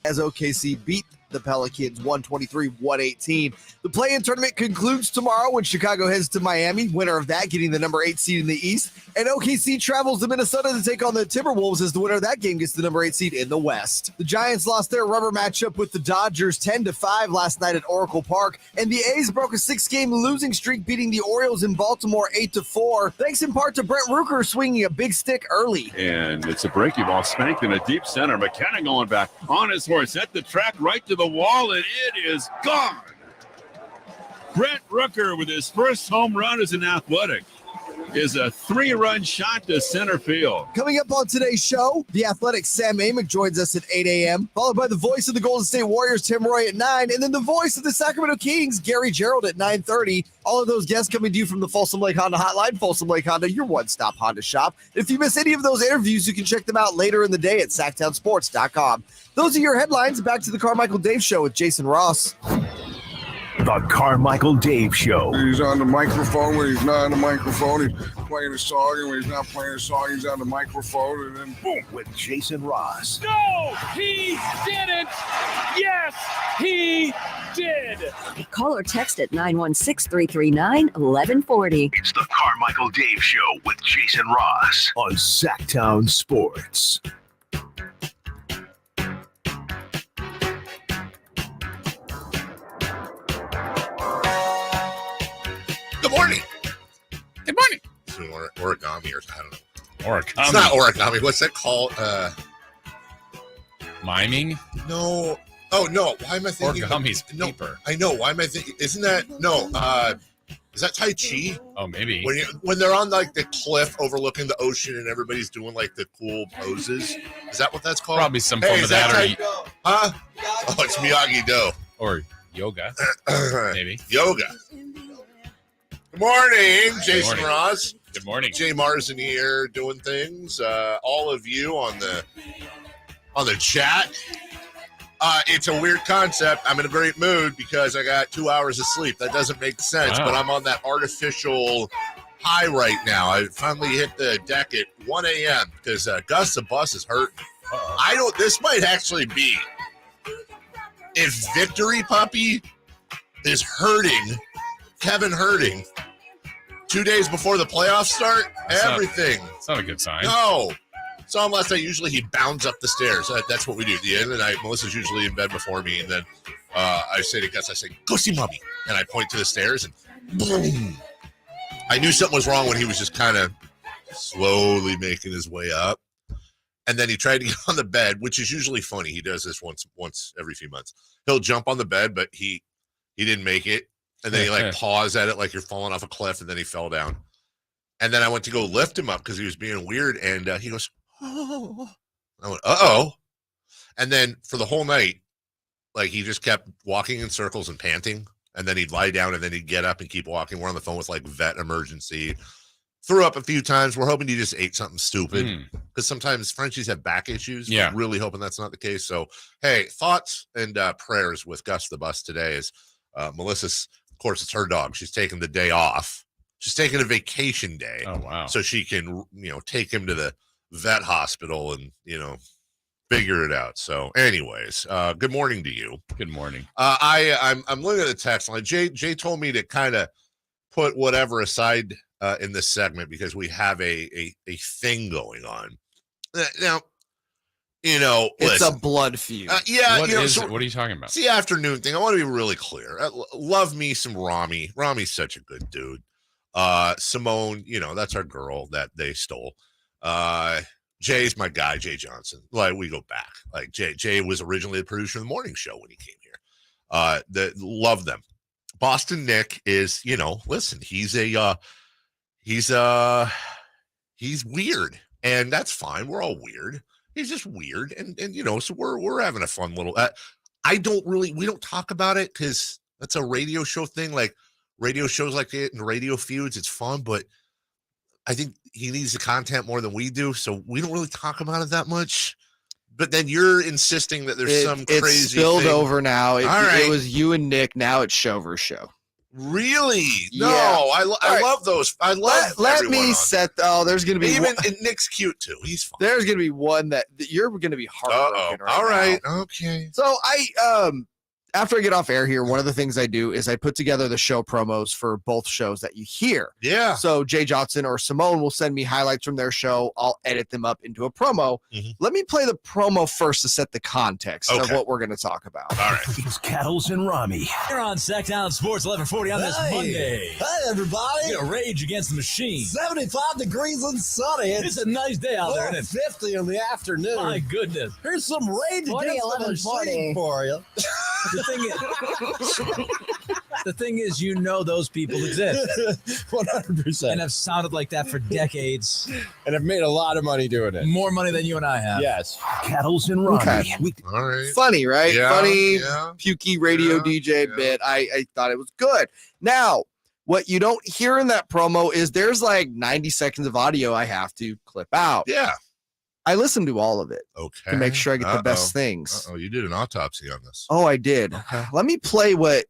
as OKC beat the Pelicans 123-118. The play-in tournament concludes tomorrow when Chicago heads to Miami, winner of that getting the number 8 seed in the East, and OKC travels to Minnesota to take on the Timberwolves as the winner of that game gets the number 8 seed in the West. The Giants lost their rubber matchup with the Dodgers 10-5 last night at Oracle Park, and the A's broke a 6-game losing streak beating the Orioles in Baltimore 8-4, thanks in part to Brent Rooker swinging a big stick early. And it's a breaking ball spanked in a deep center. McKenna going back on his horse at the track right to the wall, and it is gone. Brent Rooker with his first home run as an Athletic is a 3-run shot to center field. Coming up on today's show, the Athletic Sam Amick joins us at 8 a.m., followed by the voice of the Golden State Warriors, Tim Roye, at 9, and then the voice of the Sacramento Kings, Gerould, at 9:30. All of those guests coming to you from the Folsom Lake Honda Hotline. Folsom Lake Honda, your one-stop Honda shop. If you miss any of those interviews, you can check them out later in the day at SactownSports.com. Those are your headlines. Back to the Carmichael Dave Show with Jason Ross. The Carmichael Dave Show. He's on the microphone when he's not on the microphone. He's playing a song, and when he's not playing a song, he's on the microphone, and then boom. With Jason Ross. No, he didn't. Yes, he did. Call or text at 916-339-1140. It's the Carmichael Dave Show with Jason Ross on Sactown Sports. Good morning. Good morning. It's origami or I don't know. Origami. It's not origami. What's that called? Miming? No. Oh, no. Why am I thinking? Origami's paper. I know. Why am I thinking? Isn't that? No. Is that Tai Chi? Oh, maybe. When they're on like the cliff overlooking the ocean and everybody's doing like the cool poses. Is that what that's called? Probably some form of that. Huh? Oh, it's Miyagi-Do. Or yoga. Maybe. Yoga. Good morning, Jason morning. Ross. Good morning. Jay Marsden here doing things. All of you on the chat. It's a weird concept. I'm in a great mood because I got 2 hours of sleep. That doesn't make sense, Wow. but I'm on that artificial high right now. I finally hit the deck at 1 a.m. because Gus the bus is hurting. This might actually be, if Victory Puppy is hurting, Kevin hurting, 2 days before the playoffs start, everything. It's not a good sign. No. So unless he bounds up the stairs. That's what we do. At the end of the night, Melissa's usually in bed before me, and then I say to Gus, go see Mommy. And I point to the stairs, and boom. I knew something was wrong when he was just kind of slowly making his way up. And then he tried to get on the bed, which is usually funny. He does this once every few months. He'll jump on the bed, but he didn't make it. And then he paws at it like you're falling off a cliff, and then he fell down. And then I went to go lift him up because he was being weird, and he goes, oh. I went, uh-oh. And then for the whole night, he just kept walking in circles and panting, and then he'd lie down, and then he'd get up and keep walking. We're on the phone with, vet emergency. Threw up a few times. We're hoping he just ate something stupid because sometimes Frenchies have back issues. Yeah. We're really hoping that's not the case. So, hey, thoughts and prayers with Gus the Bus today is Melissa's. Of course, it's her dog. She's taking the day off. She's taking a vacation day. Oh, wow. So she can, take him to the vet hospital and, figure it out. So anyways, good morning to you. Good morning. I'm looking at the text line. Jay told me to kind of put whatever aside in this segment because we have a thing going on. Now, it's listen, a blood feud. What are you talking about? It's the afternoon thing. I want to be really clear. Love me some Rami. Rami's such a good dude. Simone, that's our girl that they stole. Jay's my guy, Jay Johnson. We go back. Jay was originally the producer of the morning show when he came here. Love them. Boston Nick is, listen, he's weird, and that's fine. We're all weird. He's just weird, and so we're having a fun little. we don't talk about it because that's a radio show thing. Radio shows like it and radio feuds, it's fun, but I think he needs the content more than we do, so we don't really talk about it that much. But then you're insisting that there's some crazy It's spilled thing. over now. All right. It was you and Nick. Now it's Shover's show. Really? No, Yeah. I love those. I love. Let me on set. Oh, there's gonna be even one, and Nick's cute too. He's fine. there's gonna be one that you're gonna be heartbroken. Right All right. now. Okay. So after I get off air here, one of the things I do is I put together the show promos for both shows that you hear. Yeah. So Jay Johnson or Simone will send me highlights from their show. I'll edit them up into a promo. Mhm. Let me play the promo first to set the context of Okay. what we're going to talk about. All right. It's Cattles and Rami. You're on Sactown Sports 1140 on this Monday. Hi, everybody. You're gonna rage against the machine. 75 degrees and sunny. It's a nice day out there, isn't 50 in the afternoon. it? My goodness. Here's some rage 40, against the 11, machine 40. for you. The thing is, you know those people exist 100%. and have sounded like that for decades. And have made a lot of money doing it. More money than you and I have. Yes. Cattles and Rami. Okay. All right. Funny, right? Yeah, Funny, yeah. pukey radio Yeah, DJ yeah. bit. I thought it was good. Now, what you don't hear in that promo is there's like 90 seconds of audio I have to clip out. Yeah. I listened to all of it Okay. to make sure I get the best things. Oh, you did an autopsy on this. Oh, I did. Let me play what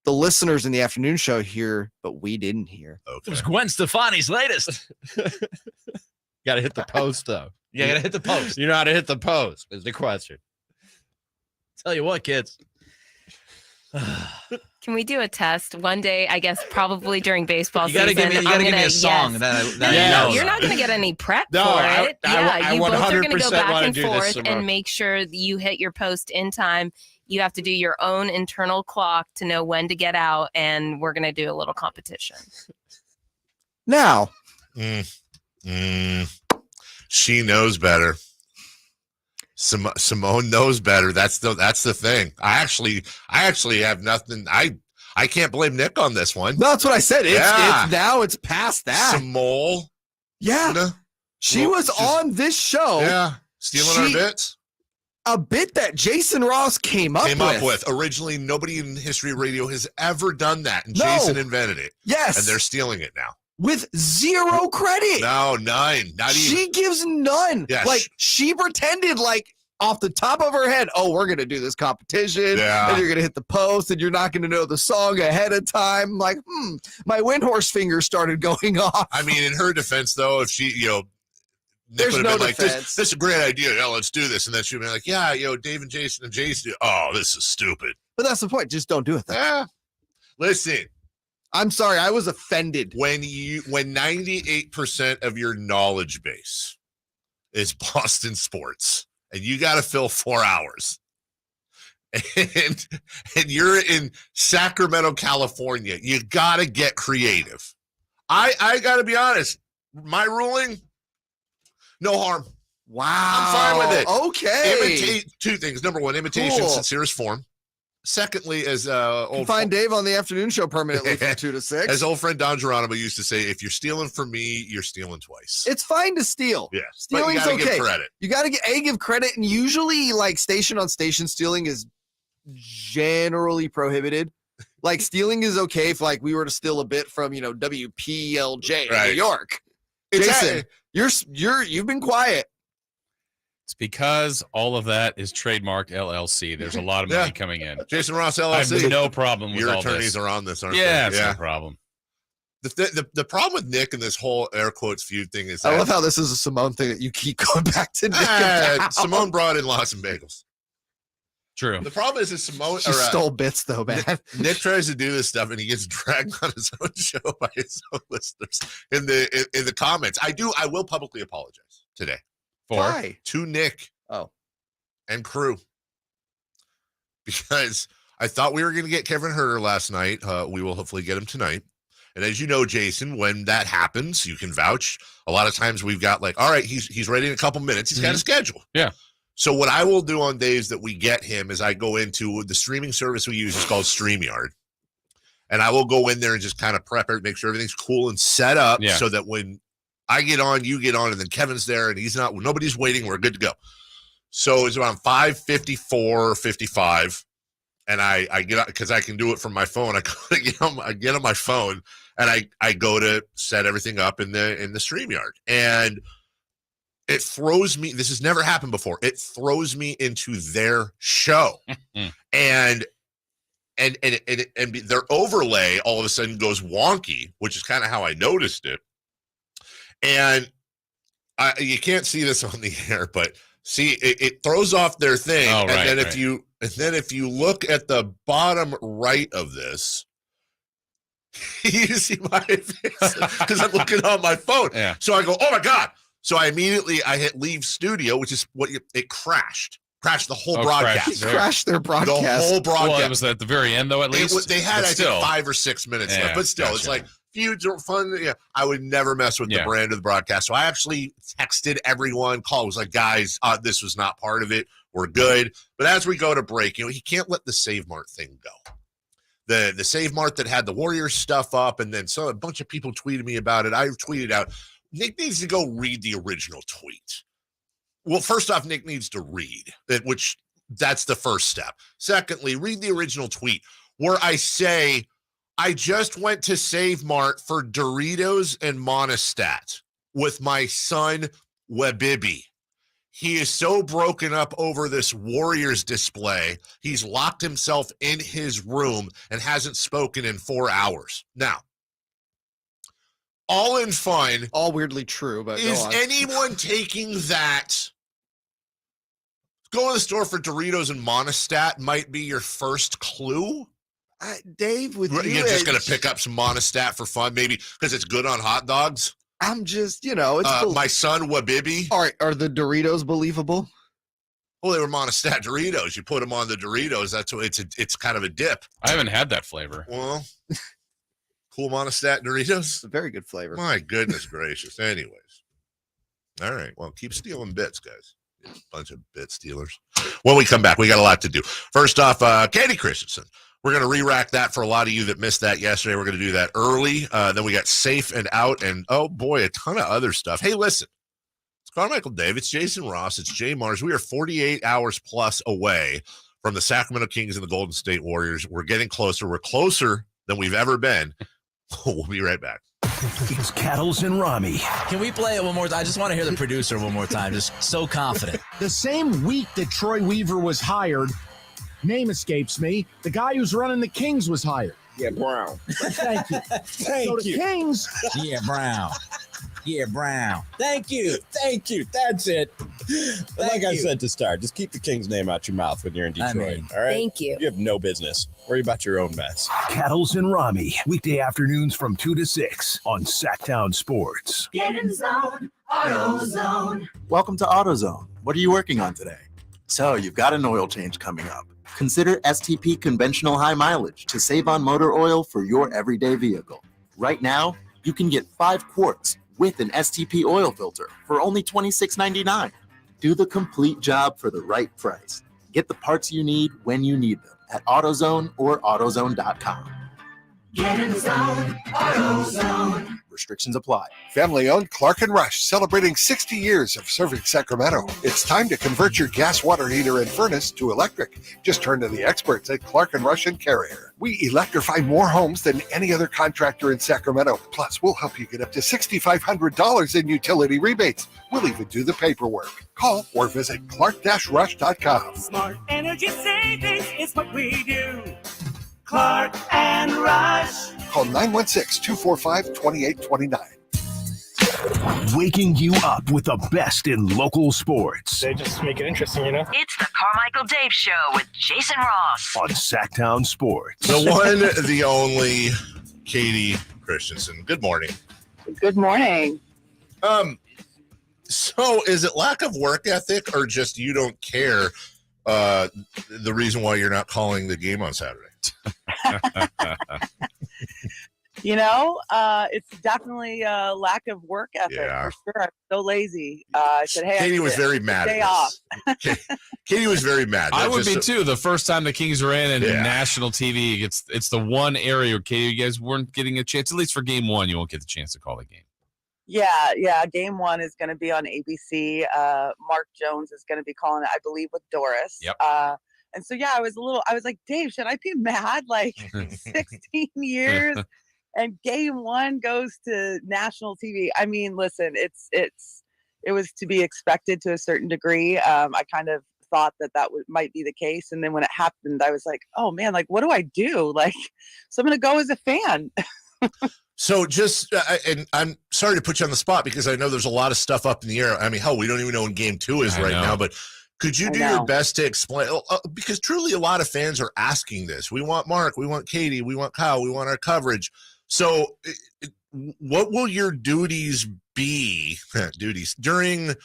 the listeners in the afternoon show hear, but we didn't hear. It Okay. was Gwen Stefani's latest. Got to hit the post, though. You gotta hit the post. You know how to hit the post is the question. Tell you what, kids. Can we do a test one day? I guess probably during baseball You gotta season. give me a song Yes. that No, I Yeah. know. you're not going to get any prep No, for I- it. I You both are going to 100% go back wanna and do this, forth Simone. and make sure that you hit your post in time. You have to do your own internal clock to know when to get out, and we're going to do a little competition. Now, She knows better. Simone knows better. That's the thing. I actually have nothing. I can't blame Nick on this one. that's what I said. Yeah. It's now it's past that. Simone. Yeah. She Well, was just- on this show. Yeah. Stealing She- our bits. A bit that Jason Ross came up with. Originally, nobody in history of radio has ever done that, and No. Jason invented it, Yes. and they're stealing it now. with zero credit. No, none. Not even. She gives none. Yeah, like she pretended like off the top of her head, oh, we're going to do this competition Yeah. and you're going to hit the post and you're not going to know the song ahead of time. I'm like, my Windhorse finger started going off. I mean, in her defense, though, if she, Nick There's would have no been like, defense. this is a great idea. Yeah, let's do this. And then she'd be like, yeah, Dave and Jason and Jason. Oh, this is stupid. But that's the point. Just don't do it. Then. Yeah. Listen, I'm sorry. I was offended. when 98% of your knowledge base is Boston sports and you got to fill 4 hours and you're in Sacramento, California, you got to get creative. I got to be honest. My ruling, no harm. Wow. I'm fine with it. Okay. Imitate two things. Number one, imitation, Cool. sincerest form. Secondly, as You can find Dave on the afternoon show permanently from 2 to 6. as old friend Don Geronimo used to say, if you're stealing from me, you're stealing twice. It's fine to steal. Yes, but you Stealing's gotta okay. give credit. You got to give credit, and usually, like station on station stealing is generally prohibited. Like stealing is okay if, like, we were to steal a bit from WPLJ in New Right. York. It's Jason, you've been quiet. It's because all of that is trademark LLC. There's a lot of money Yeah. coming in. Jason Ross I have LLC. no problem with Your all attorneys this. are on this, aren't Yeah, they? it's no problem. The problem with Nick and this whole air quotes feud thing is I that love how this is a Simone thing that you keep going back to. Nick about. Simone brought in lots of bagels. True. The problem is Simone She stole bits though, man. Nick tries to do this stuff and he gets dragged on his own show by his own listeners in the comments. I will publicly apologize today Why? to Nick Oh, and crew because I thought we were going to get Kevin Herter last night. We will hopefully get him tonight. And as you know, Jason, when that happens, you can vouch. A lot of times we've got like, all right, he's ready in a couple minutes. He's got a schedule. Yeah. So what I will do on days that we get him is I go into the streaming service we use is called StreamYard. And I will go in there and just kind of prep it, make sure everything's cool and set up so that when I get on, you get on, and then Kevin's there and nobody's waiting. We're good to go. So it's around 5:54, 55. And I get out because I can do it from my phone. I get on my phone and I go to set everything up in the StreamYard. And it throws me, this has never happened before. It throws me into their show. And and their overlay all of a sudden goes wonky, which is kind of how I noticed it. And you can't see this on the air, but see, it throws off their thing. Oh, and then if you look at the bottom right of this, you see my face because I'm looking on my phone. Yeah. So I go, oh my God. So I hit leave studio, which is it crashed the whole broadcast. Crashed their broadcast. The whole broadcast. Well, it was at the very end, though, at least. They had, But I still. think, 5 or 6 minutes left. But still, it's like feuds are fun. Yeah, I would never mess with the brand of the broadcast. So I actually texted everyone, called. It was like, guys, this was not part of it. We're good. But as we go to break, he can't let the Save Mart thing go. The Save Mart that had the Warriors stuff up, and then a bunch of people tweeted me about it. I tweeted out, Nick needs to go read the original tweet. Well, first off, Nick needs to read it, which that's the first step. Secondly, read the original tweet where I say, I just went to Save Mart for Doritos and Monistat with my son, Webibi. He is so broken up over this Warriors display. He's locked himself in his room and hasn't spoken in 4 hours. All in fun. All weirdly true, but is anyone taking that? Going to the store for Doritos and Monistat might be your first clue. Dave, with you, you're just going to pick up some Monistat for fun, maybe because it's good on hot dogs. I'm just, it's my son Wabibi. All right, are the Doritos believable? Well, they were Monistat Doritos. You put them on the Doritos. That's what it's kind of a dip. I haven't had that flavor. Well, cool Monistat Doritos. It's a very good flavor. My goodness gracious. Anyways, all right. Well, keep stealing bits, guys. Bunch of bit stealers. When we come back, we got a lot to do. First off, Katie Christensen. We're going to re-rack that for a lot of you that missed that yesterday. We're going to do that early. Then we got Safe and Out, and oh boy, a ton of other stuff. Hey, listen, it's Carmichael Dave, it's Jason Ross, it's Jay Mars. We are 48 hours plus away from the Sacramento Kings and the Golden State Warriors. We're getting closer. We're closer than we've ever been. We'll be right back. It's Cattles and Rami. Can we play it one more time? I just want to hear the producer one more time. Just so confident. The same week that Troy Weaver was hired, name escapes me, the guy who's running the Kings was hired. Yeah, Brown. Thank you. Thank you. The Kings. Yeah, Brown. Yeah, Brown. Thank you. That's it. Like I said to start, just keep the Kings name out your mouth when you're in Detroit. All right? Thank you. You have no business. Worry about your own mess. Cattles and Rami, weekday afternoons from 2 to 6 on Sactown Sports. Get in the zone, AutoZone. Welcome to AutoZone. What are you working on today? So you've got an oil change coming up. Consider STP Conventional High Mileage to save on motor oil for your everyday vehicle. Right now, you can get 5 quarts with an STP oil filter for only $26.99. Do the complete job for the right price. Get the parts you need when you need them at AutoZone or AutoZone.com. Get in the zone, AutoZone. Restrictions apply. Family-owned Clark & Rush, celebrating 60 years of serving Sacramento. It's time to convert your gas water heater and furnace to electric. Just turn to the experts at Clark & Rush and Carrier. We electrify more homes than any other contractor in Sacramento. Plus, we'll help you get up to $6,500 in utility rebates. We'll even do the paperwork. Call or visit clark-rush.com. Smart energy savings is what we do. Clark and Rush. Call 916-245-2829. Waking you up with the best in local sports. They just make it interesting, you know? It's the Carmichael Dave Show with Jason Ross. On Sactown Sports. The one, the only, Katie Christensen. Good morning. Good morning. So is it lack of work ethic or just you don't care the reason why you're not calling the game on Saturday? It's definitely a lack of work ethic for sure. I'm so lazy. I said, hey, Katie was very mad. Day off. Katie was very mad. I would be too. The first time the Kings were in and national TV, it's the one area where Katie, you guys weren't getting a chance. At least for game one, you won't get the chance to call the game. Yeah. Game one is going to be on ABC. Mark Jones is going to be calling it, I believe, with Doris. Yep. And so, I was like, Dave, should I be mad? Like 16 years and game one goes to national TV. I mean, listen, it was to be expected to a certain degree. I kind of thought that might be the case. And then when it happened, I was like, oh man, like, what do I do? Like, so I'm going to go as a fan. So just, and I'm sorry to put you on the spot because I know there's a lot of stuff up in the air. I mean, hell, we don't even know when game 2 is right now, but could you do your best to explain? Because truly a lot of fans are asking this. We want Mark, we want Katie, we want Kyle, we want our coverage. So what will your duties be during the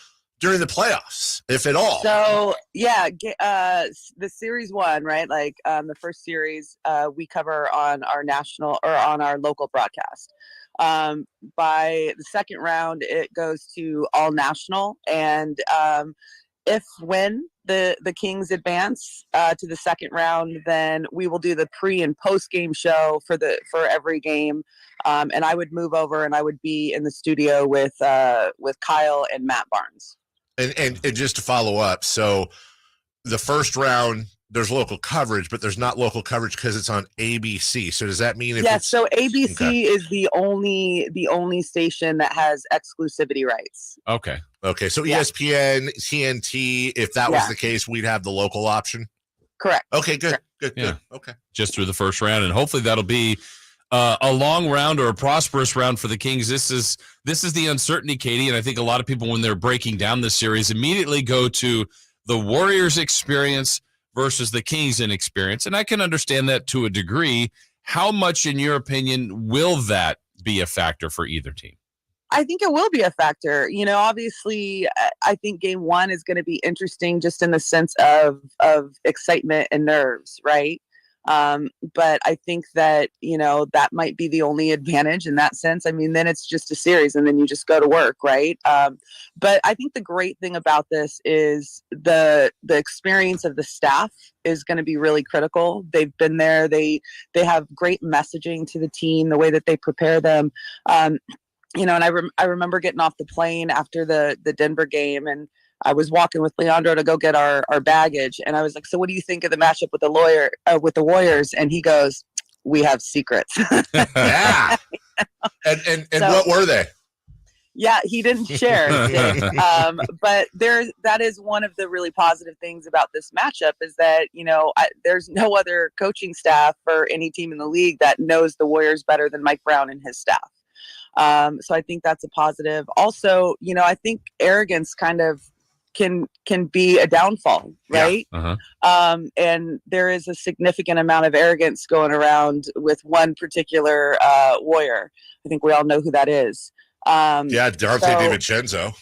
playoffs, if at all? So yeah, the series 1, right? Like the first series, we cover on our national or on our local broadcast. By the second round, it goes to all national, and when the Kings advance to the second round, then we will do the pre and post game show for every game. And I would move over and I would be in the studio with Kyle and Matt Barnes. And just to follow up, so the first round, there's local coverage, but there's not local coverage because it's on ABC. So does that mean so ABC is the only station that has exclusivity rights. Okay. So ESPN, TNT, if that was the case, we'd have the local option. Correct. Okay, good. Yeah. Okay. Just through the first round, and hopefully that'll be a long round or a prosperous round for the Kings. This is the uncertainty, Katie, and I think a lot of people, when they're breaking down this series, immediately go to the Warriors' experience versus the Kings' inexperience, and I can understand that to a degree. How much, in your opinion, will that be a factor for either team? I think it will be a factor. You know, obviously, I think game 1 is going to be interesting just in the sense of excitement and nerves, right? But I think that, you know, that might be the only advantage in that sense. I mean, then it's just a series and then you just go to work, right? But I think the great thing about this is the experience of the staff is going to be really critical. They've been there. They have great messaging to the team, the way that they prepare them. You know, and I remember getting off the plane after the Denver game, and I was walking with Leandro to go get our baggage, and I was like, "So, what do you think of the matchup with the Warriors?" And he goes, "We have secrets." Yeah. And what were they? Yeah, he didn't share. But that is one of the really positive things about this matchup is that, you know, there's no other coaching staff or any team in the league that knows the Warriors better than Mike Brown and his staff. So I think that's a positive. Also, you know, I think arrogance kind of can be a downfall, right? Yeah. Uh-huh. And there is a significant amount of arrogance going around with one particular Warrior. I think we all know who that is. Dante DiVincenzo.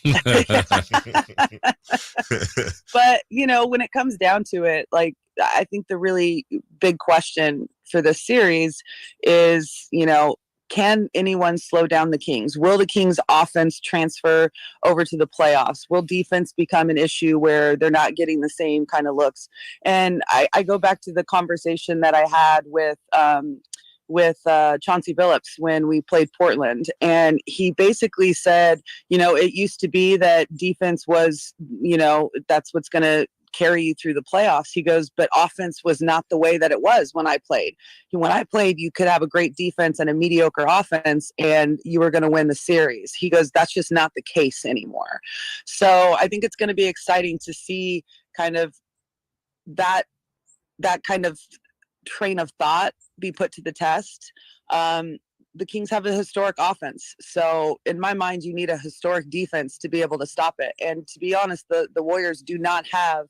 But, you know, when it comes down to it, like, I think the really big question for this series is, you know, can anyone slow down the Kings? Will the Kings offense transfer over to the playoffs? Will defense become an issue where they're not getting the same kind of looks? And I go back to the conversation that I had with Chauncey Billups when we played Portland. And he basically said, you know, it used to be that defense was, you know, that's what's going to carry you through the playoffs. He goes, but offense was not the way that it was when I played. When I played, you could have a great defense and a mediocre offense and you were going to win the series. He goes, that's just not the case anymore. So I think it's going to be exciting to see kind of that kind of train of thought be put to the test. The Kings have a historic offense. So in my mind, you need a historic defense to be able to stop it. And to be honest, the Warriors do not have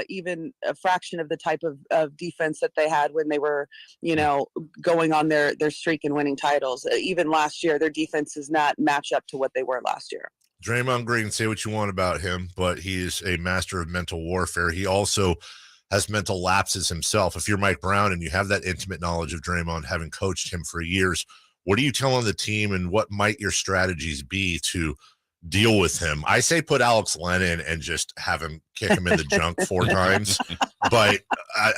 even a fraction of the type of defense that they had when they were, you know, going on their streak and winning titles. Even last year, their defense does not match up to what they were last year. Draymond Green, say what you want about him, but he is a master of mental warfare. He also has mental lapses himself. If you're Mike Brown and you have that intimate knowledge of Draymond, having coached him for years, what are you telling the team and what might your strategies be to deal with him? I say put Alex Len in and just have him kick him in the junk 4 times, but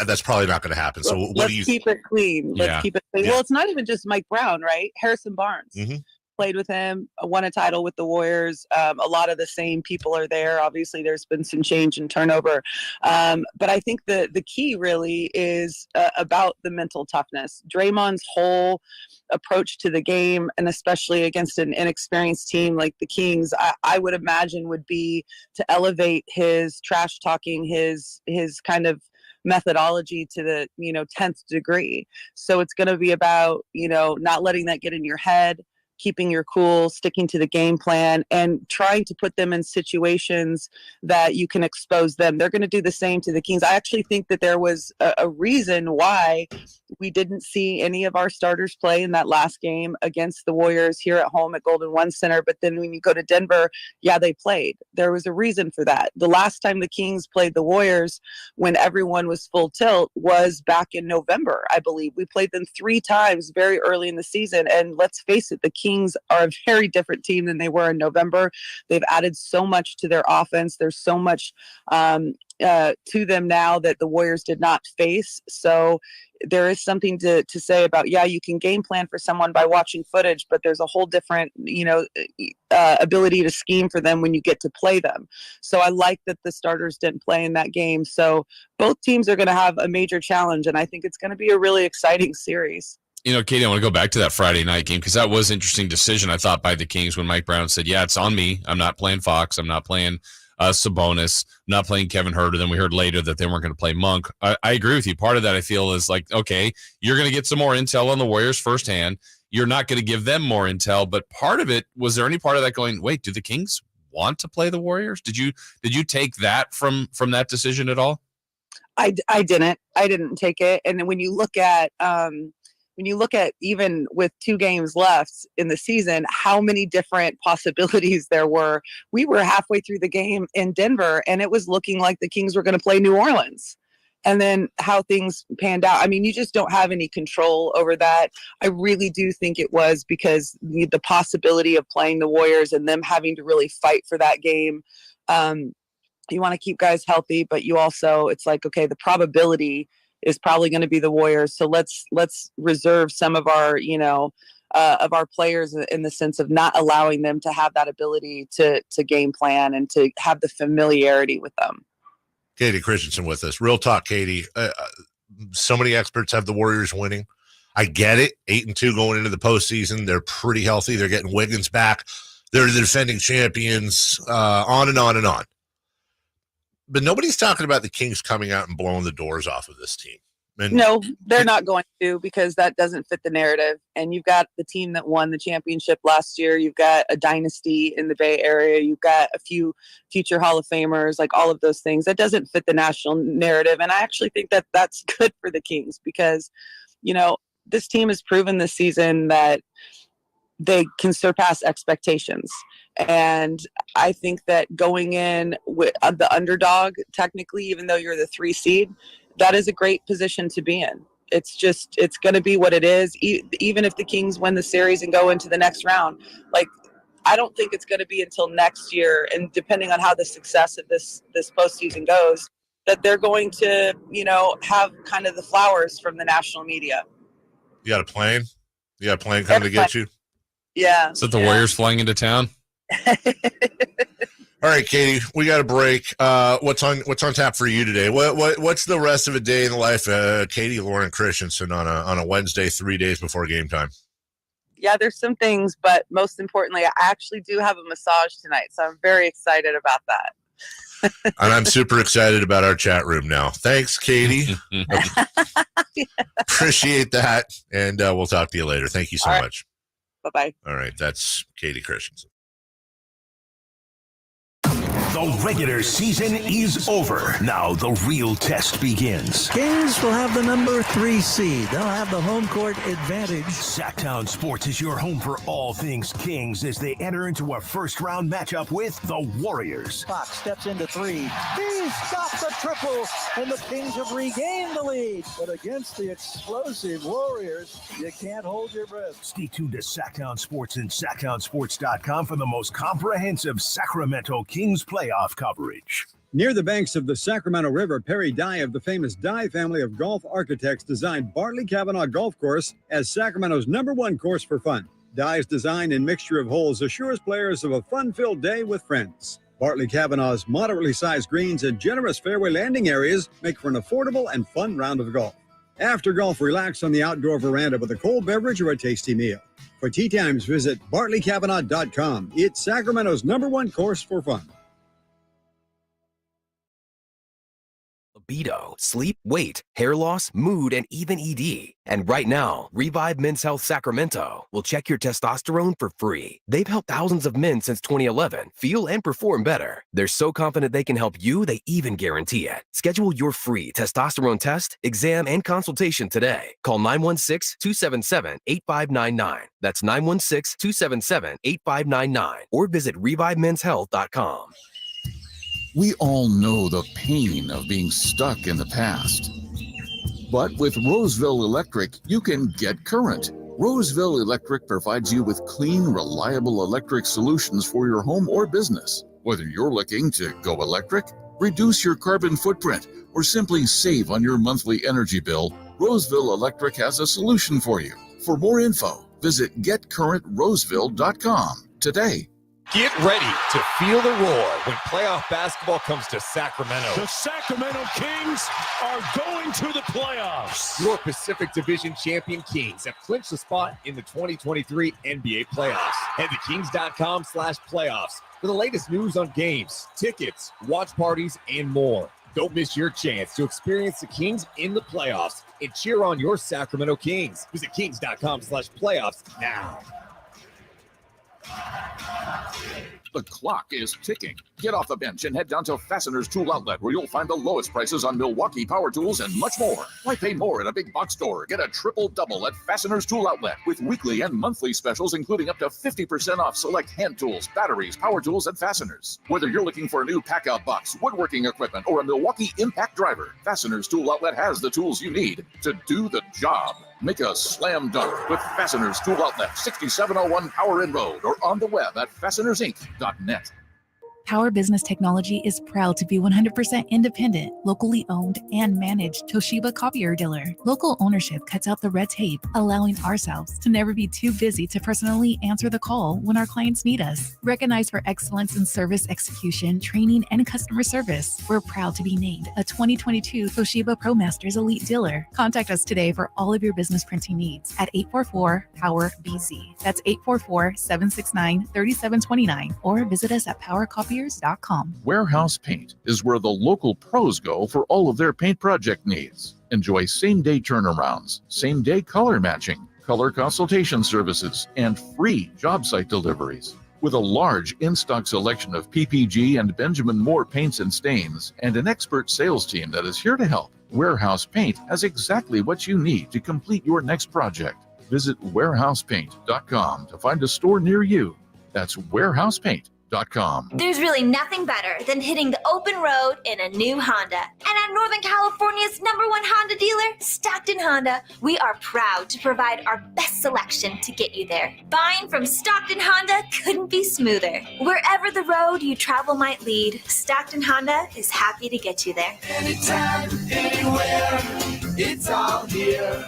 that's probably not going to happen. So what do you keep it clean? Let's keep it clean. Yeah. Well, it's not even just Mike Brown, right? Harrison Barnes. Mm-hmm. played with him, won a title with the Warriors. A lot of the same people are there. Obviously, there's been some change and turnover. But I think the key really is about the mental toughness. Draymond's whole approach to the game, and especially against an inexperienced team like the Kings, I would imagine would be to elevate his trash talking, his kind of methodology to the 10th degree. So it's going to be about not letting that get in your head, keeping your cool, sticking to the game plan, and trying to put them in situations that you can expose them. They're going to do the same to the Kings. I actually think that there was a reason why we didn't see any of our starters play in that last game against the Warriors here at home at Golden One Center. But then when you go to Denver, yeah, they played. There was a reason for that. The last time the Kings played the Warriors when everyone was full tilt was back in November, I believe. We played them 3 times very early in the season. And let's face it, the Kings are a very different team than they were in November. They've added so much to their offense. There's so much to them now that the Warriors did not face. So there is something to say about, you can game plan for someone by watching footage, but there's a whole different, ability to scheme for them when you get to play them. So I like that the starters didn't play in that game. So both teams are going to have a major challenge, and I think it's going to be a really exciting series. Katie, I want to go back to that Friday night game because that was an interesting decision, I thought, by the Kings when Mike Brown said, it's on me. I'm not playing Fox. I'm not playing Sabonis, not playing Kevin Huerter. Then we heard later that they weren't going to play Monk. I agree with you. Part of that I feel is like, okay, you're going to get some more intel on the Warriors firsthand. You're not going to give them more intel. But part of it, was there any part of that going, wait, do the Kings want to play the Warriors? Did you take that from that decision at all? I didn't take it. And then when you look at even with 2 games left in the season, how many different possibilities there were. We were halfway through the game in Denver, and it was looking like the Kings were going to play New Orleans. And then how things panned out. I mean, you just don't have any control over that. I really do think it was because the possibility of playing the Warriors and them having to really fight for that game. You want to keep guys healthy, but you also, it's like, okay, the probability is probably going to be the Warriors. So let's reserve some of our, of our players in the sense of not allowing them to have that ability to game plan and to have the familiarity with them. Katie Christensen with us. Real talk, Katie. So many experts have the Warriors winning. I get it. 8-2 going into the postseason. They're pretty healthy. They're getting Wiggins back. They're the defending champions, on and on and on. But nobody's talking about the Kings coming out and blowing the doors off of this team. And no, they're not going to, because that doesn't fit the narrative. And you've got the team that won the championship last year. You've got a dynasty in the Bay Area. You've got a few future Hall of Famers, like all of those things. That doesn't fit the national narrative. And I actually think that that's good for the Kings because, this team has proven this season that they can surpass expectations. And I think that going in with the underdog, technically, even though you're the 3 seed, that is a great position to be in. It's going to be what it is. Even if the Kings win the series and go into the next round, like, I don't think it's going to be until next year. And depending on how the success of this postseason goes, that they're going to, have kind of the flowers from the national media. You got a plane? You got a plane coming to get you? Yeah. Is that the Warriors flying into town? All right, Katie, we got a break. What's on tap for you today? What's the rest of a day in the life of Katie Lauren Christensen on a Wednesday, 3 days before game time? Yeah, there's some things, but most importantly, I actually do have a massage tonight, so I'm very excited about that. And I'm super excited about our chat room now. Thanks, Katie. Appreciate that, and we'll talk to you later. Thank you so much. Bye-bye. All right, that's Katie Christensen. The regular season is over. Now the real test begins. Kings will have the number 3 seed. They'll have the home court advantage. Sactown Sports is your home for all things Kings as they enter into a first-round matchup with the Warriors. Fox steps into 3. He stops a triple, and the Kings have regained the lead. But against the explosive Warriors, you can't hold your breath. Stay tuned to Sactown Sports and SactownSports.com for the most comprehensive Sacramento Kings playoff coverage. Near the banks of the Sacramento River, Perry Dye of the famous Dye family of golf architects designed Bartley Cavanaugh Golf Course as Sacramento's #1 course for fun. Dye's design and mixture of holes assures players of a fun-filled day with friends. Bartley Cavanaugh's moderately sized greens and generous fairway landing areas make for an affordable and fun round of golf. After golf, relax on the outdoor veranda with a cold beverage or a tasty meal. For tee times, visit BartleyCavanagh.com. It's Sacramento's #1 course for fun. Libido, sleep, weight, hair loss, mood, and even ED. And right now, Revive Men's Health Sacramento will check your testosterone for free. They've helped thousands of men since 2011 feel and perform better. They're so confident they can help you, they even guarantee it. Schedule your free testosterone test, exam, and consultation today. Call 916-277-8599. That's 916-277-8599. Or visit ReviveMen'sHealth.com. We all know the pain of being stuck in the past. But with Roseville Electric, you can get current. Roseville Electric provides you with clean, reliable electric solutions for your home or business. Whether you're looking to go electric, reduce your carbon footprint, or simply save on your monthly energy bill, Roseville Electric has a solution for you. For more info, visit getcurrentroseville.com today. Get ready to feel the roar when playoff basketball comes to Sacramento. The Sacramento Kings are going to the playoffs. Your Pacific Division champion Kings have clinched the spot in the 2023 NBA playoffs. Head to kings.com/playoffs for the latest news on games, tickets, watch parties, and more. Don't miss your chance to experience the Kings in the playoffs and cheer on your Sacramento Kings. Visit kings.com/playoffs now. The clock is ticking. Get off the bench and head down to Fasteners Tool Outlet, where you'll find the lowest prices on Milwaukee power tools and much more. Why pay more at a big box store? Get a triple-double at Fasteners Tool Outlet with weekly and monthly specials, including up to 50% off select hand tools, batteries, power tools, and fasteners. Whether you're looking for a new pack-out box, woodworking equipment, or a Milwaukee impact driver, Fasteners Tool Outlet has the tools you need to do the job. Make a slam dunk with Fasteners Tool Outlet, 6701 Power Inn Road, or on the web at fastenersinc.net. Power Business Technology is proud to be 100% independent, locally owned, and managed Toshiba copier dealer. Local ownership cuts out the red tape, allowing ourselves to never be too busy to personally answer the call when our clients need us. Recognized for excellence in service execution, training, and customer service, we're proud to be named a 2022 Toshiba ProMasters Elite Dealer. Contact us today for all of your business printing needs at 844-POWER-BZ. That's 844-769-3729, or visit us at PowerCopier.com. Warehouse Paint is where the local pros go for all of their paint project needs. Enjoy same-day turnarounds, same-day color matching, color consultation services, and free job site deliveries. With a large in-stock selection of PPG and Benjamin Moore paints and stains, and an expert sales team that is here to help, Warehouse Paint has exactly what you need to complete your next project. Visit warehousepaint.com to find a store near you. That's warehousepaint.com. There's really nothing better than hitting the open road in a new Honda. And at Northern California's #1 Honda dealer, Stockton Honda, we are proud to provide our best selection to get you there. Buying from Stockton Honda couldn't be smoother. Wherever the road you travel might lead, Stockton Honda is happy to get you there. Anytime, anywhere, it's all here.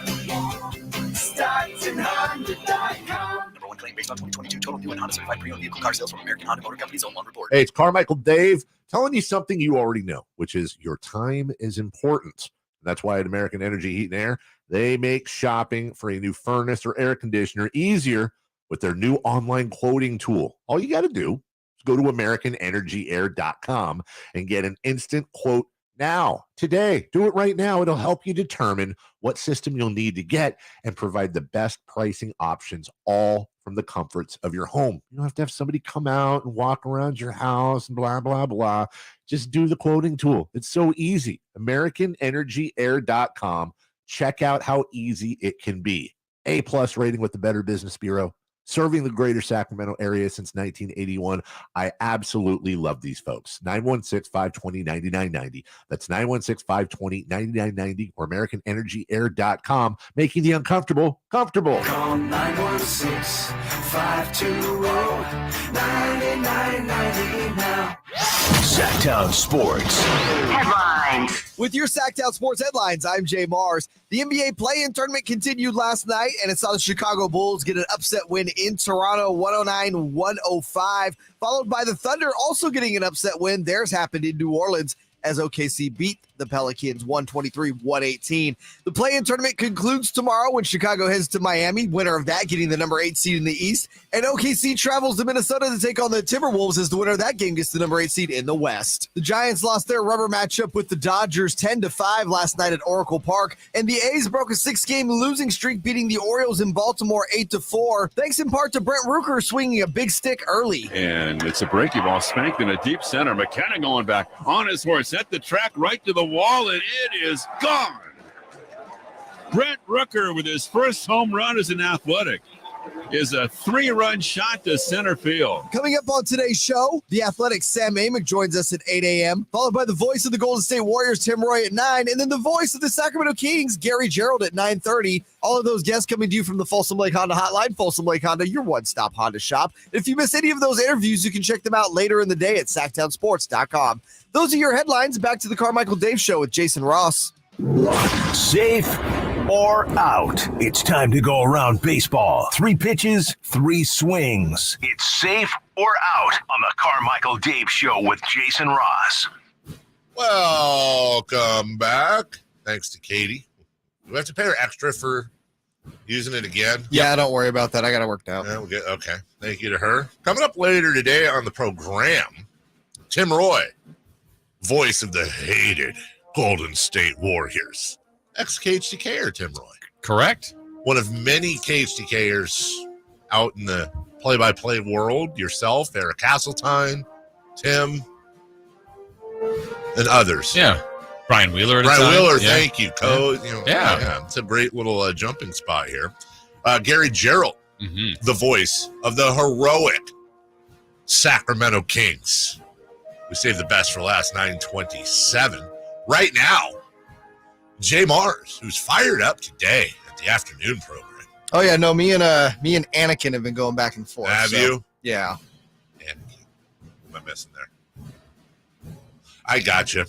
StocktonHonda.com. #1 claim based on 2022 total new and Honda certified pre-owned vehicle car sales from American Honda Motor Company's own report. Hey, it's Carmichael Dave telling you something you already know, which is your time is important. That's why at American Energy Heat and Air, they make shopping for a new furnace or air conditioner easier with their new online quoting tool. All you got to do is go to AmericanEnergyAir.com and get an instant quote now, today. Do it right now. It'll help you determine what system you'll need to get and provide the best pricing options, all from the comforts of your home. You don't have to have somebody come out and walk around your house and blah, blah, blah. Just do the quoting tool. It's so easy. AmericanEnergyAir.com. Check out how easy it can be. A+ rating with the Better Business Bureau. Serving the greater Sacramento area since 1981. I absolutely love these folks. 916-520-9990. That's 916-520-9990 or AmericanEnergyAir.com, making the uncomfortable comfortable. Call 916-520-9990 now. Sactown Sports. Headlines. With your Sactown Sports headlines, I'm Jay Mars. The NBA play-in tournament continued last night, and it saw the Chicago Bulls get an upset win in Toronto, 109-105, followed by the Thunder also getting an upset win. Theirs happened in New Orleans as OKC beat the Pelicans 123-118. The play-in tournament concludes tomorrow when Chicago heads to Miami, winner of that getting the number 8 seed in the East, and OKC travels to Minnesota to take on the Timberwolves as the winner of that game gets the number 8 seed in the West. The Giants lost their rubber matchup with the Dodgers 10-5 last night at Oracle Park, and the A's broke a 6-game losing streak, beating the Orioles in Baltimore 8-4, thanks in part to Brent Rooker swinging a big stick early. And it's a breaking ball spanked in a deep center. McKenna going back on his horse at the track right to the wall, and it is gone. Brent Rooker with his first home run as an Athletic is a 3-run shot to center field. Coming up on today's show, the Athletic Sam Amick joins us at 8 a.m., followed by the voice of the Golden State Warriors, Tim Roye, at 9, and then the voice of the Sacramento Kings, Gerould, at 9:30. All of those guests coming to you from the Folsom Lake Honda Hotline. Folsom Lake Honda, your one-stop Honda shop. If you miss any of those interviews, you can check them out later in the day at SactownSports.com. Those are your headlines. Back to the Carmichael Dave Show with Jason Ross. Safe or out? It's time to go around baseball. 3 pitches, 3 swings. It's safe or out on the Carmichael Dave Show with Jason Ross. Welcome back. Thanks to Katie. Do we have to pay her extra for using it again? Yeah, don't worry about that. I got it worked out. Yeah, okay. Thank you to her. Coming up later today on the program, Tim Roye, voice of the hated Golden State Warriors. Ex-KHTKer Tim Roye. Correct. One of many KHTKers out in the play-by-play world. Yourself, Eric Hasseltine, Tim, and others. Yeah. Brian Wheeler. Thank you. Yeah. It's a great little jumping spot here. Gary Gerald, the voice of the heroic Sacramento Kings. We saved the best for last, 9:27. Right now, Jay Mars, who's fired up today at the afternoon program. Oh yeah, no, me and Anakin have been going back and forth. Have you? Yeah. Anakin. What am I missing there? I got you.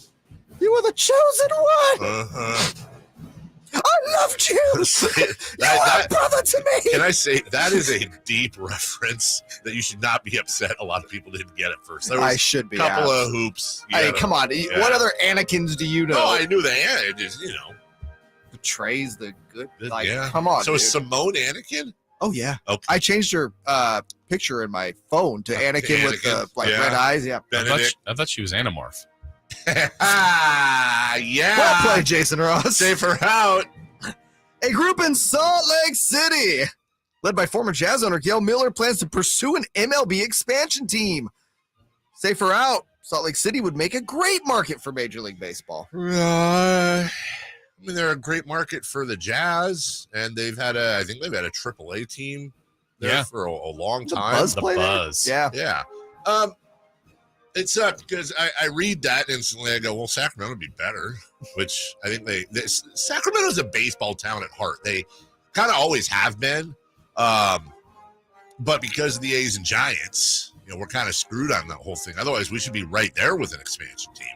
You were the chosen one. Uh-huh. I loved you. You are a brother to me. Can I say that is a deep reference that you should not be upset a lot of people didn't get at first. There was I should be. A couple of hoops. Hey, come on. Yeah. What other Anakins do you know? No, I knew that. It just, The Trey's the good. Yeah. Come on. So dude. is Simone Anakin? Oh yeah. Okay. I changed her picture in my phone to Anakin with the red eyes. Yeah. I thought she was Animorph. Yeah. Well played, Jason Ross. Safe her out. A group in Salt Lake City, led by former Jazz owner Gail Miller, plans to pursue an MLB expansion team. Safe her out. Salt Lake City would make a great market for Major League Baseball. I mean, they're a great market for the Jazz, and I think they've had a AAA team there for a long time. The Buzz. Yeah. Yeah. It sucked because I read that instantly. I go, well, Sacramento would be better, which I think Sacramento's a baseball town at heart. They kind of always have been. But because of the A's and Giants, we're kind of screwed on that whole thing. Otherwise, we should be right there with an expansion team.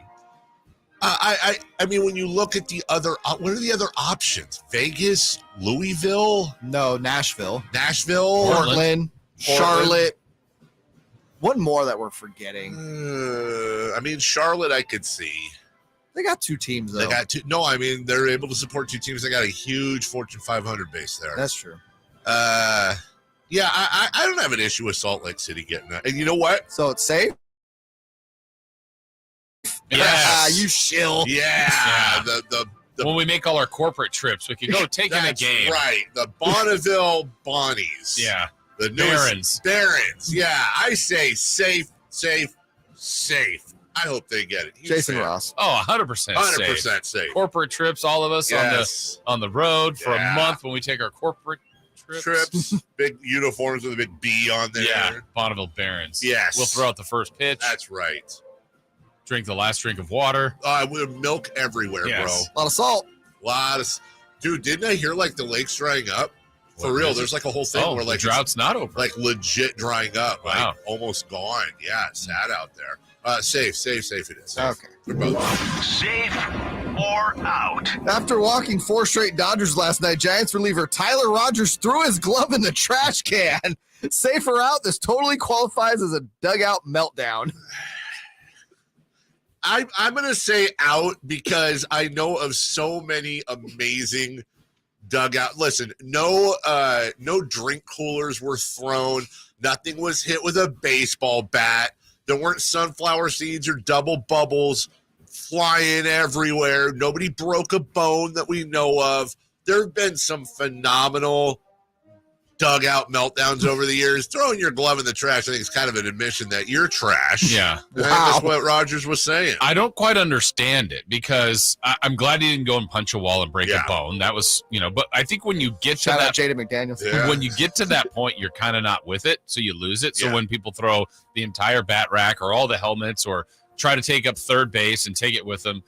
I mean, when you look at the other, what are the other options? Vegas, Louisville? No, Nashville. Portland. Charlotte. One more that we're forgetting. I mean, Charlotte, I could see. They got 2 teams, though. They got 2. No, I mean, they're able to support 2 teams. They got a huge Fortune 500 base there. That's true. Yeah, I don't have an issue with Salt Lake City getting that. And you know what? So it's safe? Yeah. You shill. Yeah. The when we make all our corporate trips, we can go take in a game. Right. The Bonneville Bonnies. Yeah. The Barons. Yeah. I say safe. I hope they get it. Jason Ross. Oh, 100% 100% safe. Corporate trips, all of us on the road for a month when we take our corporate trips. Big uniforms with a big B on there. Yeah. Bonneville Barons. Yes. We'll throw out the first pitch. That's right. Drink the last drink of water. With milk everywhere, Yes. bro. A lot of salt. Dude, didn't I hear the lake's drying up? For real, there's a whole thing where the drought's not over. Legit drying up. Wow. Almost gone. Yeah, it's sad out there. Safe it is. Safe. Okay. They're both. Safe or out? After walking 4 straight Dodgers last night, Giants reliever Tyler Rogers threw his glove in the trash can. Safe or out? This totally qualifies as a dugout meltdown. I'm going to say out because I know of so many amazing dugout. Listen, no drink coolers were thrown. Nothing was hit with a baseball bat. There weren't sunflower seeds or double bubbles flying everywhere. Nobody broke a bone that we know of. There have been some phenomenal dugout meltdowns over the years. Throwing your glove in the trash, I think, is kind of an admission that you're trash. Yeah. That's what Rogers was saying. I don't quite understand it because I'm glad he didn't go and punch a wall and break a bone. That was, but I think when you get to Shout that, out Jaden McDaniels. when you get to that point, you're kind of not with it, so you lose it. So when people throw the entire bat rack or all the helmets or try to take up third base and take it with them,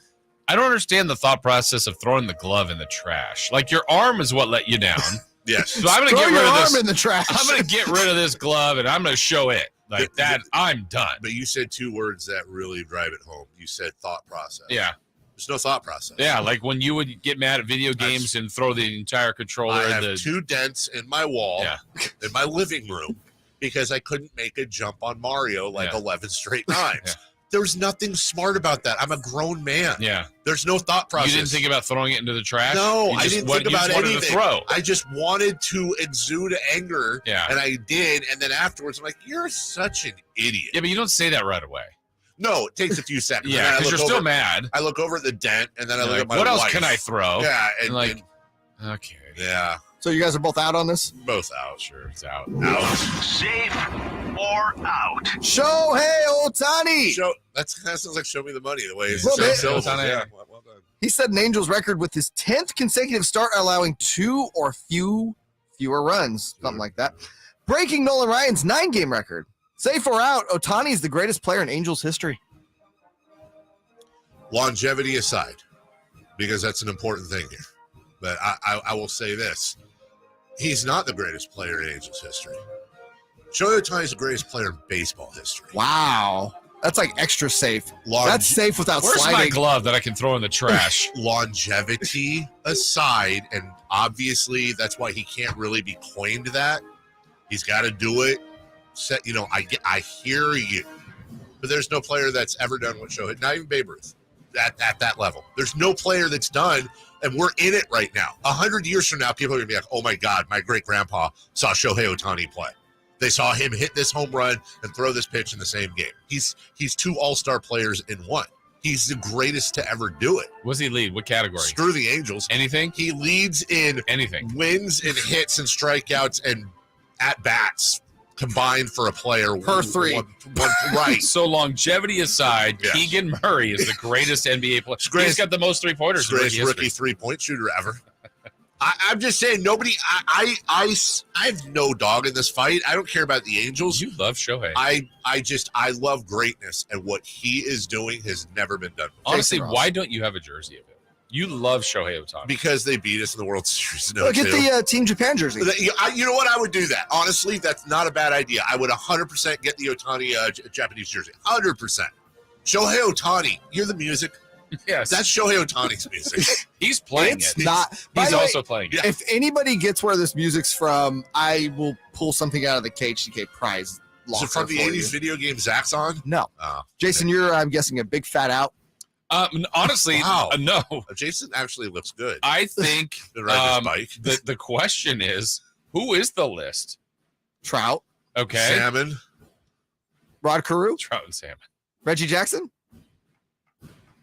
I don't understand the thought process of throwing the glove in the trash. Like, your arm is what let you down. Yes. So I'm going to get rid of this. In the trash. I'm going to get rid of this glove and I'm going to show it like that. I'm done. But you said 2 words that really drive it home. You said thought process. Yeah. There's no thought process. Yeah, like when you would get mad at video games and throw the entire controller. I have 2 dents in my wall in my living room because I couldn't make a jump on Mario 11 straight times. Yeah. There's nothing smart about that. I'm a grown man. Yeah. There's no thought process. You didn't think about throwing it into the trash? No, I didn't think about anything. To throw. I just wanted to exude anger, and I did. And then afterwards, I'm like, you're such an idiot. Yeah, but you don't say that right away. No, it takes a few seconds. Yeah, because you're still mad. I look over at the dent, and then I look at my what else wife. can I throw? Yeah, okay. Yeah. So you guys are both out on this? Both out. Sure, it's out. Safe or out? Shohei Ohtani. That sounds like show me the money the way it's Well, syllables. Yeah, well done. He set an Angels record with his 10th consecutive start, allowing 2 or fewer runs, something like that, breaking Nolan Ryan's 9-game record. Safe or out, Ohtani is the greatest player in Angels history. Longevity aside, because that's an important thing here. But I will say this. He's not the greatest player in Angels history. Shohei Ohtani is the greatest player in baseball history. Wow. That's like extra safe. That's safe without Where's sliding. my glove that I can throw in the trash? Longevity aside, and obviously that's why he can't really be coined that. He's got to do it. I hear you. But there's no player that's ever done what Shohei, not even Babe Ruth, at that level. There's no player that's done, and we're in it right now. 100 years from now, people are going to be like, oh, my God, my great-grandpa saw Shohei Ohtani play. They saw him hit this home run and throw this pitch in the same game. He's 2 all-star players in one. He's the greatest to ever do it. What's he lead? What category? Screw the Angels. Anything? He leads in anything. Wins and hits and strikeouts and at-bats combined for a player per 3. Right. So longevity aside, Keegan Murray is the greatest NBA player. He's got the most 3-pointers. Greatest rookie 3-point shooter ever. I'm just saying, nobody. I have no dog in this fight. I don't care about the Angels. You love Shohei. I love greatness, and what he is doing has never been done before. Honestly, why don't you have a jersey of him? You love Shohei Ohtani because they beat us in the World Series. Get the Team Japan jersey. You know what? I would do that. Honestly, that's not a bad idea. I would 100% get the Ohtani Japanese jersey. 100%. Shohei Ohtani, hear the music. Yes, that's Shohei Ohtani's music. He's playing it's it. Not. He's also playing it. If anybody gets where this music's from, I will pull something out of the KHTK prize. Is it from the 80s video game Zaxxon? No. Oh, Jason, you're, I'm guessing, a big fat out. Honestly, no. Jason actually looks good. I think the question is, who is the list? Trout. Okay. Salmon. Rod Carew. Trout and Salmon. Reggie Jackson.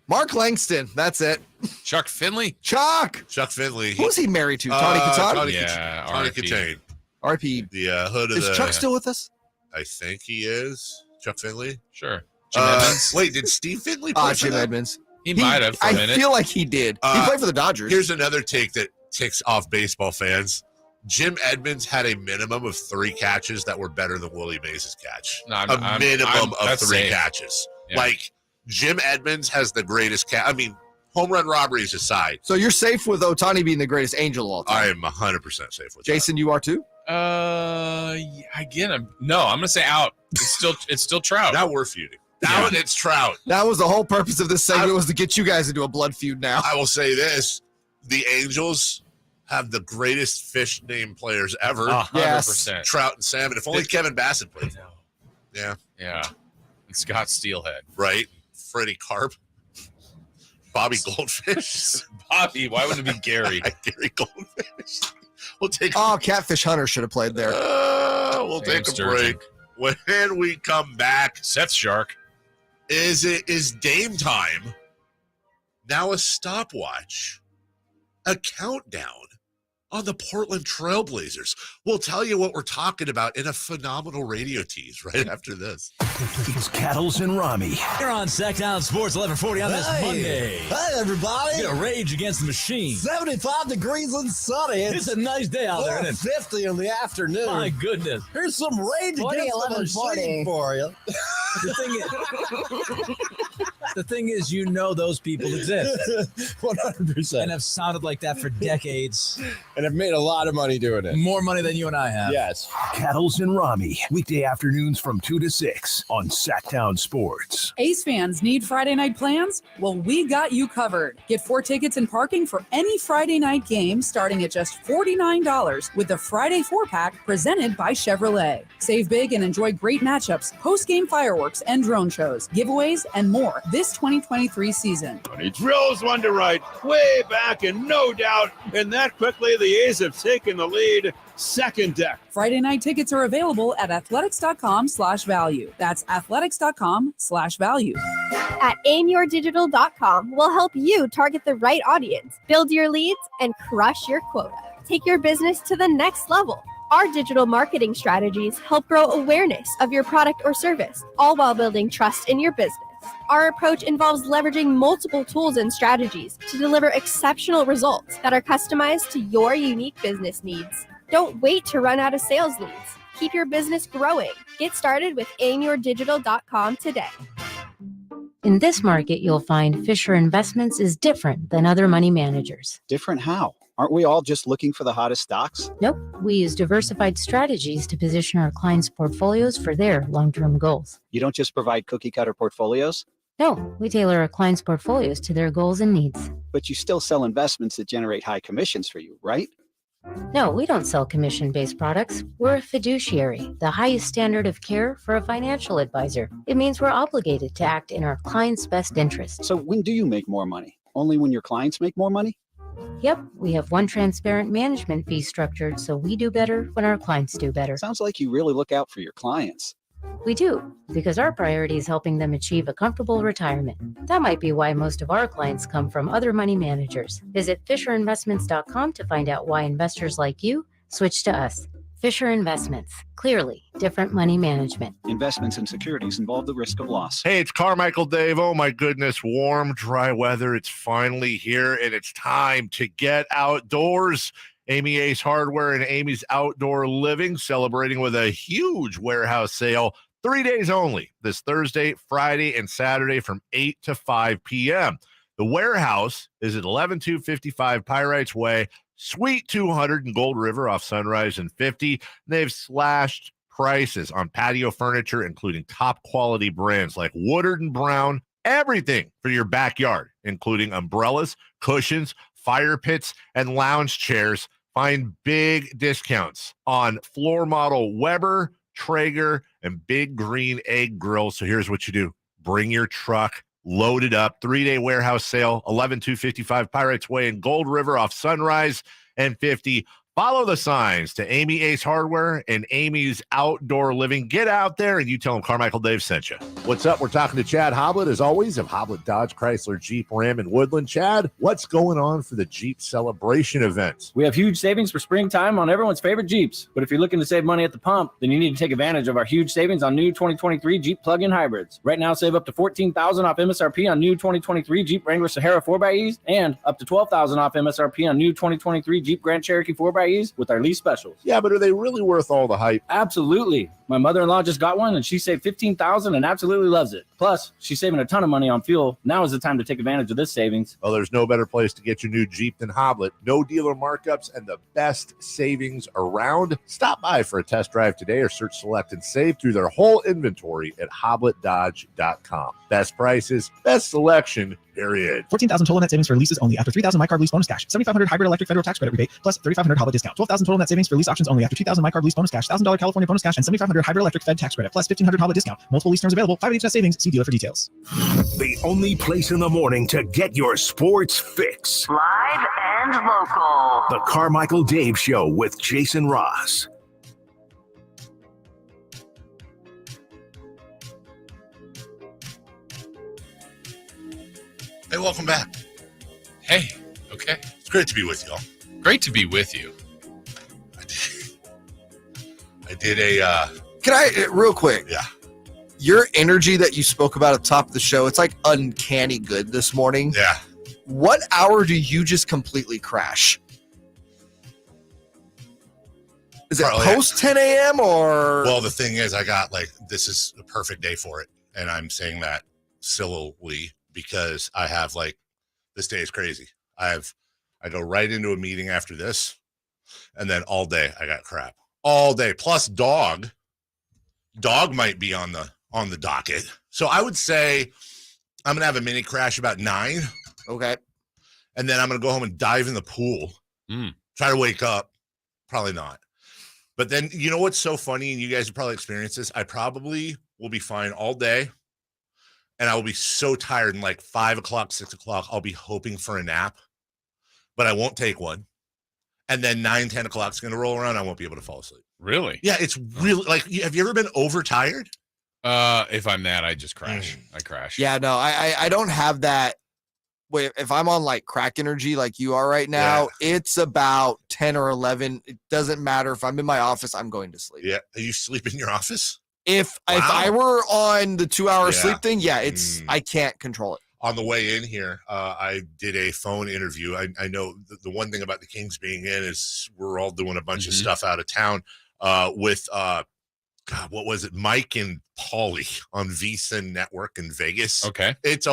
Mark Langston. That's it. Chuck Finley. Chuck Finley. Who's he married to? Tony Katana? Yeah. Tony Katane. RP. The hood of Is Chuck still with us? I think he is. Chuck Finley? Sure. Jim Edmonds. Wait, did Steve Finley play Jim Edmonds. He might have for a minute. I feel like he did. He played for the Dodgers. Here's another take that ticks off baseball fans. Jim Edmonds had a minimum of 3 catches that were better than Willie Mays' catch. A minimum of 3 catches. Yeah. Like, Jim Edmonds has the greatest catch. I mean, home run robberies aside. So you're safe with Ohtani being the greatest Angel of all time? I am 100% safe with Jason, you are too? Again, I'm going to say out. It's still Trout. Now we're feuding. Now it's Trout. That was the whole purpose of this segment, was to get you guys into a blood feud now. I will say this. The Angels have the greatest fish name players ever. 100%. Trout and Sam. And if only Kevin Bassett played. Yeah. Yeah. And Scott Steelhead. Right. Freddie Carp. Bobby Goldfish. Bobby. Why wouldn't it be Gary? Gary Goldfish. We'll take Catfish Hunter should have played there. We'll take a break. When we come back, Seth Shark. Is Dame time now a stopwatch? A countdown on the Portland Trailblazers. We'll tell you what we're talking about in a phenomenal radio tease right after this. It's Cattles and Rami. You're on Sactown Sports 1140 on this Monday. Hey, everybody. You're going to rage against the machine. 75 degrees and sunny. It's a nice day out there, isn't it? 50 in the afternoon. My goodness. Here's some rage against the machine for you. The thing is, you know those people exist. 100%. And have sounded like that for decades. And have made a lot of money doing it. More money than you and I have. Yes. Cattles and Rami. Weekday afternoons from 2 to 6 on Sactown Sports. Ace fans need Friday night plans? Well, we got you covered. Get 4 tickets and parking for any Friday night game starting at just $49 with the Friday 4-pack presented by Chevrolet. Save big and enjoy great matchups, post-game fireworks and drone shows, giveaways, and more this 2023 season. He drills one to right, way back, and no doubt. And that quickly, the A's have taken the lead. Second deck. Friday night tickets are available at athletics.com/value. That's athletics.com/value. At aimyourdigital.com, we'll help you target the right audience, build your leads, and crush your quota. Take your business to the next level. Our digital marketing strategies help grow awareness of your product or service, all while building trust in your business. Our approach involves leveraging multiple tools and strategies to deliver exceptional results that are customized to your unique business needs. Don't wait to run out of sales leads. Keep your business growing. Get started with aimyourdigital.com today. In this market, you'll find Fisher Investments is different than other money managers. Different how? Aren't we all just looking for the hottest stocks? Nope. We use diversified strategies to position our clients' portfolios for their long-term goals. You don't just provide cookie-cutter portfolios? No, we tailor our clients' portfolios to their goals and needs. But you still sell investments that generate high commissions for you, right? No, we don't sell commission-based products. We're a fiduciary, the highest standard of care for a financial advisor. It means we're obligated to act in our clients' best interest. So when do you make more money? Only when your clients make more money? Yep, we have one transparent management fee structured, so we do better when our clients do better. Sounds like you really look out for your clients. We do, because our priority is helping them achieve a comfortable retirement. That might be why most of our clients come from other money managers. Visit FisherInvestments.com to find out why investors like you switch to us. Fisher Investments. Clearly, different money management. Investments in securities involve the risk of loss. Hey, it's Carmichael Dave. Oh, my goodness. Warm, dry weather. It's finally here, and it's time to get outdoors. Amy Ace Hardware and Amy's Outdoor Living celebrating with a huge warehouse sale. 3 days only, this Thursday, Friday, and Saturday from 8 to 5 p.m. The warehouse is at 11255 Pyrites Way, Suite 200 in Gold River off Sunrise and 50. They've slashed prices on patio furniture, including top quality brands like Woodard & Brown. Everything for your backyard, including umbrellas, cushions, fire pits, and lounge chairs. Find big discounts on floor model Weber, Traeger, and Big Green Egg grills. So here's what you do. Bring your truck, load it up. 3-day warehouse sale, 11255 Pyrites Way in Gold River off Sunrise and 50. Follow the signs to Amy Ace Hardware and Amy's Outdoor Living. Get out there and you tell them Carmichael Dave sent you. What's up? We're talking to Chad Hoblet, as always, of Hoblet Dodge, Chrysler, Jeep, Ram, and Woodland. Chad, what's going on for the Jeep celebration event? We have huge savings for springtime on everyone's favorite Jeeps. But if you're looking to save money at the pump, then you need to take advantage of our huge savings on new 2023 Jeep plug-in hybrids. Right now, save up to $14,000 off MSRP on new 2023 Jeep Wrangler Sahara 4xEs and up to $12,000 off MSRP on new 2023 Jeep Grand Cherokee 4xE. ease with our lease specials. Yeah, but are they really worth all the hype? Absolutely. My mother-in-law just got one, and she saved $15,000 and absolutely loves it. Plus, she's saving a ton of money on fuel. Now is the time to take advantage of this savings. Well, there's no better place to get your new Jeep than Hoblet. No dealer markups and the best savings around. Stop by for a test drive today or search, select, and save through their whole inventory at hobletdodge.com. Best prices, best selection, period. 14,000 total net savings for leases only after 3,000 MyCarb lease bonus cash. 7,500 hybrid electric federal tax credit rebate plus 3,500 Hoblet discount. 12,000 total net savings for lease options only after 2,000 MyCarb lease bonus cash. $1,000 California bonus cash and 7,500 hybrid electric fed tax credit plus 1,500 Hoblet discount. Multiple lease terms available. 5 of each net savings. See dealer for details. The only place in the morning to get your sports fix. Live and local. The Carmichael Dave Show with Jason Ross. Hey, welcome back. Hey, okay. It's great to be with y'all. Great to be with you. I did a... Can I, real quick? Yeah. Your energy that you spoke about at the top of the show, it's like uncanny good this morning. Yeah. What hour do you just completely crash? Is it Probably post 10 a.m. or? Well, the thing is, I got this is a perfect day for it. And I'm saying that sillily because I have this day is crazy. I go right into a meeting after this. And then all day I got crap. All day. Plus dog might be on the docket. So I would say I'm going to have a mini crash about 9. Okay. And then I'm going to go home and dive in the pool. Try to wake up. Probably not. But then, you know what's so funny, and you guys have probably experienced this, I probably will be fine all day, and I will be so tired, and 5 o'clock, 6 o'clock, I'll be hoping for a nap, but I won't take one. And then 9, 10 o'clock is going to roll around, I won't be able to fall asleep. Really? Yeah, it's really, have you ever been overtired? If I'm that, I just crash. I crash. Yeah, no, I don't have that. Wait, if I'm on crack energy like you are right now, it's about 10 or 11. It doesn't matter. If I'm in my office, I'm going to sleep. Yeah. You sleep in your office? If I were on the 2-hour sleep thing, it's I can't control it. On the way in here, I did a phone interview. I know the one thing about the Kings being in is we're all doing a bunch of stuff out of town with God, what was it? Mike and Paulie on VSiN Network in Vegas. Okay. It's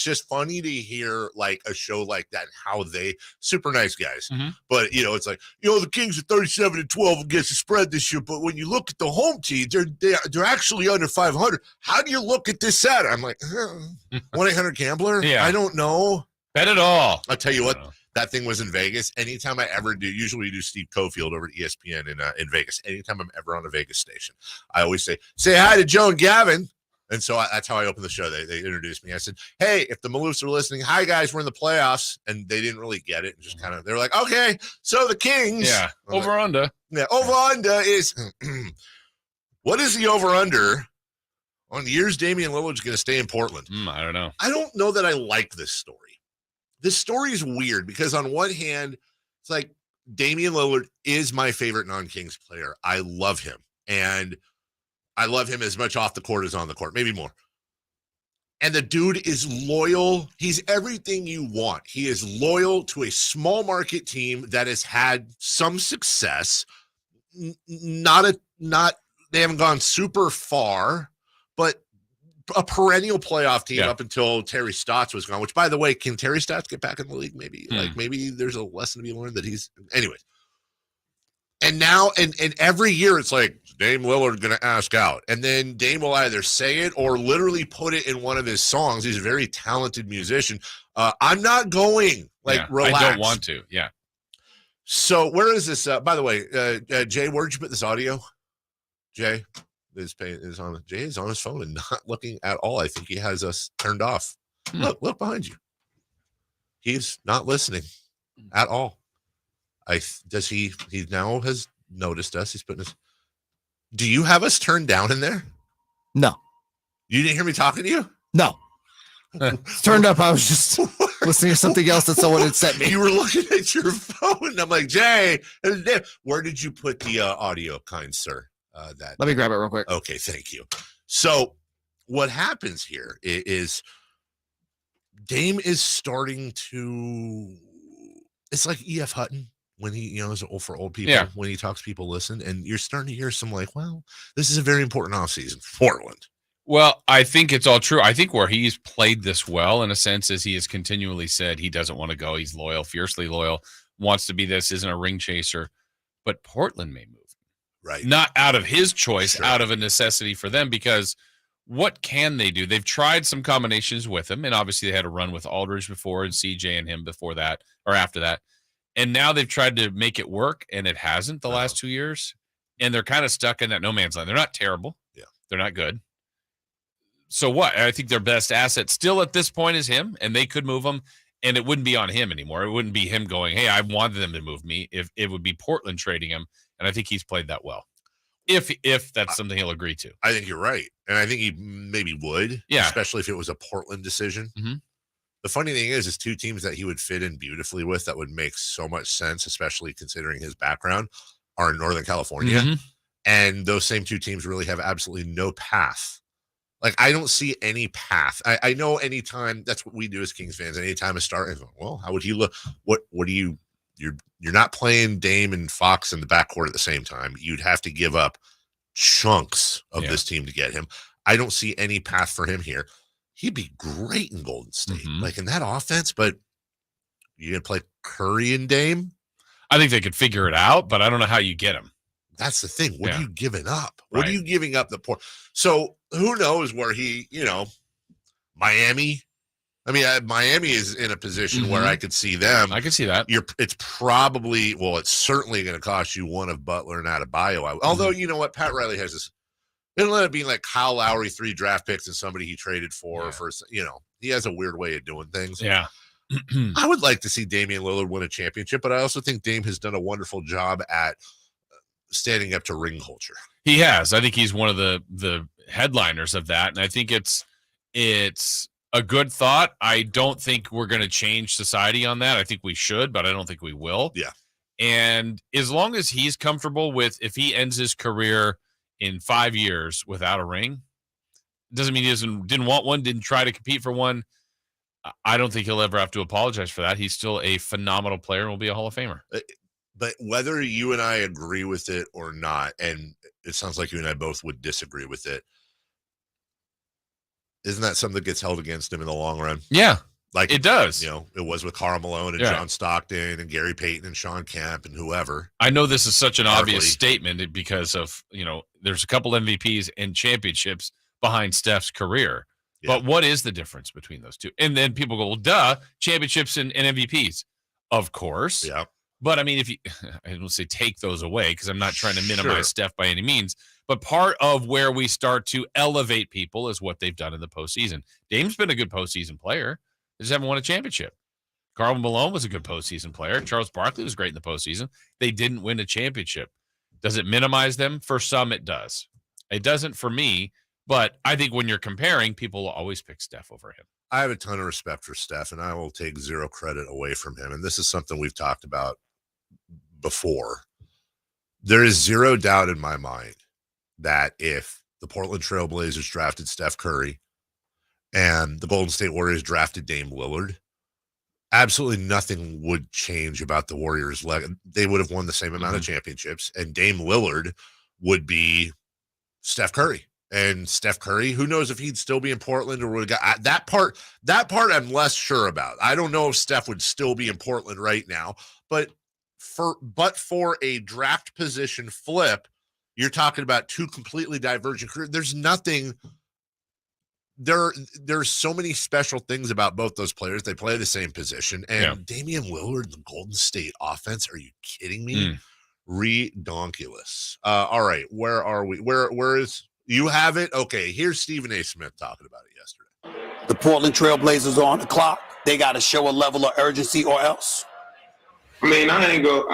just funny to hear a show like that, how they super nice guys. But it's the Kings are 37-12 against the spread this year. But when you look at the home team, they're actually under 500. How do you look at this Saturday? I'm like, 1-800-GAMBLER? Yeah. I don't know. Bet it all. I'll tell you what. That thing was in Vegas. Anytime I ever do, usually we do Steve Cofield over at ESPN in Vegas. Anytime I'm ever on a Vegas station, I always say hi to Joe and Gavin. And so that's how I opened the show. They introduced me. I said, hey, if the Maloofs are listening, hi, guys, we're in the playoffs. And they didn't really get it. And just they were like, okay, so the Kings. Yeah, over-under. Yeah, over-under is, what is the over-under on the years Damian Lillard's going to stay in Portland? I don't know. I don't know that I like this story. This story is weird because on one hand, it's Damian Lillard is my favorite non-Kings player. I love him. And I love him as much off the court as on the court, maybe more. And the dude is loyal. He's everything you want. He is loyal to a small market team that has had some success. They haven't gone super far, but a perennial playoff team up until Terry Stotts was gone, which, by the way, can Terry Stotts get back in the league? Maybe maybe there's a lesson to be learned that he's anyways. And now, and every year it's Dame Lillard going to ask out. And then Dame will either say it or literally put it in one of his songs. He's a very talented musician. I'm not going relax. I don't want to. Yeah. So where is this? By the way, Jay, where'd you put this audio? Jay? Jay is on his phone and not looking at all. I think he has us turned off. Look behind you. He's not listening at all. He now has noticed us. He's putting us. Do you have us turned down in there? No. You didn't hear me talking to you? No. Turned up. I was just listening to something else that someone had sent me. You were looking at your phone. I'm like, Jay, where did you put the audio, kind sir? Let me grab it real quick. Okay, thank you. So what happens here is Dame is starting to, it's like E.F. Hutton. when he, for old people, when he talks, people listen, and you're starting to hear some like, well, this is a very important offseason for Portland. Well, I think it's all true. I think where he's played this well, in a sense, is he has continually said he doesn't want to go. He's loyal, fiercely loyal, wants to be this, isn't a ring chaser. But Portland may move. Right. Not out of his choice, out of a necessity for them, because what can they do? They've tried some combinations with him, and obviously they had a run with Aldridge before and CJ and him before that or after that. And now they've tried to make it work, and it hasn't the last 2 years. And they're kind of stuck in that no man's land. They're not terrible. Yeah. They're not good. So what? I think their best asset still at this point is him, and they could move him, and it wouldn't be on him anymore. It wouldn't be him going, hey, I wanted them to move me. If it would be Portland trading him, and I think he's played that well. If that's something he'll agree to. I think you're right. And I think he maybe would, especially if it was a Portland decision. Mm-hmm. The funny thing is two teams that he would fit in beautifully with that would make so much sense, especially considering his background, are in Northern California. Mm-hmm. And those same two teams really have absolutely no path. Like, I don't see any path. I know anytime, that's what we do as Kings fans, anytime a start, well, how would he look? What do you, you're not playing Dame and Fox in the backcourt at the same time. You'd have to give up chunks of this team to get him. I don't see any path for him here. He'd be great in Golden State, like in that offense, but you going to play Curry and Dame? I think they could figure it out, but I don't know how you get him. That's the thing. What are you giving up? What are you giving up the port? So who knows where he, Miami. I mean, Miami is in a position where I could see them. I could see that. It's probably, it's certainly going to cost you one of Butler and Adebayo. Although, you know what? Pat Riley has this. It'll end up being like Kyle Lowry, 3 draft picks, and somebody he traded for, he has a weird way of doing things. Yeah. I would like to see Damian Lillard win a championship, but I also think Dame has done a wonderful job at standing up to ring culture. He has. I think he's one of the headliners of that, and I think it's a good thought. I don't think we're going to change society on that. I think we should, but I don't think we will. Yeah. And as long as he's comfortable with, if he ends his career in 5 years without a ring, doesn't mean he didn't want one, didn't try to compete for one. I don't think he'll ever have to apologize for that. He's still a phenomenal player and will be a Hall of Famer. But whether you and I agree with it or not, and it sounds like you and I both would disagree with it, isn't that something that gets held against him in the long run? Yeah, like it does. It was with Karl Malone and John Stockton and Gary Payton and Sean Kemp and whoever. I know this is such an obvious statement because of, there's a couple MVPs and championships behind Steph's career. Yeah. But what is the difference between those two? And then people go, well, duh, championships and MVPs. Of course. Yeah. But I mean, if you, I don't say take those away because I'm not trying to minimize Steph by any means, but part of where we start to elevate people is what they've done in the postseason. Dame's been a good postseason player. They just haven't won a championship. Karl Malone was a good postseason player. Charles Barkley was great in the postseason. They didn't win a championship. Does it minimize them? For some, it does. It doesn't for me, but I think when you're comparing, people will always pick Steph over him. I have a ton of respect for Steph, and I will take zero credit away from him. And this is something we've talked about before. There is zero doubt in my mind that if the Portland Trailblazers drafted Steph Curry and the Golden State Warriors drafted Dame Lillard, absolutely nothing would change about the Warriors' leg. They would have won the same amount of championships, and Dame Lillard would be Steph Curry. And Steph Curry, who knows if he'd still be in Portland or would have got that part I'm less sure about. I don't know if Steph would still be in Portland right now, but for a draft position flip, you're talking about two completely divergent careers. There's nothing there's so many special things about both those players. They play the same position. And Damian Lillard, the Golden State offense, are you kidding me? Redonkulous. All right, where are we? Where is you have it? Okay, here's Stephen A. Smith talking about it yesterday. The Portland Trailblazers are on the clock. They got to show a level of urgency or else. I mean, I'm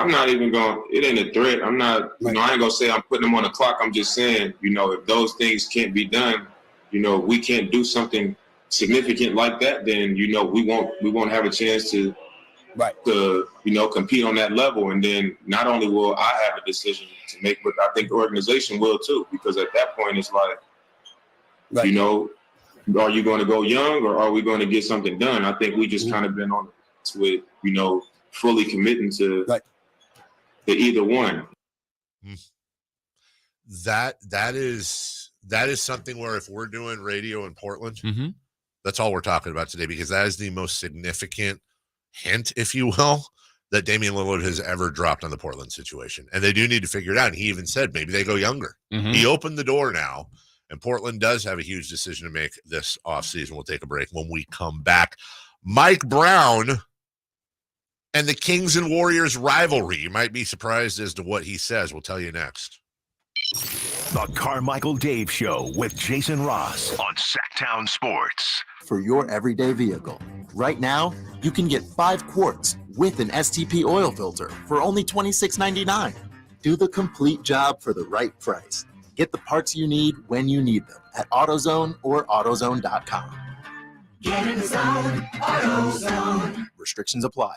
not even going, it ain't a threat. I'm not, I ain't going to say I'm putting them on the clock. I'm just saying, if those things can't be done, we can't do something significant like that, then, we won't have a chance to compete on that level. And then not only will I have a decision to make, but I think the organization will too, because at that point it's like, are you going to go young or are we going to get something done? I think we just kind of been on with, fully committing to to either one. That is something where if we're doing radio in Portland, Mm-hmm. that's all we're talking about today, because that is the most significant hint, if you will, that Damian Lillard has ever dropped on the Portland situation. And they do need to figure it out. And he even said maybe they go younger. Mm-hmm. He opened the door now, and Portland does have a huge decision to make this offseason. We'll take a break. When we come back, Mike Brown and the Kings and Warriors rivalry. You might be surprised as to what he says. We'll tell you next. The Carmichael Dave Show with Jason Ross on Sactown Sports. For your everyday vehicle. Right now, you can get 5 quarts with an STP oil filter for only $26.99. Do the complete job for the right price. Get the parts you need when you need them at AutoZone or AutoZone.com. Get in the zone, AutoZone. Restrictions apply.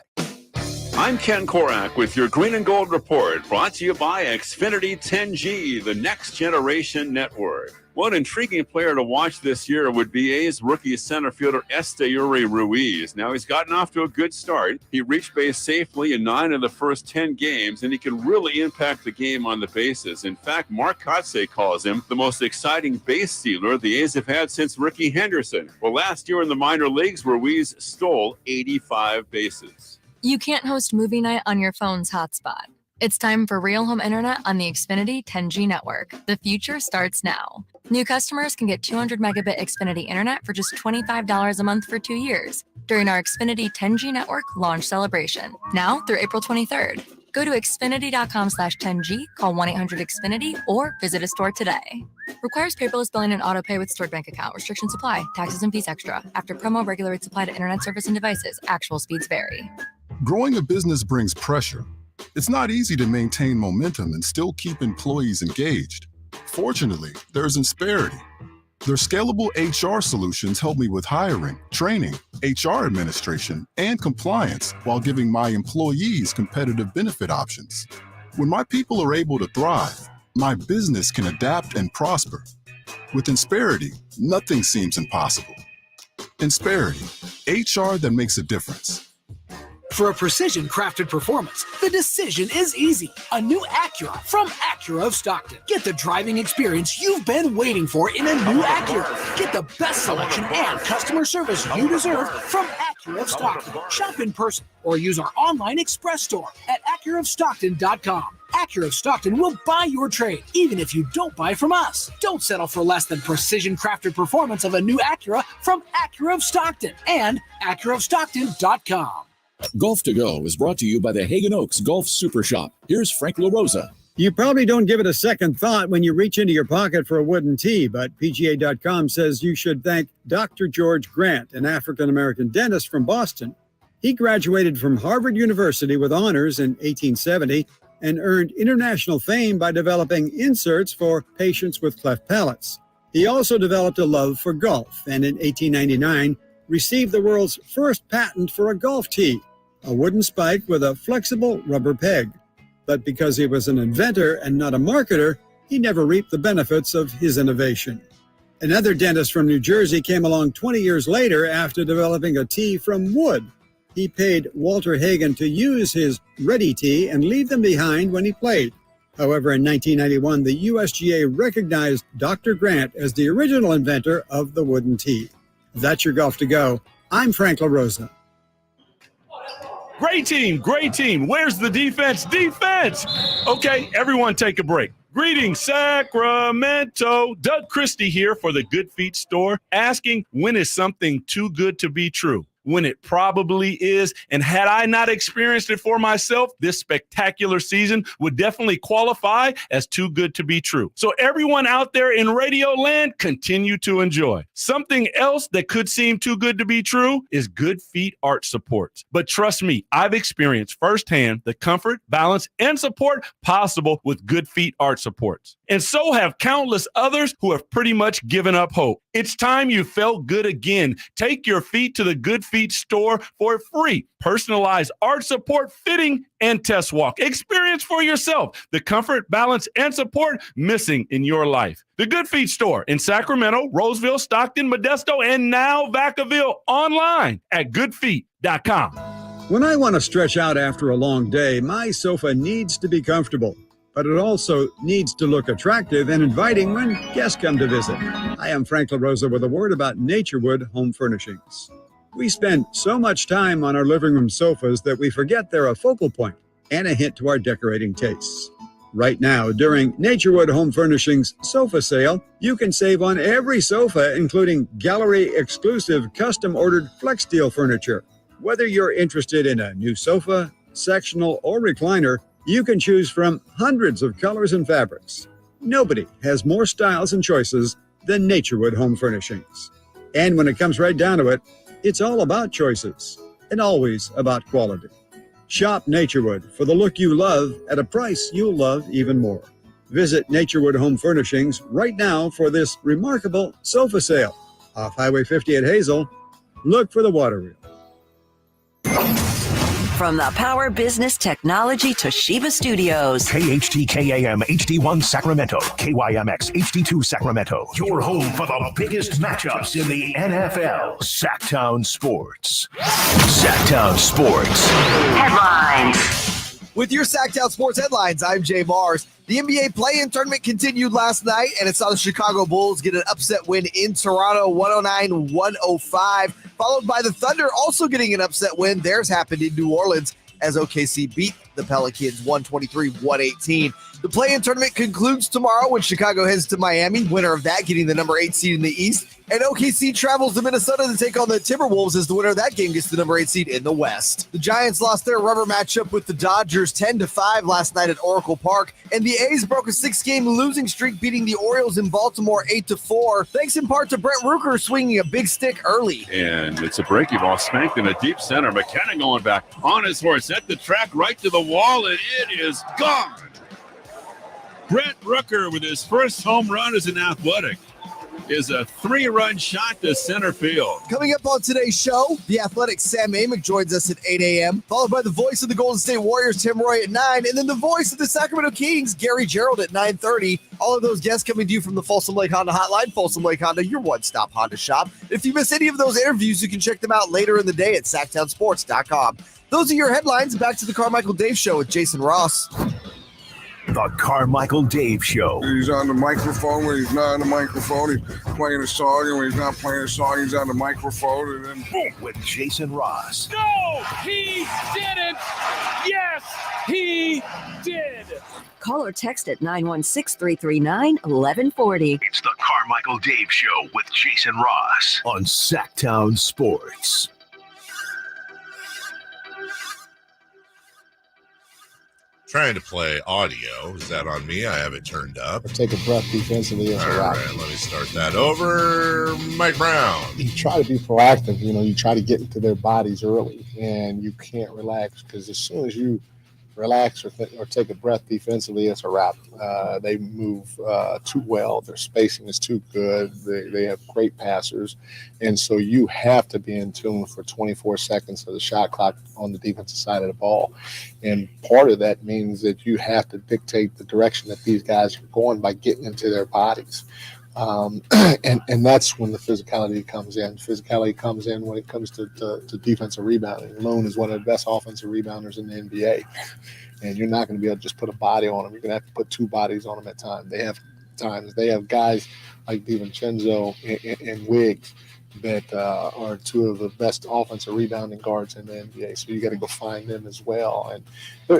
I'm Ken Korak with your Green and Gold Report, brought to you by Xfinity 10G, the next generation network. One intriguing player to watch this year would be A's rookie center fielder Esteury Ruiz. Now, he's gotten off to a good start. He reached base safely in 9 of the first 10 games, and he can really impact the game on the bases. In fact, Mark Kotsay calls him the most exciting base stealer the A's have had since Ricky Henderson. Well, last year in the minor leagues, Ruiz stole 85 bases. You can't host movie night on your phone's hotspot. It's time for real home internet on the Xfinity 10G network. The future starts now. New customers can get 200 megabit Xfinity internet for just $25 a month for 2 years during our Xfinity 10G network launch celebration, now through April 23rd. Go to Xfinity.com/10G, call 1-800-XFINITY, or visit a store today. Requires paperless billing and auto pay with stored bank account. Restrictions apply. Taxes and fees extra. After promo, regular rates apply to internet service and devices. Actual speeds vary. Growing a business brings pressure. It's not easy to maintain momentum and still keep employees engaged. Fortunately, there's Insperity. Their scalable HR solutions help me with hiring, training, HR administration, and compliance while giving my employees competitive benefit options. When my people are able to thrive, my business can adapt and prosper. With Insperity, nothing seems impossible. Insperity, HR that makes a difference. For a precision-crafted performance, the decision is easy. A new Acura from Acura of Stockton. Get the driving experience you've been waiting for in a new Acura. Get the best selection and customer service you deserve from Acura of Stockton. Shop in person or use our online express store at AcuraofStockton.com. Acura of Stockton will buy your trade, even if you don't buy from us. Don't settle for less than precision-crafted performance of a new Acura from Acura of Stockton and AcuraofStockton.com. Golf to Go is brought to you by the Hagen Oaks Golf Super Shop. Here's Frank LaRosa. You probably don't give it a second thought when you reach into your pocket for a wooden tee, but PGA.com says you should thank Dr. George Grant, an African-American dentist from Boston. He graduated from Harvard University with honors in 1870 and earned international fame by developing inserts for patients with cleft palates. He also developed a love for golf and in 1899 received the world's first patent for a golf tee, a wooden spike with a flexible rubber peg. But because he was an inventor and not a marketer, he never reaped the benefits of his innovation. Another dentist from New Jersey came along 20 years later after developing a tee from wood. He paid Walter Hagen to use his ready tee and leave them behind when he played. However, in 1991, the USGA recognized Dr. Grant as the original inventor of the wooden tee. That's your Golf to Go. I'm Frank LaRosa. Great team, great team. Where's the defense? Defense! Okay, everyone take a break. Greetings, Sacramento. Doug Christie here for the Good Feet store, asking when is something too good to be true? When it probably is. And had I not experienced it for myself, this spectacular season would definitely qualify as too good to be true. So everyone out there in radio land, continue to enjoy. Something else that could seem too good to be true is Good Feet Arch Supports. But trust me, I've experienced firsthand the comfort, balance, and support possible with Good Feet Arch Supports. And so have countless others who have pretty much given up hope. It's time you felt good again. Take your feet to the Good Feet store for a free personalized arch support fitting and test walk. Experience for yourself the comfort, balance, and support missing in your life. The Good Feet store in Sacramento, Roseville, Stockton, Modesto, and now Vacaville, online at goodfeet.com. When I want to stretch out after a long day, my sofa needs to be comfortable, but it also needs to look attractive and inviting when guests come to visit. I am Frank LaRosa with a word about Naturewood Home Furnishings. We spend so much time on our living room sofas that we forget they're a focal point and a hint to our decorating tastes. Right now, during Naturewood Home Furnishings sofa sale, you can save on every sofa, including gallery-exclusive custom-ordered flex steel furniture. Whether you're interested in a new sofa, sectional, or recliner, you can choose from hundreds of colors and fabrics. Nobody has more styles and choices than Naturewood Home Furnishings. And when it comes right down to it, it's all about choices and always about quality. Shop Naturewood for the look you love at a price you'll love even more. Visit Naturewood Home Furnishings right now for this remarkable sofa sale. Off Highway 50 at Hazel, look for the water wheel. From the Power Business Technology Toshiba Studios. KHTKAM HD1 Sacramento, KYMX HD2 Sacramento. Your home for the biggest matchups in the NFL. Sactown Sports. Sactown Sports. Headlines. With your Sactown Sports headlines, I'm Jay Mars. The NBA play-in tournament continued last night, and it saw the Chicago Bulls get an upset win in Toronto, 109-105, followed by the Thunder also getting an upset win. Theirs happened in New Orleans as OKC beat the Pelicans 123-118. The play-in tournament concludes tomorrow when Chicago heads to Miami, winner of that getting the number 8 seed in the East, and OKC travels to Minnesota to take on the Timberwolves as the winner of that game gets the number 8 seed in the West. The Giants lost their rubber matchup with the Dodgers 10-5 last night at Oracle Park, and the A's broke a 6-game losing streak, beating the Orioles in Baltimore 8-4, thanks in part to Brent Rooker swinging a big stick early. And it's a breaking ball spanked in a deep center. McKenna going back on his horse at the track right to the wall, and it is gone. Brent Rooker with his first home run as an Athletic is a 3-run shot to center field. Coming up on today's show, the Athletic Sam Amick joins us at 8 a.m., followed by the voice of the Golden State Warriors, Tim Roye, at 9, and then the voice of the Sacramento Kings, Gerald, at 9:30. All of those guests coming to you from the Folsom Lake Honda Hotline. Folsom Lake Honda, your one-stop Honda shop. If you miss any of those interviews, you can check them out later in the day at SactownSports.com. Those are your headlines. Back to the Carmichael Dave Show with Jason Ross. The Carmichael Dave Show. He's on the microphone. When he's not on the microphone, he's playing a song. And when he's not playing a song, he's on the microphone. And then boom. With Jason Ross. No, he didn't. Yes, he did. Call or text at 916-339-1140. It's the Carmichael Dave Show with Jason Ross on Sactown Sports. Trying to play audio. Is that on me? I have it turned up. Take a breath defensively. All right, let me start that over. Mike Brown. You try to be proactive. You try to get into their bodies early, and you can't relax because as soon as you relax or take a breath defensively, it's a wrap. They move too well. Their spacing is too good. They have great passers. And so you have to be in tune for 24 seconds of the shot clock on the defensive side of the ball. And part of that means that you have to dictate the direction that these guys are going by getting into their bodies. And that's when the physicality comes in. Physicality comes in when it comes to defensive rebounding. Loon is one of the best offensive rebounders in the NBA. And you're not going to be able to just put a body on them. You're going to have to put 2 bodies on them at times. They have guys like DiVincenzo and Wiggs that are 2 of the best offensive rebounding guards in the NBA. So you got to go find them as well. And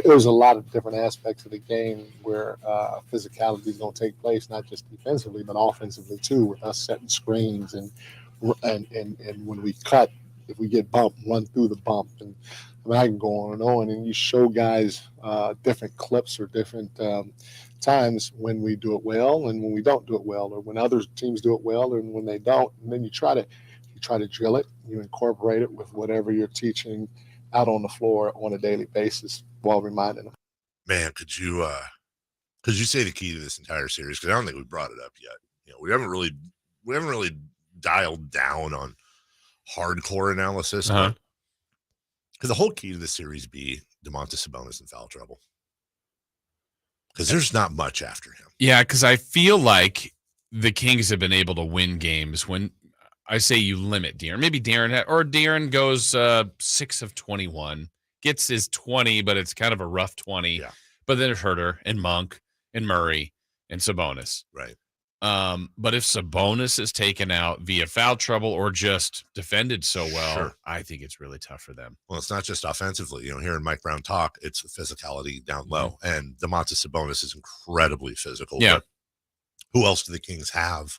there's a lot of different aspects of the game where physicality is going to take place, not just defensively, but offensively too, with us setting screens and when we cut, if we get bumped, run through the bump. And I can go on, and you show guys different clips or different times when we do it well and when we don't do it well, or when other teams do it well and when they don't. And then you try to drill it, you incorporate it with whatever you're teaching out on the floor on a daily basis while reminding them. Man, could you say the key to this entire series? Because I don't think we brought it up yet. We haven't really dialed down on hardcore analysis. Uh-huh. Could the whole key to the series be Domantas Sabonis in foul trouble? Because there's not much after him. Yeah, because I feel like the Kings have been able to win games when I say you limit De'Aaron. Maybe De'Aaron goes 6 of 21. gets his 20, but it's kind of a rough 20. Yeah. But then it's Herter and Monk and Murray and Sabonis. Right. But if Sabonis is taken out via foul trouble or just defended so well, Sure. I think it's really tough for them. Well, it's not just offensively. Hearing Mike Brown talk, it's physicality down low. And Domantas Sabonis is incredibly physical. Yeah. But who else do the Kings have?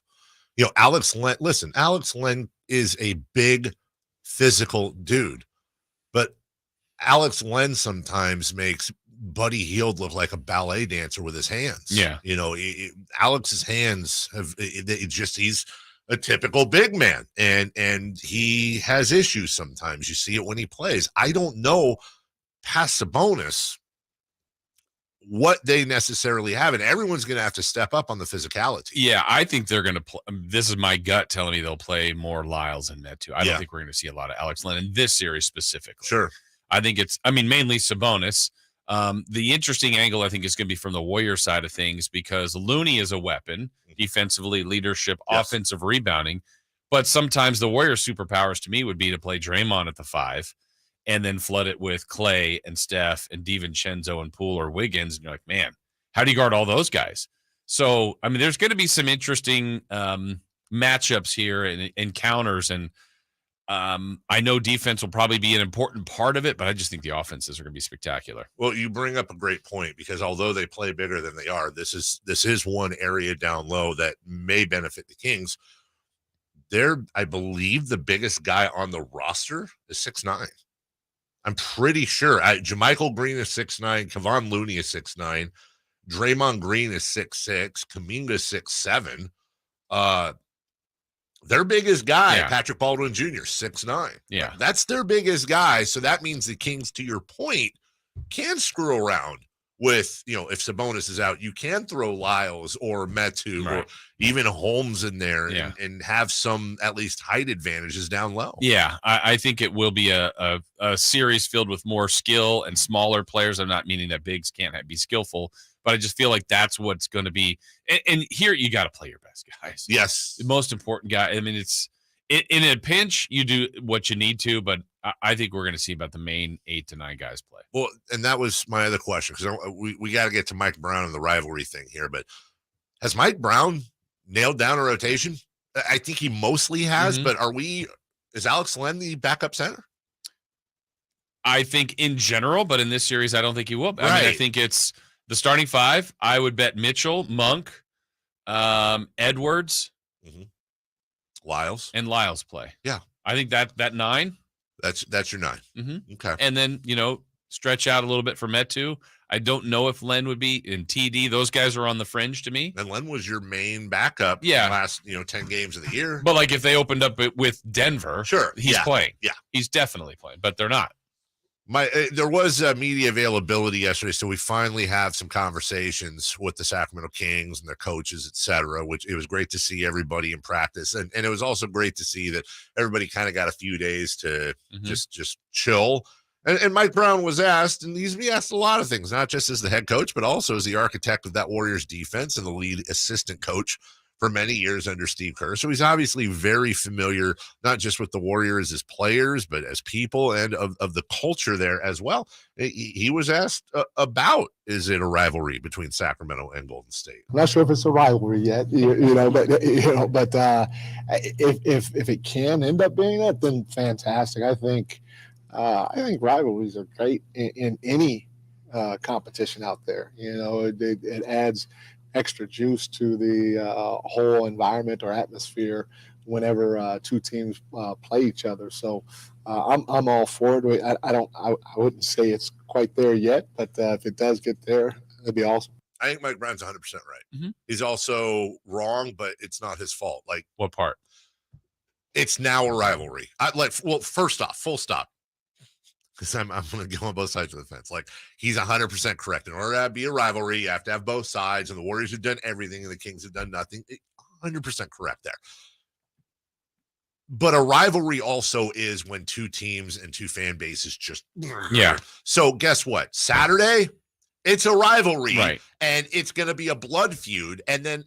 Alex Len. Listen, Alex Len is a big physical dude. But Alex Len sometimes makes Buddy Hield look like a ballet dancer with his hands. Yeah. Alex's hands he's a typical big man, and he has issues sometimes. You see it when he plays. I don't know past Sabonis what they necessarily have, and everyone's going to have to step up on the physicality. Yeah, I think they're going to play. This is my gut telling me they'll play more Lyles and Metu. I don't think we're going to see a lot of Alex Len in this series specifically. Sure. I think mainly Sabonis. The interesting angle, I think, is going to be from the Warrior side of things because Looney is a weapon, defensively, leadership, offensive rebounding. But sometimes the Warrior superpowers to me would be to play Draymond at the 5 and then flood it with Clay and Steph and DiVincenzo and Poole or Wiggins. And you're like, man, how do you guard all those guys? So, there's going to be some interesting matchups here and encounters. And I know defense will probably be an important part of it, but I just think the offenses are going to be spectacular. Well, you bring up a great point because although they play bigger than they are, this is one area down low that may benefit the Kings. I believe the biggest guy on the roster is 6'9". I'm pretty sure. Jermichael Green is 6'9". Kevon Looney is 6'9". Draymond Green is 6'6". Kuminga is 6'7". Their biggest guy, Patrick Baldwin Jr., 6'9". Yeah. That's their biggest guy. So that means the Kings, to your point, can screw around with, if Sabonis is out, you can throw Lyles or Metu or even Holmes in there and have some at least height advantages down low. Yeah, I think it will be a series filled with more skill and smaller players. I'm not meaning that bigs can't be skillful, but I just feel like that's what's going to be. And here you got to play your best guys. Yes. The most important guy. It's in a pinch, you do what you need to, but I think we're going to see about the main 8 to 9 guys play. Well, and that was my other question because we got to get to Mike Brown and the rivalry thing here. But has Mike Brown nailed down a rotation? I think he mostly has, but is Alex Len the backup center? I think in general, but in this series, I don't think he will. Right. I think it's the starting 5. I would bet Mitchell, Monk, Edwards, Lyles, and Lyles play. Yeah, I think that 9. That's your 9. Mm-hmm. Okay, and then stretch out a little bit for Metu. I don't know if Len would be in TD. Those guys are on the fringe to me. And Len was your main backup. Last 10 games of the year. But like if they opened up with Denver, sure, he's playing. Yeah, he's definitely playing, but they're not. There was media availability yesterday, so we finally have some conversations with the Sacramento Kings and their coaches, et cetera, which it was great to see everybody in practice. And it was also great to see that everybody kind of got a few days to just chill. And Mike Brown was asked, and he's been asked a lot of things, not just as the head coach, but also as the architect of that Warriors defense and the lead assistant coach for many years under Steve Kerr. So he's obviously very familiar, not just with the Warriors as players, but as people and of the culture there as well. He was asked about, is it a rivalry between Sacramento and Golden State? I'm not sure if it's a rivalry yet, but if it can end up being that, then fantastic. I think rivalries are great in any competition out there. It adds extra juice to the whole environment or atmosphere whenever two teams play each other. So I'm all for it. I wouldn't say it's quite there yet, but if it does get there, it'd be awesome. I think Mike Brown's 100% right. Mm-hmm. He's also wrong, but it's not his fault. Like, what part? It's now a rivalry. First off, full stop. Because I'm going to go on both sides of the fence. Like, he's 100% correct. In order to be a rivalry, you have to have both sides, and the Warriors have done everything, and the Kings have done nothing. 100% correct there. But a rivalry also is when two teams and two fan bases just... Yeah. So guess what? Saturday, it's a rivalry. Right. And it's going to be a blood feud. And then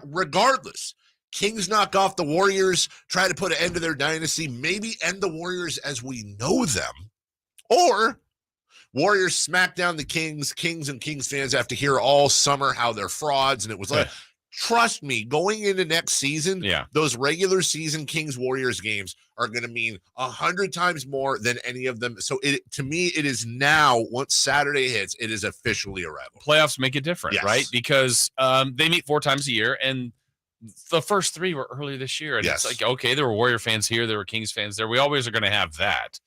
regardless... Kings knock off the Warriors, try to put an end to their dynasty, maybe end the Warriors as we know them, or Warriors smack down the Kings. Kings and Kings fans have to hear all summer how they're frauds. And it was like, trust me, going into next season, those regular season Kings Warriors games are going to mean 100 times more than any of them. So to me, it is now, once Saturday hits, it is officially a rivalry. Playoffs make it different, right? Because they meet 4 times a year, and the first 3 were earlier this year. And it's like, okay, there were Warrior fans here, there were Kings fans there. We always are going to have that.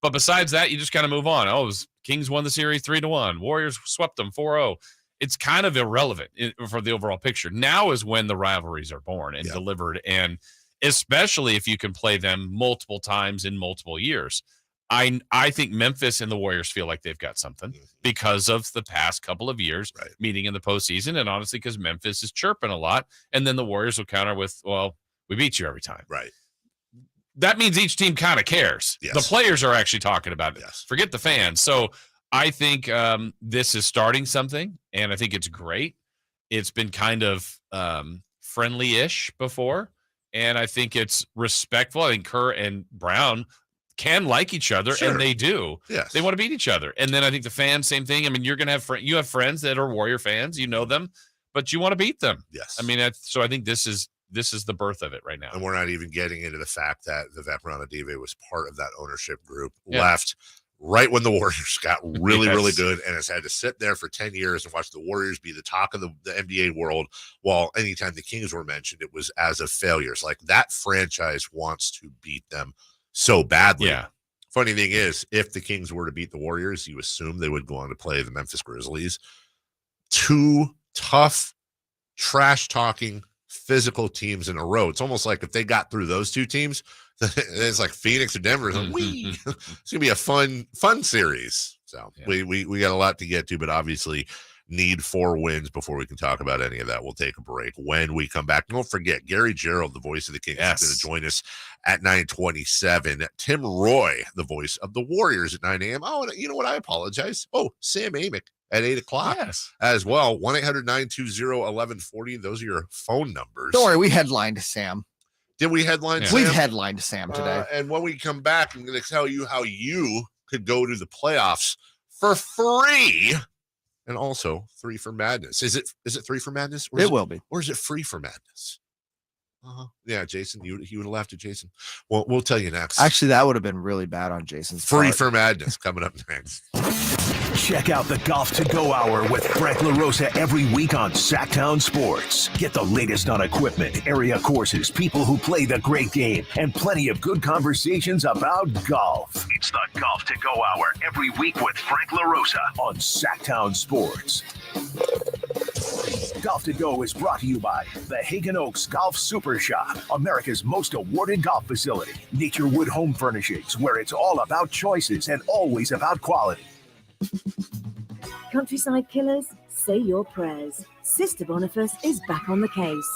But besides that, you just kind of move on. Oh, Kings won the series 3-1. Warriors swept them 4-0. It's kind of irrelevant for the overall picture. Now is when the rivalries are born and delivered, and especially if you can play them multiple times in multiple years. I think Memphis and the Warriors feel like they've got something because of the past couple of years meeting in the postseason, and honestly because Memphis is chirping a lot, and then the Warriors will counter with, well, we beat you every time. Right. That means each team kind of cares. The players are actually talking about it. Forget the fans. So I think this is starting something, and I think it's great. It's been kind of friendly-ish before, and I think it's respectful. I think Kerr and Brown can like each other, and they do. They want to beat each other. And then I think the fans, same thing. I mean, you're going to have you have friends that are Warrior fans. You know them, but you want to beat them. I mean, so I think this is the birth of it right now. And we're not even getting into the fact that the Vaprano Dive was part of that ownership group, left right when the Warriors got really, really good, and has had to sit there for 10 years and watch the Warriors be the talk of the NBA world, while anytime the Kings were mentioned, it was as of failures. Like, that franchise wants to beat them so badly. Funny thing is, if the Kings were to beat the Warriors, you assume they would go on to play the Memphis Grizzlies. 2 tough, trash-talking, physical teams in a row. It's almost like if they got through those 2 teams, it's like Phoenix or Denver. It's going to be a fun series. So we got a lot to get to, but obviously need 4 wins before we can talk about any of that. We'll take a break. When we come back, don't forget, Gary Gerald, the voice of the Kings, is going to join us at 9:27. Tim Roye, the voice of the Warriors, at 9 a.m. Oh, and you know what? I apologize. Oh, Sam Amick at 8 o'clock as well. 1-800-920-1140. Those are your phone numbers. Don't worry, we headlined Sam. Did we headline Sam? We've headlined Sam today. And when we come back, I'm going to tell you how you could go to the playoffs for free, and also 3 for Madness. Is it 3 for Madness? It will be. Or is it free for Madness? Yeah, Jason, you would have laughed at Jason. Well, we'll tell you next. Actually, that would have been really bad on Jason's Free part. for Madness coming up next. Check out the Golf to Go Hour with Frank LaRosa every week on Sactown Sports. Get the latest on equipment, area courses, people who play the great game, and plenty of good conversations about golf. It's the Golf to Go Hour every week with Frank LaRosa on Sactown Sports. Golf to Go is brought to you by the Hagen Oaks Golf Super Shop, America's most awarded golf facility. Naturewood Home Furnishings, where it's all about choices and always about quality. Countryside Killers, say your prayers. Sister Boniface is back on the case.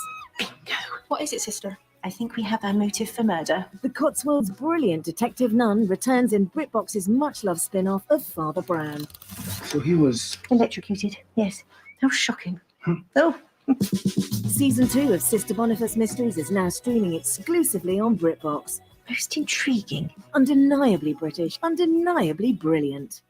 What is it, sister? I think we have our motive for murder. The Cotswolds' brilliant Detective Nunn returns in BritBox's much-loved spin-off of Father Brown. So he was electrocuted. Yes. How shocking. Oh. Season 2 of Sister Boniface Mysteries is now streaming exclusively on BritBox. Most intriguing. Undeniably British, undeniably brilliant.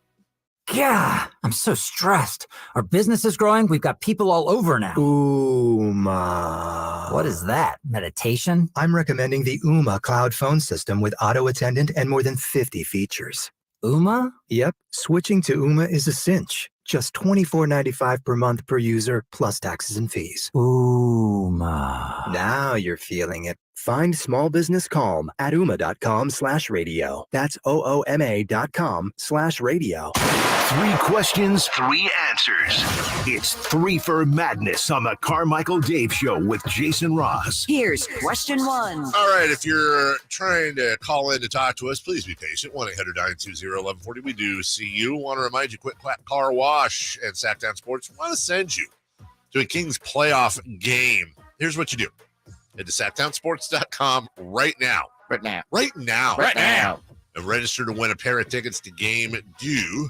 Yeah, I'm so stressed. Our business is growing. We've got people all over now. Uma. What is that? Meditation? I'm recommending the Uma cloud phone system with auto attendant and more than 50 features. Uma? Yep. Switching to Uma is a cinch. Just $24.95 per month per user, plus taxes and fees. Uma. Now you're feeling it. Find small business calm at ooma.com/radio. That's OOMA.com/radio. 3 questions, 3 answers. It's 3 for Madness on the Carmichael Dave Show with Jason Ross. Here's question 1. All right, if you're trying to call in to talk to us, please be patient. 1-800-920-1140. We do see you. Want to remind you, Quick Quack Car Wash and Sactown Sports want to send you to a Kings playoff game. Here's what you do. Head to SactownSports.com right now. Right now. And register to win a pair of tickets to game due.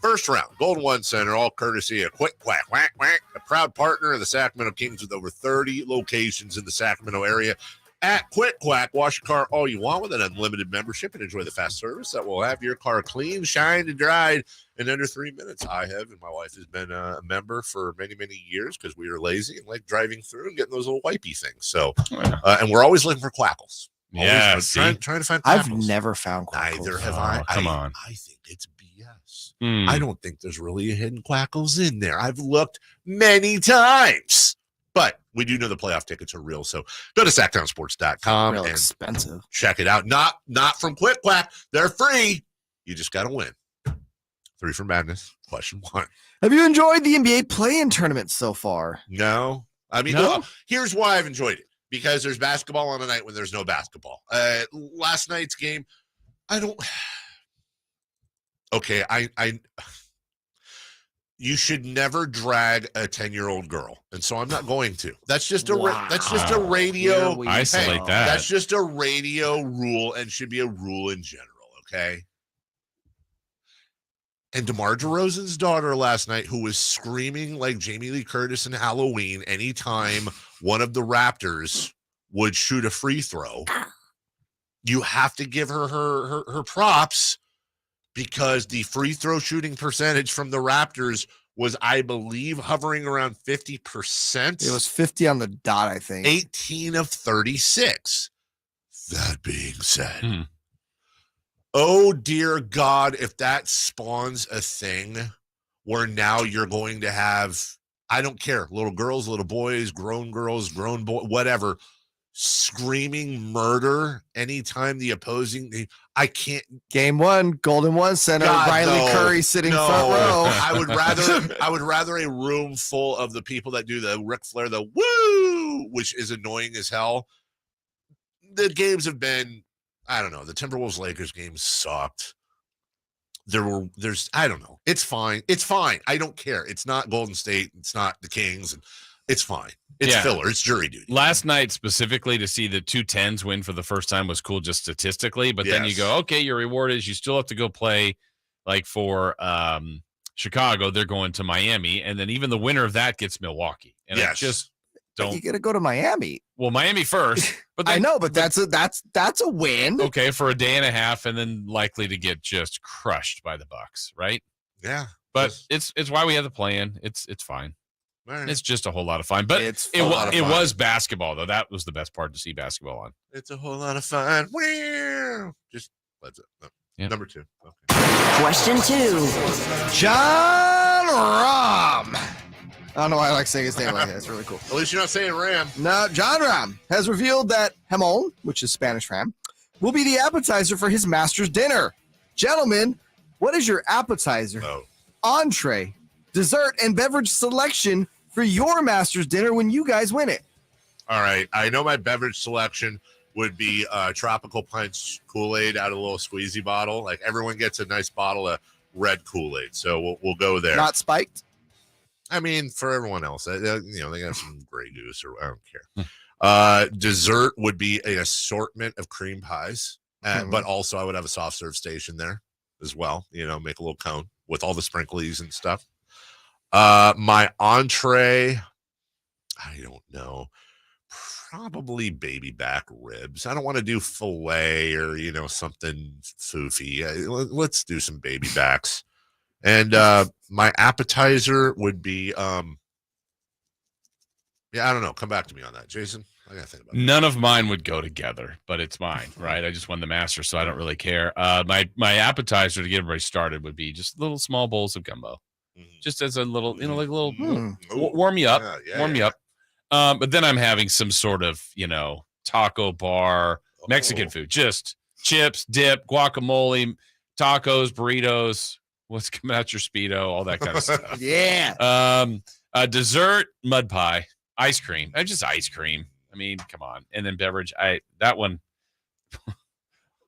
First round, Golden One Center, all courtesy of Quick Quack, whack, whack, a proud partner of the Sacramento Kings with over 30 locations in the Sacramento area. at Quick Quack. Wash your car all you want with an unlimited membership and enjoy the fast service that will have your car clean, shined, and dried in under 3 minutes. I have, and my wife has been a member for many, many years because we are lazy and like driving through and getting those little wipey things. So, and we're always looking for quackles. Yeah, trying to find quackles. I've never found quackles. Neither have I. Come on. I think it's BS. I don't think there's really a hidden quackles in there. I've looked many times. But we do know the playoff tickets are real. So go to SactownSports.com and expensive. Check it out. Not from Quick Quack. They're free. You just got to win. 3 for Madness. Question 1. Have you enjoyed the NBA play-in tournament so far? No. I mean, well, here's why I've enjoyed it. Because there's basketball on a night when there's no basketball. Last night's game, Okay, you should never drag a 10-year-old girl, and so I'm not going to. That's just a radio. Isolate that. That's just a radio rule, and should be a rule in general. Okay. And DeMar DeRozan's daughter last night, who was screaming like Jamie Lee Curtis in Halloween anytime one of the Raptors would shoot a free throw, you have to give her props. Because the free throw shooting percentage from the Raptors was, I believe, hovering around 50%. It was 50 on the dot, I think. 18 of 36. That being said, oh, dear God, if that spawns a thing where now you're going to have, I don't care, little girls, little boys, grown boys, whatever, screaming murder anytime the opposing, I can't. Game 1, Golden One Center, Riley Curry sitting front row. I would rather a room full of the people that do the Ric Flair, the woo, which is annoying as hell. The games have been, I don't know. The Timberwolves Lakers game sucked. There's I don't know. It's fine. It's fine. I don't care. It's not Golden State. It's not the Kings. And it's fine. It's filler. It's jury duty. Last night, specifically, to see the 2-10s win for the first time was cool just statistically. But then you go, okay, your reward is you still have to go play like for Chicago. They're going to Miami. And then even the winner of that gets Milwaukee. And I just don't. You got to go to Miami. Well, Miami first. But then, I know, but that's a win. Okay, for a day and a half and then likely to get just crushed by the Bucks, right? Yeah. But it's why we have the play-in. It's fine. Right. It's just a whole lot of fun. But it was basketball, though. That was the best part to see basketball on. It's a whole lot of fun. Just that's it. No. Yeah. Number 2. Okay. Question 2. John Rahm. I don't know why I like saying his name like that. It's really cool. At least you're not saying Ram. No, John Rahm has revealed that jamon, which is Spanish ram, will be the appetizer for his master's dinner. Gentlemen, what is your appetizer, entree, dessert, and beverage selection for your master's dinner when you guys win it? All right. I know my beverage selection would be tropical punch Kool-Aid out of a little squeezy bottle. Like everyone gets a nice bottle of red Kool-Aid. So we'll go there. Not spiked? I mean, for everyone else, they got some Grey Goose or I don't care. Dessert would be an assortment of cream pies, but also I would have a soft serve station there as well. Make a little cone with all the sprinklies and stuff. My entree, I don't know, probably baby back ribs. I don't want to do filet or, something foofy. Let's do some baby backs. And my appetizer would be, I don't know. Come back to me on that, Jason. I got to think about it. None of mine would go together, but it's mine, right? I just won the Masters, so I don't really care. My appetizer to get everybody started would be just little small bowls of gumbo. Just as a little, like a little warm you up, warm you up. But then I'm having some sort of, taco bar, Mexican food, just chips, dip, guacamole, tacos, burritos, what's coming out your Speedo, all that kind of stuff. Yeah. Dessert, mud pie, ice cream. Just ice cream. I mean, come on. And then beverage, that one,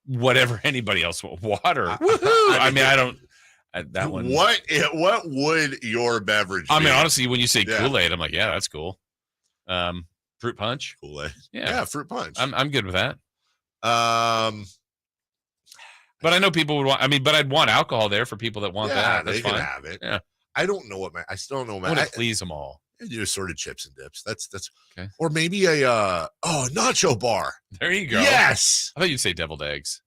whatever anybody else want. Water. Woohoo! I mean, I don't. That one. What would your beverage be? I mean, honestly, when you say Kool-Aid, I'm like, yeah, that's cool. Fruit punch. Kool-Aid. Yeah, fruit punch. I'm good with that. But I know people would want. I mean, but I'd want alcohol there for people that want that. That's they fine. Can have it. Yeah. I don't know I still don't know. I want to please them all. I do assorted chips and dips. That's okay. Or maybe a nacho bar. There you go. Yes. I thought you'd say deviled eggs.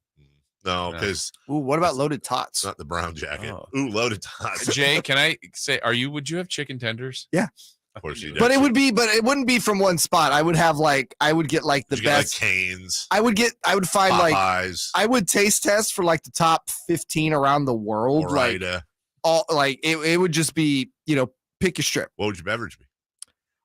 No, because what about loaded tots? Not the brown jacket. Ooh, loaded tots. Jay, can I say, would you have chicken tenders? Yeah. Of course you do. But it wouldn't be from one spot. I would get the best Canes. I would find Popeyes. I would taste test for like the top 15 around the world. It would just be, pick your strip. What would your beverage be?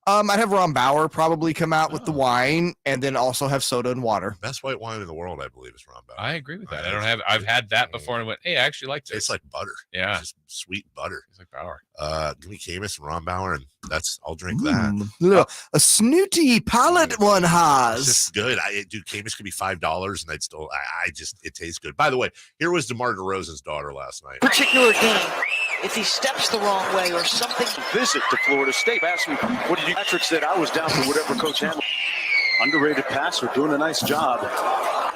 I'd have Ron Bauer probably come out with the wine, and then also have soda and water. Best white wine in the world, I believe, is Ron Bauer. I agree with that. I've had that before and went, hey, I actually like this. Tastes like butter. Yeah. Just sweet butter. It's like Bauer. Give me Camus and Ron Bauer, and I'll drink that. A snooty palate one has. It's just good. Camus could be $5, and it tastes good. By the way, here was DeMar DeRozan's daughter last night. Particular game, if he steps the wrong way or something. Visit to Florida State. Asked me, what did you? Patrick said I was down for whatever Coach Hamilton. Underrated passer, doing a nice job.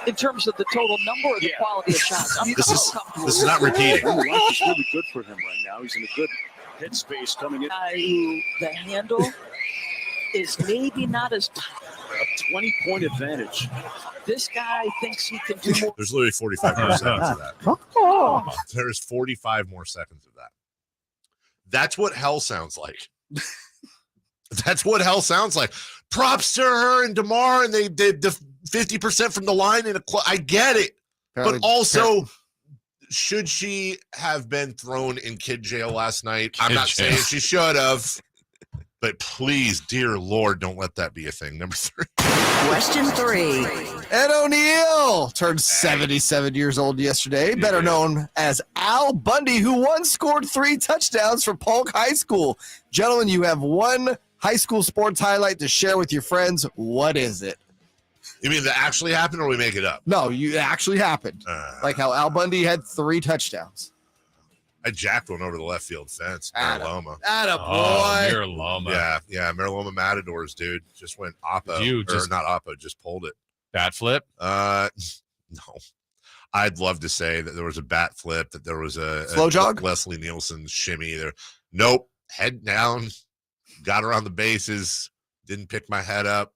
In terms of the total number or the quality of shots, This is not repeating. Life is really good for him right now. He's in a good headspace coming in. The handle is maybe not as a 20-point advantage. This guy thinks he can do more. There's literally 45 more seconds of that. There's 45 more seconds of that. That's what hell sounds like. That's what hell sounds like. Props to her and DeMar, and they did the 50% from the line in I get it. But also, should she have been thrown in kid jail last night? I'm not saying she should have. But please, dear Lord, don't let that be a thing. Number 3. Question 3. Ed O'Neill turned 77 years old yesterday, better known as Al Bundy, who once scored 3 touchdowns for Polk High School. Gentlemen, you have one high school sports highlight to share with your friends. What is it? You mean that actually happened, or we make it up? No, it actually happened. Like how Al Bundy had 3 touchdowns. I jacked one over the left field fence. Mariloma. Attaboy. Yeah. Mariloma Matadors, dude. Just went oppo. Not oppo, just pulled it. Bat flip? No. I'd love to say that there was a bat flip, that there was a slow jog? Leslie Nielsen shimmy there. Nope. Head down. Got around the bases. Didn't pick my head up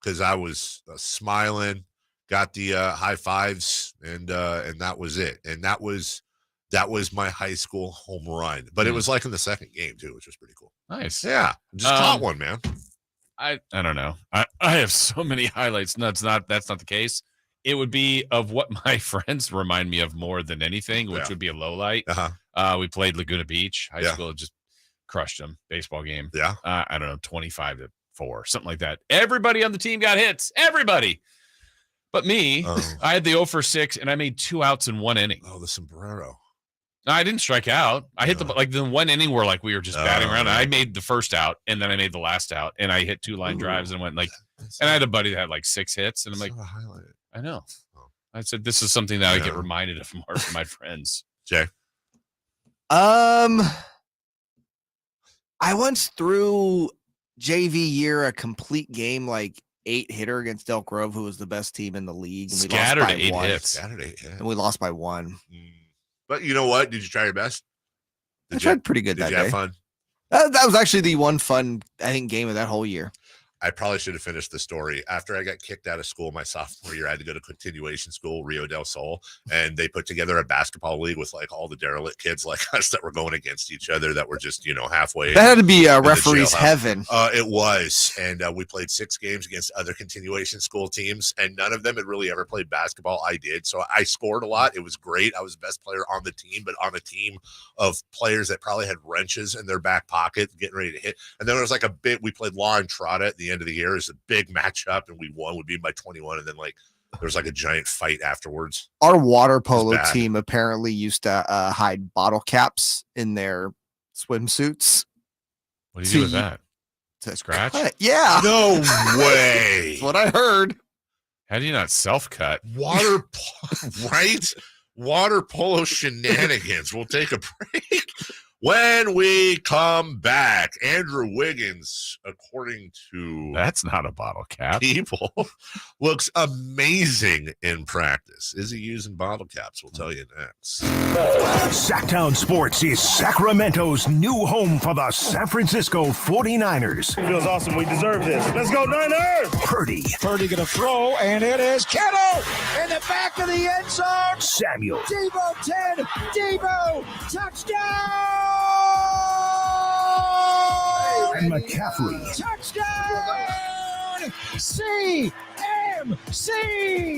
because I was smiling. Got the high fives, and that was it. And that was my high school home run. But it was like in the second game, too, which was pretty cool. Nice. Yeah. Just caught one, man. I don't know. I have so many highlights. No, that's not the case. It would be of what my friends remind me of more than anything, which would be a low light. We played Laguna Beach High School, just crushed them. Baseball game. Yeah. I don't know, 25-4, something like that. Everybody on the team got hits. Everybody. But me, I had the 0 for 6, and I made 2 outs in 1 inning. Oh, the sombrero. No, I didn't strike out. I hit the 1 inning where we were just batting around. And I made the first out, and then I made the last out, and I hit 2 line drives and went and I had a buddy that had 6 hits, and I'm like, I know. I said this is something that I get reminded of more from my friends. Jay. I once threw JV year a complete game 8-hitter against Elk Grove, who was the best team in the league. And Scattered 8 hits. And we lost by 1. But you know what? Did you try your best? I tried pretty good that day. Did you have fun? That was actually the one fun, game of that whole year. I probably should have finished the story. After I got kicked out of school my sophomore year, I had to go to continuation school, Rio del Sol, and they put together a basketball league with all the derelict kids like us that were going against each other that were just, halfway. That had to be referee's heaven. It was. And we played 6 games against other continuation school teams, and none of them had really ever played basketball. I did. So I scored a lot. It was great. I was the best player on the team, but on a team of players that probably had wrenches in their back pocket getting ready to hit. And then there was we played law and trot at the end of the year. It was a big matchup, and we won. We'd be by 21, and then there was a giant fight afterwards. Our water polo team apparently used to hide bottle caps in their swimsuits. What do you do with that? To scratch? Yeah. No way. That's what I heard. How do you not self-cut? Right? Water polo shenanigans. We'll take a break. When we come back, Andrew Wiggins, according to That's not a bottle cap. people, looks amazing in practice. Is he using bottle caps? We'll tell you next. Sactown Sports is Sacramento's new home for the San Francisco 49ers. It feels awesome. We deserve this. Let's go, Niners! Purdy. Purdy going to throw, and it is Kittle in the back of the end zone. Samuel. Debo 10. Debo. Touchdown! And McCaffrey. Touchdown! CMC!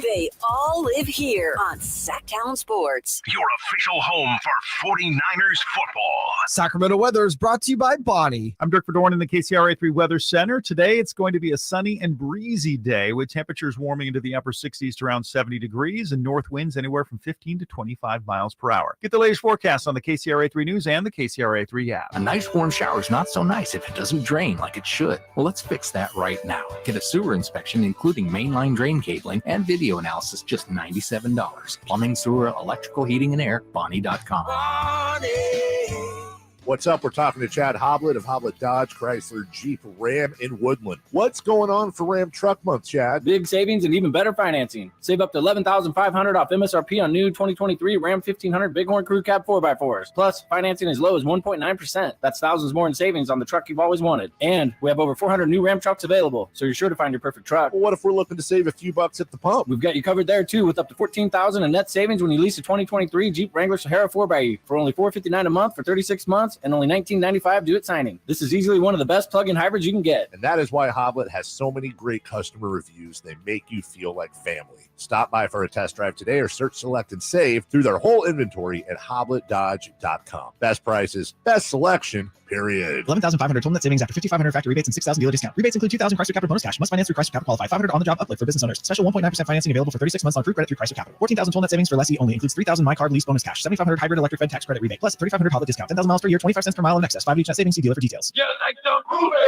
They all live here on Sactown Sports. Your official home for 49ers football. Sacramento weather is brought to you by Bonnie. I'm Dirk Verdorn in the KCRA3 Weather Center. Today, it's going to be a sunny and breezy day with temperatures warming into the upper 60s to around 70 degrees and north winds anywhere from 15 to 25 miles per hour. Get the latest forecast on the KCRA3 News and the KCRA3 app. A nice warm shower is not so nice if it doesn't drain like it should. Well, let's fix that right now. Get a sewer inspection, including mainline drain cabling and video analysis, just $97. Plumbing, sewer, electrical, heating, and air, Bonnie.com. What's up? We're talking to Chad Hoblet of Hoblet Dodge, Chrysler, Jeep, Ram in Woodland. What's going on for Ram Truck Month, Chad? Big savings and even better financing. Save up to $11,500 off MSRP on new 2023 Ram 1500 Bighorn Crew Cab 4x4s. Plus, financing as low as 1.9%. That's thousands more in savings on the truck you've always wanted. And we have over 400 new Ram trucks available, so you're sure to find your perfect truck. Well, what if we're looking to save a few bucks at the pump? We've got you covered there, too, with up to $14,000 in net savings when you lease a 2023 Jeep Wrangler Sahara 4xe for only $459 a month for 36 months and only $19.95 due at signing. This is easily one of the best plug-in hybrids you can get. And that is why Hoblet has so many great customer reviews. They make you feel like family. Stop by for a test drive today or search, select, and save through their whole inventory at hobletdodge.com. Best prices, best selection, period. 11,500 total net savings after 5,500 factory rebates and 6,000 dealer discount. Rebates include 2,000 Chrysler Capital bonus cash. Must finance through Chrysler Capital qualify. 500 on-the-job uplift for business owners. Special 1.9% financing available for 36 months on approved credit through Chrysler Capital. 14,000 total net savings for lessee only. Includes 3,000 My Card lease bonus cash. 7,500 hybrid electric Fed tax credit rebate. Plus 3,500 Hoblet discount. 10,000 miles per year. 25 cents per mile in excess. 5 each net savings. See dealer for details.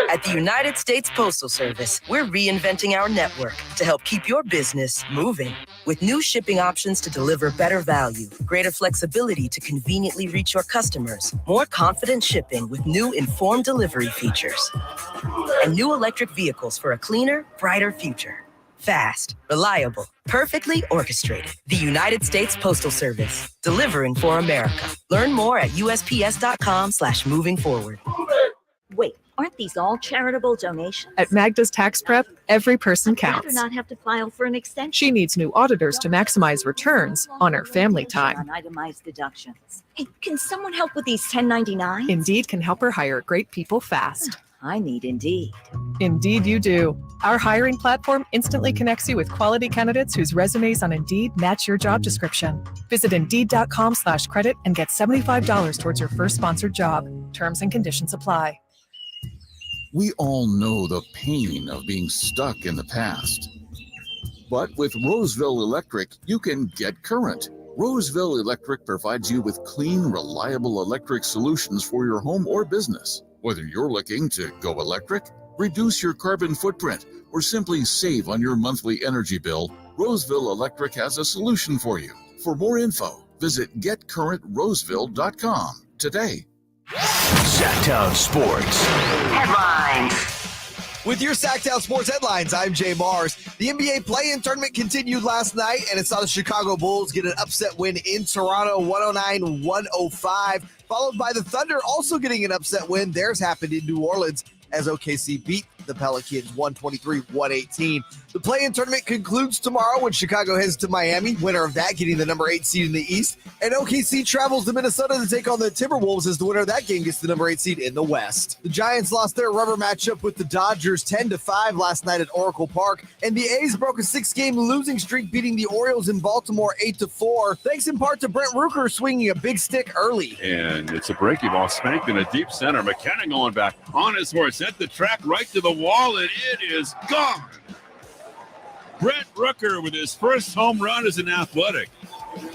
At the United States Postal Service, we're reinventing our network to help keep your business moving. With new shipping options to deliver better value, greater flexibility to conveniently reach your customers, more confident shipping with new informed delivery features, and new electric vehicles for a cleaner, brighter future. Fast, reliable, perfectly orchestrated. The United States Postal Service, delivering for America. Learn more at USPS.com/moving forward. Wait, aren't these all charitable donations? At Magda's Tax Prep, every person I'd rather counts. not have to file for an extension. She needs new auditors to maximize returns on her family time. On itemized deductions. Hey, can someone help with these 1099s? Indeed can help her hire great people fast. I need Indeed. Indeed you do. Our hiring platform instantly connects you with quality candidates whose resumes on Indeed match your job description. Visit Indeed.com/credit and get $75 towards your first sponsored job. Terms and conditions apply. We all know the pain of being stuck in the past. But with Roseville Electric, you can get current. Roseville Electric provides you with clean, reliable electric solutions for your home or business. Whether you're looking to go electric, reduce your carbon footprint, or simply save on your monthly energy bill, Roseville Electric has a solution for you. For more info, visit getcurrentroseville.com today. Sactown Sports. Headlines. With your Sactown Sports headlines, I'm Jay Mars. The NBA play-in tournament continued last night, and it saw the Chicago Bulls get an upset win in Toronto, 109-105, followed by the Thunder also getting an upset win. Theirs happened in New Orleans as OKC beat the Pelicans 123-118. The play-in tournament concludes tomorrow when Chicago heads to Miami, winner of that getting the number 8 seed in the East, and OKC travels to Minnesota to take on the Timberwolves as the winner of that game gets the number 8 seed in the West. The Giants lost their rubber matchup with the Dodgers 10-5 last night at Oracle Park, and the A's broke a 6-game losing streak, beating the Orioles in Baltimore 8-4, thanks in part to Brent Rooker swinging a big stick early. And it's a breaking ball spanked in a deep center. McKenna going back on his horse, at the track right to the wall, and it is gone. Brent Rooker with his first home run as an Athletic.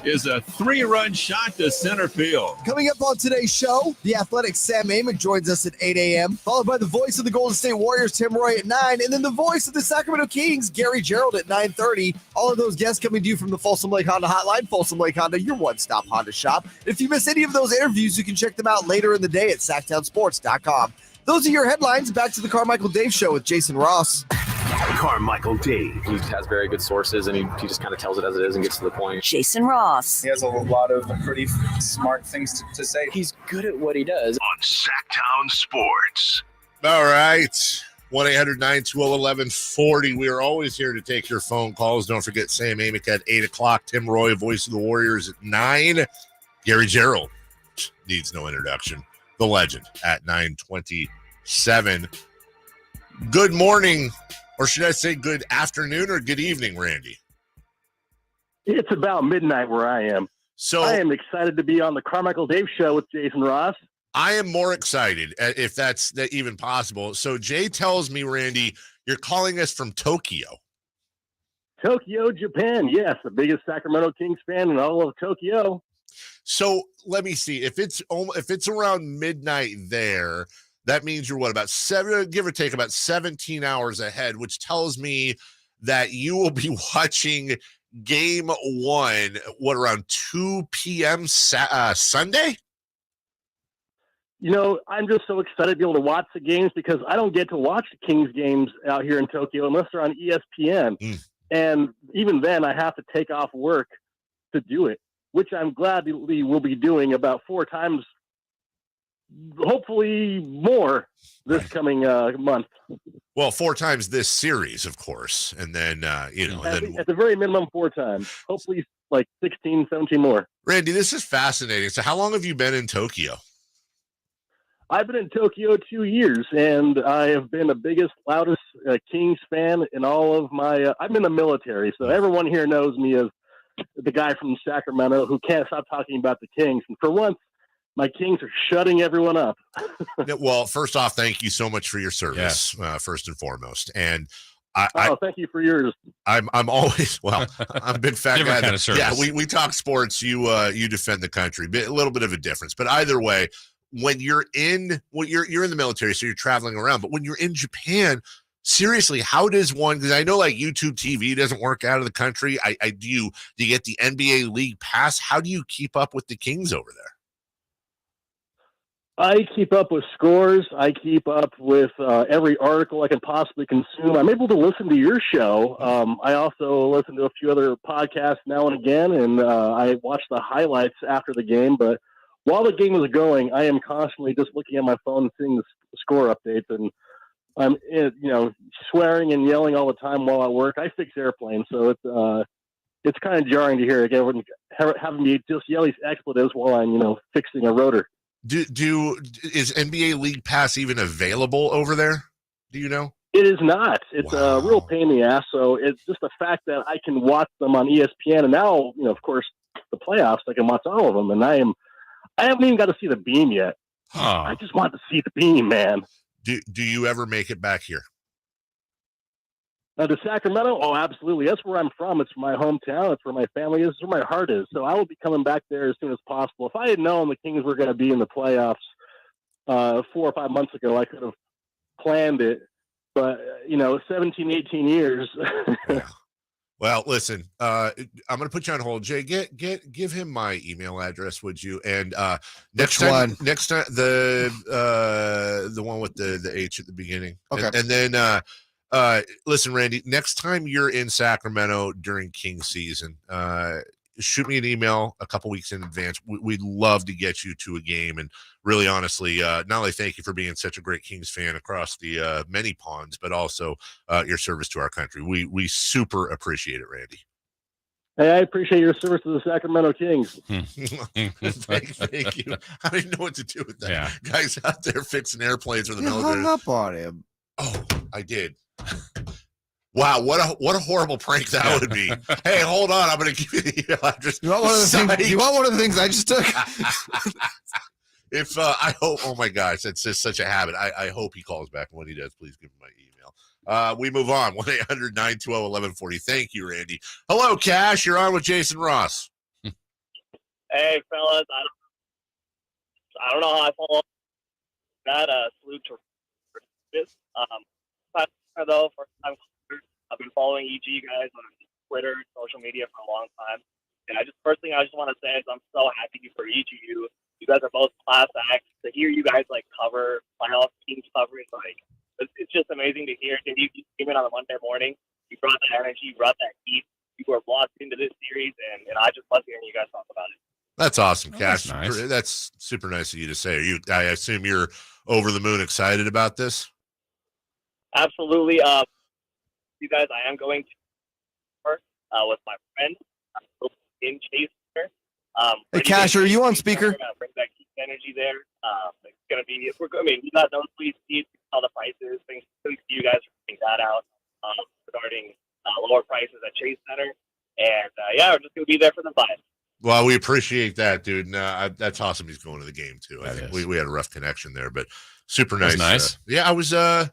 is a 3-run shot to center field. Coming up on today's show, the Athletic Sam Amick joins us at 8 a.m., followed by the voice of the Golden State Warriors, Tim Roye, at 9, and then the voice of the Sacramento Kings, Gerald, at 9:30. All of those guests coming to you from the Folsom Lake Honda Hotline. Folsom Lake Honda, your one-stop Honda shop. If you miss any of those interviews, you can check them out later in the day at SactownSports.com. Those are your headlines. Back to the Carmichael Dave Show with Jason Ross. Carmichael Dave. He has very good sources, and he just kind of tells it as it is and gets to the point. Jason Ross. He has a lot of pretty smart things to say. He's good at what he does. On Sactown Sports. All right. 1-800-920-1140. We are always here to take your phone calls. Don't forget Sam Amick at 8 o'clock. Tim Roye, voice of the Warriors, at 9. Gerald needs no introduction. The legend at 9:27. Good morning, or should I say good afternoon or good evening, Randy? It's about midnight where I am. So I am excited to be on the Carmichael Dave Show with Jason Ross. I am more excited, if that's even possible. So Jay tells me, Randy, you're calling us from Tokyo. Tokyo, Japan. Yes, the biggest Sacramento Kings fan in all of Tokyo. So let me see. If it's around midnight there, that means you're about give or take about 17 hours ahead, which tells me that you will be watching game 1, around 2 p.m. Sunday? You know, I'm just so excited to be able to watch the games because I don't get to watch the Kings games out here in Tokyo unless they're on ESPN. And even then, I have to take off work to do it, which I'm glad we will be doing about 4 times, hopefully more, this coming month. Well, 4 times this series, of course. And then, at the very minimum, 4 times. Hopefully like 16, 17 more. Randy, this is fascinating. So how long have you been in Tokyo? I've been in Tokyo 2 years, and I have been the biggest, loudest Kings fan in all of my I'm in the military, so everyone here knows me as the guy from Sacramento who can't stop talking about the Kings. And for once, my Kings are shutting everyone up. Well, first off, thank you so much for your service, first and foremost. And thank you for yours. I'm always, I'm a big fat guy. Kind of service. Yeah, we talk sports. You defend the country. A little bit of a difference, but either way, when you're in the military, so you're traveling around. But when you're in Japan, seriously, how does one? Because I know like YouTube TV doesn't work out of the country. Do you get the NBA League Pass? How do you keep up with the Kings over there? I keep up with scores. I keep up with every article I can possibly consume. I'm able to listen to your show. I also listen to a few other podcasts now and again, and I watch the highlights after the game. But while the game is going, I am constantly just looking at my phone and seeing the score updates, and I'm swearing and yelling all the time while I work. I fix airplanes, so it's kind of jarring to hear everyone having me just yell these expletives while I'm fixing a rotor. Is NBA League Pass even available over there? Do you know? It is not. It's a real pain in the ass. So it's just the fact that I can watch them on ESPN, and now of course the playoffs, I can watch all of them, and I haven't even got to see the beam yet. I just want to see the beam, man. Do you ever make it back here? To Sacramento? Oh, absolutely. That's where I'm from. It's my hometown. It's where my family is. It's where my heart is. So I will be coming back there as soon as possible. If I had known the Kings were going to be in the playoffs 4 or 5 months ago, I could have planned it. But, 17, 18 years. Well, listen, I'm going to put you on hold. Jay, give him my email address, would you? And next time, the one with the H at the beginning. Okay. And then listen, Randy, next time you're in Sacramento during King season, shoot me an email a couple weeks in advance. We'd love to get you to a game. And really, honestly, not only thank you for being such a great Kings fan across the many ponds, but also your service to our country. We super appreciate it, Randy. Hey, I appreciate your service to the Sacramento Kings. Thank you. I didn't know what to do with that. Yeah. Guys out there fixing airplanes for the You military. hung up on him. Oh, I did. Wow, what a horrible prank that would be. Hey, hold on, I'm going to give you the email address. You want one of the things I just took? If I hope, oh my gosh, that's just such a habit. I hope he calls back. When he does, please give him my email. We move on. 1-800-912-1140. Thank you, Randy. Hello, Cash. You're on with Jason Ross. Hey, fellas, I don't know how I follow that. Salute to this. Though, first time I've been following EG guys on Twitter, social media for a long time. And first thing I just want to say is I'm so happy for each of you. You guys are both class acts. To hear you guys cover playoff teams coverage, it's just amazing to hear. And you came in on a Monday morning. You brought that energy, you brought that heat. You were locked into this series, and I just love hearing you guys talk about it. That's awesome, Cash. That's nice. That's super nice of you to say. I assume you're over the moon excited about this? Absolutely. You guys, I am going to work with my friend in Chase. Hey, Cash, are you on speaker? We're gonna bring that heat energy there. It's gonna be. You got nosebleed seats, all the prices. Thanks to you guys for bringing that out regarding lower prices at Chase Center. And we're just gonna be there for the vibe. Well, we appreciate that, dude. And, that's awesome. He's going to the game too. I That think is. we had a rough connection there, but super nice. Nice. Yeah, I was not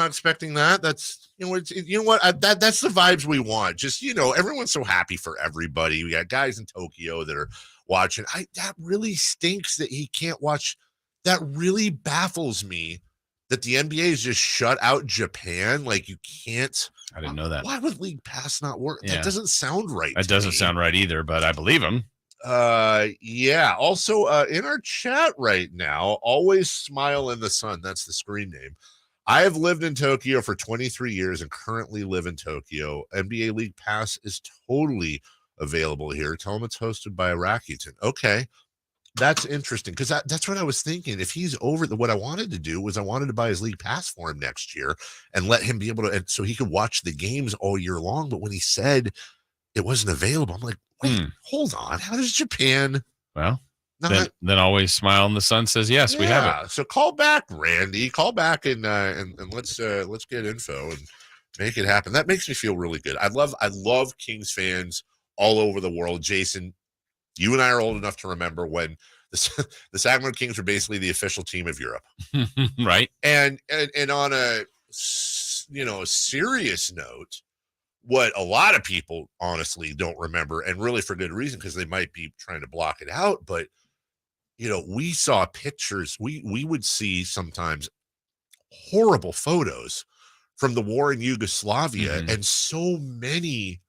expecting that. That's that's the vibes we want. Just everyone's so happy for everybody. We got guys in Tokyo that are watching. That really stinks that he can't watch. That really baffles me that the NBA has just shut out Japan. Like you can't. I didn't know that. Why would League Pass not work? Yeah. That doesn't sound right. That doesn't sound right either, but I believe him. Yeah. Also, in our chat right now, always smile in the sun. That's the screen name. I have lived in Tokyo for 23 years and currently live in Tokyo. NBA League Pass is totally available here. Tell them it's hosted by Rakuten. Okay. That's interesting because that's what I was thinking. If he's over what I wanted to do was I wanted to buy his League Pass for him next year and let him be able to, and so he could watch the games all year long. But when he said it wasn't available, I'm like, wait, hold on. How does Japan? Well, then always smile in the sun says yes, we have it. So call back, Randy. Call back and let's get info and make it happen. That makes me feel really good. I love Kings fans all over the world. Jason, you and I are old enough to remember when the Sacramento Kings were basically the official team of Europe, right? And on a serious note, what a lot of people honestly don't remember, and really for good reason because they might be trying to block it out, but we saw pictures. We would see sometimes horrible photos from the war in Yugoslavia, and so many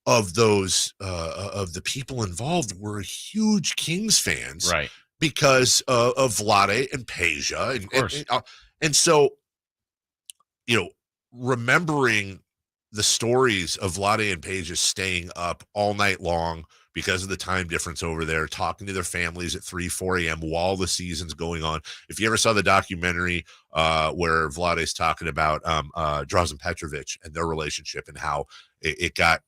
of those of the people involved were huge Kings fans, right? Because of Vlade and Peja, and so remembering the stories of Vlade and Peja staying up all night long because of the time difference over there, talking to their families at 3-4 a.m. while the season's going on. If you ever saw the documentary where Vlade's talking about Drazen Petrovic and their relationship and how it got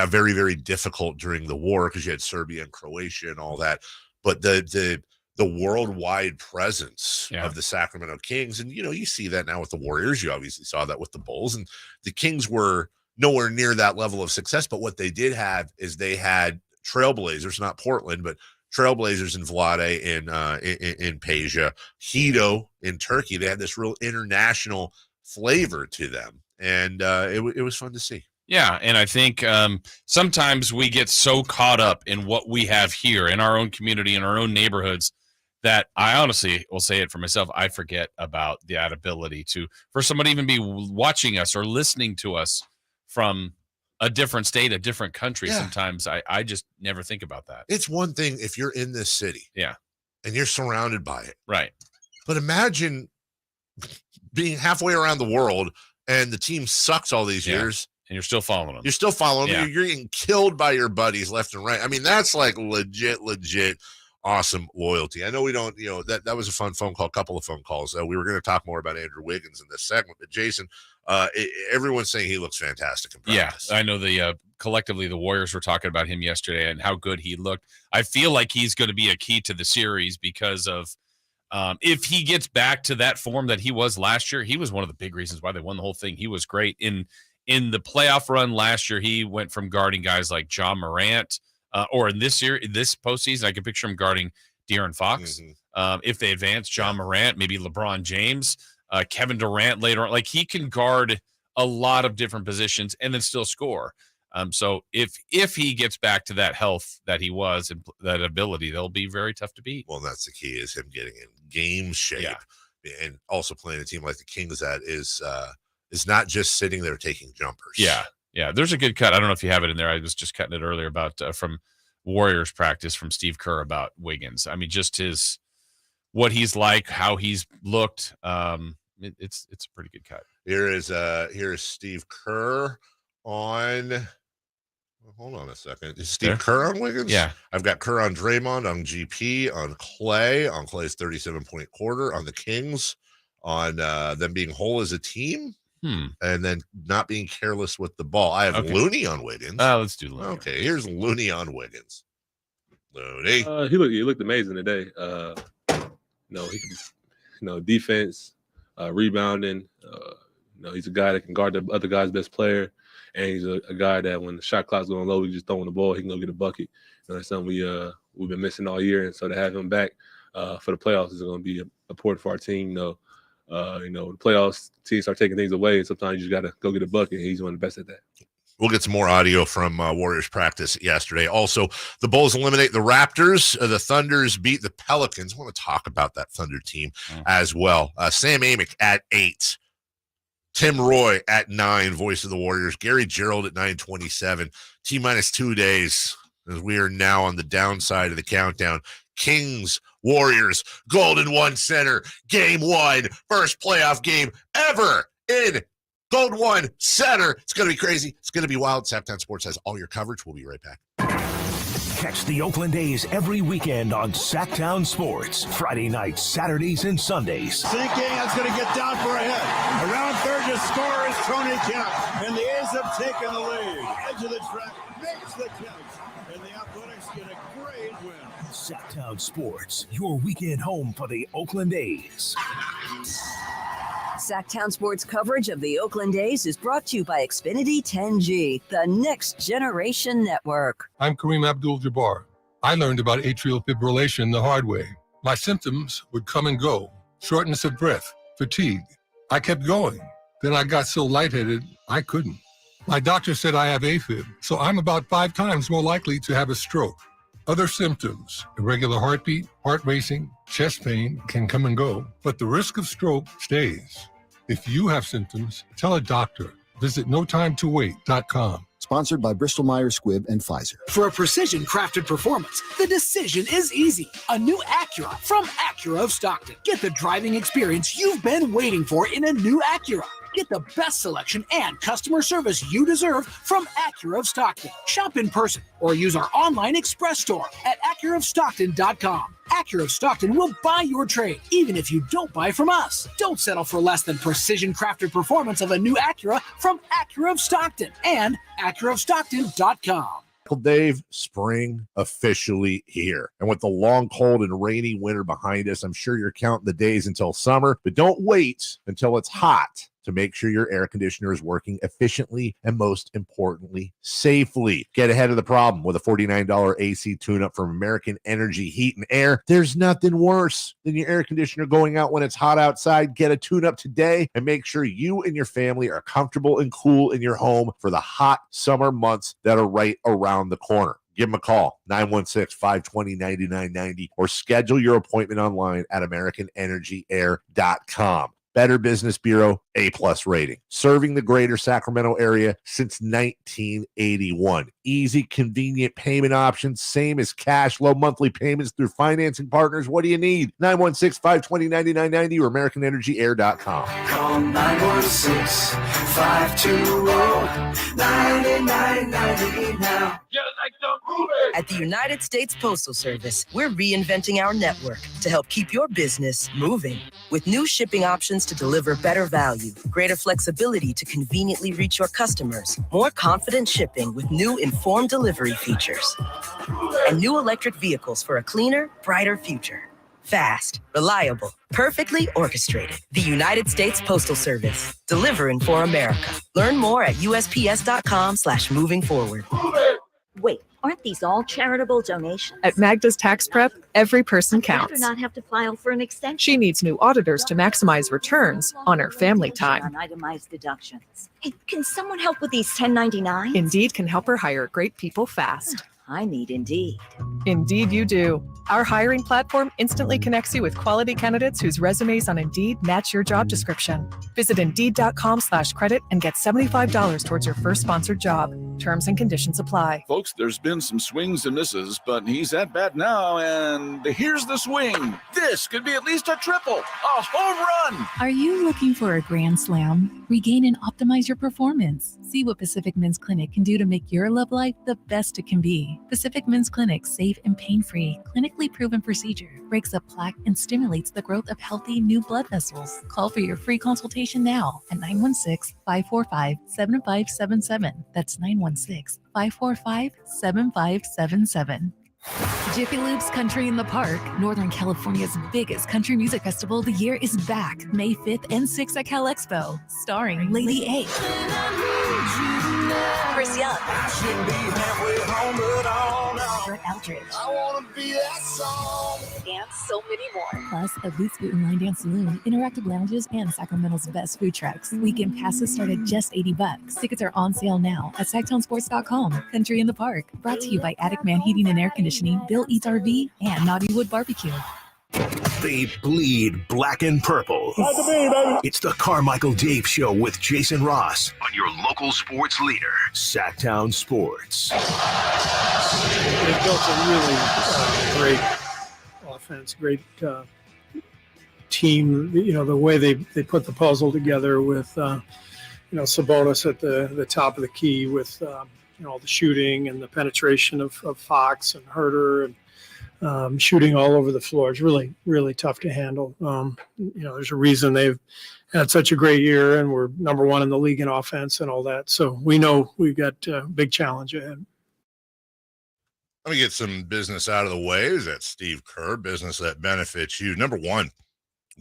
very, very difficult during the war because you had Serbia and Croatia and all that. But the worldwide presence of the Sacramento Kings, and you see that now with the Warriors. You obviously saw that with the Bulls, and the Kings were nowhere near that level of success. But what they did have is they had trailblazers, not Portland, but trailblazers in Vlade in Peja, Hito in Turkey. They had this real international flavor to them, and it was fun to see. Yeah, and I think sometimes we get so caught up in what we have here in our own community, in our own neighborhoods, that I honestly will say it for myself. I forget about that ability for somebody even be watching us or listening to us from a different state, a different country. Yeah. Sometimes I just never think about that. It's one thing if you're in this city, and you're surrounded by it, right? But imagine being halfway around the world and the team sucks all these years. And you're still following them. You're still following them. You're getting killed by your buddies left and right. I mean, that's like legit awesome loyalty. I know we don't, that was a fun phone call, couple of phone calls. We were going to talk more about Andrew Wiggins in this segment, but Jason, everyone's saying he looks fantastic in practice. Yeah, I know collectively the Warriors were talking about him yesterday and how good he looked. I feel like he's going to be a key to the series because of if he gets back to that form that he was last year. He was one of the big reasons why they won the whole thing. He was great in the playoff run last year. He went from guarding guys like John Morant, or in this postseason, I can picture him guarding De'Aaron Fox. If they advance, John Morant, maybe LeBron James, Kevin Durant later on. Like he can guard a lot of different positions and then still score. So if he gets back to that health that he was and that ability, they'll be very tough to beat. Well, that's the key, is him getting in game shape, and also playing a team like the Kings that is not just sitting there taking jumpers. Yeah. There's a good cut. I don't know if you have it in there. I was just cutting it earlier about from Warriors practice from Steve Kerr about Wiggins. I mean, just what he's like, how he's looked. It's a pretty good cut. Here is Steve Kerr on. Hold on a second. Is Steve Kerr on Wiggins? Yeah. I've got Kerr on Draymond, on GP, on Clay's 37-point quarter, on the Kings, on them being whole as a team, and then not being careless with the ball. I have Looney on Wiggins. Let's do Looney. Okay, here's Looney on Wiggins. Looney. He looked amazing today. He can, defense, rebounding. He's a guy that can guard the other guy's best player. And he's a guy that when the shot clock's going low, he's just throwing the ball. He can go get a bucket. That's something we've been missing all year. And so to have him back for the playoffs is going to be important for our team. The playoffs, teams start taking things away, and sometimes you just got to go get a bucket. He's one of the best at that. We'll get some more audio from Warriors practice yesterday. Also, the Bulls eliminate the Raptors. The Thunders beat the Pelicans. I want to talk about that Thunder team as well. Sam Amick at 8. Tim Roye at 9, voice of the Warriors. Gary Gerald at 9:27. T-minus 2 days as we are now on the downside of the countdown. Kings, Warriors, Golden One Center, Game 1, first playoff game ever in Golden One Center. It's going to be crazy. It's going to be wild. Sactown Sports has all your coverage. We'll be right back. Catch the Oakland A's every weekend on Sactown Sports. Friday nights, Saturdays, and Sundays. Sinking, that's going to get down for a hit. Around third to score is Tony Kemp. And the A's have taken the lead. Edge of the track makes the catch. And the Athletics get a great win. Sactown Sports, your weekend home for the Oakland A's. Sactown Sports coverage of the Oakland A's is brought to you by Xfinity 10G, the next generation network. I'm Kareem Abdul-Jabbar. I learned about atrial fibrillation the hard way. My symptoms would come and go. Shortness of breath, fatigue. I kept going. Then I got so lightheaded, I couldn't. My doctor said I have AFib, so I'm about 5 times more likely to have a stroke. Other symptoms, irregular heartbeat, heart racing, chest pain can come and go, but the risk of stroke stays. If you have symptoms, tell a doctor. Visit notimetowait.com. Sponsored by Bristol-Myers Squibb and Pfizer. For a precision-crafted performance, the decision is easy. A new Acura from Acura of Stockton. Get the driving experience you've been waiting for in a new Acura. Get the best selection and customer service you deserve from Acura of Stockton. Shop in person or use our online express store at AcuraofStockton.com. Acura of Stockton will buy your trade, even if you don't buy from us. Don't settle for less than precision-crafted performance of a new Acura from Acura of Stockton and AcuraofStockton.com. Dave, spring officially here. And with the long, cold, and rainy winter behind us, I'm sure you're counting the days until summer, but don't wait until it's hot to make sure your air conditioner is working efficiently and, most importantly, safely. Get ahead of the problem with a $49 AC tune-up from American Energy Heat and Air. There's nothing worse than your air conditioner going out when it's hot outside. Get a tune-up today and make sure you and your family are comfortable and cool in your home for the hot summer months that are right around the corner. Give them a call, 916-520-9990, or schedule your appointment online at AmericanEnergyAir.com. Better Business Bureau, A+ rating. Serving the greater Sacramento area since 1981. Easy, convenient payment options, same as cash, low monthly payments through financing partners. What do you need? 916-520-9990 or AmericanEnergyAir.com. Call 916-520-9990 now. At the United States Postal Service, we're reinventing our network to help keep your business moving. With new shipping options to deliver better value, greater flexibility to conveniently reach your customers, more confident shipping with new informed delivery features, and new electric vehicles for a cleaner, brighter future. Fast, reliable, perfectly orchestrated. The United States Postal Service, delivering for America. Learn more at USPS.com/moving forward. Wait, Aren't these all charitable donations? At Magda's Tax Prep, every person I'd rather counts. not have to file for an extension. She needs new auditors to maximize returns on her family time. On itemized deductions. Hey, can someone help with these 1099s? Indeed can help her hire great people fast. I need Indeed. Indeed you do. Our hiring platform instantly connects you with quality candidates whose resumes on Indeed match your job description. Visit Indeed.com/credit and get $75 towards your first sponsored job. Terms and conditions apply. Folks, there's been some swings and misses, but he's at bat now, and here's the swing. This could be at least a triple, a home run. Are you looking for a grand slam? Regain and optimize your performance. See what Pacific Men's Clinic can do to make your love life the best it can be. Pacific Men's Clinic's safe and pain-free, clinically proven procedure breaks up plaque and stimulates the growth of healthy new blood vessels. Call for your free consultation now at 916-545-7577. That's 916-545-7577. Jiffy Lube's Country in the Park, Northern California's biggest country music festival of the year, is back May 5th and 6th at Cal Expo, starring Lady A, Chris Young, Brett Eldridge, I want to be that song. and so many more. plus a Boots Boot and Line Dance Saloon, interactive lounges, and Sacramento's best food trucks. Weekend passes start at just $80. Tickets are on sale now at SactownSports.com. Country in the Park, brought to you by Attic Man Heating and Air Conditioning, Bill Eats RV, and Naughty Wood Barbecue. They bleed black and purple. It's the Carmichael Dave Show with Jason Ross on your local sports leader, Sactown Sports. They built a really great offense, great team. You know, the way they put the puzzle together with, Sabonis at the top of the key with, all the shooting and the penetration of Fox and Herter and shooting all over the floor. It's really, really tough to handle. There's a reason they've had such a great year and we're number one in the league in offense and all that. So we know we've got a big challenge ahead. Let me get some business out of the way. Is that Steve Kerr, business that benefits you? Number one,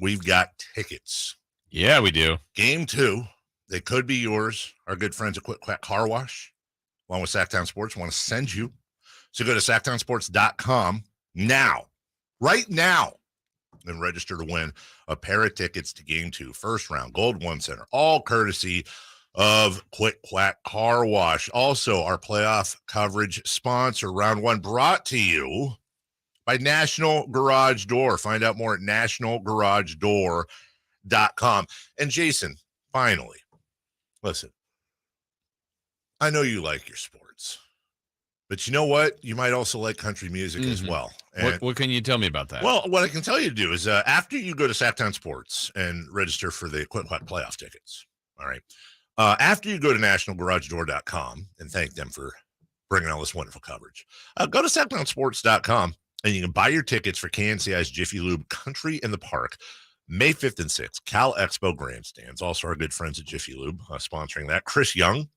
we've got tickets. Yeah, we do. Game 2, they could be yours. Our good friends at Quick Quack Car Wash, along with Sactown Sports, want to send you. So go to SactownSports.com now, right now, and register to win a pair of tickets to Game 2, first round, Gold One Center, all courtesy of Quick Quack Car Wash. Also, our playoff coverage sponsor, Round 1, brought to you by National Garage Door. Find out more at nationalgaragedoor.com. And Jason, finally, listen, I know you like your sports, but you know what? You might also like country music as well. And What can you tell me about that? well, what I can tell you to do is after you go to Sactown Sports and register for the Quick Quack playoff tickets, all right, after you go to nationalgaragedoor.com and thank them for bringing all this wonderful coverage, go to SactownSports.com and you can buy your tickets for KNCI's Jiffy Lube Country in the Park, May 5th and 6th, Cal Expo Grandstands. Also our good friends at Jiffy Lube sponsoring that. Chris Young,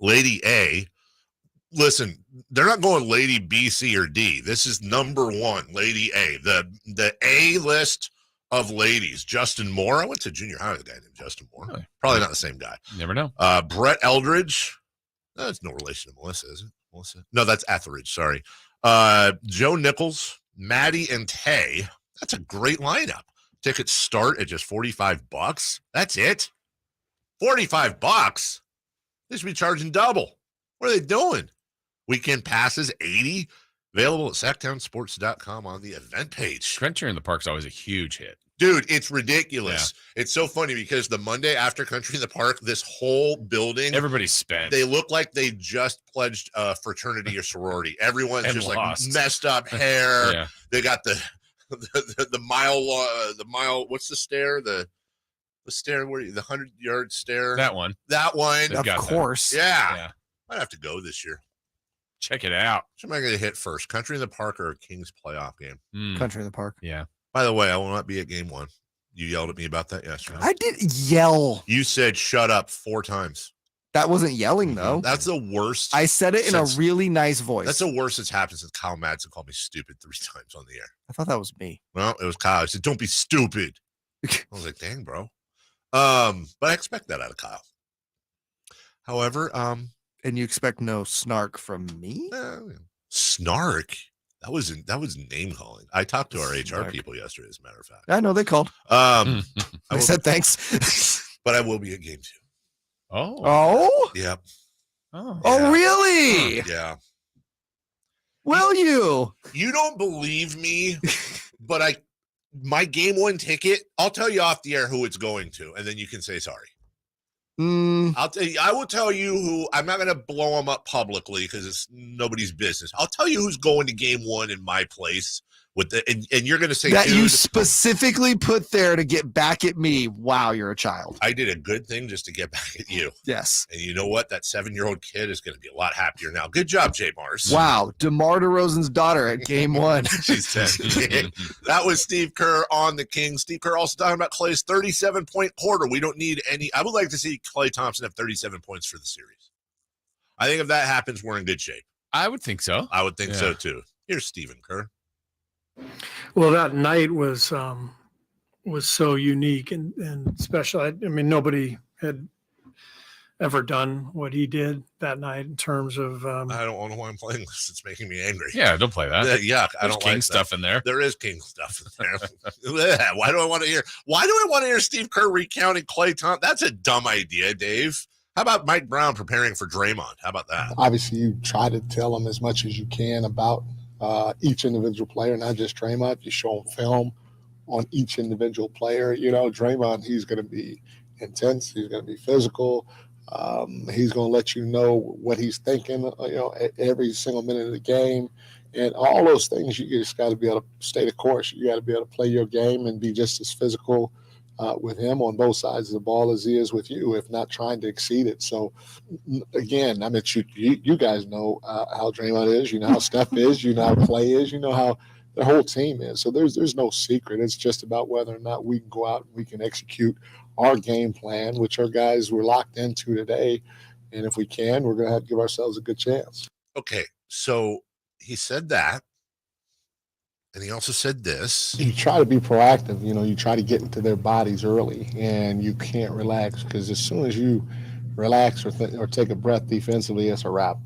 Lady A. Listen, they're not going Lady B, C, or D. This is number one, Lady A. The A list of ladies. Justin Moore. I went to junior high with a guy named Justin Moore. Really? Probably not the same guy. Never know. Brett Eldridge. That's no relation to Melissa, is it? Melissa? No, that's Etheridge. Sorry. Joe Nichols, Maddie, and Tay. That's a great lineup. Tickets start at just $45. That's it. $45. They should be charging double. What are they doing? Weekend passes, $80. Available at SactownSports.com on the event page. Country in the Park's always a huge hit. Dude, it's ridiculous. Yeah. It's so funny because the Monday after Country in the Park, this whole building, everybody's spent. They look like they just pledged fraternity or sorority. Everyone's just lost. Like messed up hair. Yeah. They got the mile. What's the stair? The stair where the 100-yard stair. That one. Of course. Yeah. Might have to go this year. Check it out. Which am I going to hit first? Country in the Park or a Kings playoff game? Country in the Park. Yeah. By the way, I will not be at game 1. You yelled at me about that yesterday. I did yell. You said shut up 4 times. That wasn't yelling, though. That's the worst. I said it in a really nice voice. That's the worst that's happened since Kyle Madsen called me stupid 3 times on the air. I thought that was me. Well, it was Kyle. He said, don't be stupid. I was like, dang, bro. But I expect that out of Kyle. However, and you expect no snark from me? Snark. That was name calling. I talked to our HR people yesterday, as a matter of fact. I know they called. I said thanks. But I will be at game 2. Oh? Yep. Oh, really? Yeah. Will you? You don't believe me, but my game 1 ticket, I'll tell you off the air who it's going to, and then you can say sorry. I will tell you who. I'm not going to blow them up publicly because it's nobody's business. I'll tell you who's going to game 1 in my place and you're going to say that dude, you specifically put there to get back at me. Wow, you're a child. I did a good thing just to get back at you. Yes. And you know what? That 7-year-old kid is going to be a lot happier now. Good job, Jay Mars. Wow, DeMar DeRozan's daughter at game 1. She's 10. That was Steve Kerr on the Kings. Steve Kerr also talking about Klay's 37-point quarter. We don't need any. I would like to see Klay Thompson have 37 points for the series. I think if that happens, we're in good shape. I would think so. I would think so too. Here's Stephen Kerr. Well, that night was so unique and special. I mean, nobody had ever done what he did that night in terms of. I don't know why I'm playing this. It's making me angry. Yeah, don't play that. Yeah, I There's don't King like stuff that. in there. There is King stuff in there. Why do I want to hear? Why do I want to hear Steve Kerr recounting Klay Thompson? That's a dumb idea, Dave. How about Mike Brown preparing for Draymond? How about that? Obviously, you try to tell them as much as you can about each individual player, not just Draymond. You show them film on each individual player. You know, Draymond, he's going to be intense. He's going to be physical. He's going to let you know what he's thinking, every single minute of the game. And all those things, you just got to be able to stay the course. You got to be able to play your game and be just as physical with him on both sides of the ball as he is with you, if not trying to exceed it. So, again, I mean, you guys know how Draymond is. You know how Steph is. You know how Klay is. You know how the whole team is. So there's no secret. It's just about whether or not we can go out and we can execute our game plan, which our guys were locked into today. And if we can, we're going to have to give ourselves a good chance. Okay, so he said that. And he also said this. You try to be proactive. You try to get into their bodies early, and you can't relax because as soon as you relax or take a breath defensively, it's a wrap.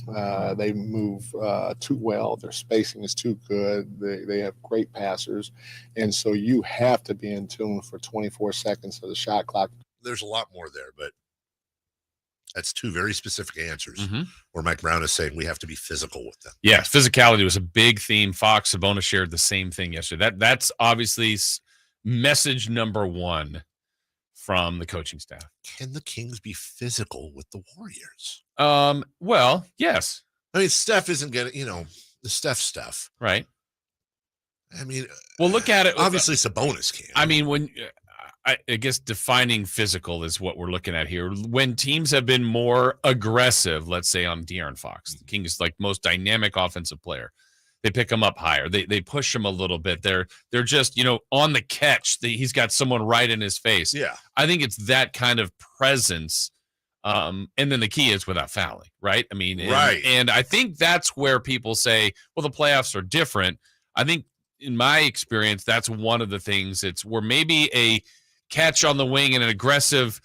They move too well. Their spacing is too good. They have great passers. And so you have to be in tune for 24 seconds of the shot clock. There's a lot more there, but that's two very specific answers where Mike Brown is saying we have to be physical with them. Yeah, physicality was a big theme. Fox, Sabonis shared the same thing yesterday. That's obviously message number one from the coaching staff. Can the Kings be physical with the Warriors? Well, yes. I mean, Steph isn't getting, the Steph stuff. Right. I mean, well, look at it. Obviously, Sabonis can. I mean, when I guess defining physical is what we're looking at here. When teams have been more aggressive, let's say on De'Aaron Fox, the Kings like most dynamic offensive player. They pick him up higher. They push him a little bit. They're just, on the catch. He's got someone right in his face. Yeah. I think it's that kind of presence. And then the key is without fouling, right? I mean, right. And I think that's where people say, well, the playoffs are different. I think in my experience, that's one of the things. It's where maybe a catch on the wing and an aggressive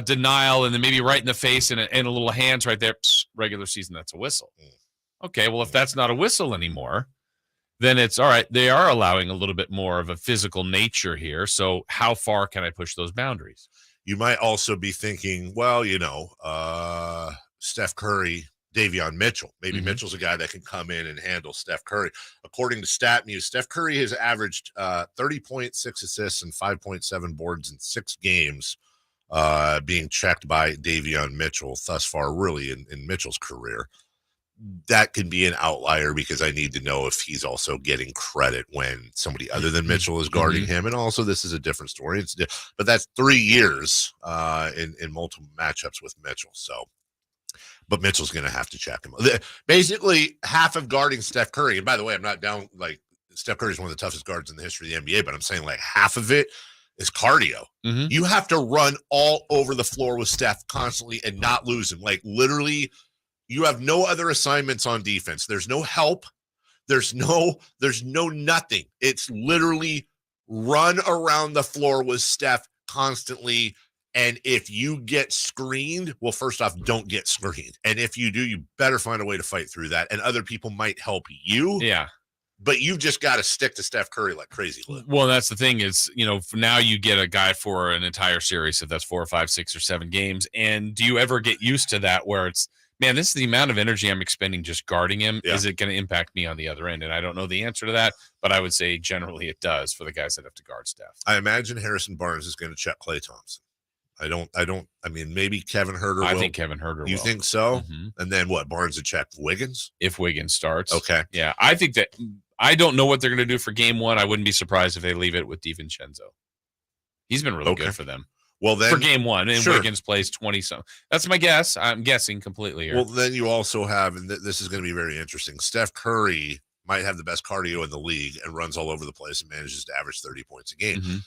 denial, and then maybe right in the face and a little hands right there. Psst, regular season, that's a whistle. Okay, well, if that's not a whistle anymore, then it's all right. They are allowing a little bit more of a physical nature here. So how far can I push those boundaries? You might also be thinking, well, Steph Curry, Davion Mitchell. Maybe Mitchell's a guy that can come in and handle Steph Curry. According to StatMuse, Steph Curry has averaged 30.6 assists and 5.7 boards in 6 games being checked by Davion Mitchell thus far, really, in Mitchell's career. That can be an outlier because I need to know if he's also getting credit when somebody other than Mitchell is guarding him. And also, this is a different story. But that's 3 years in multiple matchups with Mitchell. So, but Mitchell's going to have to check him. Basically, half of guarding Steph Curry. And by the way, I'm not down. Like, Steph Curry is one of the toughest guards in the history of the NBA. But I'm saying like half of it is cardio. You have to run all over the floor with Steph constantly and not lose him. Like, literally. You have no other assignments on defense. There's no help. There's no nothing. It's literally run around the floor with Steph constantly And if you get screened, well, first off, don't get screened. And if you do, you better find a way to fight through that. And other people might help you. Yeah. But you've just got to stick to Steph Curry like crazy. Well, that's the thing is, now you get a guy for an entire series. If that's 4 or 5, 6 or 7 games. And do you ever get used to that where it's, man, this is the amount of energy I'm expending just guarding him. Yeah. Is it going to impact me on the other end? And I don't know the answer to that, but I would say generally it does for the guys that have to guard Steph. I imagine Harrison Barnes is going to check Klay Thompson. I mean, maybe Kevin Huerter. I think Kevin Huerter You will. think so? Mm-hmm. And then what? Barnes would check Wiggins? If Wiggins starts. Okay. Yeah. I think that I don't know what they're going to do for game 1. I wouldn't be surprised if they leave it with DiVincenzo. He's been really good for them. Well, then for game 1, and sure. Wiggins plays 20-some. That's my guess. I'm guessing completely here. Well, then you also have, and this is going to be very interesting, Steph Curry might have the best cardio in the league and runs all over the place and manages to average 30 points a game. Mm-hmm.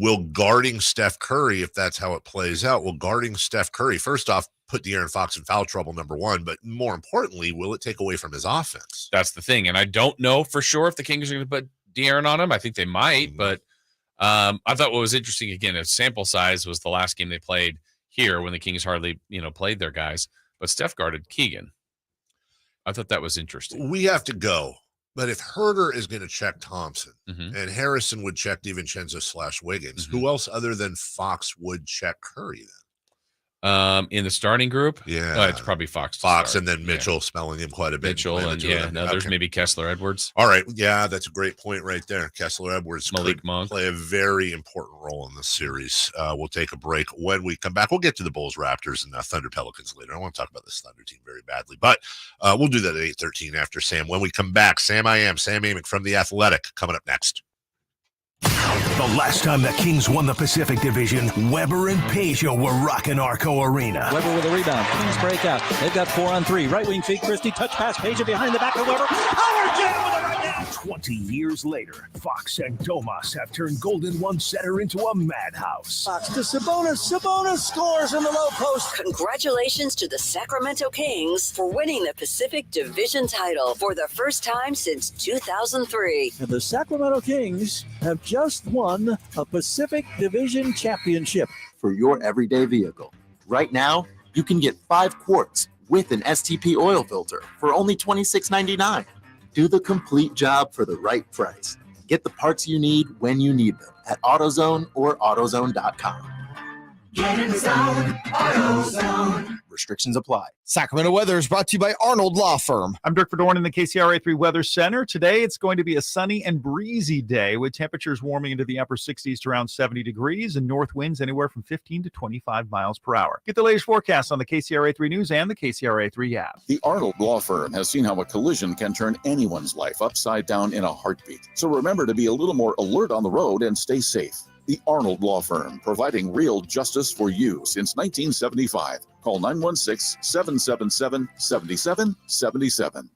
Will guarding Steph Curry, if that's how it plays out, will guarding Steph Curry, first off, put De'Aaron Fox in foul trouble, number 1, but more importantly, will it take away from his offense? That's the thing, and I don't know for sure if the Kings are going to put De'Aaron on him. I think they might, but I thought what was interesting, again, a sample size was the last game they played here when the Kings hardly, played their guys, but Steph guarded Keegan. I thought that was interesting. We have to go. But if Huerter is going to check Thompson Mm-hmm. and Harrison would check DiVincenzo / Wiggins, who else other than Fox would check Curry then? In the starting group, it's probably Fox, and then Mitchell smelling him quite a bit. Mitchell and there's maybe Kessler Edwards. All right, that's a great point right there. Kessler Edwards Malik Monk play a very important role in this series. We'll take a break. When we come back, we'll get to the Bulls, Raptors, and Thunder Pelicans later. I want to talk about this Thunder team very badly, but we'll do that at 8:13 after Sam. When we come back, Sam Amick from The Athletic coming up next. The last time the Kings won the Pacific Division, Weber and Peugeot were rocking Arco Arena. Weber with a rebound. Kings break out. They've got 4 on 3. Right wing feed Christie. Touch pass. Peugeot behind the back of Weber. Power jam with the right hand. 20 years later, Fox and Domas have turned Golden One Center into a madhouse. Fox to Sabonis. Sabonis scores in the low post. Congratulations to the Sacramento Kings for winning the Pacific Division title for the first time since 2003. And the Sacramento Kings have just won a Pacific Division championship. For your everyday vehicle. Right now, you can get 5 quarts with an STP oil filter for only $26.99. Do the complete job for the right price. Get the parts you need when you need them at AutoZone or AutoZone.com. Get in the zone, AutoZone. Restrictions apply. Sacramento weather is brought to you by Arnold Law Firm. I'm Dirk Verdorn in the KCRA3 Weather Center. Today, it's going to be a sunny and breezy day with temperatures warming into the upper 60s to around 70 degrees and north winds anywhere from 15 to 25 miles per hour. Get the latest forecast on the KCRA3 News and the KCRA3 app. The Arnold Law Firm has seen how a collision can turn anyone's life upside down in a heartbeat. So remember to be a little more alert on the road and stay safe. The Arnold Law Firm, providing real justice for you since 1975. Call 916-777-7777.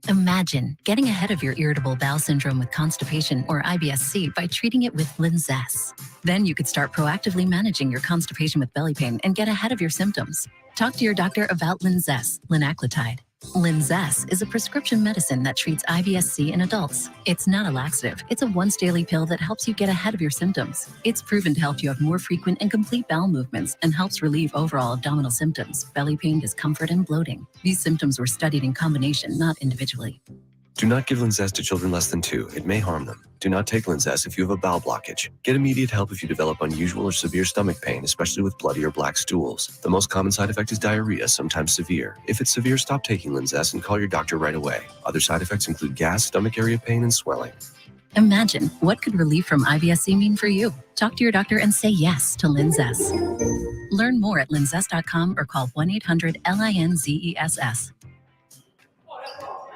Imagine getting ahead of your irritable bowel syndrome with constipation or IBS-C by treating it with Linzess. Then you could start proactively managing your constipation with belly pain and get ahead of your symptoms. Talk to your doctor about Linzess, linaclotide. Linzess is a prescription medicine that treats IBS-C in adults. It's not a laxative. It's a once-daily pill that helps you get ahead of your symptoms. It's proven to help you have more frequent and complete bowel movements and helps relieve overall abdominal symptoms, belly pain, discomfort, and bloating. These symptoms were studied in combination, not individually. Do not give Linzess to children less than 2. It may harm them. Do not take Linzess if you have a bowel blockage. Get immediate help if you develop unusual or severe stomach pain, especially with bloody or black stools. The most common side effect is diarrhea, sometimes severe. If it's severe, stop taking Linzess and call your doctor right away. Other side effects include gas, stomach area pain, and swelling. Imagine, what could relief from IBS-C mean for you? Talk to your doctor and say yes to Linzess. Learn more at linzess.com or call 1-800-LINZESS.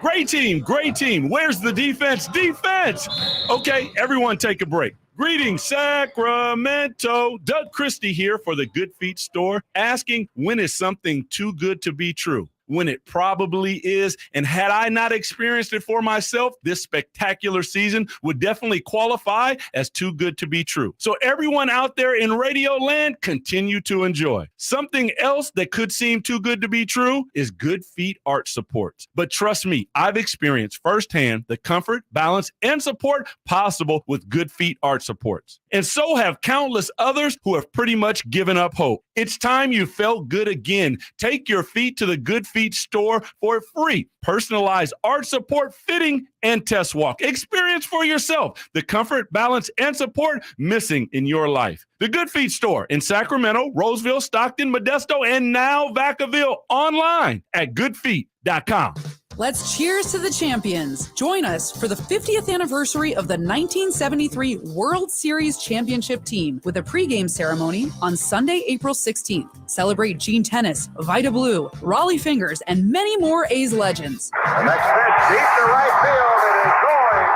Great team, great team. Where's the defense? Defense! Okay, everyone take a break. Greetings, Sacramento. Doug Christie here for the Good Feet store, asking, when is something too good to be true? when it probably is. And had I not experienced it for myself, this spectacular season would definitely qualify as too good to be true. So everyone out there in radio land, continue to enjoy. Something else that could seem too good to be true is Good Feet Arch Supports. But trust me, I've experienced firsthand the comfort, balance, and support possible with Good Feet Arch Supports. And so have countless others who have pretty much given up hope. It's time you felt good again. Take your feet to the Good Feet store for a free personalized arch support fitting and test walk. Experience for yourself the comfort, balance, and support missing in your life. The Good Feet store in Sacramento, Roseville, Stockton, Modesto, and now Vacaville, online at goodfeet.com. Let's cheers to the champions. Join us for the 50th anniversary of the 1973 World Series Championship team with a pregame ceremony on Sunday, April 16th. Celebrate Gene Tennis, Vita Blue, Raleigh Fingers, and many more A's legends. The next pitch deep to right field. It is going.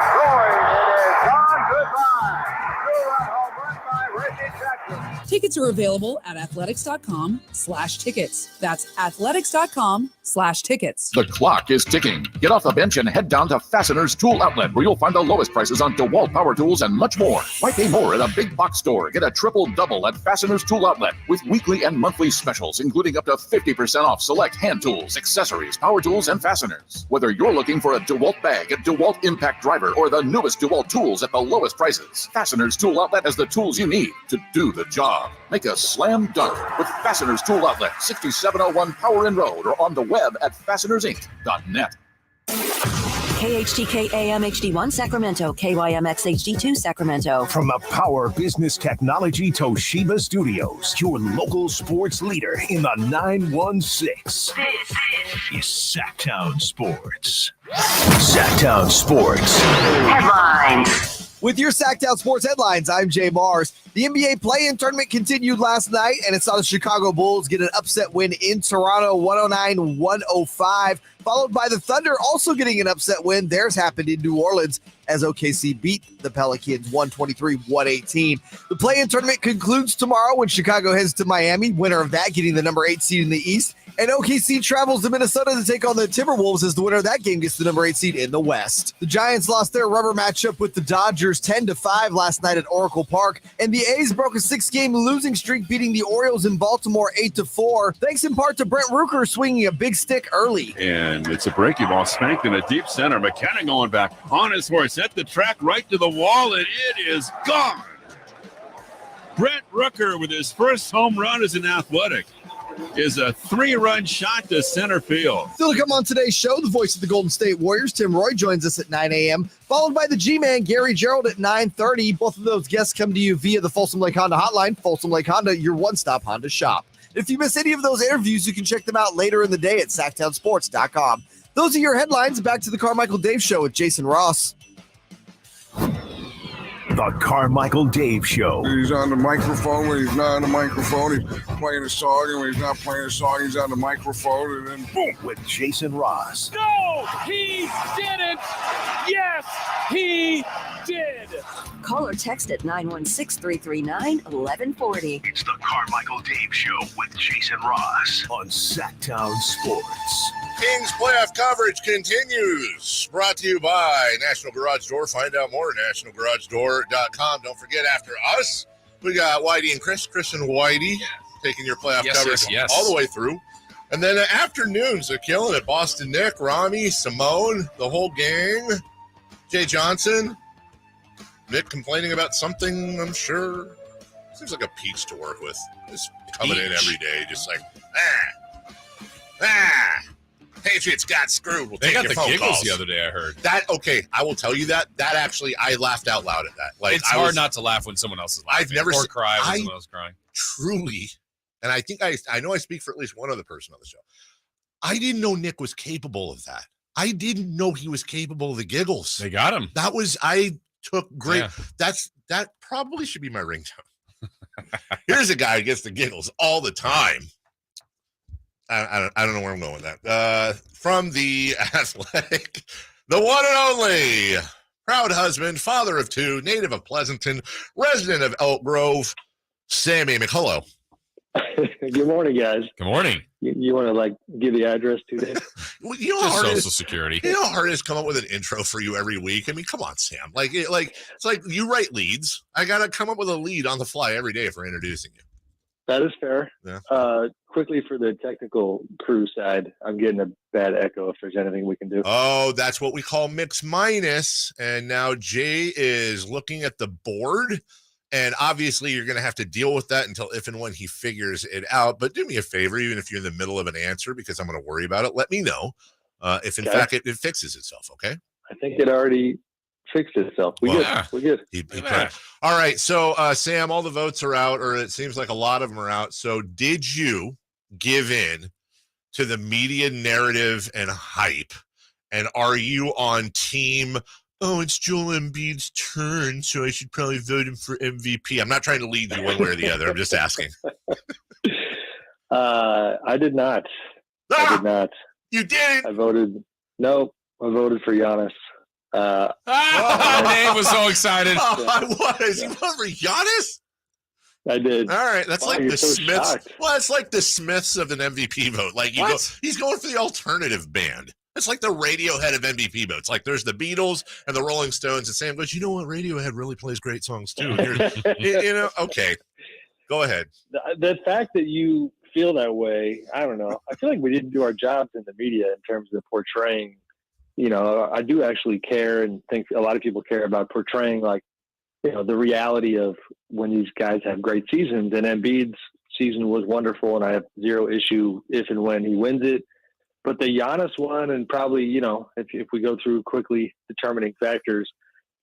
It is gone. Goodbye. Two-run home run by Reggie Jackson. Tickets are available at athletics.com/tickets. That's athletics.com/tickets. The clock is ticking. Get off the bench and head down to Fasteners Tool Outlet, where you'll find the lowest prices on DeWalt power tools and much more. Why pay more at a big box store? Get a triple-double at Fasteners Tool Outlet with weekly and monthly specials, including up to 50% off select hand tools, accessories, power tools, and fasteners. Whether you're looking for a DeWalt bag, a DeWalt impact driver, or the newest DeWalt tools at the lowest prices, Fasteners Tool Outlet has the tools you need to do the job. Make a slam dunk with Fasteners Tool Outlet, 6701 Power Inn Road, or on the web at fastenersinc.net. KHTK AM HD1 Sacramento, KYMX HD2 Sacramento. From the Power Business Technology Toshiba Studios, your local sports leader in the 916. This is Sactown Sports. Sactown Sports. Headlines. With your Sactown Sports headlines, I'm Jay Mars. The NBA play-in tournament continued last night, and it saw the Chicago Bulls get an upset win in Toronto, 109-105, followed by the Thunder also getting an upset win. Theirs happened in New Orleans as OKC beat the Pelicans 123-118. The play-in tournament concludes tomorrow when Chicago heads to Miami, winner of that getting the number 8 seed in the East, and OKC travels to Minnesota to take on the Timberwolves as the winner of that game gets the number 8 seed in the West. The Giants lost their rubber matchup with the Dodgers 10-5 last night at Oracle Park, and the A's broke a 6-game losing streak, beating the Orioles in Baltimore 8-4, thanks in part to Brent Rooker swinging a big stick early. And it's a breaking ball spanked in a deep center. McKenna going back on his horse at the track right to the wall, and it is gone. Brent Rooker with his first home run as an Athletic is a 3-run shot to center field. Still to come on today's show, the voice of the Golden State Warriors, Tim Roye, joins us at 9 a.m., followed by the G-Man, Gary Gerald, at 9:30. Both of those guests come to you via the Folsom Lake Honda hotline. Folsom Lake Honda, your one-stop Honda shop. If you miss any of those interviews, you can check them out later in the day at SactownSports.com. Those are your headlines. Back to the Carmichael Dave Show with Jason Ross. The Carmichael Dave Show. He's on the microphone when he's not on the microphone. He's playing a song, and when he's not playing a song, he's on the microphone, and then boom. With Jason Ross. No, he didn't. Yes, he did. Call or text at 916-339-1140. It's the Carmichael Dave Show with Jason Ross on Sactown Sports. Kings playoff coverage continues. Brought to you by National Garage Door. Find out more at nationalgaragedoor.com. Don't forget, after us, we got Whitey and Chris and Whitey taking your playoff coverage all the way through. And then afternoons, they're killing it. Boston Nick, Rami, Simone, the whole gang. Jay Johnson. Nick complaining about something, I'm sure. Seems like a peach to work with. Just coming in every day, just like, Patriots got screwed. We'll They take got your the phone giggles calls. the other day, I heard. Okay, I will tell you that actually, I laughed out loud at that. Like, It's hard not to laugh when someone else is laughing. I've never or cry when someone else is crying. Truly, and I think I know I speak for at least one other person on the show. I didn't know Nick was capable of that. I didn't know he was capable of the giggles. They got him. I took great. Yeah. That probably should be my ringtone. Here's a guy who gets the giggles all the time. I don't know where I'm going with that. From the Athletic, the one and only proud husband, father of 2, native of Pleasanton, resident of Elk Grove, Sam Amick. Hello. Good morning, guys. Good morning. You want to like give the address 2 days? Well, you know how hard it Social is- Security. You know how hard it is to come up with an intro for you every week? I mean, come on, Sam. It's like you write leads. I got to come up with a lead on the fly every day for introducing you. That is fair. Yeah. Quickly for the technical crew side, I'm getting a bad echo if there's anything we can do. Oh, that's what we call mix minus. And now Jay is looking at the board. And obviously, you're going to have to deal with that until if and when he figures it out. But do me a favor, even if you're in the middle of an answer, because I'm going to worry about it, let me know if, in fact, it fixes itself, okay? I think it already fixed itself. We're good. All right. So, Sam, all the votes are out, or it seems like a lot of them are out. So did you give in to the media narrative and hype? And are you on team, oh, it's Joel Embiid's turn, so I should probably vote him for MVP? I'm not trying to lead you one way or the other. I'm just asking. I did not. I did not. You didn't? I voted for Giannis. Dave was so excited. Oh, I was. You voted for Giannis? I did. All right, that's like you're the so Smiths. shocked. Well, it's like the Smiths of an MVP vote. Like he's going for the alternative band. It's like the Radiohead of MVP votes. Like there's the Beatles and the Rolling Stones, and Sam goes, you know what? Radiohead really plays great songs too. Okay, go ahead. The fact that you feel that way, I don't know. I feel like we didn't do our jobs in the media in terms of portraying. I do actually care and think a lot of people care about portraying the reality of when these guys have great seasons. And Embiid's season was wonderful, and I have zero issue if and when he wins it. But the Giannis one, and probably, if we go through quickly determining factors,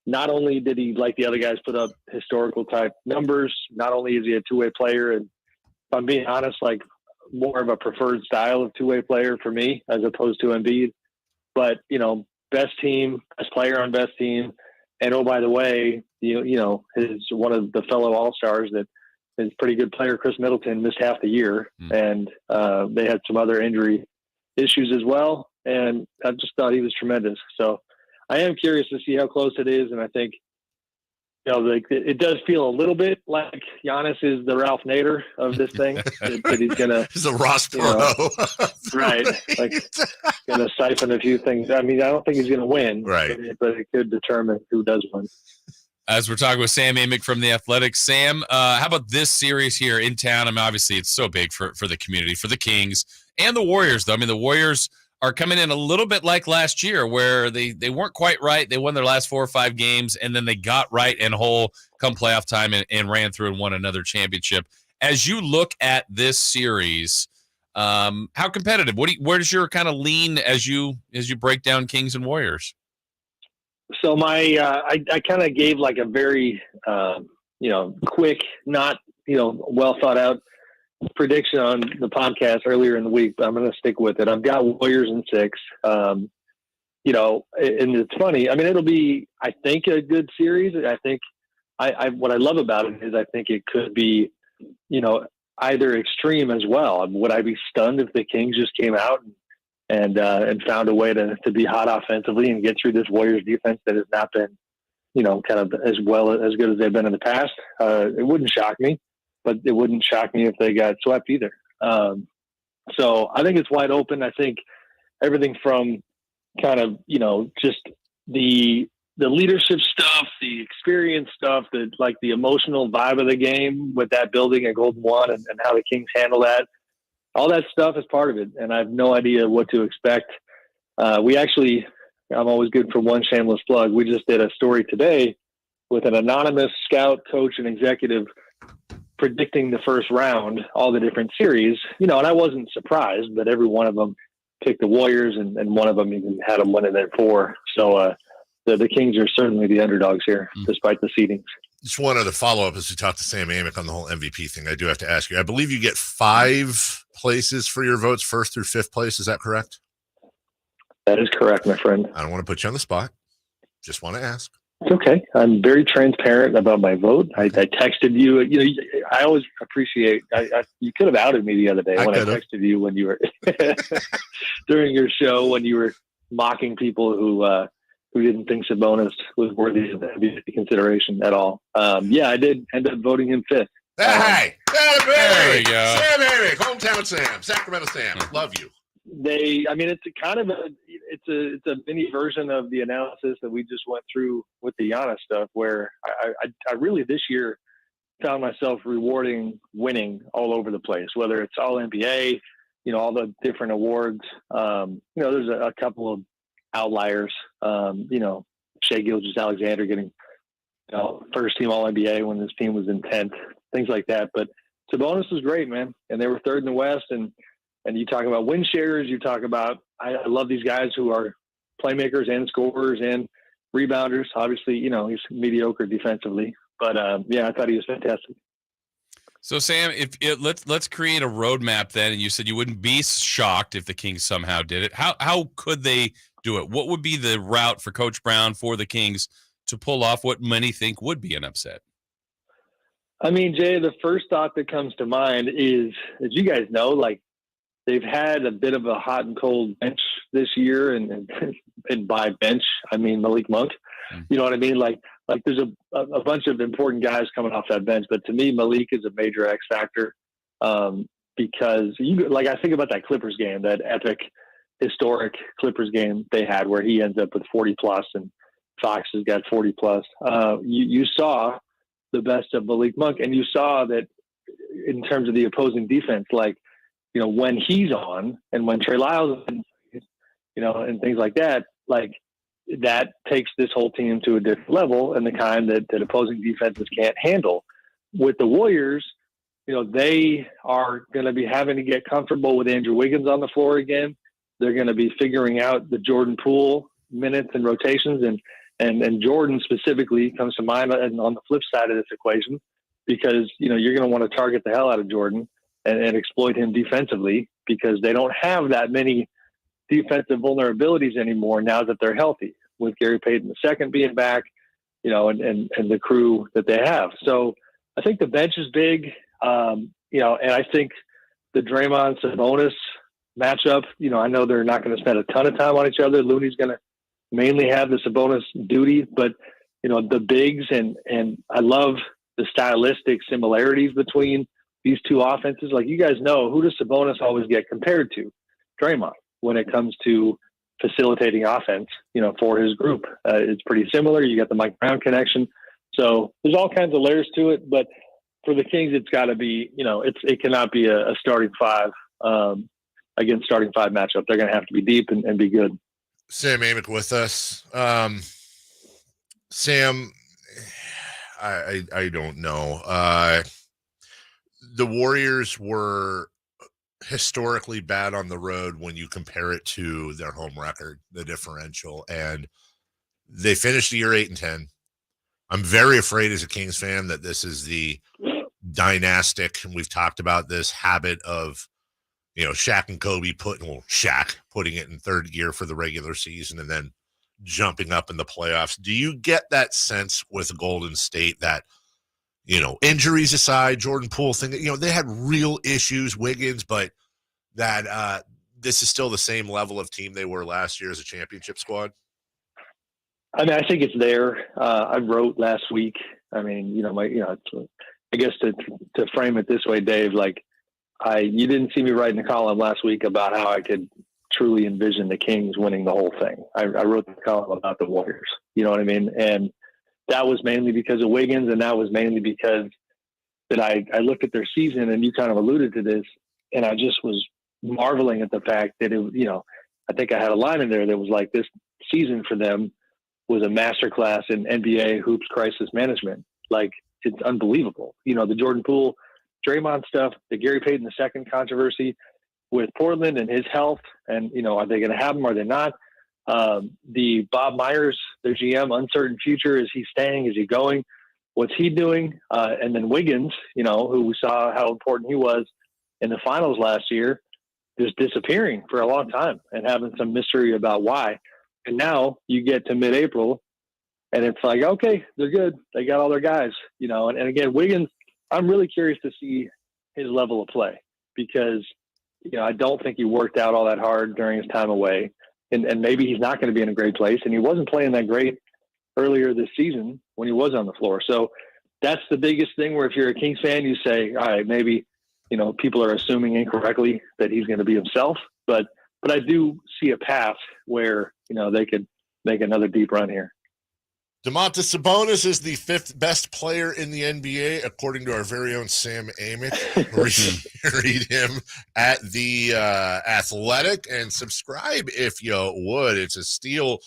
not only did he, like the other guys, put up historical type numbers, not only is he a two-way player, and if I'm being honest, like more of a preferred style of two-way player for me as opposed to Embiid. But, best team, best player on best team. And, oh, by the way, his one of the fellow All-Stars that is a pretty good player, Chris Middleton, missed half the year. And they had some other injury issues as well. And I just thought he was tremendous. So I am curious to see how close it is. And I think, it does feel a little bit like Giannis is the Ralph Nader of this thing. that he's gonna, he's a Ross Perot, right? Like gonna siphon a few things. I mean, I don't think he's gonna win, right? But it could determine who does win. As we're talking with Sam Amick from The Athletic. Sam, how about this series here in town? I mean, obviously, it's so big for the community, for the Kings and the Warriors, though. I mean, the Warriors are coming in a little bit like last year where they weren't quite right. They won their last 4 or 5 games, and then they got right and whole come playoff time and ran through and won another championship. As you look at this series, how competitive? Where does your kind of lean as you break down Kings and Warriors? So I kind of gave like a very quick, not well thought out prediction on the podcast earlier in the week, but I'm going to stick with it. I've got Warriors in 6. And it's funny. I mean, it'll be, I think, a good series. I think what I love about it is I think it could be, either extreme as well. Would I be stunned if the Kings just came out and found a way to be hot offensively and get through this Warriors defense that has not been, kind of as good as they've been in the past? It wouldn't shock me. But it wouldn't shock me if they got swept either. So I think it's wide open. I think everything from kind of, just the leadership stuff, the experience stuff, the emotional vibe of the game with that building at Golden One and how the Kings handle that. All that stuff is part of it. And I have no idea what to expect. I'm always good for one shameless plug. We just did a story today with an anonymous scout, coach, and executive predicting the first round, all the different series, and I wasn't surprised, but every one of them picked the Warriors and one of them even had them winning at 4. So the Kings are certainly the underdogs here, despite the seedings. Just one other follow-up as we talk to Sam Amick on the whole MVP thing. I do have to ask you, I believe you get 5 places for your votes, 1st through 5th place. Is that correct? That is correct, my friend. I don't want to put you on the spot. Just want to ask. It's okay. I'm very transparent about my vote. I texted you. I always appreciate. You could have outed me the other day when I texted you when you were during your show when you were mocking people who didn't think Sabonis was worthy of consideration at all. I did end up voting him 5th. Hey, there you go. Sam Amick, hometown Sam, Sacramento Sam. Love you. It's a kind of it's a mini version of the analysis that we just went through with the Giannis stuff, where I really this year found myself rewarding winning all over the place, whether it's all NBA, all the different awards. There's a couple of outliers, Shai Gilgeous-Alexander getting, first team all NBA when his team was in 10th, things like that. But Sabonis was great, man. And they were third in the West. And you talk about win shares, you talk about, I love these guys who are playmakers and scorers and rebounders. Obviously, he's mediocre defensively, but I thought he was fantastic. So Sam, let's create a roadmap then. And you said you wouldn't be shocked if the Kings somehow did it. How could they do it? What would be the route for Coach Brown, for the Kings, to pull off what many think would be an upset? I mean, Jay, the first thought that comes to mind is, as you guys know, like, they've had a bit of a hot and cold bench this year, and by bench, I mean Malik Monk. You know what I mean? Like there's a bunch of important guys coming off that bench, but to me, Malik is a major X factor because I think about that Clippers game, that epic, historic Clippers game they had, where he ends up with 40 plus and Fox has got 40 plus. You saw the best of Malik Monk, and you saw that in terms of the opposing defense, when he's on and when Trey Lyles, and things like that, that takes this whole team to a different level, and the kind that opposing defenses can't handle. With the Warriors, they are going to be having to get comfortable with Andrew Wiggins on the floor again. They're going to be figuring out the Jordan Poole minutes and rotations, and Jordan specifically comes to mind on the flip side of this equation, because, you're going to want to target the hell out of Jordan and exploit him defensively, because they don't have that many defensive vulnerabilities anymore now that they're healthy, with Gary Payton II being back, and the crew that they have. So I think the bench is big, and I think the Draymond Sabonis matchup, I know they're not going to spend a ton of time on each other. Looney's going to mainly have the Sabonis duty, but the bigs, and I love the stylistic similarities between these two offenses. Like, you guys know, who does Sabonis always get compared to? Draymond, when it comes to facilitating offense, for his group. It's pretty similar. You got the Mike Brown connection. So there's all kinds of layers to it, but for the Kings, it's got to be, it cannot be a starting five, against starting five matchup. They're going to have to be deep and be good. Sam Amick with us. Sam, I don't know. The Warriors were historically bad on the road when you compare it to their home record, the differential, and they finished the year 8-10. I'm very afraid as a Kings fan that this is the dynastic, and we've talked about this habit of, Shaq and Kobe Shaq putting it in third gear for the regular season and then jumping up in the playoffs. Do you get that sense with Golden State that, injuries aside, Jordan Poole thing, they had real issues, Wiggins, but that this is still the same level of team they were last year as a championship squad? I mean, I think it's there. I wrote last week. I mean, I guess to frame it this way, Dave, you didn't see me writing a column last week about how I could truly envision the Kings winning the whole thing. I wrote the column about the Warriors. You know what I mean? And that was mainly because of Wiggins, and that was mainly because that I looked at their season, and you kind of alluded to this, and I just was marveling at the fact that I think I had a line in there that was like, this season for them was a masterclass in NBA hoops crisis management. It's unbelievable. The Jordan Poole, Draymond stuff, the Gary Payton II controversy with Portland and his health, and are they going to have him? Are they not? The Bob Myers, their GM, uncertain future. Is he staying? Is he going? What's he doing? And then Wiggins, who we saw how important he was in the finals last year, just disappearing for a long time and having some mystery about why. And now you get to mid-April, and it's like, okay, they're good. They got all their guys, And again, Wiggins, I'm really curious to see his level of play, because I don't think he worked out all that hard during his time away. And maybe he's not going to be in a great place. And he wasn't playing that great earlier this season when he was on the floor. So that's the biggest thing, where if you're a Kings fan, you say, all right, maybe people are assuming incorrectly that he's going to be himself. But I do see a path where, they could make another deep run here. Domantas Sabonis is the 5th best player in the NBA, according to our very own Sam Amick. Read him at The Athletic and subscribe if you would. It's a steal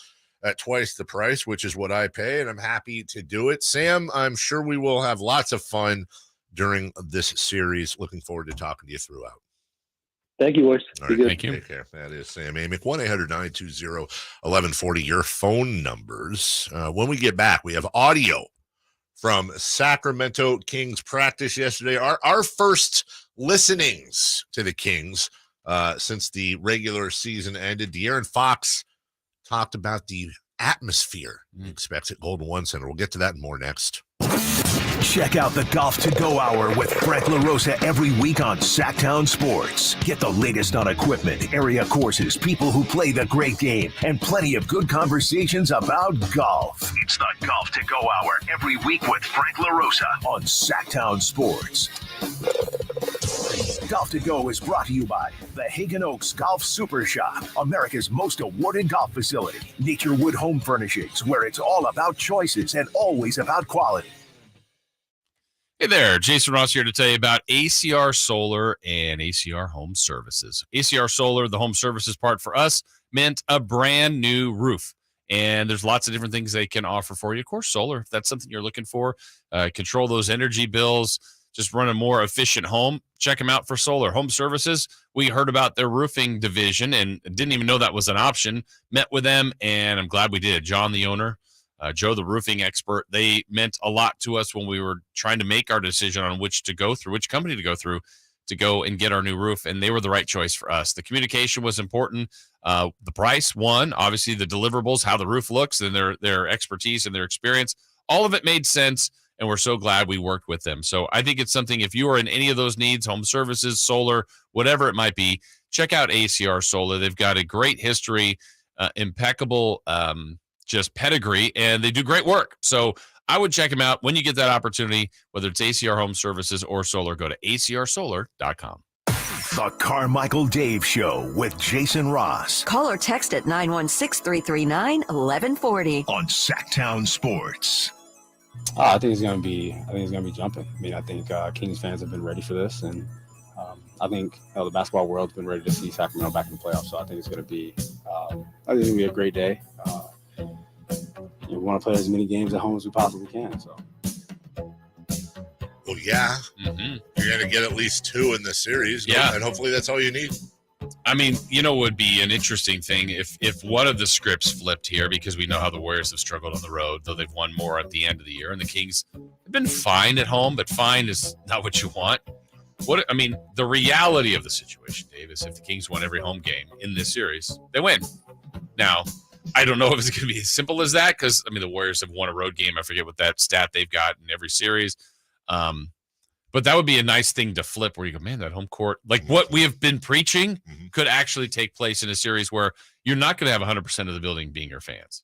at twice the price, which is what I pay, and I'm happy to do it. Sam, I'm sure we will have lots of fun during this series. Looking forward to talking to you throughout. Thank you, boys. All right, thank you. Take care. That is Sam Amick, 1-800-920-1140, your phone numbers. When we get back, we have audio from Sacramento Kings practice yesterday. Our first listenings to the Kings since the regular season ended. De'Aaron Fox talked about the atmosphere he expects at Golden One Center. We'll get to that and more next. Check out the Golf to Go Hour with Frank LaRosa every week on Sactown Sports. Get the latest on equipment, area courses, people who play the great game, and plenty of good conversations about golf. It's the Golf to Go Hour every week with Frank LaRosa on Sactown Sports. Golf to Go is brought to you by the Hagen Oaks Golf Super Shop, America's most awarded golf facility. Nature Wood Home Furnishings, where it's all about choices and always about quality. Hey there, Jason Ross here to tell you about ACR Solar and ACR Home Services. ACR Solar, the home services part for us, meant a brand new roof. And there's lots of different things they can offer for you. Of course, solar, if that's something you're looking for, control those energy bills, just run a more efficient home. Check them out for solar. Home Services, we heard about their roofing division and didn't even know that was an option. Met with them, and I'm glad we did. John, the owner, Joe, the roofing expert, they meant a lot to us when we were trying to make our decision on which company to go through to go and get our new roof, and they were the right choice for us. The communication was important. The price, one, obviously the deliverables, how the roof looks, and their expertise and their experience. All of it made sense, and we're so glad we worked with them. So I think it's something, if you are in any of those needs, home services, solar, whatever it might be, check out ACR Solar. They've got a great history, impeccable just pedigree, and they do great work. So I would check them out when you get that opportunity, whether it's ACR Home Services or Solar. Go to acrsolar.com. The Carmichael Dave Show with Jason Ross. Call or text at 916-339-1140 on Sactown Sports. I think it's gonna be jumping. I mean, I think Kings fans have been ready for this, and I think the basketball world's been ready to see Sacramento back in the playoffs. So I think it's gonna be a great day. We want to play as many games at home as we possibly can. So. Well, yeah, You're going to get at least 2 in this series. Yeah. And hopefully that's all you need. I mean, would be an interesting thing if one of the scripts flipped here, because we know how the Warriors have struggled on the road, though they've won more at the end of the year. And the Kings have been fine at home, but fine is not what you want. The reality of the situation, Dave, is if the Kings won every home game in this series, they win. Now, I don't know if it's going to be as simple as that, because, the Warriors have won a road game. I forget what that stat they've got in every series. But that would be a nice thing to flip, where you go, man, that home court, like what we have been preaching, could actually take place in a series where you're not going to have 100% of the building being your fans.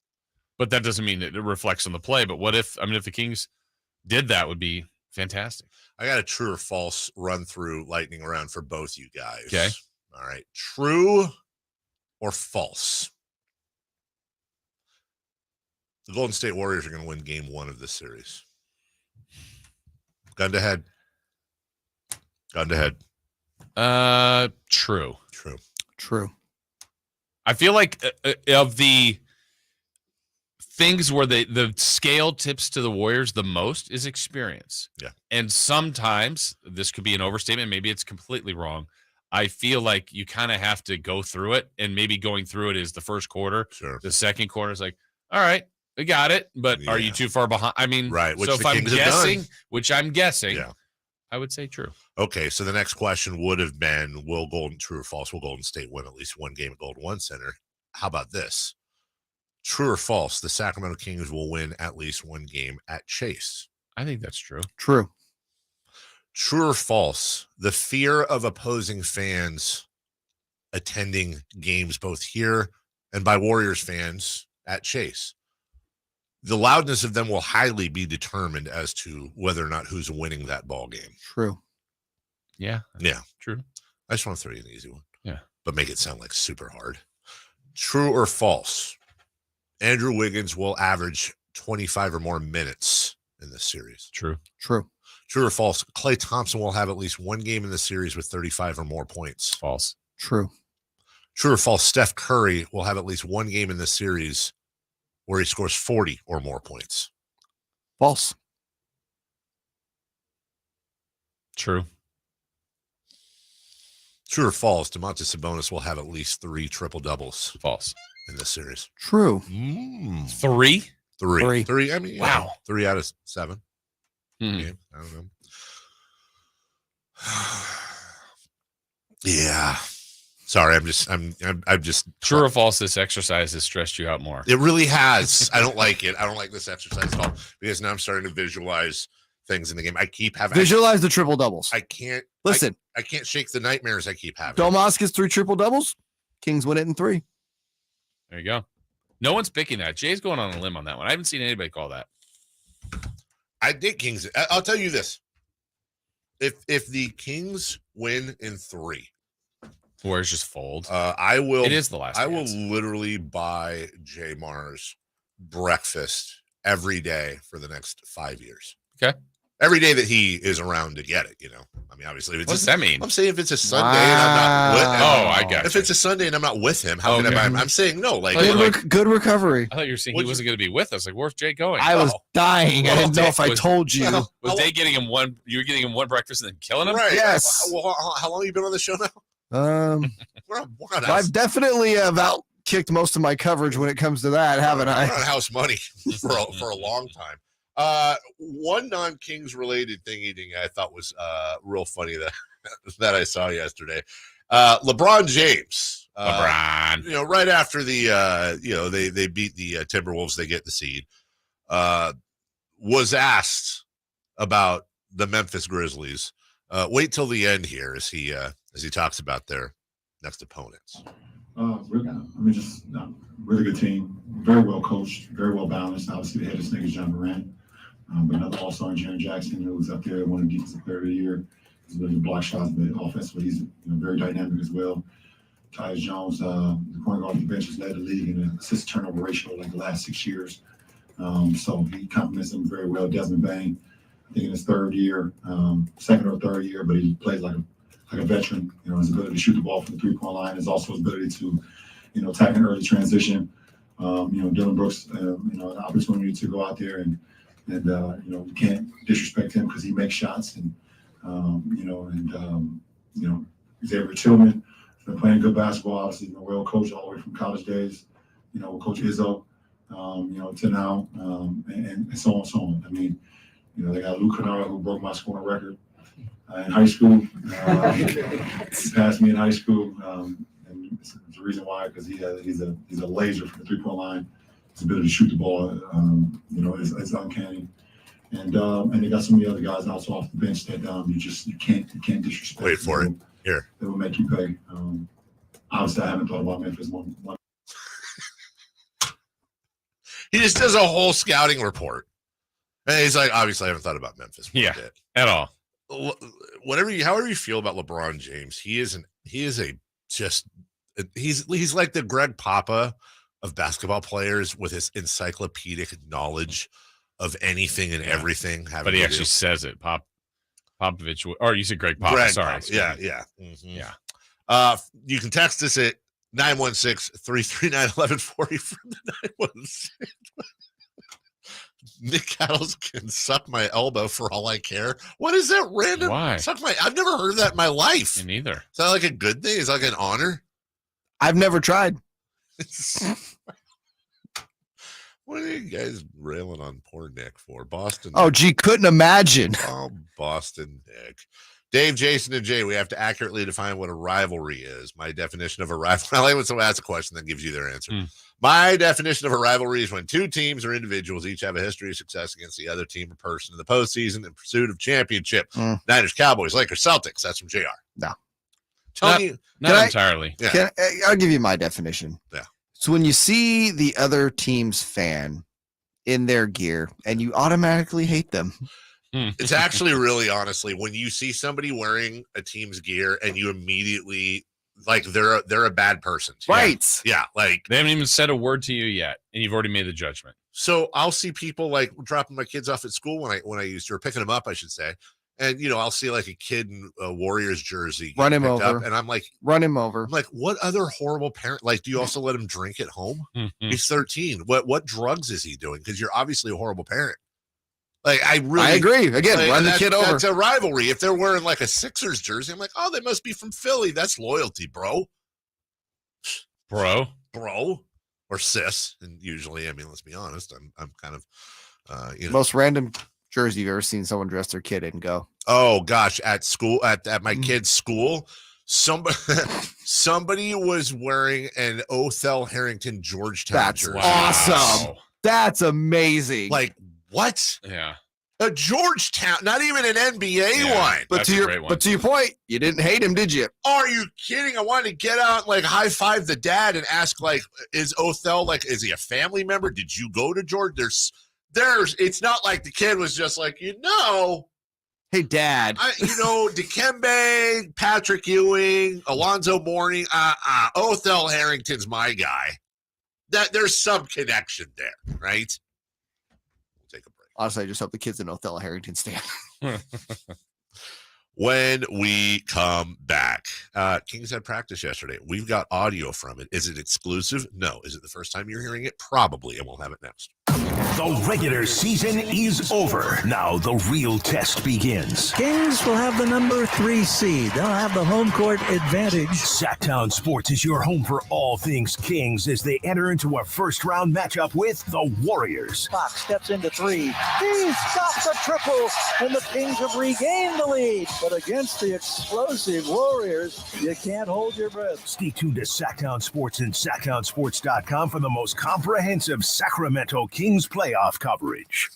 But that doesn't mean that it reflects on the play. But what if the Kings did that, would be fantastic. I got a true or false run through lightning round for both you guys. Okay. All right. True or false? The Golden State Warriors are going to win game 1 of this series. Gun to head. True. I feel like of the things where the scale tips to the Warriors the most is experience. Yeah. And sometimes, this could be an overstatement, maybe it's completely wrong, I feel like you kind of have to go through it, and maybe going through it is the first quarter. Sure. The second quarter is like, all right, we got it, but are you too far behind? Right. So if I'm guessing, which I'm guessing, I would say true. Okay, so the next question would have been, true or false, will Golden State win at least one game at Golden One Center? How about this? True or false, the Sacramento Kings will win at least one game at Chase? I think that's true. True. True or false, the fear of opposing fans attending games both here and by Warriors fans at Chase, the loudness of them will highly be determined as to whether or not who's winning that ball game. True. Yeah. Yeah. True. I just want to throw you an easy one. Yeah. But make it sound like super hard. True or false? Andrew Wiggins will average 25 or more minutes in this series. True. True. True or false? Klay Thompson will have at least one game in the series with 35 or more points. False. True. True or false? Steph Curry will have at least one game in the series where he scores 40 or more points. False. True. True or false? Domantas Sabonis will have at least 3 triple-doubles. False. In this series. True. 3? 3. I mean, wow. 3 out of 7. Mm. I don't know. Yeah. Sorry, I'm just True or false, this exercise has stressed you out more. It really has. I don't like it. I don't like this exercise at all because now I'm starting to visualize things in the game. I keep having Visualize the triple doubles. I can't listen. I can't shake the nightmares I keep having. Domas gets 3 triple doubles. Kings win it in 3. There you go. No one's picking that. Jay's going on a limb on that one. I haven't seen anybody call that. I think Kings. I'll tell you this: if the Kings win in 3, Warriors just fold. I will. It is the last. I will literally buy Jay Mars breakfast every day for the next 5 years. Okay. Every day that he is around to get it, I mean, obviously, what does that mean? I'm saying if it's a Sunday and I'm not with him. Oh, I got If it's a Sunday and I'm not with him, how can I buy him? I'm saying no. Like, Good recovery. I thought you were saying he wasn't going to be with us. Like, where's Jay going? I was dying. I didn't know if I told you. Was Jay getting him one? You were getting him one breakfast and then killing him? Right. Yes. Well, how long have you been on the show now? We're on I've definitely about kicked most of my coverage when it comes to that, haven't I? We're on house money for a long time. One non-Kings related thing eating I thought was real funny that I saw yesterday. LeBron James. LeBron. Right after the they beat the Timberwolves, they get the seed. Was asked about the Memphis Grizzlies. Wait till the end here as he talks about their next opponents. Really good team, very well coached, very well balanced. Obviously, the head of snake is John Morant, but another all-star, Jaren Jackson, who was up there, won the defensive player of the year. He's really block shots, but offensively, he's very dynamic as well. Tyus Jones, the point guard off the bench, has led the league in an assist turnover ratio like the last 6 years. So he complements him very well. Desmond Bain, I think in his second or third year, but he plays like a veteran. His ability to shoot the ball from the 3-point line is also his ability to, attack an early transition. Dylan Brooks, an opportunity to go out there and you can't disrespect him because he makes shots and Xavier Tillman has been playing good basketball. Obviously, well coached all the way from college days. With Coach Izzo, to now, and so on and so on. I mean, they got Luke Kennard, who broke my scoring record in high school. He passed me in high school. And it's the reason why, because he's a laser from the 3-point line. His ability to shoot the ball, is uncanny. And they got some of the other guys also off the bench that you can't disrespect. Wait for it. Here. They will make you pay. Obviously, I haven't thought about Memphis one. He just does a whole scouting report. And he's like, obviously, I haven't thought about Memphis. At all. However you feel about LeBron James, he's like the Greg Papa of basketball players with his encyclopedic knowledge of anything and everything. But he actually says it. Popovich, or you said Greg Papa. Sorry. Yeah. Mm-hmm. You can text us at 916-339-1140 from the 916. Nick Cattles can suck my elbow for all I care. What is that random? Why? I've never heard that in my life. Me neither. Is that like a good thing? Is that like an honor? I've never tried. What are you guys railing on poor Nick for? Boston. Oh, gee, couldn't imagine. Oh, Boston Nick. Dave, Jason, and Jay, we have to accurately define what a rivalry is. My definition of a rivalry. I like when someone asks a question that gives you their answer. My definition of a rivalry is when two teams or individuals each have a history of success against the other team or person in the postseason in pursuit of championship. Niners, Cowboys, Lakers, Celtics. That's from JR. No. Not entirely. Yeah. I'll give you my definition. Yeah. So when you see the other team's fan in their gear and you automatically hate them. It's actually really, honestly, when you see somebody wearing a team's gear and you immediately like they're a bad person. Right. Yeah. Like they haven't even said a word to you yet, and you've already made the judgment. So I'll see people like dropping my kids off at school when I used to, or picking them up, I should say. And, I'll see like a kid in a Warriors jersey. Run him over. And I'm like, run him over. I'm like, what other horrible parent? Like, do you also let him drink at home? He's 13. What drugs is he doing? Because you're obviously a horrible parent. Like, I agree. Again, run the kid over. That's a rivalry. If they're wearing like a Sixers jersey, I'm like, oh, they must be from Philly. That's loyalty, bro. Bro. Or sis. And usually, I mean, let's be honest, I'm kind of, most random jersey you've ever seen someone dress their kid in go. Oh gosh, at school, at my kid's school, somebody was wearing an Othell Harrington Georgetown jersey. Awesome. Wow. That's amazing. Like what? Yeah. A Georgetown, not even an NBA one. But to your point, you didn't hate him, did you? Are you kidding? I wanted to get out, like high five the dad and ask, like, is Othell, like, is he a family member? Did you go to George? It's not like the kid was just like, hey, Dad. Dikembe, Patrick Ewing, Alonzo Mourning, Othell Harrington's my guy. That there's some connection there, right? We'll take a break. Honestly, I just hope the kids in Othell Harrington stand. When we come back, Kings had practice yesterday. We've got audio from it. Is it exclusive? No. Is it the first time you're hearing it? Probably, and we'll have it next. The regular season is over. Now the real test begins. Kings will have the number 3 seed. They'll have the home court advantage. Sactown Sports is your home for all things Kings as they enter into a first-round matchup with the Warriors. Fox steps into 3. He stops a triple, and the Kings have regained the lead. But against the explosive Warriors, you can't hold your breath. Stay tuned to Sactown Sports and SactownSports.com for the most comprehensive Sacramento Kings playoff coverage.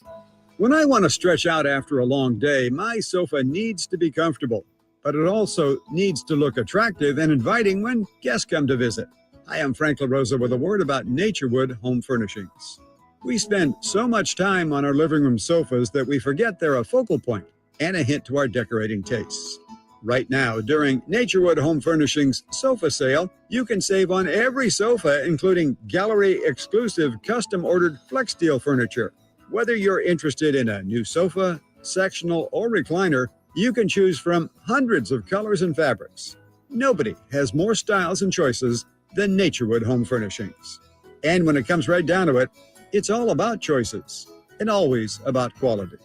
When I want to stretch out after a long day, my sofa needs to be comfortable, but it also needs to look attractive and inviting when guests come to visit. Hi, I'm Frank LaRosa with a word about Naturewood Home Furnishings. We spend so much time on our living room sofas that we forget they're a focal point and a hint to our decorating tastes. Right now, during Naturewood Home Furnishings sofa sale, you can save on every sofa, including gallery-exclusive custom-ordered flex steel furniture. Whether you're interested in a new sofa, sectional, or recliner, you can choose from hundreds of colors and fabrics. Nobody has more styles and choices than Naturewood Home Furnishings. And when it comes right down to it, it's all about choices and always about quality.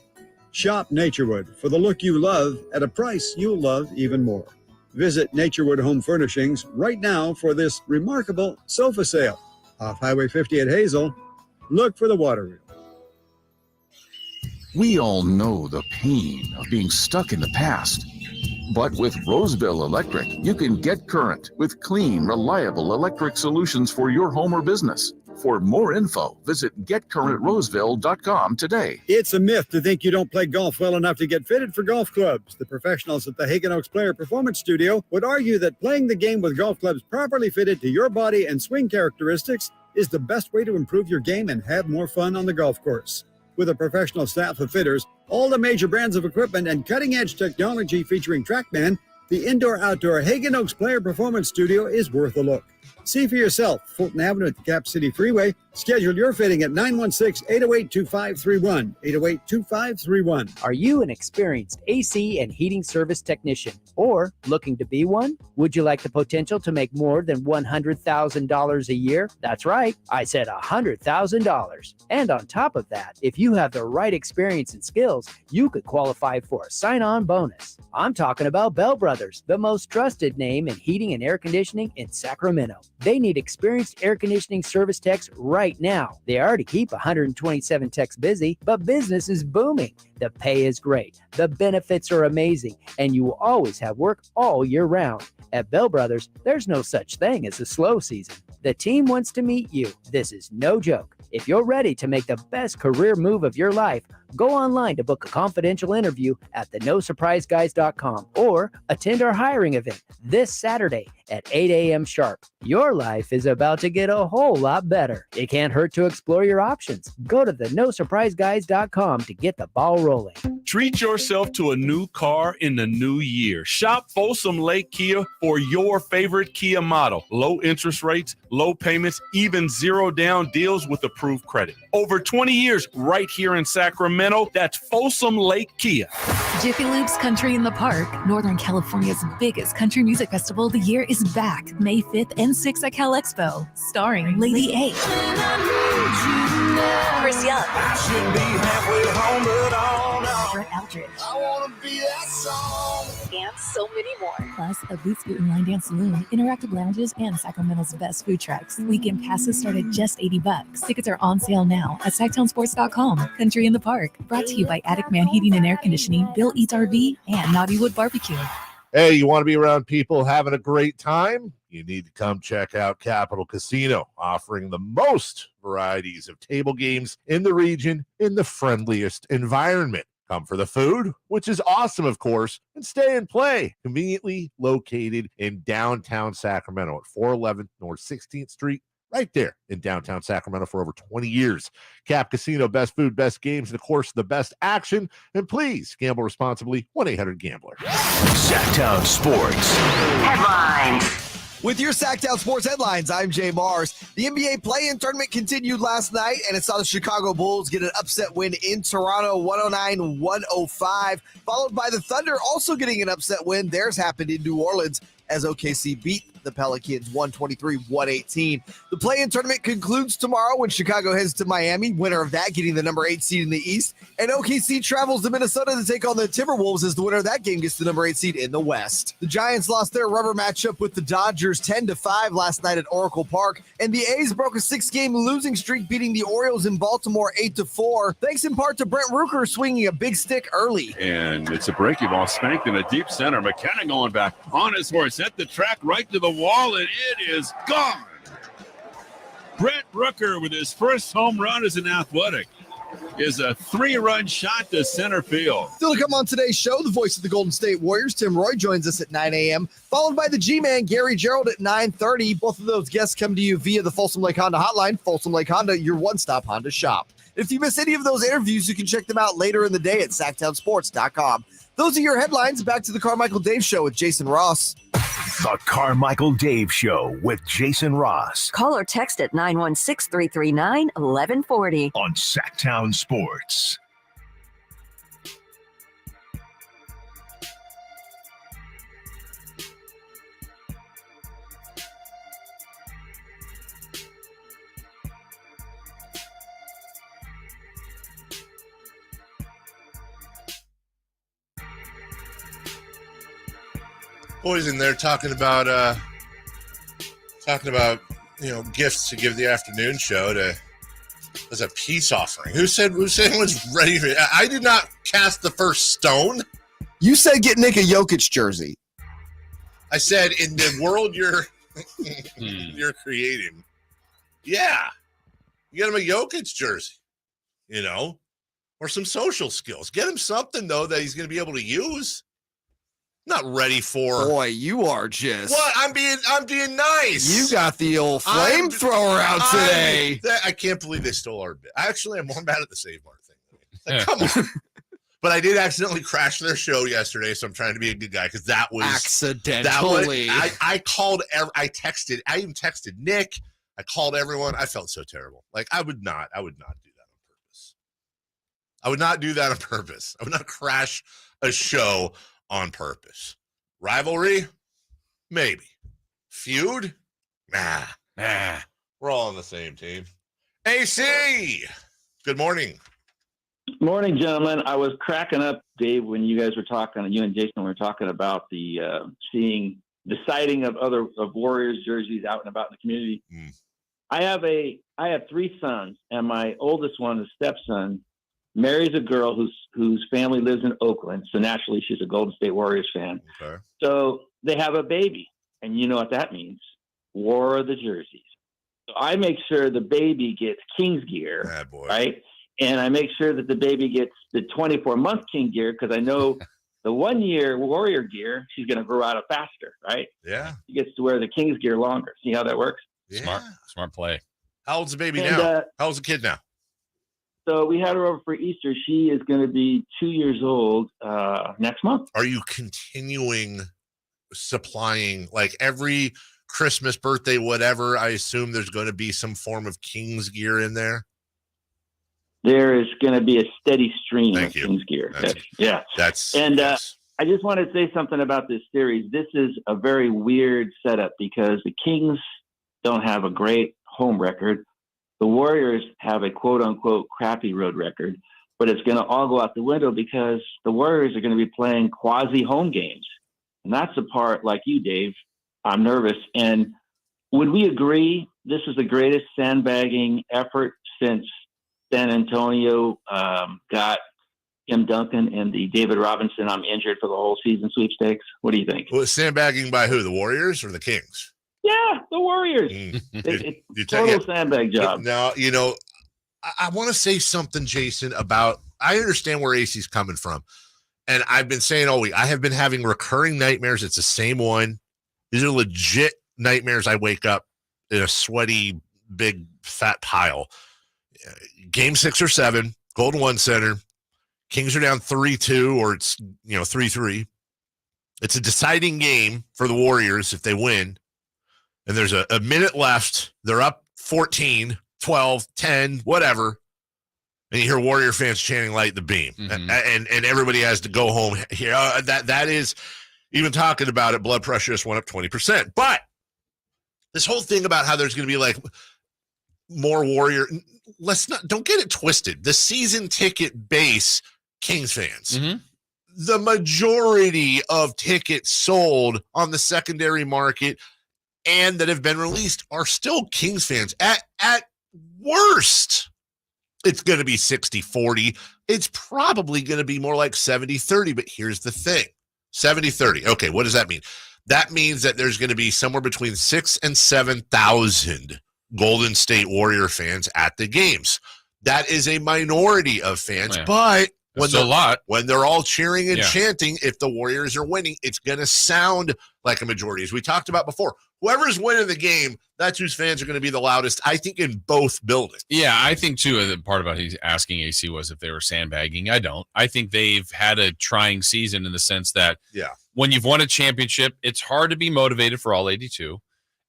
Shop Naturewood for the look you love at a price you'll love even more. Visit Naturewood Home Furnishings right now for this remarkable sofa sale. Off Highway 50 at Hazel, look for the water wheel. We all know the pain of being stuck in the past. But with Roseville Electric, you can get current with clean, reliable electric solutions for your home or business. For more info, visit getcurrentroseville.com today. It's a myth to think you don't play golf well enough to get fitted for golf clubs. The professionals at the Hagen Oaks Player Performance Studio would argue that playing the game with golf clubs properly fitted to your body and swing characteristics is the best way to improve your game and have more fun on the golf course. With a professional staff of fitters, all the major brands of equipment, and cutting-edge technology featuring TrackMan, the indoor-outdoor Hagen Oaks Player Performance Studio is worth a look. See for yourself, Fulton Avenue at the Cap City Freeway. Schedule your fitting at 916-808-2531, 808-2531. Are you an experienced AC and heating service technician or looking to be one? Would you like the potential to make more than $100,000 a year? That's right, I said $100,000. And on top of that, if you have the right experience and skills, you could qualify for a sign-on bonus. I'm talking about Bell Brothers, the most trusted name in heating and air conditioning in Sacramento. They need experienced air conditioning service techs right now. They already keep 127 techs busy, but business is booming. The pay is great, the benefits are amazing, and you will always have work all year round. At Bell Brothers, there's no such thing as a slow season. The team wants to meet you. This is no joke. If you're ready to make the best career move of your life, go online to book a confidential interview at theNoSurpriseGuys.com or attend our hiring event this Saturday at 8 a.m. sharp. Your life is about to get a whole lot better. It can't hurt to explore your options. Go to theNoSurpriseGuys.com to get the ball rolling. Treat yourself to a new car in the new year. Shop Folsom Lake Kia for your favorite Kia model. Low interest rates, low payments, even zero down deals with approved credit. Over 20 years right here in Sacramento. That's Folsom Lake Kia. Jiffy Lube's Country in the Park, Northern California's biggest country music festival of the year, is back May 5th and 6th at Cal Expo, starring Lady A, Chris Young, Brett Eldridge, and so many more. Plus, a Boots Boot and Line Dance Saloon, interactive lounges, and Sacramento's best food trucks. Weekend passes start at just $80. Tickets are on sale now at SactownSports.com. Country in the Park, brought to you by Attic Man Heating and Air Conditioning, Bill Eats RV, and Naughty Wood Barbecue. Hey, you want to be around people having a great time? You need to come check out Capital Casino, offering the most varieties of table games in the region in the friendliest environment. Come for the food, which is awesome, of course, and stay and play. Conveniently located in downtown Sacramento at 411 North 16th Street, right there in downtown Sacramento for over 20 years. Cap Casino, best food, best games, and of course, the best action. And please gamble responsibly. 1-800-GAMBLER. Sactown Sports Headlines. With your Sactown Sports headlines, I'm Jay Mars. The NBA play-in tournament continued last night, and it saw the Chicago Bulls get an upset win in Toronto, 109-105, followed by the Thunder also getting an upset win. Theirs happened in New Orleans as OKC beat the Pelicans 123-118. The play-in tournament concludes tomorrow when Chicago heads to Miami, winner of that getting the number 8 seed in the East, and OKC travels to Minnesota to take on the Timberwolves as the winner of that game gets the number 8 seed in the West. The Giants lost their rubber matchup with the Dodgers 10-5 last night at Oracle Park, and the A's broke a 6-game losing streak, beating the Orioles in Baltimore 8-4, thanks in part to Brent Rooker swinging a big stick early. And it's a breaking ball spanked in the deep center. McKenna going back on his horse, hit the track right to the wall, and it is gone. Brent Rooker with his first home run as an Athletic is a 3-run shot to center field. Still to come on today's show, the voice of the Golden State Warriors, Tim Roye, joins us at 9 a.m., followed by the G-Man, Gary Gerald, at 9:30. Both of those guests come to you via the Folsom Lake Honda hotline. Folsom Lake Honda, your one-stop Honda shop. If you miss any of those interviews, you can check them out later in the day at SactownSports.com. Those are your headlines. Back to the Carmichael Dave Show with Jason Ross. The Carmichael Dave Show with Jason Ross. Call or text at 916-339-1140. On Sactown Sports. Boys in there talking about gifts to give the afternoon show to as a peace offering. Who said anyone's ready for it? I did not cast the first stone. You said get Nick a Jokic jersey. I said in the world you're creating. Yeah. You get him a Jokic jersey, or some social skills. Get him something though that he's going to be able to use. Not ready for. Boy, you are just. What? I'm being nice. You got the old flamethrower out today. I can't believe they stole our bit. Actually, I'm more mad at the Save Mart thing. Like, come on. But I did accidentally crash their show yesterday, so I'm trying to be a good guy because that was accidentally. I called. I texted. I even texted Nick. I called everyone. I felt so terrible. Like I would not do that on purpose. I would not do that on purpose. I would not crash a show on purpose. Rivalry? Maybe. Feud? Nah. We're all on the same team. AC! Good morning. Morning, gentlemen. I was cracking up, Dave, when you guys were talking, you and Jason were talking about the the sighting of Warriors jerseys out and about in the community. I have 3 sons, and my oldest one, the stepson, marries a girl whose family lives in Oakland. So naturally, she's a Golden State Warriors fan. Okay. So they have a baby, and you know what that means: war of the jerseys. So I make sure the baby gets Kings gear, right? And I make sure that the baby gets the 24-month King gear because I know the 1-year Warrior gear, she's going to grow out of faster, right? Yeah. She gets to wear the Kings gear longer. See how that works? Yeah. Smart play. How old's the baby now? How old's the kid now? So we had her over for Easter. She is going to be 2 years old next month. Are you continuing supplying like every Christmas, birthday, whatever? I assume there's going to be some form of Kings gear in there. There is going to be a steady stream of Kings gear. I just want to say something about this series. This is a very weird setup because the Kings don't have a great home record. The Warriors have a quote-unquote crappy road record, but it's going to all go out the window because the Warriors are going to be playing quasi-home games. And that's the part, like you, Dave, I'm nervous. And would we agree this is the greatest sandbagging effort since San Antonio got Tim Duncan and the David Robinson, I'm injured for the whole season sweepstakes? What do you think? Well, sandbagging by who? The Warriors or the Kings? Yeah, the Warriors. It's total sandbag job. Now, I want to say something, Jason, about I understand where AC's coming from. And I've been saying all week, I have been having recurring nightmares. It's the same one. These are legit nightmares. I wake up in a sweaty, big, fat pile. Game 6 or 7, Golden One Center. Kings are down 3-2, or it's 3-3. It's a deciding game for the Warriors if they win. And there's a minute left. They're up 14, 12, 10, whatever. And you hear Warrior fans chanting "Light the beam," and everybody has to go home here. That is, even talking about it, blood pressure just went up 20%. But this whole thing about how there's going to be like more Warrior, don't get it twisted. The season ticket base Kings fans, the majority of tickets sold on the secondary market and that have been released are still Kings fans. At worst, it's going to be 60-40. It's probably going to be more like 70-30, but here's the thing. 70-30. Okay, what does that mean? That means that there's going to be somewhere between 6,000 and 7,000 Golden State Warrior fans at the games. That is a minority of fans, but when they're all cheering and chanting, if the Warriors are winning, it's going to sound like a majority. As we talked about before, whoever's winning the game, that's whose fans are going to be the loudest, I think, in both buildings. Yeah, I think, too, the part about he's asking AC was if they were sandbagging. I don't. I think they've had a trying season in the sense that when you've won a championship, it's hard to be motivated for all 82,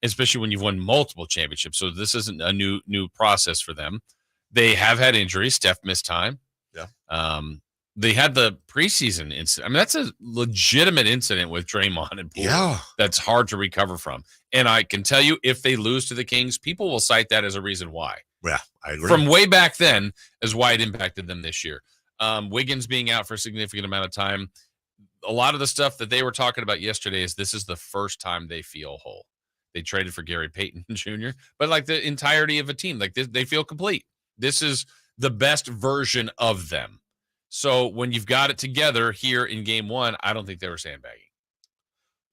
especially when you've won multiple championships. So this isn't a new process for them. They have had injuries. Steph missed time. Yeah. They had the preseason incident. I mean, that's a legitimate incident with Draymond and Poole. Yeah. That's hard to recover from. And I can tell you, if they lose to the Kings, people will cite that as a reason why. Yeah, I agree. From way back then is why it impacted them this year. Wiggins being out for a significant amount of time. A lot of the stuff that they were talking about yesterday is this is the first time they feel whole. They traded for Gary Payton Jr., but like the entirety of a team, like they feel complete. This is the best version of them. So when you've got it together here in game 1, I don't think they were sandbagging.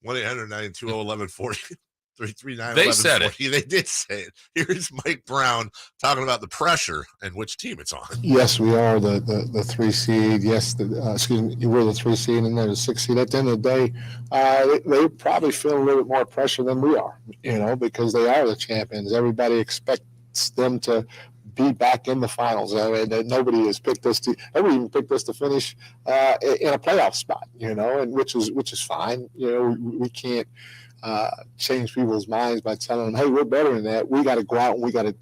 1-800-920-1140. 339. They said it. They did say it. Here's Mike Brown talking about the pressure and which team it's on. Yes, we are the 3 seed. Yes, we're the 3 seed and they're the 6 seed. At the end of the day, they probably feel a little bit more pressure than we are, because they are the champions. Everybody expects them to be back in the finals. I mean, nobody has picked us to. Nobody even picked us to finish in a playoff spot. And which is fine. We can't change people's minds by telling them, "Hey, we're better than that." We got to go out and we got to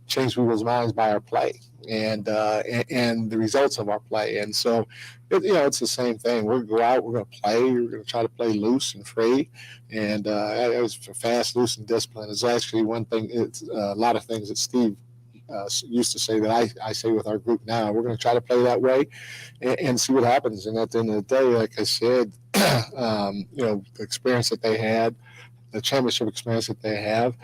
change people's minds by our play and the results of our play. And so, it's the same thing. We're going to go out. We're going to play. We're going to try to play loose and free. And it was fast, loose, and disciplined. It's actually one thing. It's a lot of things that Steve used to say that I say with our group now. We're going to try to play that way and see what happens. And at the end of the day, like I said, the experience that they had, the championship experience that they have,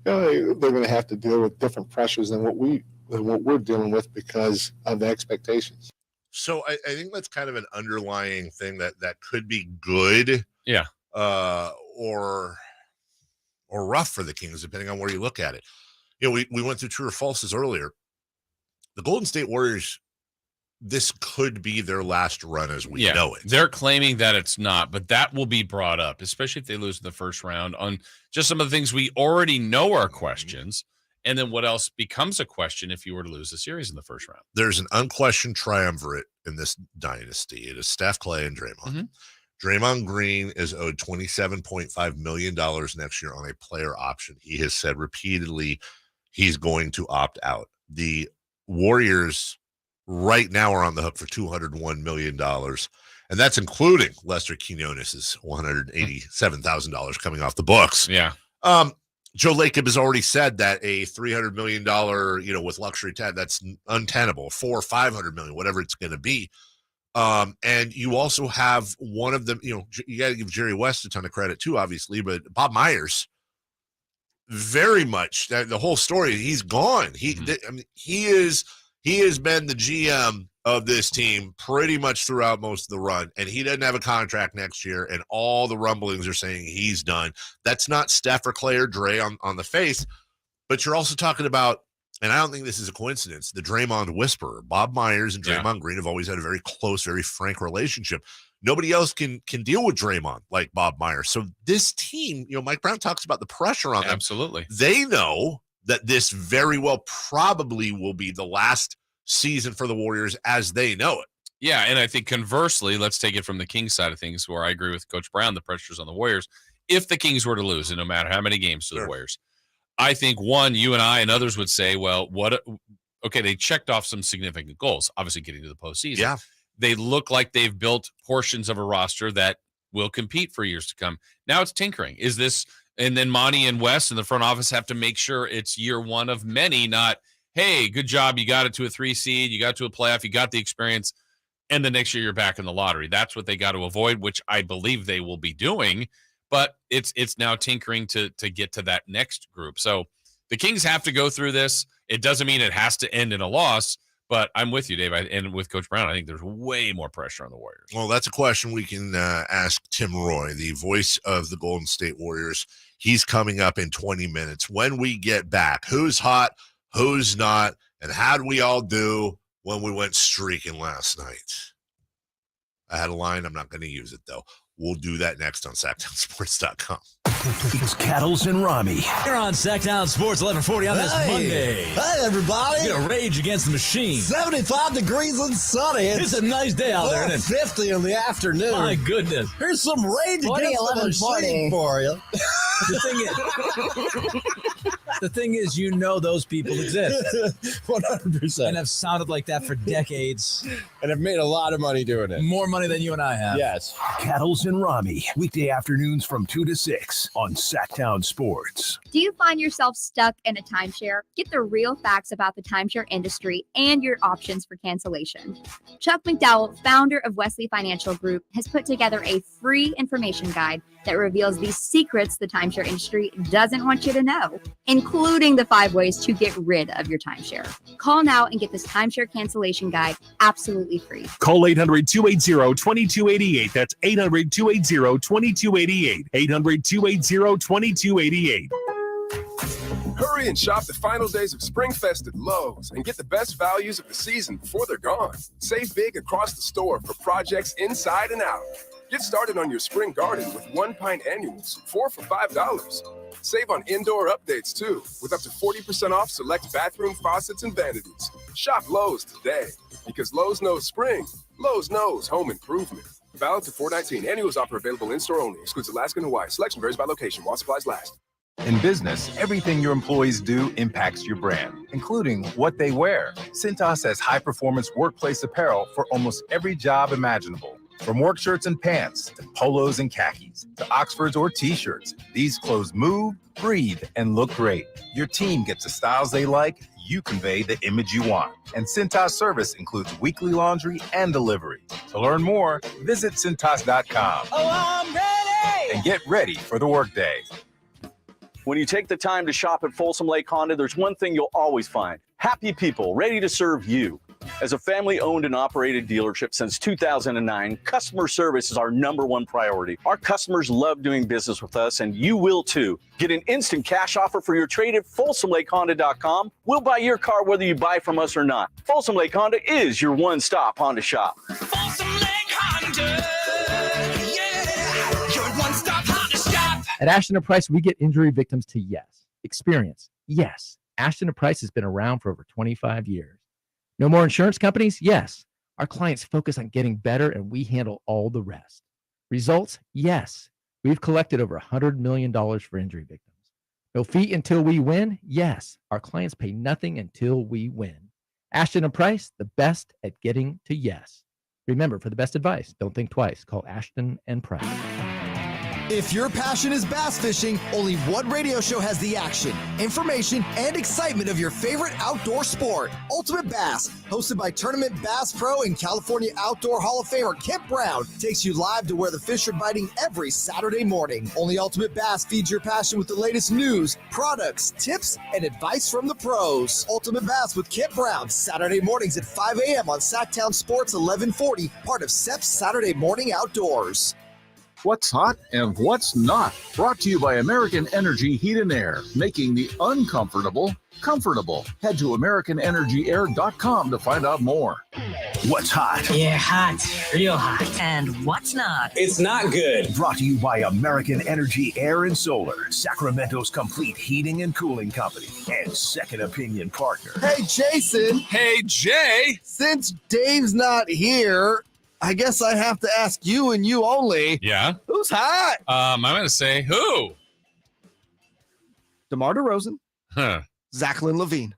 they're going to have to deal with different pressures than what we're dealing with because of the expectations. So I think that's kind of an underlying thing that could be good, or rough for the Kings, depending on where you look at it. We went through true or falses earlier. The Golden State Warriors, this could be their last run as we know it. They're claiming that it's not, but that will be brought up, especially if they lose in the first round, on just some of the things we already know are questions. And then what else becomes a question if you were to lose the series in the first round? There's an unquestioned triumvirate in this dynasty. It is Steph, Clay, and Draymond. Draymond Green is owed $27.5 million next year on a player option. He has said repeatedly he's going to opt out. The Warriors right now are on the hook for $201 million, and that's including Lester Quinones's $187,000 coming off the books. Yeah. Joe Lacob has already said that a $300 million, with luxury tag, that's untenable. $400 or $500 million, whatever it's going to be. And you also have one of them, you got to give Jerry West a ton of credit too, obviously, but Bob Myers, very much the whole story. He's gone. He has been the GM of this team pretty much throughout most of the run, and he doesn't have a contract next year, and all the rumblings are saying he's done. That's not Steph or Clay or Dre on the face, but you're also talking about, and I don't think this is a coincidence, the Draymond whisperer. Bob Myers and Draymond Green have always had a very close, very frank relationship. Nobody else can deal with Draymond like Bob Myers. So this team, Mike Brown talks about the pressure on them. Absolutely. They know that this very well probably will be the last season for the Warriors as they know it. Yeah, and I think conversely, let's take it from the Kings side of things, where I agree with Coach Brown, the pressure's on the Warriors. If the Kings were to lose, and no matter how many games to the Warriors, I think, one, you and I and others would say, well, they checked off some significant goals, obviously getting to the postseason. Yeah. They look like they've built portions of a roster that will compete for years to come. Now it's tinkering. Is this, and then Monty and Wes in the front office have to make sure it's year one of many, not, hey, good job, you got it to a 3 seed, you got to a playoff, you got the experience, and the next year you're back in the lottery. That's what they got to avoid, which I believe they will be doing, but it's now tinkering to get to that next group. So the Kings have to go through this. It doesn't mean it has to end in a loss, but I'm with you, Dave, and with Coach Brown, I think there's way more pressure on the Warriors. Well, that's a question we can ask Tim Roye, the voice of the Golden State Warriors. He's coming up in 20 minutes. When we get back, who's hot, who's not, and how did we all do when we went streaking last night? I had a line. I'm not going to use it, though. We'll do that next on SactownSports.com. It's Cattles and Rami. You're on Sactown Sports 1140 on this Monday. Hey, everybody. You're going to rage against the machine. 75 degrees and sunny. It's a nice day out there, isn't it? 50 in the afternoon. My goodness. Here's some rage against the machine for you. The thing is, those people exist. 100%. And have sounded like that for decades. And have made a lot of money doing it. More money than you and I have. Yes. Cattles and Rami, weekday afternoons from 2 to 6 on Sactown Sports. Do you find yourself stuck in a timeshare? Get the real facts about the timeshare industry and your options for cancellation. Chuck McDowell, founder of Wesley Financial Group, has put together a free information guide that reveals the secrets the timeshare industry doesn't want you to know, including the 5 ways to get rid of your timeshare. Call now and get this timeshare cancellation guide absolutely free. Call 800-280-2288. That's 800-280-2288. 800-280-2288. Hurry and shop the final days of Spring Fest at Lowe's and get the best values of the season before they're gone. Save big across the store for projects inside and out. Get started on your spring garden with 1 pint annuals, 4 for $5. Save on indoor updates too, with up to 40% off select bathroom faucets and vanities. Shop Lowe's today, because Lowe's knows spring. Lowe's knows home improvement. Valid to 4/19. Annuals offer available in-store only. Excludes Alaska and Hawaii. Selection varies by location while supplies last. In business, everything your employees do impacts your brand, including what they wear. Cintas has high-performance workplace apparel for almost every job imaginable. From work shirts and pants, to polos and khakis, to Oxfords or T-shirts, these clothes move, breathe, and look great. Your team gets the styles they like, you convey the image you want. And Cintas service includes weekly laundry and delivery. To learn more, visit Cintas.com. Oh, I'm ready! And get ready for the workday. When you take the time to shop at Folsom Lake Honda, there's one thing you'll always find. Happy people ready to serve you. As a family-owned and operated dealership since 2009, customer service is our #1 priority. Our customers love doing business with us, and you will too. Get an instant cash offer for your trade at FolsomLakeHonda.com. We'll buy your car whether you buy from us or not. Folsom Lake Honda is your one-stop Honda shop. Folsom Lake Honda, yeah, your one-stop Honda shop. At Ashton & Price, we get injury victims to yes, experience, yes, Ashton & Price has been around for over 25 years. No more insurance companies? Yes. Our clients focus on getting better, and we handle all the rest. Results? Yes. We've collected over $100 million for injury victims. No fee until we win? Yes. Our clients pay nothing until we win. Ashton & Price, the best at getting to yes. Remember, for the best advice, don't think twice. Call Ashton & Price. If your passion is bass fishing, only one radio show has the action, information, and excitement of your favorite outdoor sport. Ultimate Bass, hosted by Tournament Bass Pro and California Outdoor Hall of Famer Kent Brown, takes you live to where the fish are biting every Saturday morning. Only Ultimate Bass feeds your passion with the latest news, products, tips, and advice from the pros. Ultimate Bass with Kent Brown, Saturday mornings at 5 a.m. on Sactown Sports 1140, part of SEP's Saturday Morning Outdoors. What's hot and what's not. Brought to you by American Energy Heat and Air, making the uncomfortable comfortable. Head to AmericanEnergyAir.com to find out more. What's hot? Yeah, hot. Real hot. And what's not? It's not good. Brought to you by American Energy Air and Solar, Sacramento's complete heating and cooling company, and second opinion partner. Hey, Jason. Hey, Jay. Since Dave's not here, I guess I have to ask you and you only. Yeah. Who's hot? I'm going to say who? DeMar DeRozan. Huh. Zach Levine.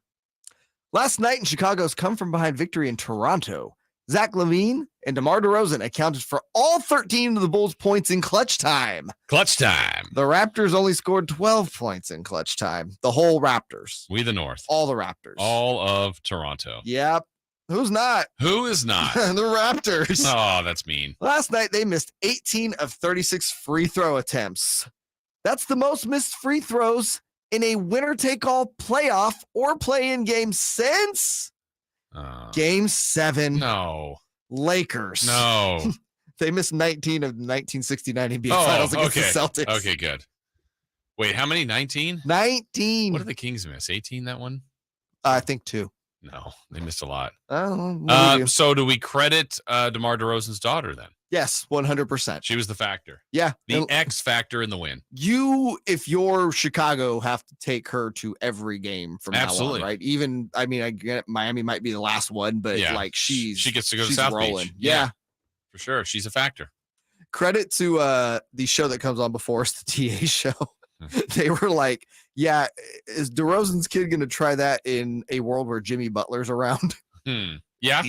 Last night in Chicago's come-from-behind victory in Toronto, Zach Levine and DeMar DeRozan accounted for all 13 of the Bulls' points in clutch time. Clutch time. The Raptors only scored 12 points in clutch time. The whole Raptors. We the North. All the Raptors. All of Toronto. Yep. Who's not? Who is not? The Raptors. Oh, that's mean. Last night, they missed 18 of 36 free throw attempts. That's the most missed free throws in a winner-take-all playoff or play-in game since Game 7. No. Lakers. No. They missed 19 of 1969 NBA Finals against the Celtics. Okay, good. Wait, how many? 19? 19. What did the Kings miss? 18, that one? I think 2. No, they missed a lot. Oh, so do we credit DeMar DeRozan's daughter then? Yes, 100%. She was the factor. Yeah. The X factor in the win. You, if you're Chicago, have to take her to every game from now on, right? Even, I mean, I get Miami might be the last one, but like she gets to go to she's South rolling. Beach. Yeah. For sure. She's a factor. Credit to the show that comes on before us, the TA show. They were like, yeah, is DeRozan's kid going to try that in a world where Jimmy Butler's around? Yeah.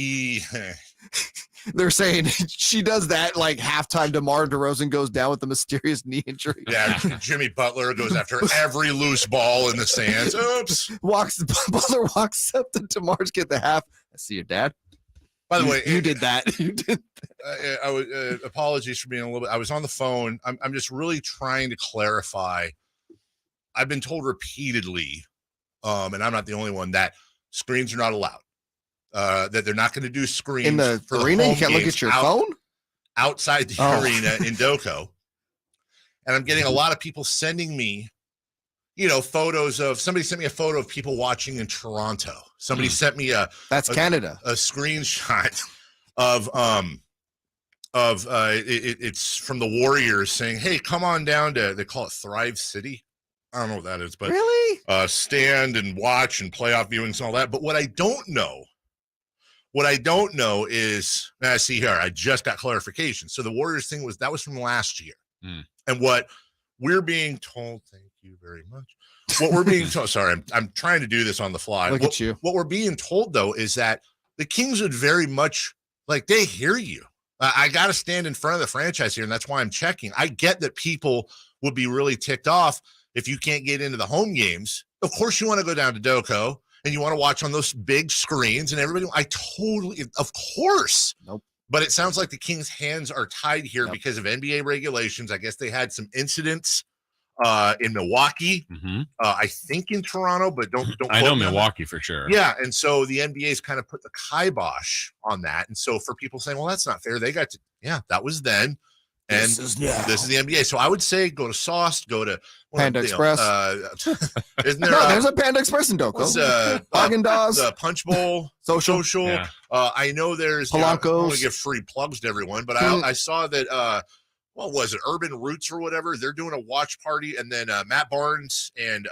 They're saying she does that like halftime. DeMar DeRozan goes down with a mysterious knee injury. Yeah, Jimmy Butler goes after every loose ball in the stands. Oops. Butler walks up to DeMar's kid the half. I see your dad. By the way, you did that. You did. I was apologies for being a little bit. I was on the phone. I'm just really trying to clarify. I've been told repeatedly, and I'm not the only one, that screens are not allowed. That they're not going to do screens in the for arena. The you can't look at your phone outside the arena in Doco. And I'm getting a lot of people sending me, photos of somebody sent me a photo of people watching in Toronto. Somebody sent me Canada, a screenshot of it's from the Warriors saying, "Hey, come on down to," they call it Thrive City. I don't know what that is, but really stand and watch and playoff viewings and all that. But what I don't know is, I see here, I just got clarification. So the Warriors thing was from last year. And what we're being told, thank you very much. What we're being told, sorry, I'm trying to do this on the fly. Look at you. What we're being told, though, is that the Kings would very much, they hear you. I got to stand in front of the franchise here, and that's why I'm checking. I get that people would be really ticked off if you can't get into the home games. Of course, you want to go down to Doco and you want to watch on those big screens, and everybody, of course. Nope. But it sounds like the Kings' hands are tied here because of NBA regulations. I guess they had some incidents in Milwaukee, I think in Toronto, but don't I know Milwaukee for sure. Yeah, and so the NBA's kind of put the kibosh on that. And so for people saying, well, that's not fair, they got to, that was then. And this is the NBA. So I would say go to Sauce, go to Panda Express. Isn't there? No, there's a Panda Express in Doco. Haagen-Dazs, the Punch Bowl, Social. Yeah. I know there's. Polanco's. I don't want to give free plugs to everyone, but I saw that what was it, Urban Roots or whatever. They're doing a watch party, and then Matt Barnes and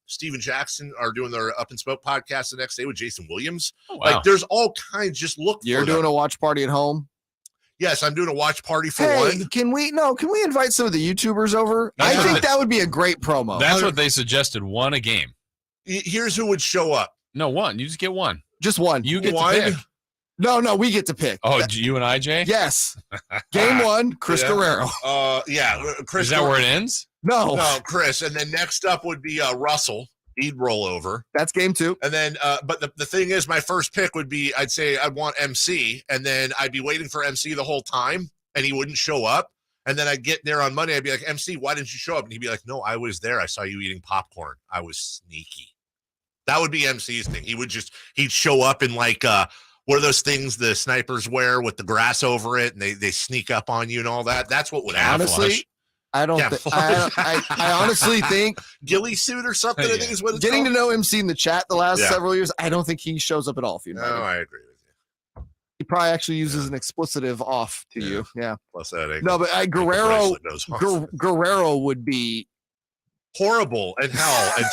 Steven Jackson are doing their Up and Smoke podcast the next day with Jason Williams. Oh, wow. Like, there's all kinds. Just look. You're doing a watch party at home? Yes, I'm doing a watch party for Hey, one. can we invite some of the YouTubers over? That's I think what that would be a great promo. That's what they suggested. One a game. Here's who would show up. No, one. You just get one. Just one. You get One? to pick. No, we get to pick. Oh, you and I, Jay? Yes. Game one, Chris Guerrero. Chris. Is that where it ends? No, Chris. And then next up would be Russell. He'd roll over. That's game two. And then, but the thing is, my first pick would be, I'd say I'd want MC, and then I'd be waiting for MC the whole time, and he wouldn't show up. And then I'd get there on Monday. I'd be like, MC, why didn't you show up? And he'd be like, no, I was there. I saw you eating popcorn. I was sneaky. That would be MC's thing. He'd show up in like, what are those things the snipers wear with the grass over it, and they sneak up on you and all that? That's what would happen. Honestly, I don't. I honestly think ghillie suit or something. I think is what it's getting called. to know MC in the chat the last several years. I don't think he shows up at all. If you know, I agree with you. He probably actually uses an explicitive off to you. Yeah. Plus that. No, but Guerrero would be horrible and hell. And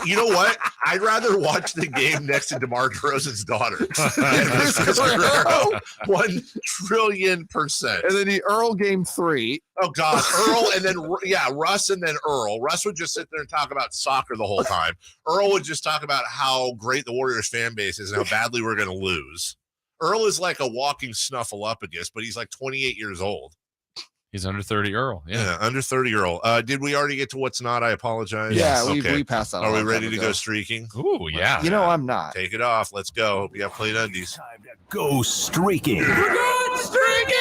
you know what? I'd rather watch the game next to DeMar DeRozan's daughter. 1,000,000,000,000%. And then the Earl game 3. Oh God, Earl, and then Russ, and then Earl. Russ would just sit there and talk about soccer the whole time. Earl would just talk about how great the Warriors fan base is and how badly we're going to lose. Earl is like a walking snuffleupagus, but he's like 28 years old. He's under 30 Earl. Yeah, under 30 Earl. Did we already get to what's not? I apologize. Yeah, we passed out. Are we ready to go streaking? Ooh, yeah. You know I'm not. Take it off. Let's go. Hope you have clean undies. Go streaking. We're going streaking!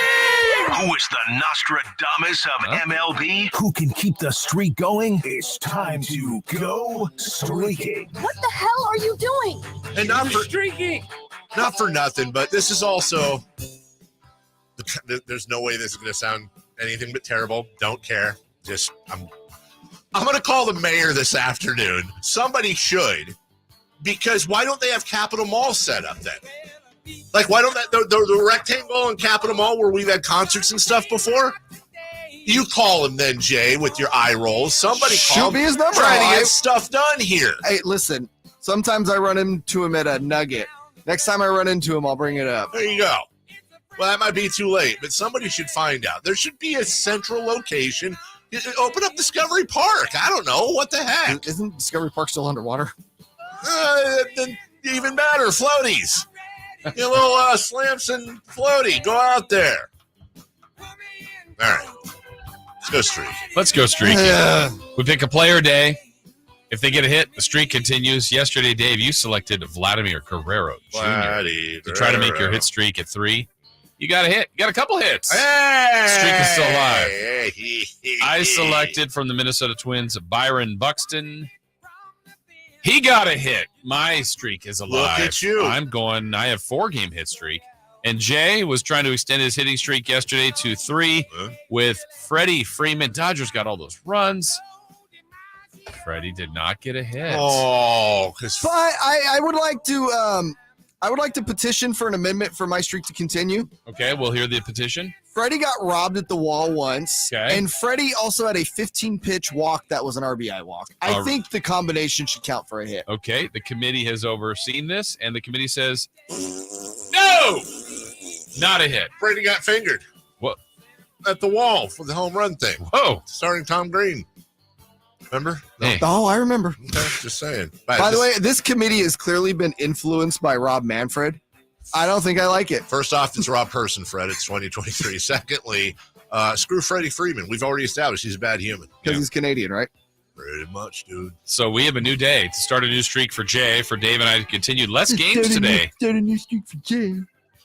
Who is the Nostradamus of MLB? Who can keep the streak going? It's time to go streaking. What the hell are you doing? And not for streaking. Not for nothing, but this is also. There's no way this is going to sound anything but terrible. Don't care. Just I'm going to call the mayor this afternoon. Somebody should, because why don't they have Capitol Mall set up then? Like, why don't the rectangle in Capitol Mall where we've had concerts and stuff before? You call him then, Jay, with your eye rolls. Somebody call me his number. Trying to get stuff done here. Hey, listen. Sometimes I run into him at a Nugget. Next time I run into him, I'll bring it up. There you go. Well, that might be too late, but somebody should find out. There should be a central location. Open up Discovery Park. I don't know. What the heck? Isn't Discovery Park still underwater? Even better. Floaties. Your little Slamson floaty. Go out there. All right. Let's go streaking. Let's go streaking. We pick a player day. If they get a hit, the streak continues. Yesterday, Dave, you selected Vladimir Guerrero Jr. to try to make your hit streak at 3. You got a hit. You got a couple hits. Hey! Streak is still alive. I selected from the Minnesota Twins Byron Buxton. He got a hit. My streak is alive. Look at you. I have 4-game hit streak. And Jay was trying to extend his hitting streak yesterday to 3 with Freddie Freeman. Dodgers got all those runs. Freddie did not get a hit. Oh, but I would like to I would like to petition for an amendment for my streak to continue. Okay, we'll hear the petition. Freddie got robbed at the wall once. Okay. And Freddie also had a 15-pitch walk that was an RBI walk. I think the combination should count for a hit. Okay, the committee has overseen this, and the committee says, no, not a hit. Freddie got fingered. What? At the wall for the home run thing. Whoa. Starting Tom Green. Remember? No. Hey. Oh, I remember. Okay, just saying. By the way, this committee has clearly been influenced by Rob Manfred. I don't think I like it. First off, it's Rob Person, Fred. It's 2023. Secondly, screw Freddie Freeman. We've already established he's a bad human. Because he's Canadian, right? Pretty much, dude. So we have a new day to start a new streak for Jay, for Dave and I to continue. Less games today. Start a new streak for Jay.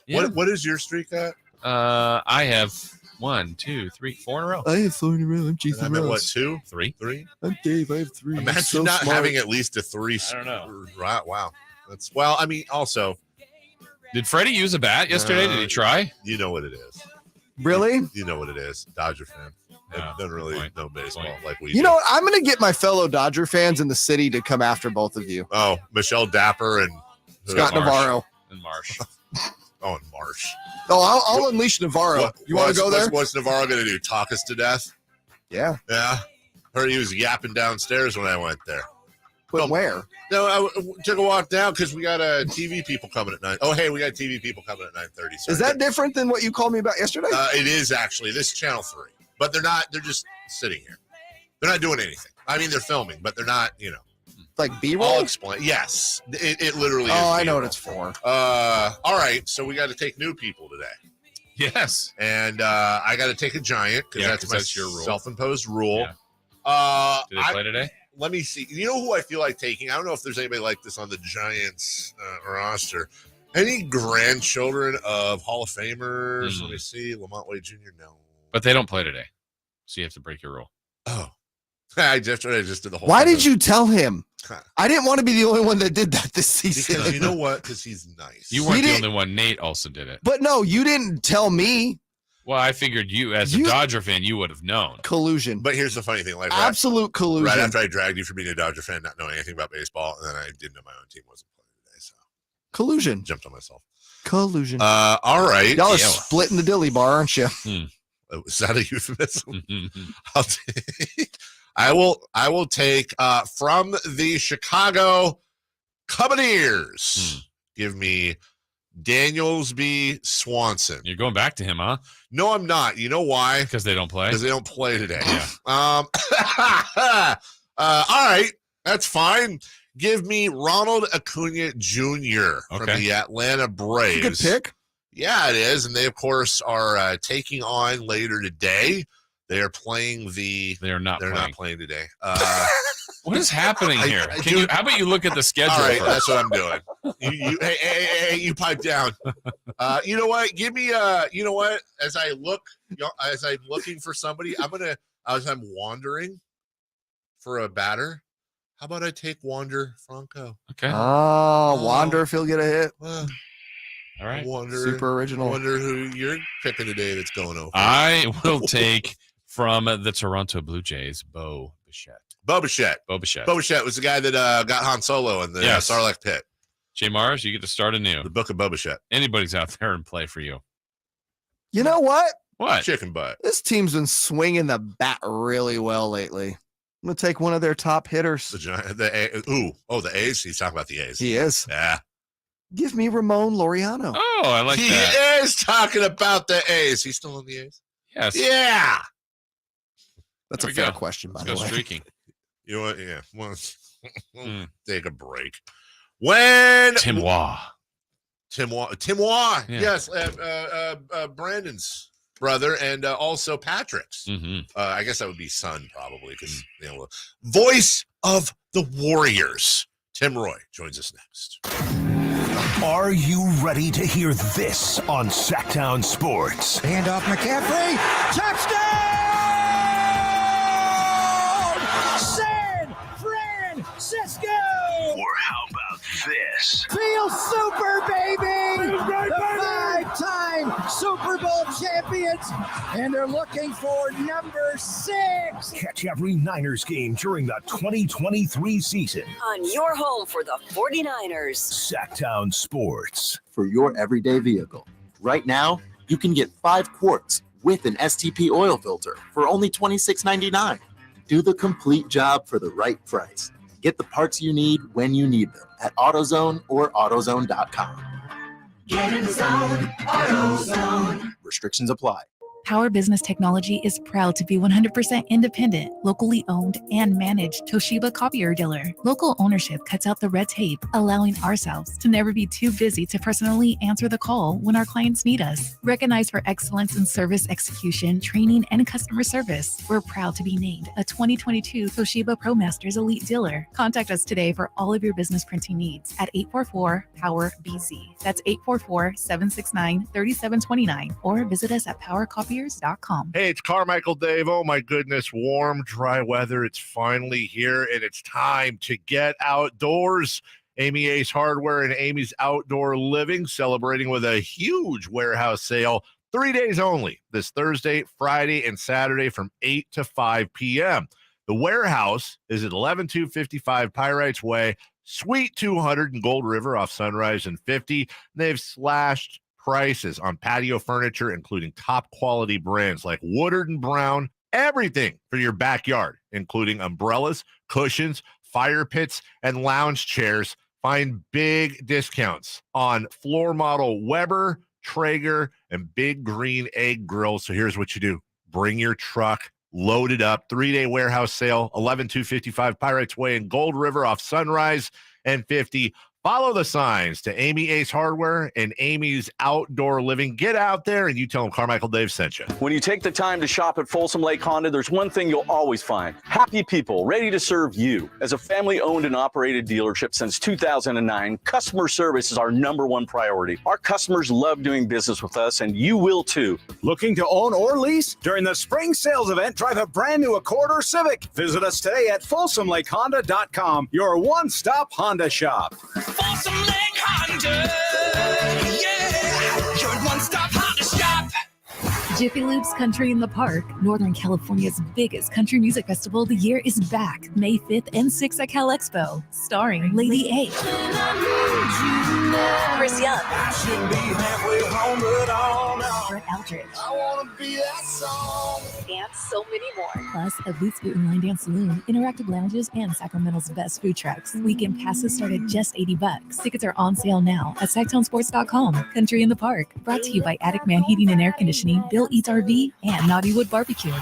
Yeah. What is your streak at? I have 1, 2, 3, 4 in a row. I have 4 in a row. I'm Jason I'm at Ross. what, 2? 3? I'm Dave. I have 3. Imagine so not smart. having at least a 3. I don't know. Right, wow. That's I mean, also. Did Freddie use a bat yesterday? Did he try? You know what it is. Really? You know what it is. Dodger fan. Doesn't really know baseball like we do. You know what? I'm going to get my fellow Dodger fans in the city to come after both of you. Oh, Michelle Dapper and Scott Marsh. Navarro. And Marsh. Oh, in March. Oh, I'll unleash Navarro. You want to go there? What's Navarro going to do? Talk us to death? Yeah. Yeah. Heard he was yapping downstairs when I went there. But where? No, I took a walk down because we got TV people coming at 9. Oh, hey, we got TV people coming at 9:30. Is that different than what you called me about yesterday? It is actually. This is Channel 3. But they're not. They're just sitting here. They're not doing anything. I mean, they're filming, but they're not, Like B-roll? I'll explain. Yes. It literally is. Oh, I B-roll. know what it's for. All right. So we got to take new people today. Yes. And I got to take a giant because that's your rule. Self-imposed rule. Yeah. Do they play today? Let me see. You know who I feel like taking? I don't know if there's anybody like this on the Giants roster. Any grandchildren of Hall of Famers? Let me see. Lamont Wade Jr. No. But they don't play today. So you have to break your rule. Oh. I just did the whole Why thing. did you tell him? I didn't want to be the only one that did that this season. Because you know what? Because he's nice. You weren't the only one. Nate also did it. But no, you didn't tell me. Well, I figured you, as a Dodger fan, you would have known. Collusion. But here's the funny thing. Like absolute collusion. Right after I dragged you for being a Dodger fan, not knowing anything about baseball, and then I didn't know my own team wasn't playing today. So collusion. Jumped on myself. Collusion. All right. Y'all are splitting the dilly bar, aren't you? Is that a euphemism? I will take from the Chicago Cavaliers. Give me Danielsby Swanson. You're going back to him, huh? No, I'm not. You know why? Because they don't play? Because they don't play today. Yeah. All right. That's fine. Give me Ronald Acuna Jr. from the Atlanta Braves. Good pick. Yeah, it is. And they, of course, are taking on later today. They are playing They're not playing today. What is happening here? How about you look at the schedule? All right, first? that's what I'm doing. Hey, you pipe down. You know what? Give me you know what? As I'm looking for somebody, as I'm wandering for a batter, how about I take Wander Franco? Okay. Wander if he'll get a hit. All right. Super original. I wonder who you're picking today that's going over. I will take from the Toronto Blue Jays, Bo Bichette. Bo Bichette was the guy that got Han Solo in the Sarlacc pit. Jay Mars, you get to start anew. The Book of Bo Bichette. Anybody's out there and play for you. You know what? What? Chicken butt. This team's been swinging the bat really well lately. I'm going to take one of their top hitters. The A's? He's talking about the A's. He is. Yeah. Give me Ramon Laureano. Oh, I like he that. He is talking about the A's. He's still on the A's? Yes. Yeah. That's a fair question, by the way. Streaking. You know what? Yeah. Well, take a break. When Timois. Yeah. Yes. Brandon's brother and also Patrick's. I guess that would be son probably because voice of the Warriors. Tim Roye joins us next. Are you ready to hear this on Sactown Sports? Hand off McCaffrey. Touchdown! San Francisco! Or how about this? Feel super, baby! The five-time Super Bowl champions, and they're looking for number 6. Catch every Niners game during the 2023 season on your home for the 49ers. Sactown Sports. For your everyday vehicle. Right now, you can get 5 quarts with an STP oil filter for only $26.99. Do the complete job for the right price. Get the parts you need when you need them at AutoZone or AutoZone.com. Get in the zone, AutoZone. Restrictions apply. Power Business Technology is proud to be 100% independent, locally owned, and managed Toshiba copier dealer. Local ownership cuts out the red tape, allowing ourselves to never be too busy to personally answer the call when our clients need us. Recognized for excellence in service execution, training, and customer service, we're proud to be named a 2022 Toshiba ProMasters Elite Dealer. Contact us today for all of your business printing needs at 844-POWER-BZ. That's 844-769-3729, or visit us at PowerCopier.com. Hey, it's Carmichael Dave. Oh my goodness, warm, dry weather. It's finally here, and it's time to get outdoors. Amy Ace Hardware and Amy's Outdoor Living celebrating with a huge warehouse sale, 3 days only, this Thursday, Friday, and Saturday from 8 to 5 p.m. The warehouse is at 11255 Pyrites Way, Suite 200 in Gold River off Sunrise and 50. They've slashed prices on patio furniture, including top quality brands like Woodard and Brown. Everything for your backyard, including umbrellas, cushions, fire pits, and lounge chairs. Find big discounts on floor model Weber, Traeger, and Big Green Egg grills. So here's what you do. Bring your truck loaded up. 3-day warehouse sale, 11255 Pirates Way in Gold River off Sunrise and 50. Follow the signs to Amy Ace Hardware and Amy's Outdoor Living. Get out there and you tell them Carmichael Dave sent you. When you take the time to shop at Folsom Lake Honda, there's one thing you'll always find. Happy people ready to serve you. As a family-owned and operated dealership since 2009, customer service is our #1 priority. Our customers love doing business with us, and you will too. Looking to own or lease? During the spring sales event, drive a brand new Accord or Civic. Visit us today at FolsomLakeHonda.com, your one-stop Honda shop. Folsom Lake Honda, yeah, your one-stop Honda shop. Jiffy Lube's Country in the Park, Northern California's biggest country music festival of the year, is back May 5th and 6th at Cal Expo, starring Lady A, Chris Young, Brett Eldridge, and so many more. Plus, a Boots Boot and Line Dance Saloon, interactive lounges, and Sacramento's best food trucks. Weekend passes start at just $80. Tickets are on sale now at SactownSports.com. Country in the Park, brought to you by Attic Man Heating and Air Conditioning, Bill Eats RV, and Naughty Wood Barbecue.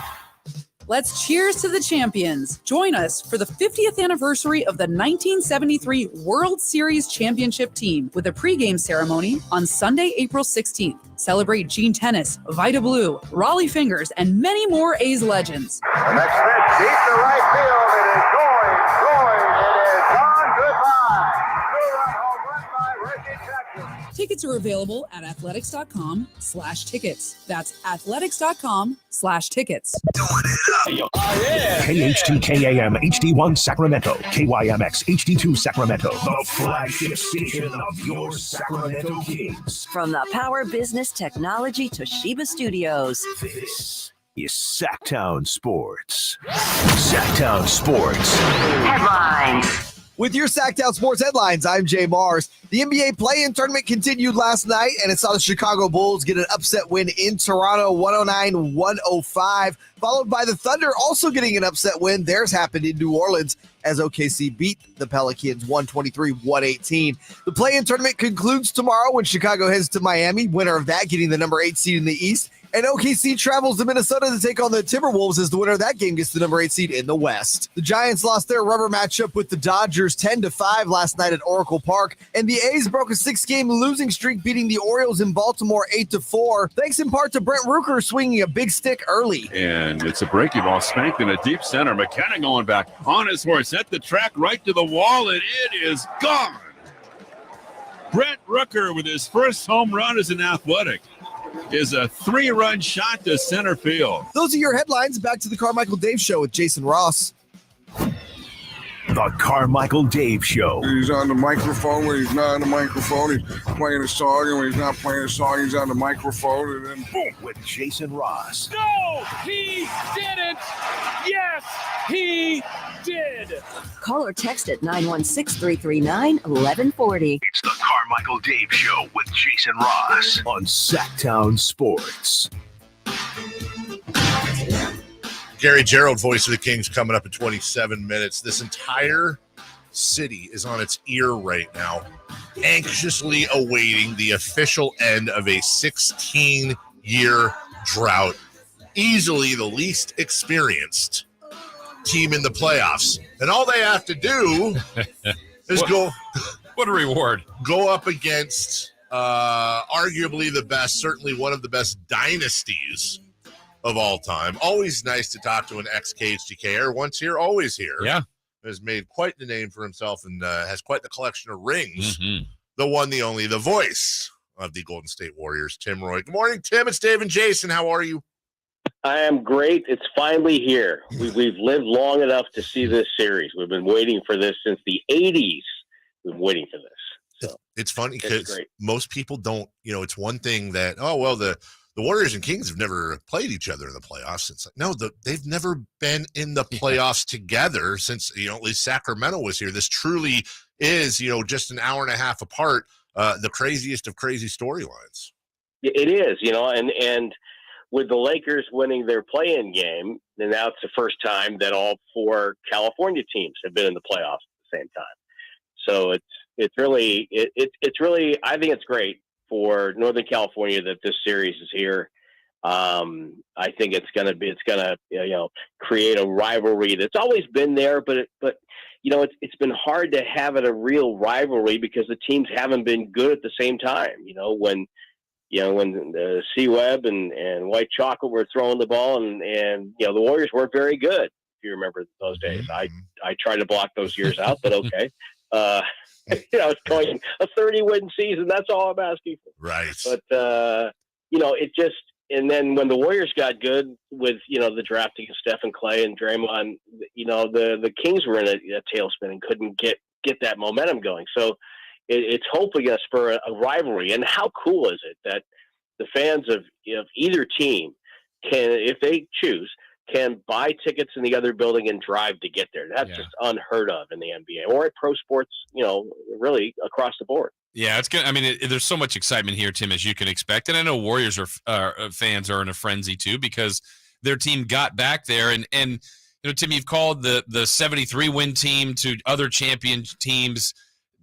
Let's cheers to the champions. Join us for the 50th anniversary of the 1973 World Series Championship team with a pregame ceremony on Sunday, April 16th. Celebrate Gene Tennis, Vita Blue, Raleigh Fingers, and many more A's legends. The next pitch deep to right field. It is going. It is gone. Goodbye. Two-run home run by Reggie Jackson. Tickets are available at athletics.com/tickets. That's athletics.com/tickets. KHTKAM HD1 Sacramento, KYMX HD2 Sacramento, the flagship station of your Sacramento Kings. From the Power Business Technology Toshiba Studios. This is Sactown Sports. Sactown Sports. Headlines. With your Sactown Sports headlines, I'm Jay Mars. The NBA play-in tournament continued last night, and it saw the Chicago Bulls get an upset win in Toronto, 109-105, followed by the Thunder also getting an upset win. Theirs happened in New Orleans as OKC beat the Pelicans 123-118. The play-in tournament concludes tomorrow when Chicago heads to Miami, winner of that getting the number 8 seed in the East. And OKC travels to Minnesota to take on the Timberwolves as the winner of that game gets the number 8 seed in the West. The Giants lost their rubber matchup with the Dodgers 10-5 last night at Oracle Park, and the A's broke a 6-game losing streak, beating the Orioles in Baltimore 8-4, thanks in part to Brent Rooker swinging a big stick early. And it's a breaking ball spanked in a deep center. McKenna going back on his horse, at the track right to the wall, and it is gone. Brent Rooker with his first home run as an Athletic is a 3-run shot to center field. Those are your headlines. Back to the Carmichael Dave Show with Jason Ross. The Carmichael Dave Show. He's on the microphone when he's not on the microphone. He's playing a song, and when he's not playing a song, he's on the microphone, and then boom. With Jason Ross. No, he didn't. Yes, he did. Call or text at 916-339-1140. It's the Carmichael Dave Show with Jason Ross on Sactown Sports. Gary Gerald, voice of the Kings, coming up in 27 minutes. This entire city is on its ear right now, anxiously awaiting the official end of a 16-year drought. Easily the least experienced team in the playoffs. And all they have to do is What a reward. Go up against arguably the best, certainly one of the best dynasties of all time. Always nice to talk to an ex-KHTKer. Once here, always here. Yeah. Has made quite the name for himself and has quite the collection of rings. Mm-hmm. The one, the only, the voice of the Golden State Warriors, Tim Roye. Good morning, Tim. It's Dave and Jason. How are you? I am great. It's finally here. We've lived long enough to see this series. We've been waiting for this since the 80s. We've been waiting for this. So it's funny because most people don't, it's one thing that, the Warriors and Kings have never played each other in the playoffs. It's like, no, they've never been in the playoffs together since, at least Sacramento was here. This truly is, just an hour and a half apart, the craziest of crazy storylines. It is, and with the Lakers winning their play-in game, and now it's the first time that all 4 California teams have been in the playoffs at the same time. So it's really I think it's great for Northern California that this series is here. I think it's gonna create a rivalry that's always been there, but it's been hard to have it a real rivalry because the teams haven't been good at the same time. When C-Web and White Chocolate were throwing the ball, and the Warriors weren't very good. If you remember those days, I tried to block those years out, but okay. It's going a 30-win season. That's all I'm asking for. Right. But it just. And then when the Warriors got good with, the drafting of Steph and Clay and Draymond, the Kings were in a tailspin and couldn't get that momentum going. So it's hopefully going to spur a rivalry. And how cool is it that the fans of either team can, if they choose, can buy tickets in the other building and drive to get there? That's just unheard of in the NBA or at pro sports, really across the board. Yeah, it's good. I mean, there's so much excitement here, Tim, as you can expect. And I know Warriors fans are in a frenzy too because their team got back there. And Tim, you've called the 73-win team to other champion teams.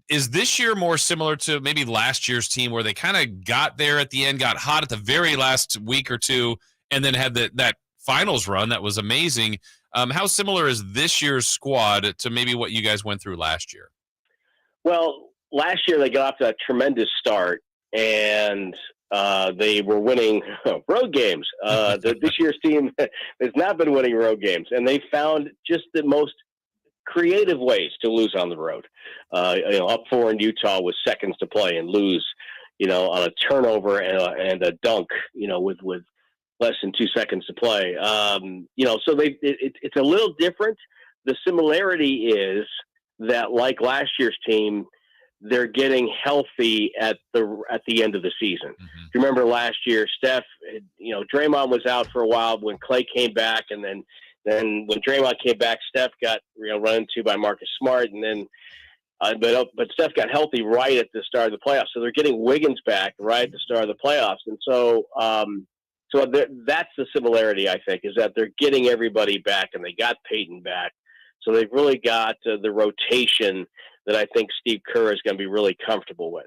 Is this year more similar to maybe last year's team where they kind of got there at the end, got hot at the very last week or two, and then had that finals run that was amazing? How similar is this year's squad to maybe what you guys went through last year? Well, last year they got off to a tremendous start, and they were winning road games. This year's team has not been winning road games, and they found just the most creative ways to lose on the road. Up 4 in Utah with seconds to play and lose, on a turnover and a dunk, with less than 2 seconds to play. So it's a little different. The similarity is that, like last year's team, they're getting healthy at the end of the season. Mm-hmm. You remember last year, Steph, Draymond was out for a while when Clay came back, and then when Draymond came back, Steph got run into by Marcus Smart, and then but Steph got healthy right at the start of the playoffs. So they're getting Wiggins back right at the start of the playoffs, and so that's the similarity, I think, is that they're getting everybody back, and they got Peyton back. So they've really got the rotation that I think Steve Kerr is going to be really comfortable with.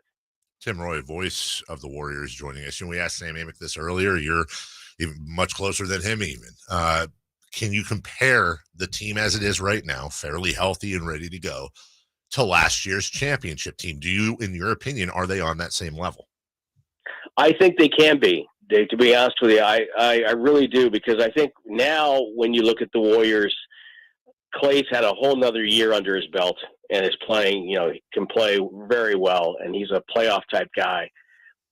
Tim Roye, voice of the Warriors, joining us. And we asked Sam Amick this earlier. You're even much closer than him even. Can you compare the team as it is right now, fairly healthy and ready to go, to last year's championship team? Do you, in your opinion, are they on that same level? I think they can be, Dave, to be honest with you. I really do, because I think now when you look at the Warriors, Clay's had a whole nother year under his belt and is playing, he can play very well, and he's a playoff type guy.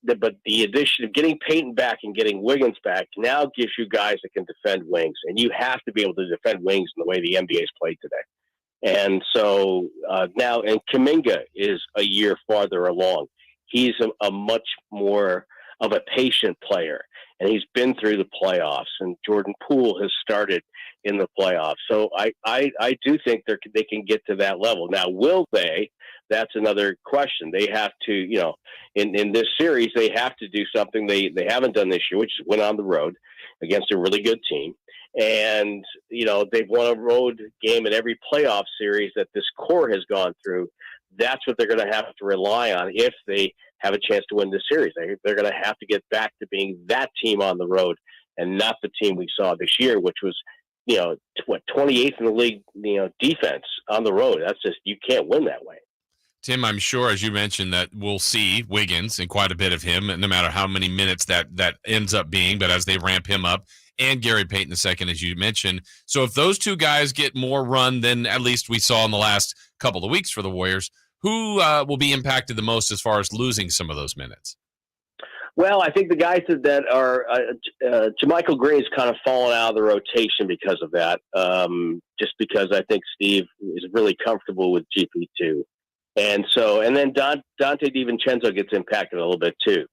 But the addition of getting Peyton back and getting Wiggins back now gives you guys that can defend wings, and you have to be able to defend wings in the way the NBA's played today. And so now, and Kuminga is a year farther along. He's a much more of a patient player, and he's been through the playoffs, and Jordan Poole has started in the playoffs. So I do think they can get to that level. Now, will they? That's another question. They have to, in this series, they have to do something they haven't done this year, which is win on the road against a really good team. And, they've won a road game in every playoff series that this core has gone through. That's what they're going to have to rely on if they have a chance to win this series. They're going to have to get back to being that team on the road and not the team we saw this year, which was, 28th in the league, defense on the road. That's just, you can't win that way. Tim, I'm sure, as you mentioned, that we'll see Wiggins and quite a bit of him, no matter how many minutes that ends up being, but as they ramp him up, and Gary Payton II, as you mentioned. So if those two guys get more run than at least we saw in the last couple of weeks for the Warriors, who will be impacted the most as far as losing some of those minutes? Well, I think the guys that are Jermichael Green's kind of fallen out of the rotation because of that, just because I think Steve is really comfortable with GP2. And then Dante DiVincenzo gets impacted a little bit too,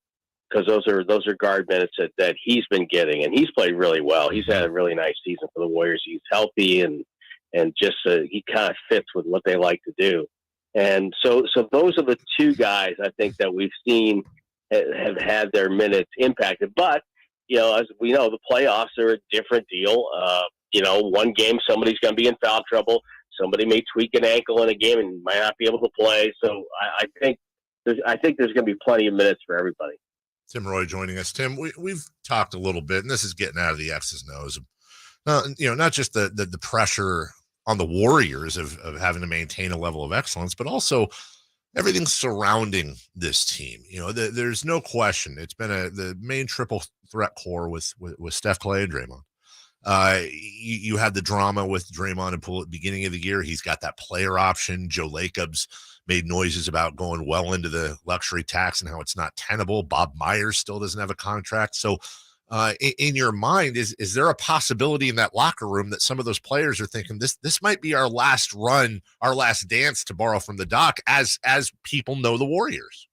because those are guard minutes that he's been getting, and he's played really well. He's had a really nice season for the Warriors. He's healthy and just he kind of fits with what they like to do. And so those are the two guys I think that we've seen have had their minutes impacted. But, as we know, the playoffs are a different deal. One game somebody's going to be in foul trouble. Somebody may tweak an ankle in a game and might not be able to play. So I think there's going to be plenty of minutes for everybody. Tim Roye joining us. Tim, we've talked a little bit, and this is getting out of the X's and O's. Not just the pressure on the Warriors of having to maintain a level of excellence, but also everything surrounding this team. There's no question it's been the main triple threat core with Steph, Clay, and Draymond. You had the drama with Draymond at the beginning of the year. He's got that player option. Joe Lacob's made noises about going well into the luxury tax and how it's not tenable. Bob Myers still doesn't have a contract. So in your mind, is there a possibility in that locker room that some of those players are thinking this might be our last run, our last dance, to borrow from the doc, as people know the Warriors?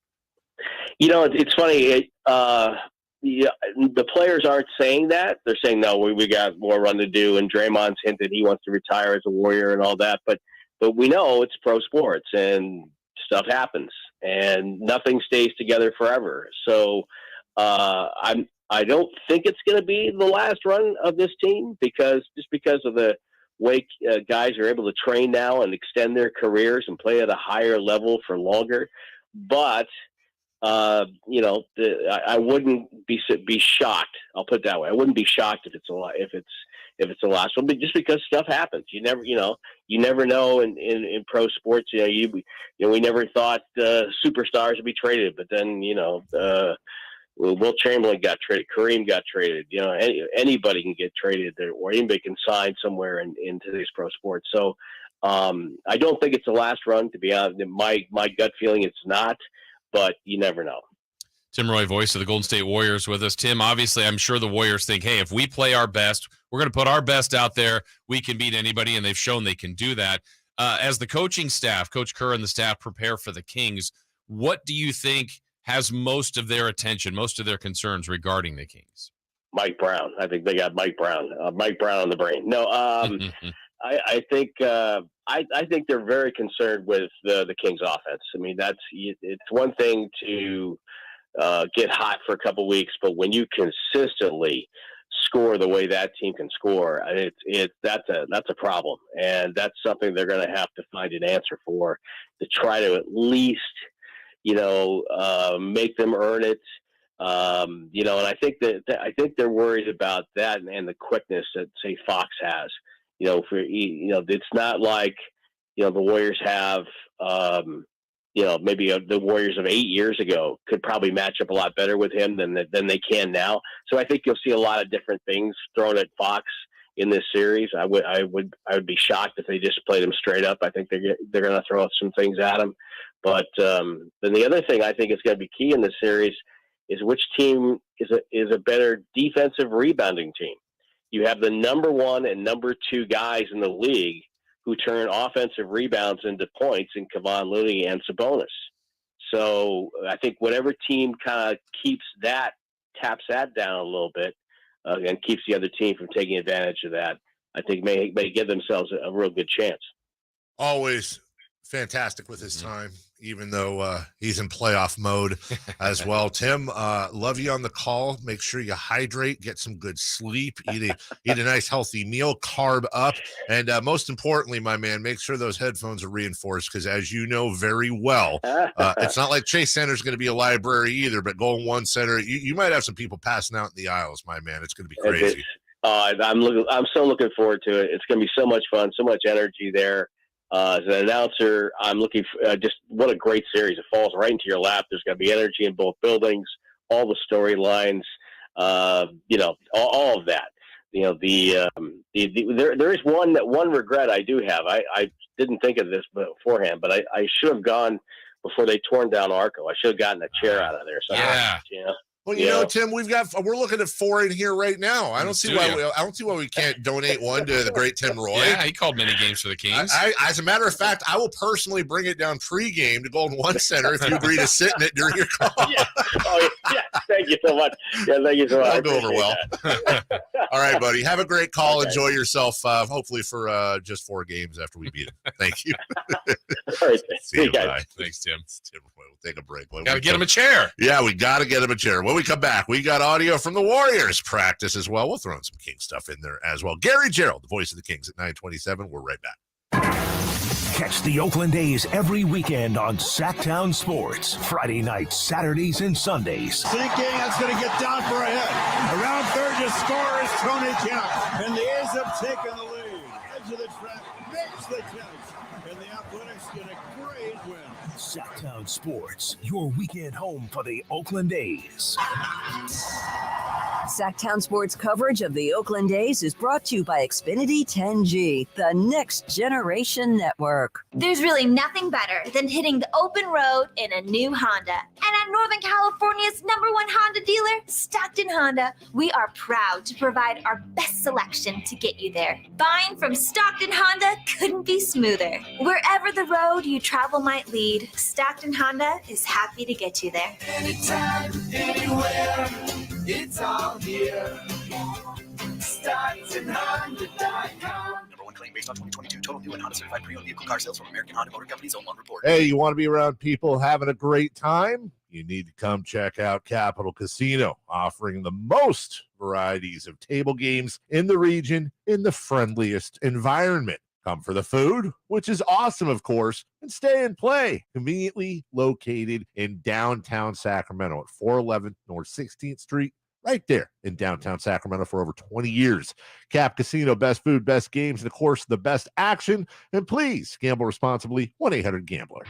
It's funny. The players aren't saying that. They're saying, no, we got more run to do. And Draymond's hinted he wants to retire as a Warrior and all that. But we know it's pro sports and stuff happens and nothing stays together forever. So I don't think it's going to be the last run of this team because of the way guys are able to train now and extend their careers and play at a higher level for longer. But I wouldn't be shocked. I'll put it that way. I wouldn't be shocked if it's the last one, but just because stuff happens, you never know in pro sports. We never thought superstars would be traded, but then Will Chamberlain got traded, Kareem got traded. Anybody can get traded there, or anybody can sign somewhere in today's pro sports. So I don't think it's the last run. To be honest, my gut feeling it's not. But you never know. Tim Roye, voice of the Golden State Warriors, with us. Tim, obviously, I'm sure the Warriors think, hey, if we play our best, we're going to put our best out there, we can beat anybody, and they've shown they can do that. As the coaching staff, Coach Kerr and the staff prepare for the Kings, what do you think has most of their attention, most of their concerns regarding the Kings? Mike Brown. I think they got Mike Brown. Mike Brown on the brain. No, I think they're very concerned with the Kings offense. I mean, it's one thing to get hot for a couple weeks, but when you consistently score the way that team can score, that's a problem, and that's something they're going to have to find an answer for to try to at least make them earn it. And I think they're worried about that and the quickness that say Fox has. It's not like, the Warriors have, maybe the Warriors of 8 years ago could probably match up a lot better with him than they can now. So I think you'll see a lot of different things thrown at Fox in this series. I would be shocked if they just played him straight up. I think they're going to throw some things at him. But then the other thing I think is going to be key in this series is which team is a better defensive rebounding team. You have the number 1 and number 2 guys in the league who turn offensive rebounds into points in Kevon Looney and Sabonis. So I think whatever team kind of taps that down a little bit and keeps the other team from taking advantage of that, I think may give themselves a real good chance. Always fantastic with his time, even though he's in playoff mode as well. Tim, love you on the call. Make sure you hydrate, get some good sleep, eat a nice healthy meal, carb up, and most importantly, my man, make sure those headphones are reinforced because, as you know very well, it's not like Chase Center's going to be a library either, but Golden One Center, you might have some people passing out in the aisles, my man. It's going to be crazy. I'm so looking forward to it. It's going to be so much fun, so much energy there. As an announcer, I'm looking for just what a great series. It falls right into your lap. There's going to be energy in both buildings, all the storylines, all of that. There is one regret I do have. I didn't think of this beforehand, but I should have gone before they torn down Arco. I should have gotten a chair out of there. So Yeah. Well, Tim, we're looking at 4 in here right now. I don't see why we can't donate one to the great Tim Roye. Yeah, he called many games for the Kings. As a matter of fact, I will personally bring it down pregame to Golden One Center if you agree to sit in it during your call. Yeah. Oh, yeah. Thank you so much. Yeah, thank you so much. That'll go over well. All right, buddy. Have a great call. Okay. Enjoy yourself. Hopefully for just 4 games after we beat it. Thank you. All right. See you, guys. bye. Thanks, Tim. Tim, we'll take a break. Gotta get him a chair. Yeah, we got to get him a chair. When we come back, we got audio from the Warriors practice as well. We'll throw in some King stuff in there as well. Gary Gerald, the voice of the Kings at 9:27. We're right back. Catch the Oakland A's every weekend on Sactown Sports. Friday nights, Saturdays, and Sundays. Sinking, that's going to get down for a hit. Around third to score is Tony Kemp. And the A's have taken the lead. Edge of the track, makes the catch. And the Athletics get a great win. Sactown Sports, your weekend home for the Oakland A's. Sactown Sports coverage of the Oakland A's is brought to you by Xfinity 10G, the next generation network. There's really nothing better than hitting the open road in a new Honda. And at Northern California's #1 Honda dealer, Stockton Honda, we are proud to provide our best selection to get you there. Buying from Stockton Honda couldn't be smoother. Wherever the road you travel might lead, Stockton Honda is happy to get you there. Anytime, anywhere, it's all here. StocktonHonda.com. #1 claim based on 2022 total new and Honda certified pre-owned vehicle car sales from American Honda Motor Company's own report. Hey, you want to be around people having a great time? You need to come check out Capital Casino, offering the most varieties of table games in the region in the friendliest environment. Come for the food, which is awesome, of course, and stay and play. Conveniently located in downtown Sacramento at 411 North 16th Street, right there in downtown Sacramento for over 20 years. Cap Casino, best food, best games, and of course, the best action. And please gamble responsibly. 1-800-GAMBLER.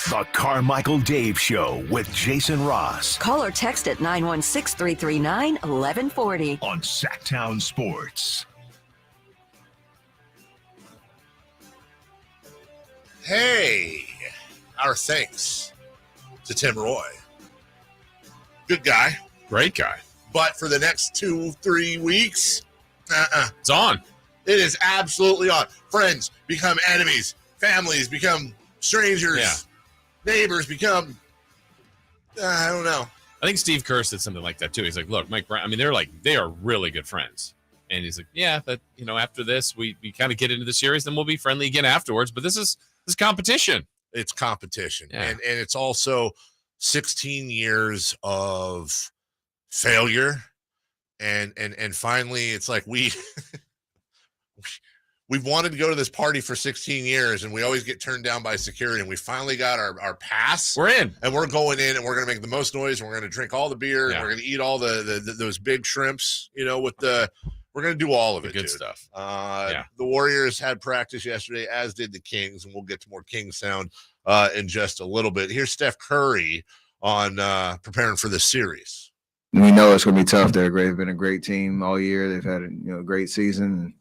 The Carmichael Dave Show with Jason Ross. Call or text at 916-339-1140 on Sactown Sports. Hey, our thanks to Tim Roye. Good guy. Great guy. But for the next 2-3 weeks, it's on. It is absolutely on. Friends become enemies. Families become strangers. Yeah. Neighbors become, I don't know. I think Steve Kerr said something like that too. He's like, look, Mike Brown, I mean, they are really good friends. And he's like, yeah, but after this, we kind of get into the series, then we'll be friendly again afterwards. But this is competition. It's competition. Yeah. And it's also 16 years of failure. And finally, it's like we've wanted to go to this party for 16 years, and we always get turned down by security. And we finally got our pass. We're in. And we're going in, and we're going to make the most noise, and we're going to drink all the beer, and we're going to eat all those big shrimps, we're going to do all of it. Good dude. stuff. The Warriors had practice yesterday, as did the Kings, and we'll get to more Kings sound in just a little bit. Here's Steph Curry on preparing for this series. We know it's going to be tough. They've been a great team all year. They've had a great season.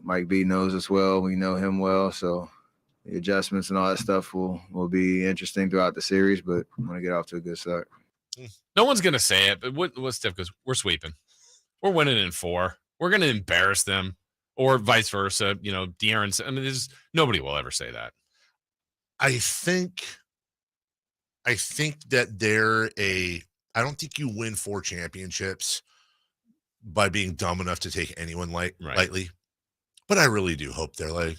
Mike B knows us well. We know him well. So the adjustments and all that stuff will be interesting throughout the series, but I'm going to get off to a good start. No one's going to say it, but what Steph goes, we're sweeping. We're winning in 4. We're going to embarrass them, or vice versa. De'Aaron. I mean, nobody will ever say that. I think that I don't think you win 4 championships by being dumb enough to take anyone lightly. But I really do hope they're like,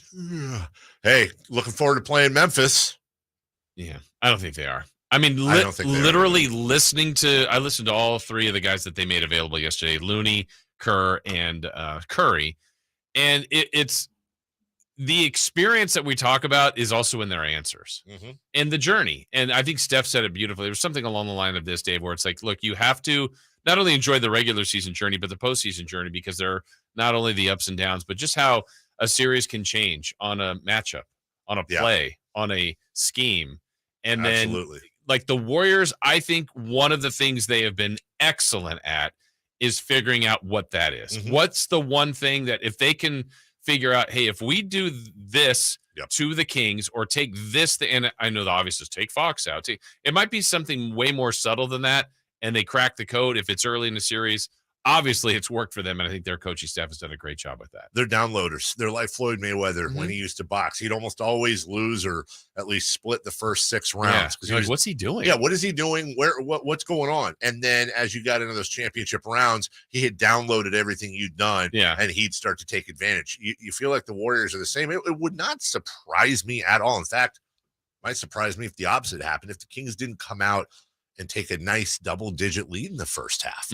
hey, looking forward to playing Memphis. Yeah, I don't think they are. I mean, I don't think literally listened to all 3 of the guys that they made available yesterday, Looney, Kerr, and Curry. And it's the experience that we talk about is also in their answers and the journey. And I think Steph said it beautifully. There was something along the line of this, Dave, where it's like, look, you have to not only enjoy the regular season journey, but the postseason journey, because they're not only the ups and downs, but just how a series can change on a matchup, on a play, on a scheme. And Absolutely. Then like the Warriors, I think one of the things they have been excellent at is figuring out what that is. What's the one thing that if they can figure out, hey, if we do this to the Kings or take this, and I know the obvious is take Fox out. It might be something way more subtle than that, and they crack the code if it's early in the series. obviously it's worked for them, and I think their coaching staff has done a great job with that. They're downloaders. They're like Floyd Mayweather when he used to box. He'd almost always lose or at least split the first 6 rounds. Yeah. What's he doing? Yeah, what is he doing? What's going on? And then as you got into those championship rounds, he had downloaded everything you'd done, and he'd start to take advantage. You feel like the Warriors are the same. It would not surprise me at all. In fact, it might surprise me if the opposite happened, if the Kings didn't come out and take a nice double-digit lead in the first half.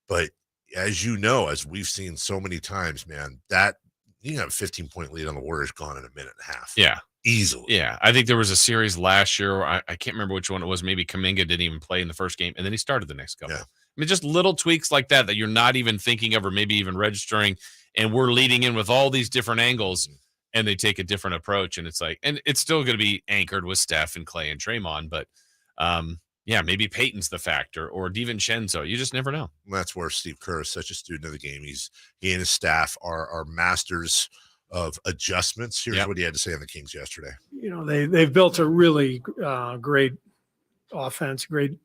But as you know, as we've seen so many times, man, that you have a 15-point lead on the Warriors gone in a minute and a half. Yeah. Easily. Yeah. I think there was a series last year where I can't remember which one it was. Maybe Kuminga didn't even play in the first game, and then he started the next couple. Yeah. I mean, just little tweaks like that you're not even thinking of or maybe even registering, and we're leading in with all these different angles, and they take a different approach, and it's like, and it's still going to be anchored with Steph and Clay and Draymond, but maybe Peyton's the factor or DiVincenzo. You just never know. That's where Steve Kerr is such a student of the game. He and his staff are masters of adjustments. Here's what he had to say on the Kings yesterday. You know, they've built a really great offense, great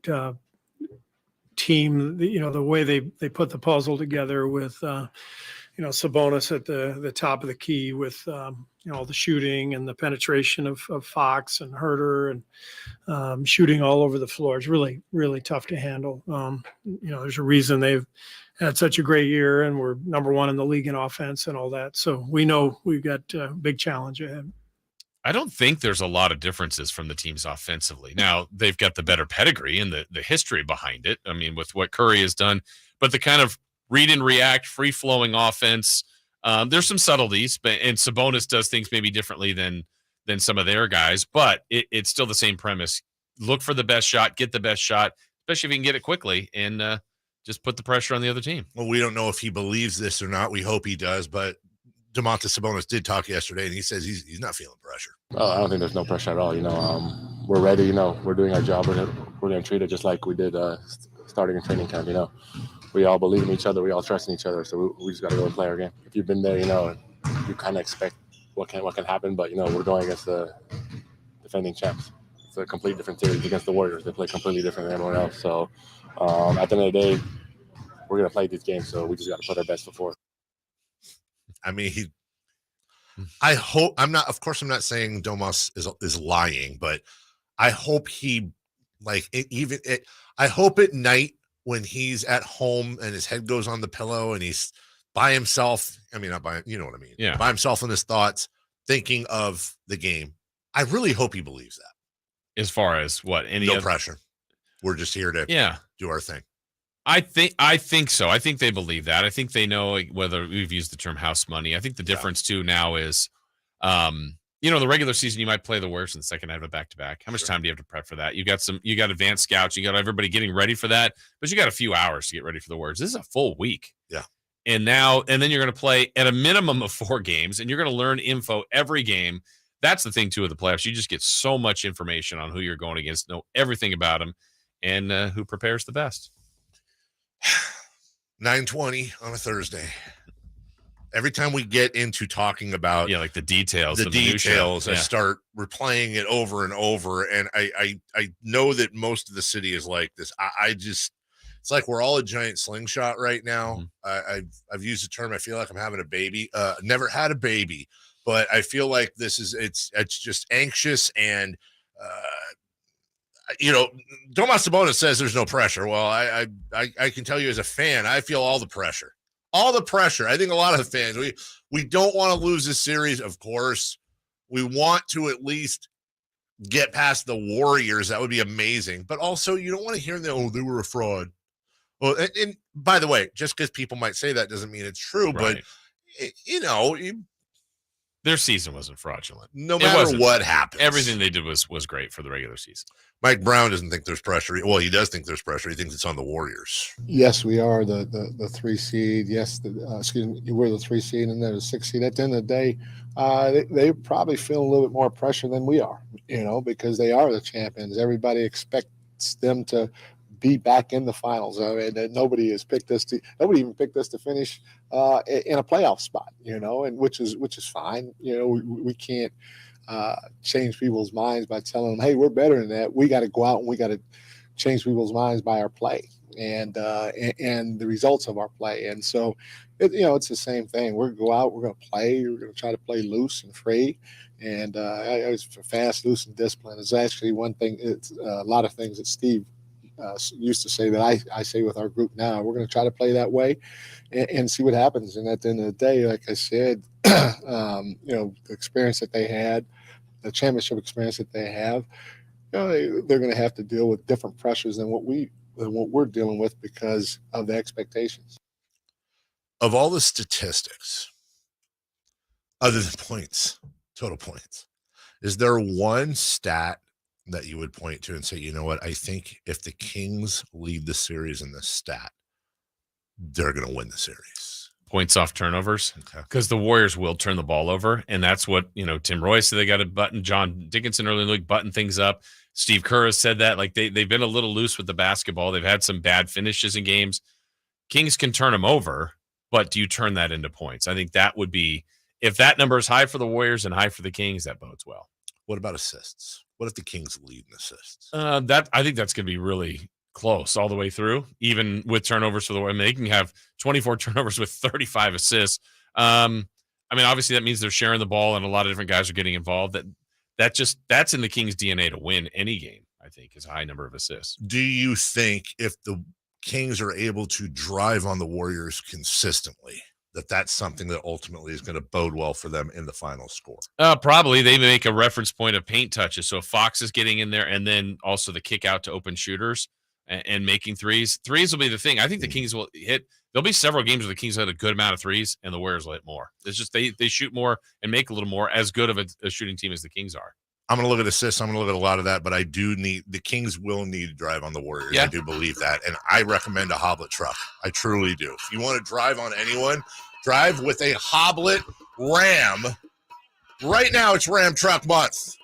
team. You know, the way they put the puzzle together with Sabonis at the top of the key with all the shooting and the penetration of Fox and Herter and shooting all over the floor. It's really, really tough to handle. There's a reason they've had such a great year and we're number one in the league in offense and all that. So we know we've got a big challenge ahead. I don't think there's a lot of differences from the teams offensively. Now, they've got the better pedigree and the history behind it. I mean, with what Curry has done, but the kind of read and react, free-flowing offense, there's some subtleties, and Sabonis does things maybe differently than some of their guys, but it's still the same premise. Look for the best shot, get the best shot, especially if you can get it quickly, and just put the pressure on the other team. Well, we don't know if he believes this or not. We hope he does, but Domantas Sabonis did talk yesterday, and he says he's not feeling pressure. Oh, I don't think there's no pressure at all. We're ready. We're doing our job. We're going to treat it just like we did starting in training camp. We all believe in each other. We all trust in each other. So we just got to go and play our game. If you've been there, you kind of expect what can happen. But we're going against the defending champs. It's a completely different series against the Warriors. They play completely different than everyone else. So at the end of the day, we're going to play these games. So we just got to put our best foot forward. I mean, I hope I'm not. Of course, I'm not saying Domas is lying, but I hope he I hope at night when he's at home and his head goes on the pillow and he's by himself. I mean, not by you know what I mean. Yeah, by himself in his thoughts, thinking of the game. I really hope he believes that. As far as what? No pressure. We're just here to do our thing. I think so. I think they believe that. I think they know whether we've used the term house money. I think the difference too now is, the regular season, you might play the Warriors in the second half of a back-to-back. How much time do you have to prep for that? You got advanced scouts. You got everybody getting ready for that, but you got a few hours to get ready for the Warriors. This is a full week. Yeah. And then you're going to play at a minimum of 4 games, and you're going to learn info every game. That's the thing too of the playoffs. You just get so much information on who you're going against, know everything about them, and who prepares the best. 9:20 on a Thursday. Every time we get into talking about like the details, I start replaying it over and over, and I know that most of the city is like this. It's like we're all a giant slingshot right now. I've used the term. I feel like I'm having a baby. Never had a baby, but I feel like it's just anxious and. Domas Sabonis says there's no pressure. Well, I can tell you as a fan, I feel all the pressure. All the pressure. I think a lot of the fans, we don't want to lose this series, of course. We want to at least get past the Warriors. That would be amazing. But also, you don't want to hear them, they were a fraud. Well, and by the way, just because people might say that doesn't mean it's true. Right. But, their season wasn't fraudulent. No matter what happens. Everything they did was great for the regular season. Mike Brown doesn't think there's pressure. Well, he does think there's pressure. He thinks it's on the Warriors. Yes, we are the 3 seed. Yes, we're the 3 seed and they're the 6 seed. At the end of the day, they probably feel a little bit more pressure than we are, because they are the champions. Everybody expects them to be back in the finals. I mean, nobody even picked us to finish in a playoff spot, and which is fine. We can't change people's minds by telling them, hey, we're better than that. We got to go out and we got to change people's minds by our play. and the results of our play. And so, it's the same thing. We're going to go out, we're going to play, we're going to try to play loose and free. And I was fast, loose, and disciplined. It's actually one thing. It's a lot of things that Steve used to say that I say with our group now. We're going to try to play that way and see what happens. And at the end of the day, like I said, the experience that they had, the championship experience that they have, they're going to have to deal with different pressures than what we're dealing with because of the expectations. Of all the statistics, other than points, total points, is there one stat that you would point to and say, you know what, I think if the Kings lead the series in this stat, they're going to win the series? Points off turnovers, because the Warriors will turn the ball over, and that's what Tim Roye said. They got to button. John Dickinson early in the week button things up. Steve Kerr has said that they've been a little loose with the basketball. They've had some bad finishes in games. Kings can turn them over, but do you turn that into points? I think that would be, if that number is high for the Warriors and high for the Kings, that bodes well. What about assists? What if the Kings lead in assists? I think that's going to be really close all the way through, even with turnovers for the Warriors. They can have 24 turnovers with 35 assists. Obviously that means they're sharing the ball and a lot of different guys are getting involved. That's in the Kings' DNA to win any game, I think, is a high number of assists. Do you think if the Kings are able to drive on the Warriors consistently, that's something that ultimately is going to bode well for them in the final score? Probably. They make a reference point of paint touches. So if Fox is getting in there, and then also the kick out to open shooters and making threes. Threes will be the thing. I think the Kings will hit. There'll be several games where the Kings hit a good amount of threes and the Warriors will hit more. It's just they shoot more and make a little more, as good of a shooting team as the Kings are. I'm going to look at assists. I'm going to look at a lot of that, but I do need – the Kings will need to drive on the Warriors. Yeah. I do believe that, and I recommend a Hoblet truck. I truly do. If you want to drive on anyone, drive with a Hoblet Ram. Right now, it's Ram Truck Month.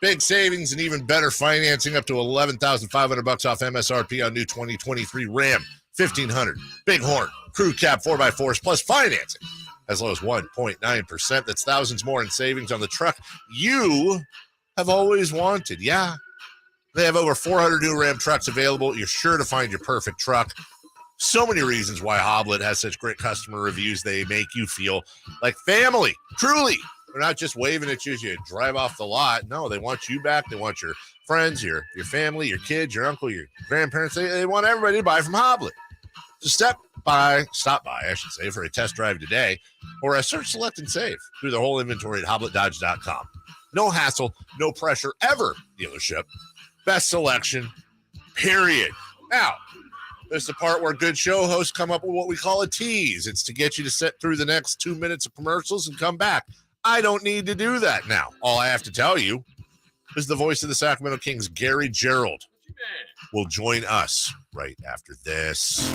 Big savings and even better financing, up to $11,500 off MSRP on new 2023 Ram 1500. Bighorn, Crew Cab 4x4s plus financing as low as 1.9%. That's thousands more in savings on the truck you have always wanted. Yeah, they have over 400 new Ram trucks available. You're sure to find your perfect truck. So many reasons why Hoblet has such great customer reviews. They make you feel like family. Truly. They're not just waving at you as you drive off the lot. No, they want you back. They want your friends, your family, your kids, your uncle, your grandparents. They want everybody to buy from Hoblet. So stop by, for a test drive today, or a search, select, and save through the whole inventory at HobletDodge.com. No hassle, no pressure ever. Dealership. Best selection, period. Now, this is the part where good show hosts come up with what we call a tease. It's to get you to sit through the next 2 minutes of commercials and come back. I don't need to do that now. All I have to tell you is the voice of the Sacramento Kings, Gerald, will join us right after this.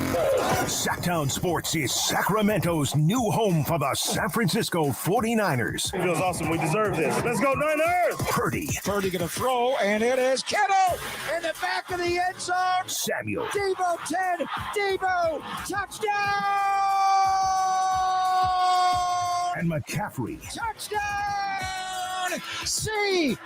Sactown Sports is Sacramento's new home for the San Francisco 49ers. It feels awesome. We deserve this. Let's go, Niners! Purdy Purdy going to throw, and it is Kittle in the back of the end zone. Samuel. Debo 10. Debo. Touchdown! And McCaffrey. Touchdown! CMC!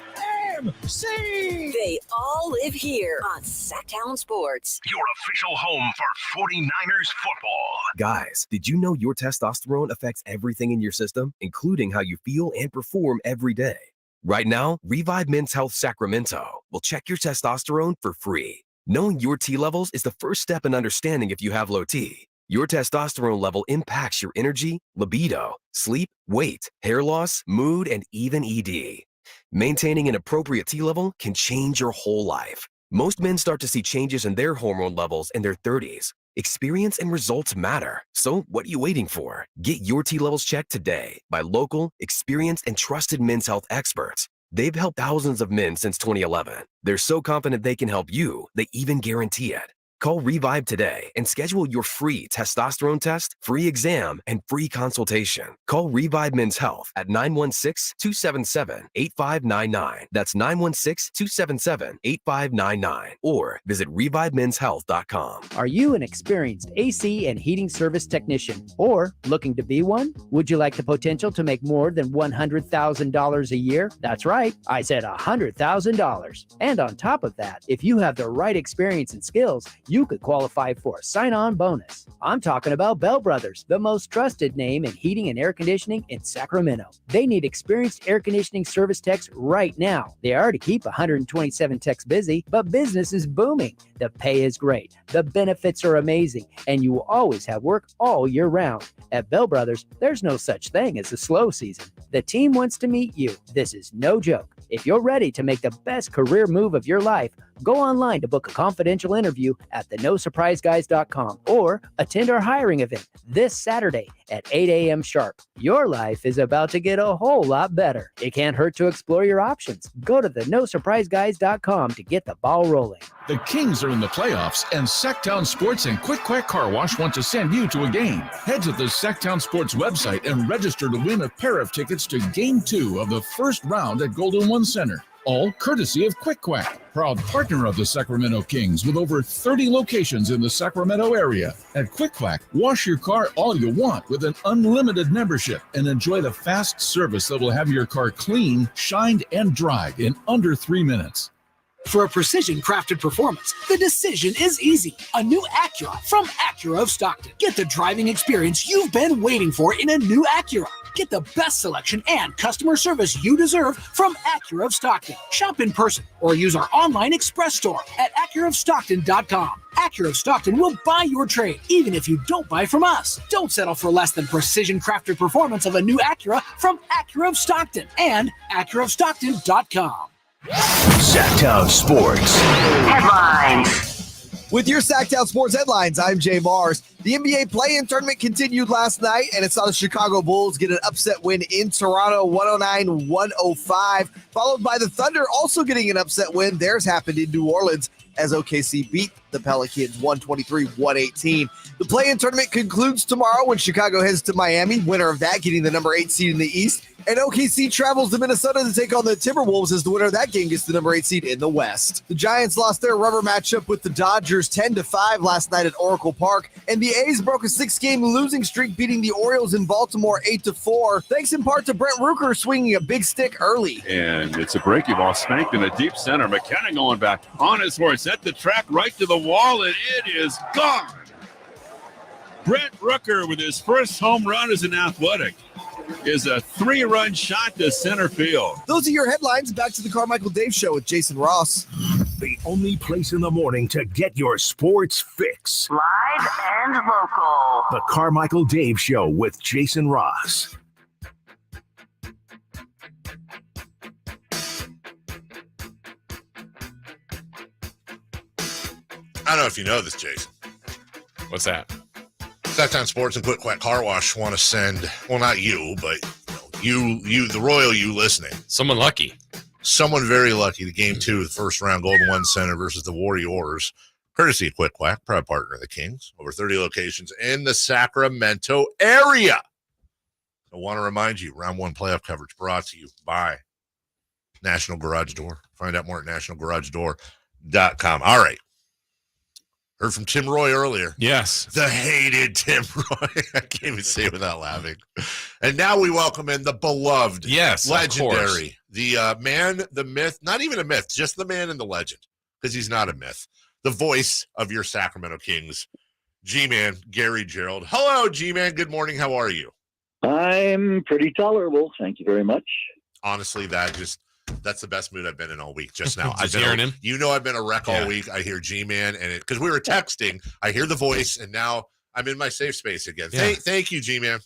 They all live here on Sactown Sports. Your official home for 49ers football. Guys, did you know your testosterone affects everything in your system, including how you feel and perform every day? Right now, Revive Men's Health Sacramento will check your testosterone for free. Knowing your T levels is the first step in understanding if you have low T. Your testosterone level impacts your energy, libido, sleep, weight, hair loss, mood, and even ED. Maintaining an appropriate T level can change your whole life. Most men start to see changes in their hormone levels in their 30s. Experience and results matter. So what are you waiting for? Get your T levels checked today by local, experienced, and trusted men's health experts. They've helped thousands of men since 2011. They're so confident they can help you, they even guarantee it. Call Revive today and schedule your free testosterone test, free exam, and free consultation. Call Revive Men's Health at 916-277-8599. That's 916-277-8599. Or visit ReviveMen'sHealth.com. Are you an experienced AC and heating service technician or looking to be one? Would you like the potential to make more than $100,000 a year? That's right. I said $100,000. And on top of that, if you have the right experience and skills, you could qualify for a sign-on bonus. I'm talking about Bell Brothers, the most trusted name in heating and air conditioning in Sacramento. They need experienced air conditioning service techs right now. They already keep 127 techs busy, but business is booming. The pay is great, the benefits are amazing, and you will always have work all year round. At Bell Brothers, there's no such thing as a slow season. The team wants to meet you. This is no joke. If you're ready to make the best career move of your life, go online to book a confidential interview at thenosurpriseguys.com or attend our hiring event this Saturday at 8 a.m. sharp. Your life is about to get a whole lot better. It can't hurt to explore your options. Go to thenosurpriseguys.com to get the ball rolling. The Kings are in the playoffs, and Sactown Sports and Quick Quack Car Wash want to send you to a game. Head to the Sactown Sports website and register to win a pair of tickets to Game 2 of the first round at Golden One Center. All courtesy of Quick Quack, proud partner of the Sacramento Kings with over 30 locations in the Sacramento area. At Quick Quack, wash your car all you want with an unlimited membership and enjoy the fast service that will have your car clean, shined, and dried in under 3 minutes. For a precision-crafted performance, the decision is easy. A new Acura from Acura of Stockton. Get the driving experience you've been waiting for in a new Acura. Get the best selection and customer service you deserve from Acura of Stockton. Shop in person or use our online express store at AcuraofStockton.com. Acura of Stockton will buy your trade, even if you don't buy from us. Don't settle for less than precision-crafted performance of a new Acura from Acura of Stockton and AcuraofStockton.com. Sactown Sports Headlines. With your Sactown Sports headlines, I'm Jay Mars. The NBA play-in tournament continued last night, and it saw the Chicago Bulls get an upset win in Toronto, 109-105, followed by the Thunder also getting an upset win. Theirs happened in New Orleans as OKC beat the Pelicans 123-118. The play-in tournament concludes tomorrow when Chicago heads to Miami, winner of that getting the number 8 seed in the East, and OKC travels to Minnesota to take on the Timberwolves as the winner of that game gets the number 8 seed in the West. The Giants lost their rubber matchup with the Dodgers 10-5 last night at Oracle Park, and the A's broke a 6-game losing streak, beating the Orioles in Baltimore 8-4, thanks in part to Brent Rooker swinging a big stick early. And it's a breaking ball spanked in the deep center. McKenna going back on his horse at the track right to the wall, and it is gone. Brent Rooker with his first home run as an Athletic is a 3-run shot to center field. Those are your headlines. Back to the Carmichael Dave Show with Jason Ross. The only place in the morning to get your sports fix. Live and local. The Carmichael Dave Show with Jason Ross. I don't know if you know this, Jason. What's that? Sactown Sports and Quick Quack Car Wash want to send, well, not you, but you, the royal you listening. Someone lucky. Someone very lucky to Game 2 of the first round Golden One Center versus the Warriors. Courtesy of Quick Quack, proud partner of the Kings. Over 30 locations in the Sacramento area. I want to remind you, round 1 playoff coverage brought to you by National Garage Door. Find out more at nationalgaragedoor.com. All right. Heard from Tim Roye earlier. Yes. The hated Tim Roye. I can't even say it without laughing. And now we welcome in the beloved, legendary, the man, the myth, not even a myth, just the man and the legend, because he's not a myth. The voice of your Sacramento Kings, G-Man, Gary Gerald. Hello, G-Man. Good morning. How are you? I'm pretty tolerable. Thank you very much. Honestly, that's the best mood I've been in all week just now. Just hearing him? You know I've been a wreck all week. I hear G-Man, and because we were texting, I hear the voice, and now I'm in my safe space again. Yeah. Thank you, G-Man.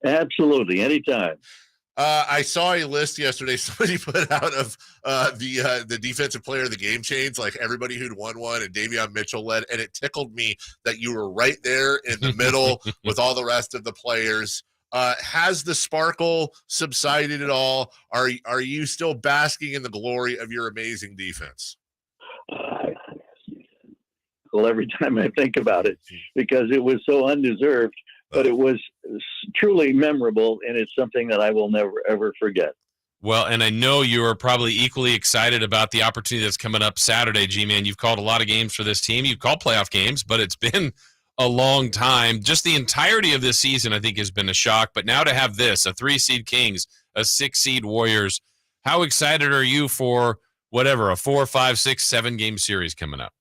Absolutely. Anytime. I saw a list yesterday somebody put out of the defensive player of the game chains, like everybody who'd won one, and Davion Mitchell led, and it tickled me that you were right there in the middle with all the rest of the players. Has the sparkle subsided at all? Are you still basking in the glory of your amazing defense? Well, every time I think about it, because it was so undeserved, but it was truly memorable, and it's something that I will never, ever forget. Well, and I know you are probably equally excited about the opportunity that's coming up Saturday, G-Man. You've called a lot of games for this team. You've called playoff games, but it's been a long time. Just the entirety of this season, I think, has been a shock. But now to have this, a 3-seed Kings, a 6-seed Warriors, how excited are you for whatever, a 4, 5, 6, 7 game series coming up?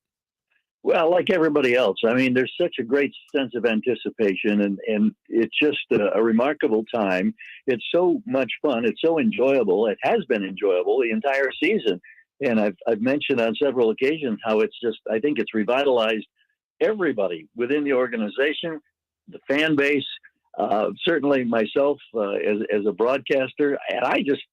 Well, like everybody else, I mean, there's such a great sense of anticipation, and it's just a remarkable time. It's so much fun. It's so enjoyable. It has been enjoyable the entire season. And I've mentioned on several occasions how I think it's revitalized everybody within the organization, the fan base, certainly myself as a broadcaster. And I just,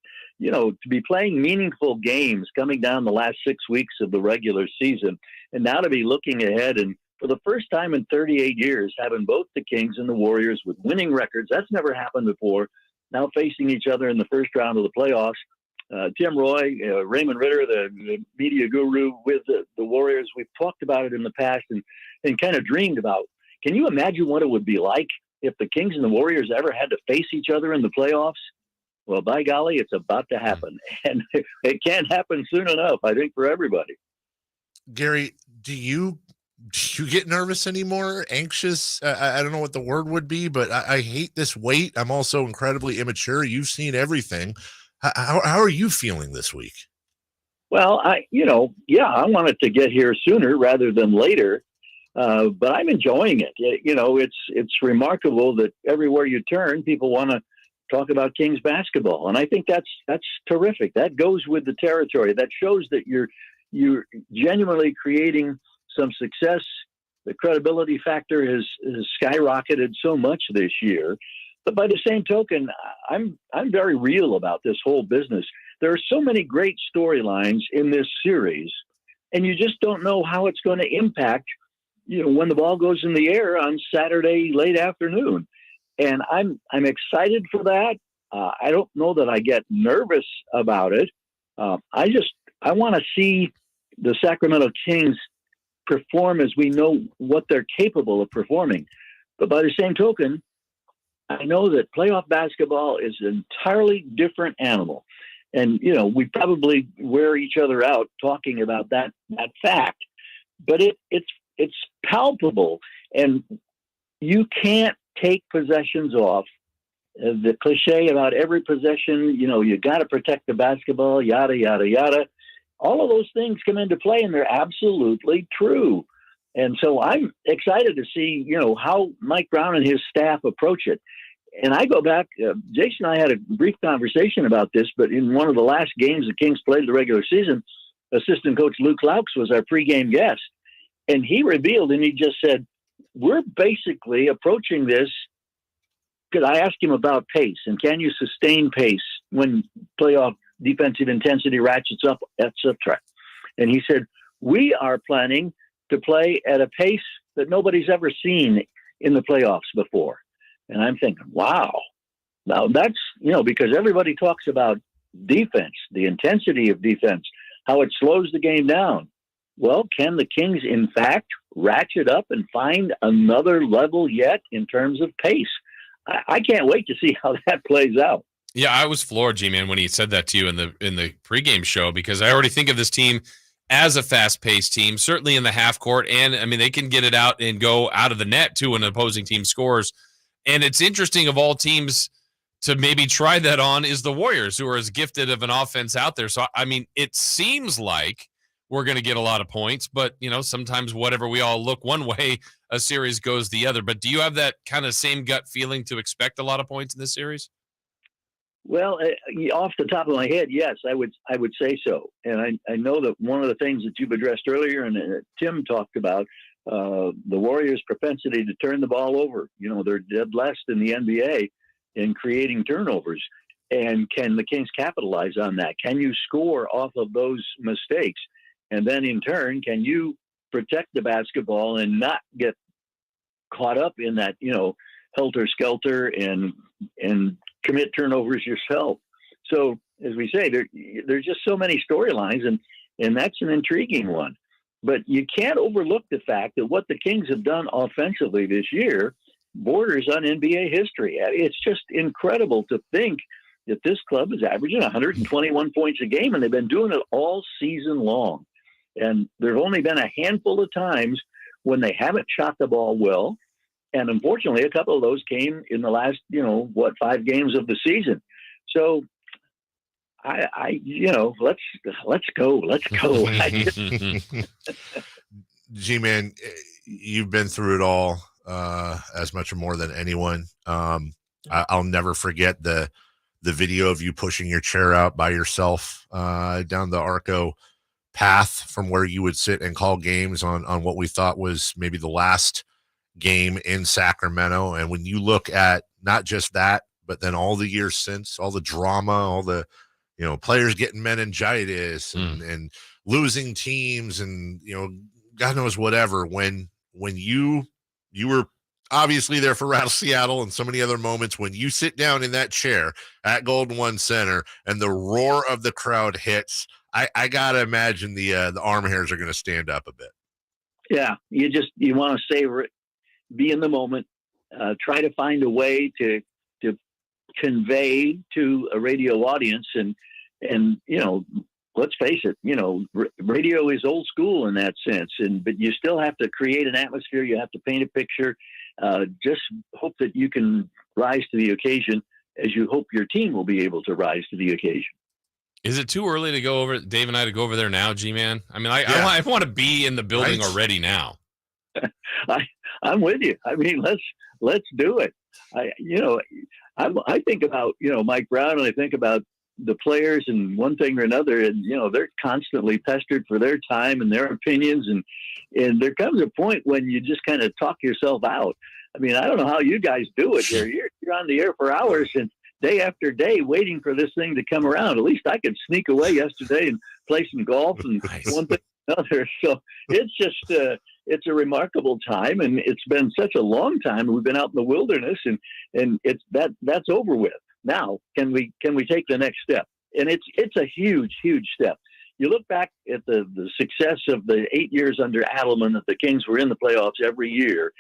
to be playing meaningful games coming down the last 6 weeks of the regular season, and now to be looking ahead and for the first time in 38 years, having both the Kings and the Warriors with winning records. That's never happened before. Now facing each other in the first round of the playoffs. Tim Roye, Raymond Ritter, the media guru with the Warriors, we've talked about it in the past and kind of dreamed about. Can you imagine what it would be like if the Kings and the Warriors ever had to face each other in the playoffs? Well, by golly, it's about to happen. And it can't happen soon enough, I think, for everybody. Gary, do you get nervous anymore? Anxious? I don't know what the word would be, but I hate this wait. I'm also incredibly immature. You've seen everything. How are you feeling this week? Well, I wanted to get here sooner rather than later, but I'm enjoying it. It's remarkable that everywhere you turn, people want to talk about Kings basketball, and I think that's terrific. That goes with the territory. That shows that you're genuinely creating some success. The credibility factor has skyrocketed so much this year. But by the same token, I'm very real about this whole business. There are so many great storylines in this series, and you just don't know how it's going to impact, when the ball goes in the air on Saturday late afternoon. And I'm excited for that. I don't know that I get nervous about it. I want to see the Sacramento Kings perform as we know what they're capable of performing. But by the same token, I know that playoff basketball is an entirely different animal. And, we probably wear each other out talking about that fact. But it's palpable. And you can't take possessions off. The cliche about every possession, you got to protect the basketball, yada, yada, yada. All of those things come into play, and they're absolutely true. And so I'm excited to see, how Mike Brown and his staff approach it. And I go back, Jason and I had a brief conversation about this, but in one of the last games the Kings played the regular season, assistant coach Luke Laux was our pregame guest. And he revealed, and he just said, we're basically approaching this because I asked him about pace and can you sustain pace when playoff defensive intensity ratchets up, etc. And he said, we are planning to play at a pace that nobody's ever seen in the playoffs before. And I'm thinking, wow, now that's, because everybody talks about defense, the intensity of defense, how it slows the game down. Well, can the Kings, in fact, ratchet up and find another level yet in terms of pace? I can't wait to see how that plays out. Yeah, I was floored, G-Man, when he said that to you in the pregame show, because I already think of this team as a fast-paced team, certainly in the half court, and I mean they can get it out and go out of the net too when an opposing team scores. And it's interesting, of all teams to maybe try that on is the Warriors, who are as gifted of an offense out there. So I mean, it seems like we're going to get a lot of points, but sometimes whatever we all look one way, a series goes the other. But do you have that kind of same gut feeling to expect a lot of points in this series? Well, off the top of my head, yes, I would say so. And I know that one of the things that you've addressed earlier and Tim talked about, the Warriors' propensity to turn the ball over. They're dead last in the NBA in creating turnovers. And can the Kings capitalize on that? Can you score off of those mistakes? And then in turn, can you protect the basketball and not get caught up in that, helter-skelter and commit turnovers yourself? So, as we say, there's just so many storylines, and that's an intriguing one. But you can't overlook the fact that what the Kings have done offensively this year borders on NBA history. It's just incredible to think that this club is averaging 121 points a game, and they've been doing it all season long. And there have only been a handful of times when they haven't shot the ball well. And unfortunately, a couple of those came in the last, 5 games of the season. So let's go. G-Man, you've been through it all as much or more than anyone. I'll never forget the video of you pushing your chair out by yourself down the Arco path from where you would sit and call games on what we thought was maybe the last game in Sacramento. And when you look at not just that, but then all the years since, all the drama, all the, players getting meningitis and losing teams and, God knows whatever, when you were obviously there for Rattle Seattle and so many other moments, when you sit down in that chair at Golden One Center and the roar of the crowd hits, I got to imagine the arm hairs are going to stand up a bit. Yeah, you want to savor it, be in the moment, try to find a way to convey to a radio audience, and let's face it, radio is old school in that sense, but you still have to create an atmosphere. You have to paint a picture. Just hope that you can rise to the occasion, as you hope your team will be able to rise to the occasion. Is it too early to go over, Dave and I, to go over there now, G-Man? I mean, I want to be in the building already now. I'm with you. I mean, let's do it. I think about, Mike Brown, and I think about the players and one thing or another, and, they're constantly pestered for their time and their opinions. And there comes a point when you just kind of talk yourself out. I mean, I don't know how you guys do it. You're on the air for hours and day after day waiting for this thing to come around. At least I could sneak away yesterday and play some golf and one thing or another. So it's just, it's a remarkable time, and it's been such a long time. We've been out in the wilderness, and that's over with. Now, can we take the next step? And it's a huge, huge step. You look back at the success of the 8 years under Adelman that the Kings were in the playoffs every year,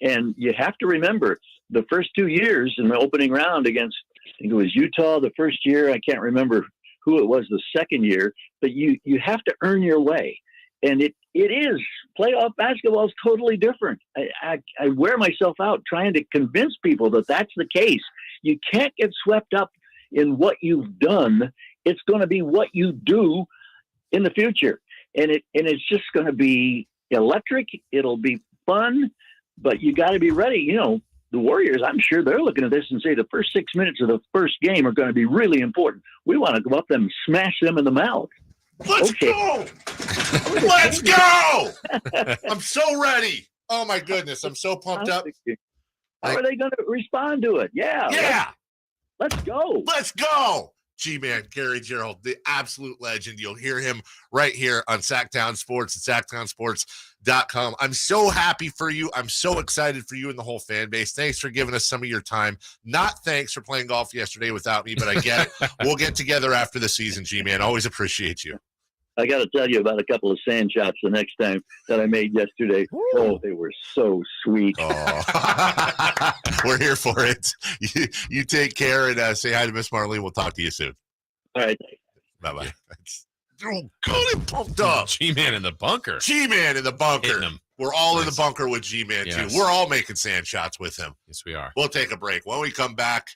and you have to remember the first 2 years in the opening round against, I think it was Utah the first year. I can't remember who it was the second year, but you have to earn your way. And it is, playoff basketball is totally different. I wear myself out trying to convince people that that's the case. You can't get swept up in what you've done. It's going to be what you do in the future. And it's just going to be electric. It'll be fun, but you got to be ready. The Warriors, I'm sure they're looking at this and say the first 6 minutes of the first game are going to be really important. We want to go up there and smash them in the mouth. Let's go! Let's go! I'm so ready. Oh, my goodness. I'm so pumped up. How are they going to respond to it? Yeah. Let's go. Let's go. G-Man, Gary Gerald, the absolute legend. You'll hear him right here on Sactown Sports at SactownSports.com. I'm so happy for you. I'm so excited for you and the whole fan base. Thanks for giving us some of your time. Not thanks for playing golf yesterday without me, but I get it. We'll get together after the season, G-Man. Always appreciate you. I got to tell you about a couple of sand shots the next time that I made yesterday. Ooh. Oh, they were so sweet. Oh. We're here for it. You take care and say hi to Miss Marlene. We'll talk to you soon. All right. Bye-bye. Oh, God, pumped up. G-Man in the bunker. G-Man in the bunker. We're all in the bunker with G-Man, too. We're all making sand shots with him. Yes, we are. We'll take a break. When we come back,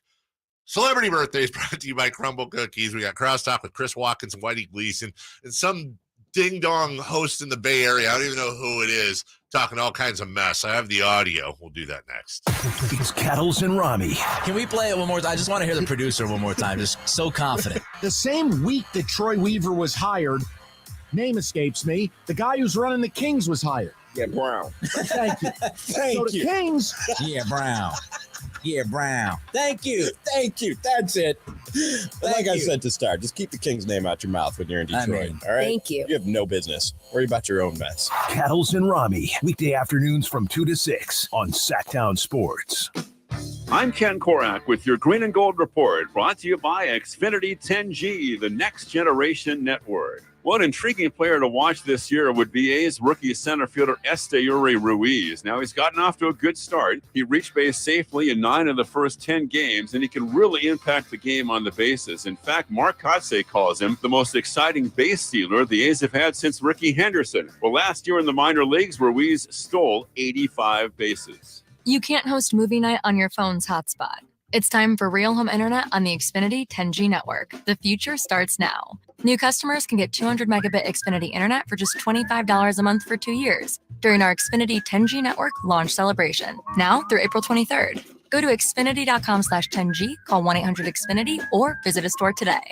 Celebrity Birthdays brought to you by Crumble Cookies. We got Crosstalk with Chris Watkins and Whitey Gleason and some ding-dong host in the Bay Area. I don't even know who it is, talking all kinds of mess. I have the audio. We'll do that next. It's Kettles and Rami. Can we play it one more time? I just want to hear the producer one more time. Just so confident. The same week that Troy Weaver was hired, name escapes me, the guy who's running the Kings was hired. Yeah, Brown. Thank you. So the Kings. Yeah, Brown. Yeah, Brown. Thank you. That's it. Like I said to start, just keep the Kings name out your mouth when you're in Detroit. All right? Thank you. You have no business. Worry about your own mess. Kettles and Rami, weekday afternoons from 2 to 6 on Sactown Sports. I'm Ken Korak with your Green and Gold Report, brought to you by Xfinity 10G, the next generation network. One intriguing player to watch this year would be A's rookie center fielder Esteury Ruiz. Now, he's gotten off to a good start. He reached base safely in 9 of the first 10 games, and he can really impact the game on the bases. In fact, Mark Kotsay calls him the most exciting base stealer the A's have had since Ricky Henderson. Well, last year in the minor leagues, Ruiz stole 85 bases. You can't host movie night on your phone's hotspot. It's time for real home internet on the Xfinity 10G network. The future starts now. New customers can get 200 megabit Xfinity internet for just $25 a month for 2 years during our Xfinity 10G network launch celebration, now through April 23rd. Go to Xfinity.com/10G, call 1-800-XFINITY, or visit a store today.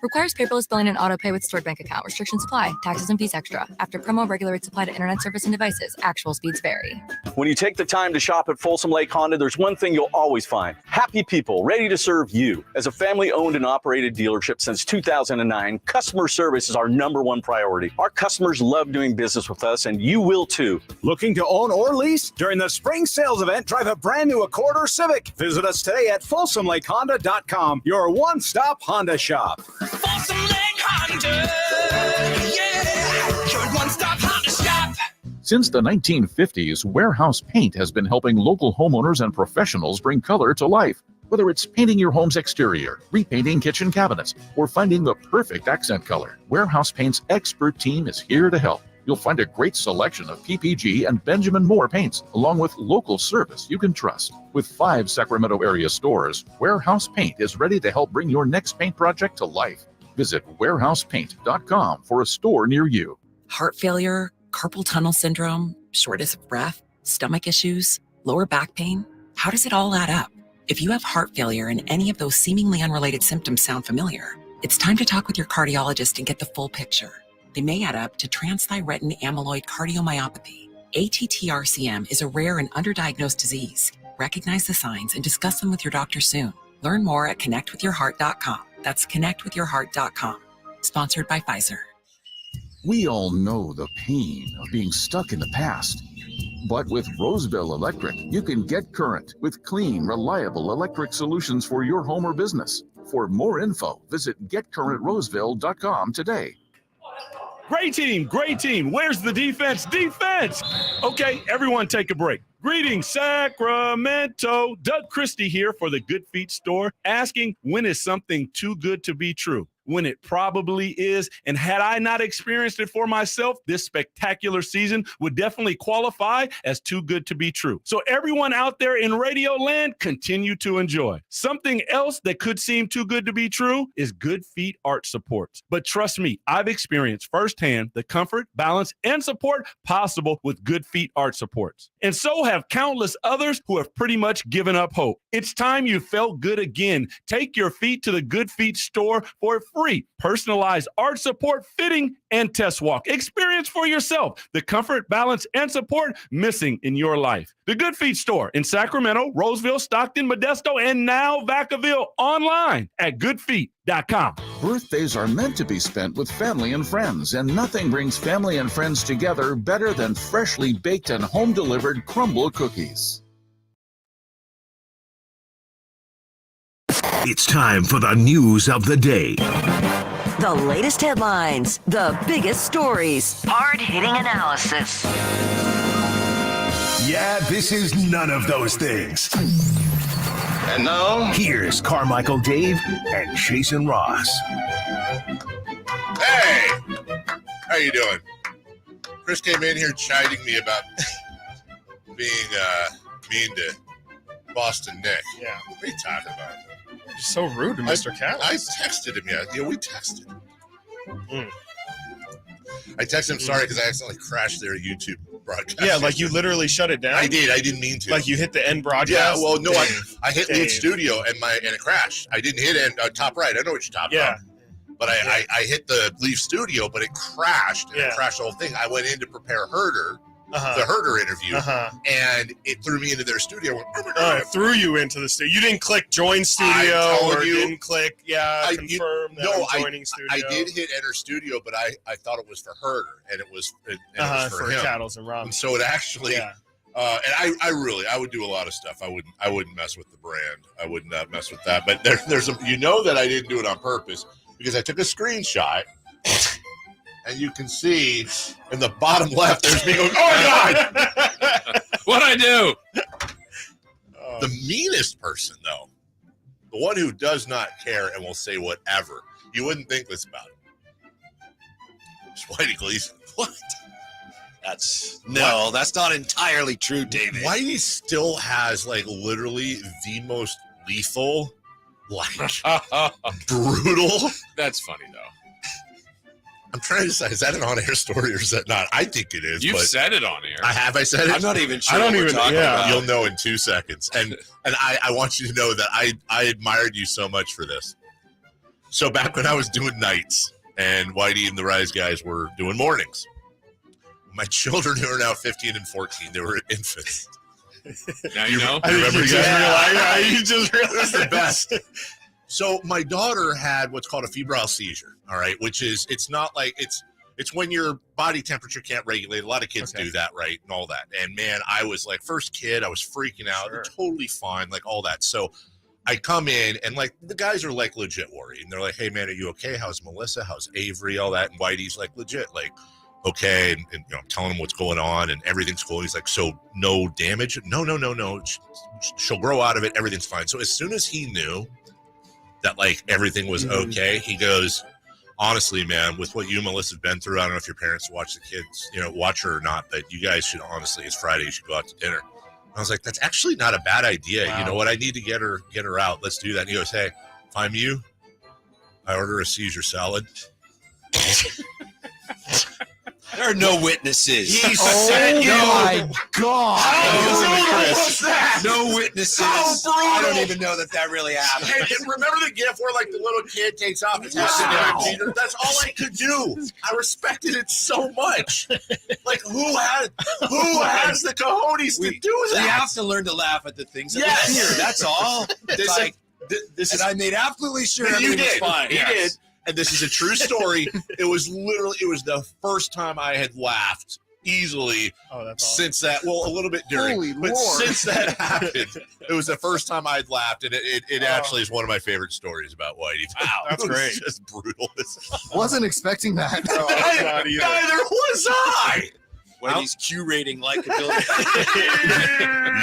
Requires paperless billing and auto pay with stored bank account. Restrictions apply. Taxes and fees extra. After promo, regular rates apply to internet service and devices. Actual speeds vary. When you take the time to shop at Folsom Lake Honda, there's one thing you'll always find. Happy people ready to serve you. As a family-owned and operated dealership since 2009, customer service is our #1 priority. Our customers love doing business with us, and you will too. Looking to own or lease? During the spring sales event, drive a brand new Accord or Civic. Visit us today at FolsomLakeHonda.com, your one-stop Honda shop. Folsom Lake Honda, yeah, your one-stop Honda shop. Since the 1950s, Warehouse Paint has been helping local homeowners and professionals bring color to life. Whether it's painting your home's exterior, repainting kitchen cabinets, or finding the perfect accent color, Warehouse Paint's expert team is here to help. You'll find a great selection of PPG and Benjamin Moore paints, along with local service you can trust. With 5 Sacramento area stores, Warehouse Paint is ready to help bring your next paint project to life. Visit warehousepaint.com for a store near you. Heart failure, carpal tunnel syndrome, shortness of breath, stomach issues, lower back pain. How does it all add up? If you have heart failure and any of those seemingly unrelated symptoms sound familiar, it's time to talk with your cardiologist and get the full picture. They may add up to transthyretin amyloid cardiomyopathy. ATTR-CM is a rare and underdiagnosed disease. Recognize the signs and discuss them with your doctor soon. Learn more at connectwithyourheart.com. That's connectwithyourheart.com. Sponsored by Pfizer. We all know the pain of being stuck in the past. But with Roseville Electric, you can get current with clean, reliable electric solutions for your home or business. For more info, visit getcurrentroseville.com today. Great team, great team. Where's the defense? Defense! Okay, everyone take a break. Greetings, Sacramento. Doug Christie here for the Good Feet store, asking, when is something too good to be true? When it probably is. And had I not experienced it for myself, this spectacular season would definitely qualify as too good to be true. So everyone out there in radio land, continue to enjoy. Something else that could seem too good to be true is Good Feet Arch Supports. But trust me, I've experienced firsthand the comfort, balance, and support possible with Good Feet Arch Supports. And so have countless others who have pretty much given up hope. It's time you felt good again. Take your feet to the Good Feet store for free personalized arch support, fitting, and test walk. Experience for yourself the comfort, balance, and support missing in your life. The Good Feet store in Sacramento, Roseville, Stockton, Modesto, and now Vacaville, online at goodfeet.com. Birthdays are meant to be spent with family and friends, and nothing brings family and friends together better than freshly baked and home-delivered crumble cookies. It's time for the news of the day. The latest headlines, the biggest stories, hard-hitting analysis. Yeah, this is none of those things. And now, here's Carmichael Dave and Jason Ross. Hey, how you doing? Chris came in here chiding me about being mean to Boston Nick. Yeah. What are you talking about? You're so rude to Mr. Callis. I texted him, yeah. We texted. I texted him sorry because I accidentally crashed their YouTube broadcast. Yeah, like you literally shut it down. I did. I didn't mean to. Like you hit the end broadcast. Yeah. Well, no, I hit lead studio and it crashed. I didn't hit end top right. I know what you're talking about. But I hit the leave studio, but it crashed. And it crashed the whole thing. I went in to prepare Herder. The Herder interview, and it threw me into their studio. It threw you into the studio. You didn't click join studio didn't click, confirm that I'm joining studio. I did hit enter studio, but I thought it was for Herder, and it was, it was for him. Cattles and Rum. And so it actually, and I would do a lot of stuff. I wouldn't mess with the brand. I would not mess with that. But there's that I didn't do it on purpose because I took a screenshot. And you can see in the bottom left, there's me going, oh, my God. What'd I do? The meanest person, though, the one who does not care and will say whatever, you wouldn't think this about him. It's Whitey Gleason. What? That's not entirely true, David. Whitey still has, like, literally the most lethal, like brutal. That's funny though. I'm trying to decide, is that an on-air story or is that not? I think it is. You've but said it on air. I said it. I'm not even sure. I don't what even. we're talking about. You'll know in 2 seconds. And I want you to know that I admired you so much for this. So back when I was doing nights and Whitey and the Rise guys were doing mornings, my children who are now 15 and 14, they were infants. Now you know. I remember you just realized This is the best. So my daughter had what's called a febrile seizure, all right, which is, it's not like, it's when your body temperature can't regulate. A lot of kids do that, right, and all that. And, man, I was like, first kid, I was freaking out, totally fine, like all that. So I come in, and, like, the guys are, like, legit worried. And they're like, hey, man, are you okay? How's Melissa? How's Avery? All that. And Whitey's, like, legit, like, okay. And you know, I'm telling him what's going on, and everything's cool. He's like, so no damage? No. She'll grow out of it. Everything's fine. So as soon as he knew that, like, everything was okay, he goes, honestly, man, with what you and Melissa have been through, I don't know if your parents watch the kids, watch her or not, but you guys should, honestly, it's Friday, you should go out to dinner. And I was like, that's actually not a bad idea. Wow. You know what? I need to get her out. Let's do that. And he goes, hey, if I'm you, I order a Caesar salad. There are no witnesses. He said, my God. How brutal was that? No witnesses. How brutal. I don't even know that really happened. And remember the gif where, like, the little kid takes off his hat? That's all I could do. I respected it so much. Like, who has the cojones to do that? You have to learn to laugh at the things that we hear. That's all. I made absolutely sure everything was fine. He did. And this is a true story. It was the first time I had laughed easily since that. Well, a little bit during, but since that happened, it was the first time I'd laughed, and it actually is one of my favorite stories about Whitey. Wow, that's great. It's just brutal. Wasn't expecting that. No, not either. Neither was I. Whitey's Q rating likability.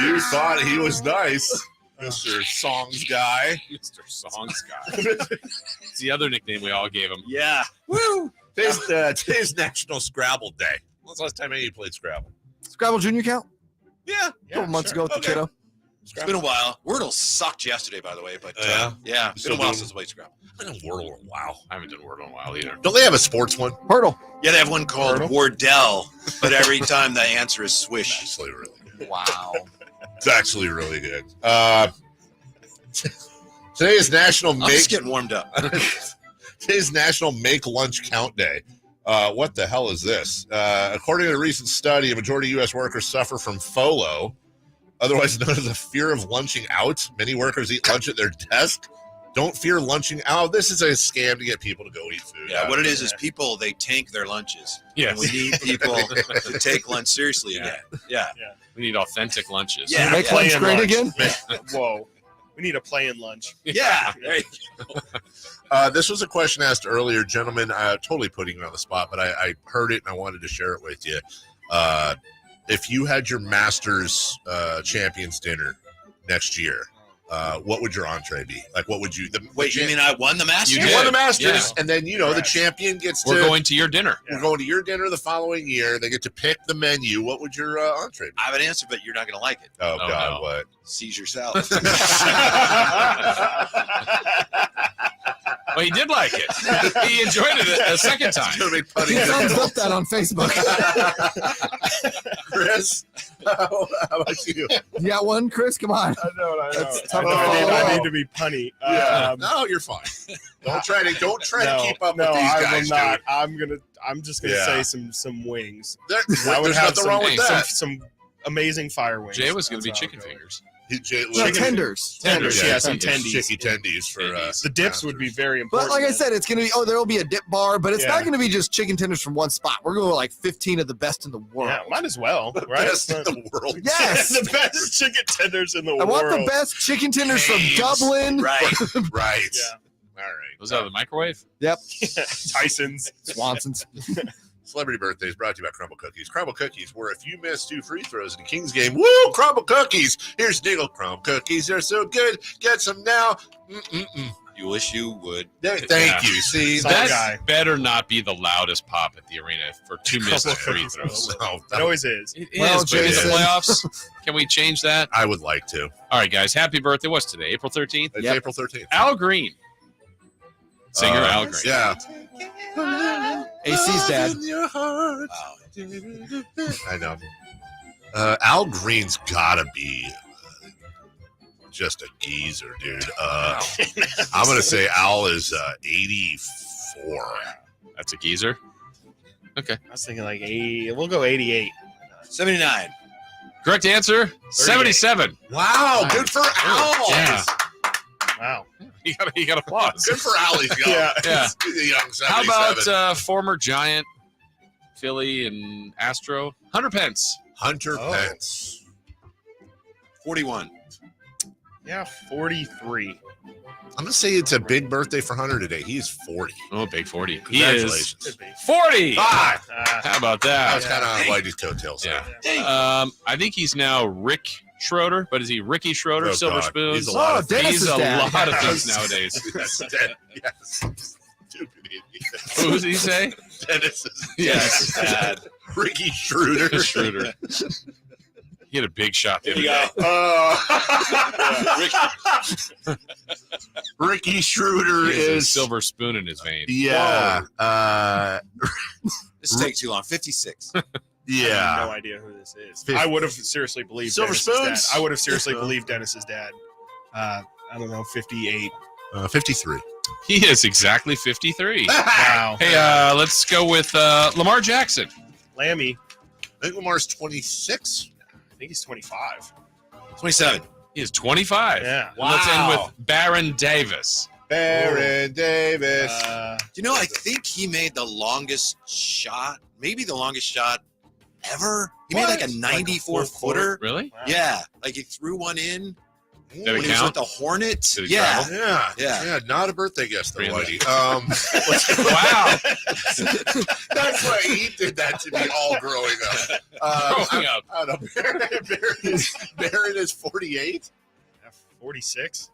You thought he was nice. Mr. Songs Guy. Mr. Songs Guy. It's the other nickname we all gave him. Yeah. Woo! Today's National Scrabble Day. When's the last time any of you played Scrabble? Scrabble Junior count? Yeah. A couple months ago with the kiddo. It's been a while. Wordle sucked yesterday, by the way, but it's been a while since I played Scrabble. I haven't done Wordle in a while. I haven't done Wordle in a while either. Don't they have a sports one? Hurdle. Yeah, they have one called Wardell, but every time the answer is swish. Actually, really good. Wow. It's actually really good. Today is National I'm just getting warmed up. Today's National Make Lunch Count Day. What the hell is this? According to a recent study, a majority of U.S. workers suffer from FOLO, otherwise known as a fear of lunching out. Many workers eat lunch at their desk. Don't fear lunching out. This is a scam to get people to go eat food. Yeah, what it is people, they tank their lunches. Yes. And we need people to take lunch seriously again. Yeah. We need authentic lunches. Yeah. Make lunch great again? Whoa. We need a play-in lunch. Yeah. There you go. This was a question asked earlier, gentlemen. Totally putting you on the spot, but I heard it and I wanted to share it with you. If you had your Masters Champions dinner next year, what would your entree be? Like, what would you? Wait, you mean I won the Masters? You won the Masters, and then the champion gets to. We're going to your dinner. We're going to your dinner the following year. They get to pick the menu. What would your entree be? I have an answer, but you're not going to like it. Oh God, no. What? Caesar salad. Well, he did like it. He enjoyed it a second time. Thumbs up that on Facebook. Chris, how about you? You got one, Chris? Come on. I know. That's tough to I need to be punny. No, you're fine. Don't try to keep up with these guys. I will not. I'm just gonna say some wings. There's nothing wrong with that. Some amazing fire wings. Jay was gonna be chicken fingers. Tenders. Yeah, some tendies. Chicky tendies for the dips would be very important. But like I said, it's gonna be there'll be a dip bar, but it's not gonna be just chicken tenders from one spot. We're going like 15 of the best in the world. Yeah, might as well, the right? Best in the world. Yes, the best chicken tenders in the world. I want the best chicken tenders from Dublin. Right. Right. Yeah. All right. Was that the microwave? Yep. Tyson's. Swanson's. Celebrity Birthdays brought to you by Crumble Cookies. Crumble Cookies, where if you miss 2 free throws in the Kings game, woo, Crumble Cookies. Here's the deal. Crumble Cookies are so good. Get some now. You You wish you would. Thank you. See, that better not be the loudest pop at the arena for 2 missed free throws. No, it always is. It is, but in the playoffs, can we change that? I would like to. All right, guys. Happy birthday. What's today? April 13th? It's April 13th. Al Green. Singer Al Green. Yeah. AC's dad. I know. Al Green's got to be just a geezer, dude. I'm going to say Al is 84. That's a geezer? Okay. I was thinking like 80. We'll go 88. 79. Correct answer, 77. Wow, good for Al. Yeah. Wow. You got applause. Good for Al. He's young. Yeah. He's a young 77. How about former Giant, Philly, and Astro? Hunter Pence. Hunter Pence. 41. Yeah, 43. I'm going to say it's a big birthday for Hunter today. He is 40. Oh, big 40. He Congratulations. is 40. Ah, how about that? I was kind of on Whitey's coattails. Yeah. I think he's now Rick Schroeder, but is he Ricky Schroeder, Oh, Silver God. Spoon? He's a lot of things. He's a Dennis's lot dad. of things nowadays. Yes, yes. Stupid idiot. Who does he say? Dennis's Yes. dad. Ricky Schroeder. Schroeder. He had a big shot the other day. Ricky Schroeder He has a is silver spoon in his vein. Yeah. This takes too long. 56. Yeah. I have no idea who this is. I would have seriously believed Silver Dennis's Spoons? dad. I would have seriously believed Dennis's dad. I don't know, 58. 53. He is exactly 53. Wow. Hey, let's go with Lamar Jackson. Lammy. I think Lamar's 26. I think he's 25. 27. He is 25. Yeah. And let's end with Baron Davis. Baron Davis. You know, I think he made the longest shot, maybe the longest shot ever. He made like a 94-footer. Really? Wow. Yeah. Like he threw one in Did when it he was count? with the Hornets. Did it Yeah. travel? Yeah. Not a birthday guest, though, Really? Whitey. Wow. That's why he did that to me all growing up. Growing up. I don't know. Baron is 48. 46.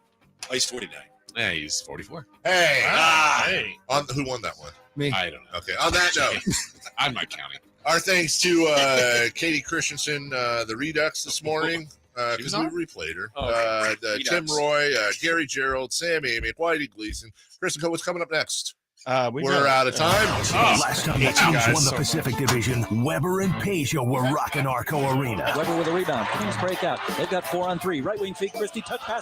Oh, he's 49. Yeah, he's 44. Hey. Hey. Who won that one? Me. I don't know. Okay. On that note, I'm not counting. our thanks to Katie Christensen, the Redux this morning. She was Because we on? replayed her. Oh, okay. Tim Roye, Gary Gerald, Sam Amick, Whitey Gleason. Kristen, what's coming up next? We're out of time. Last time the Kings won the Pacific Division, Weber and Peugeot were rocking Arco Arena. Weber with a rebound. Kings break out. They've got 4-on-3. Right wing feed. Christie touch pass.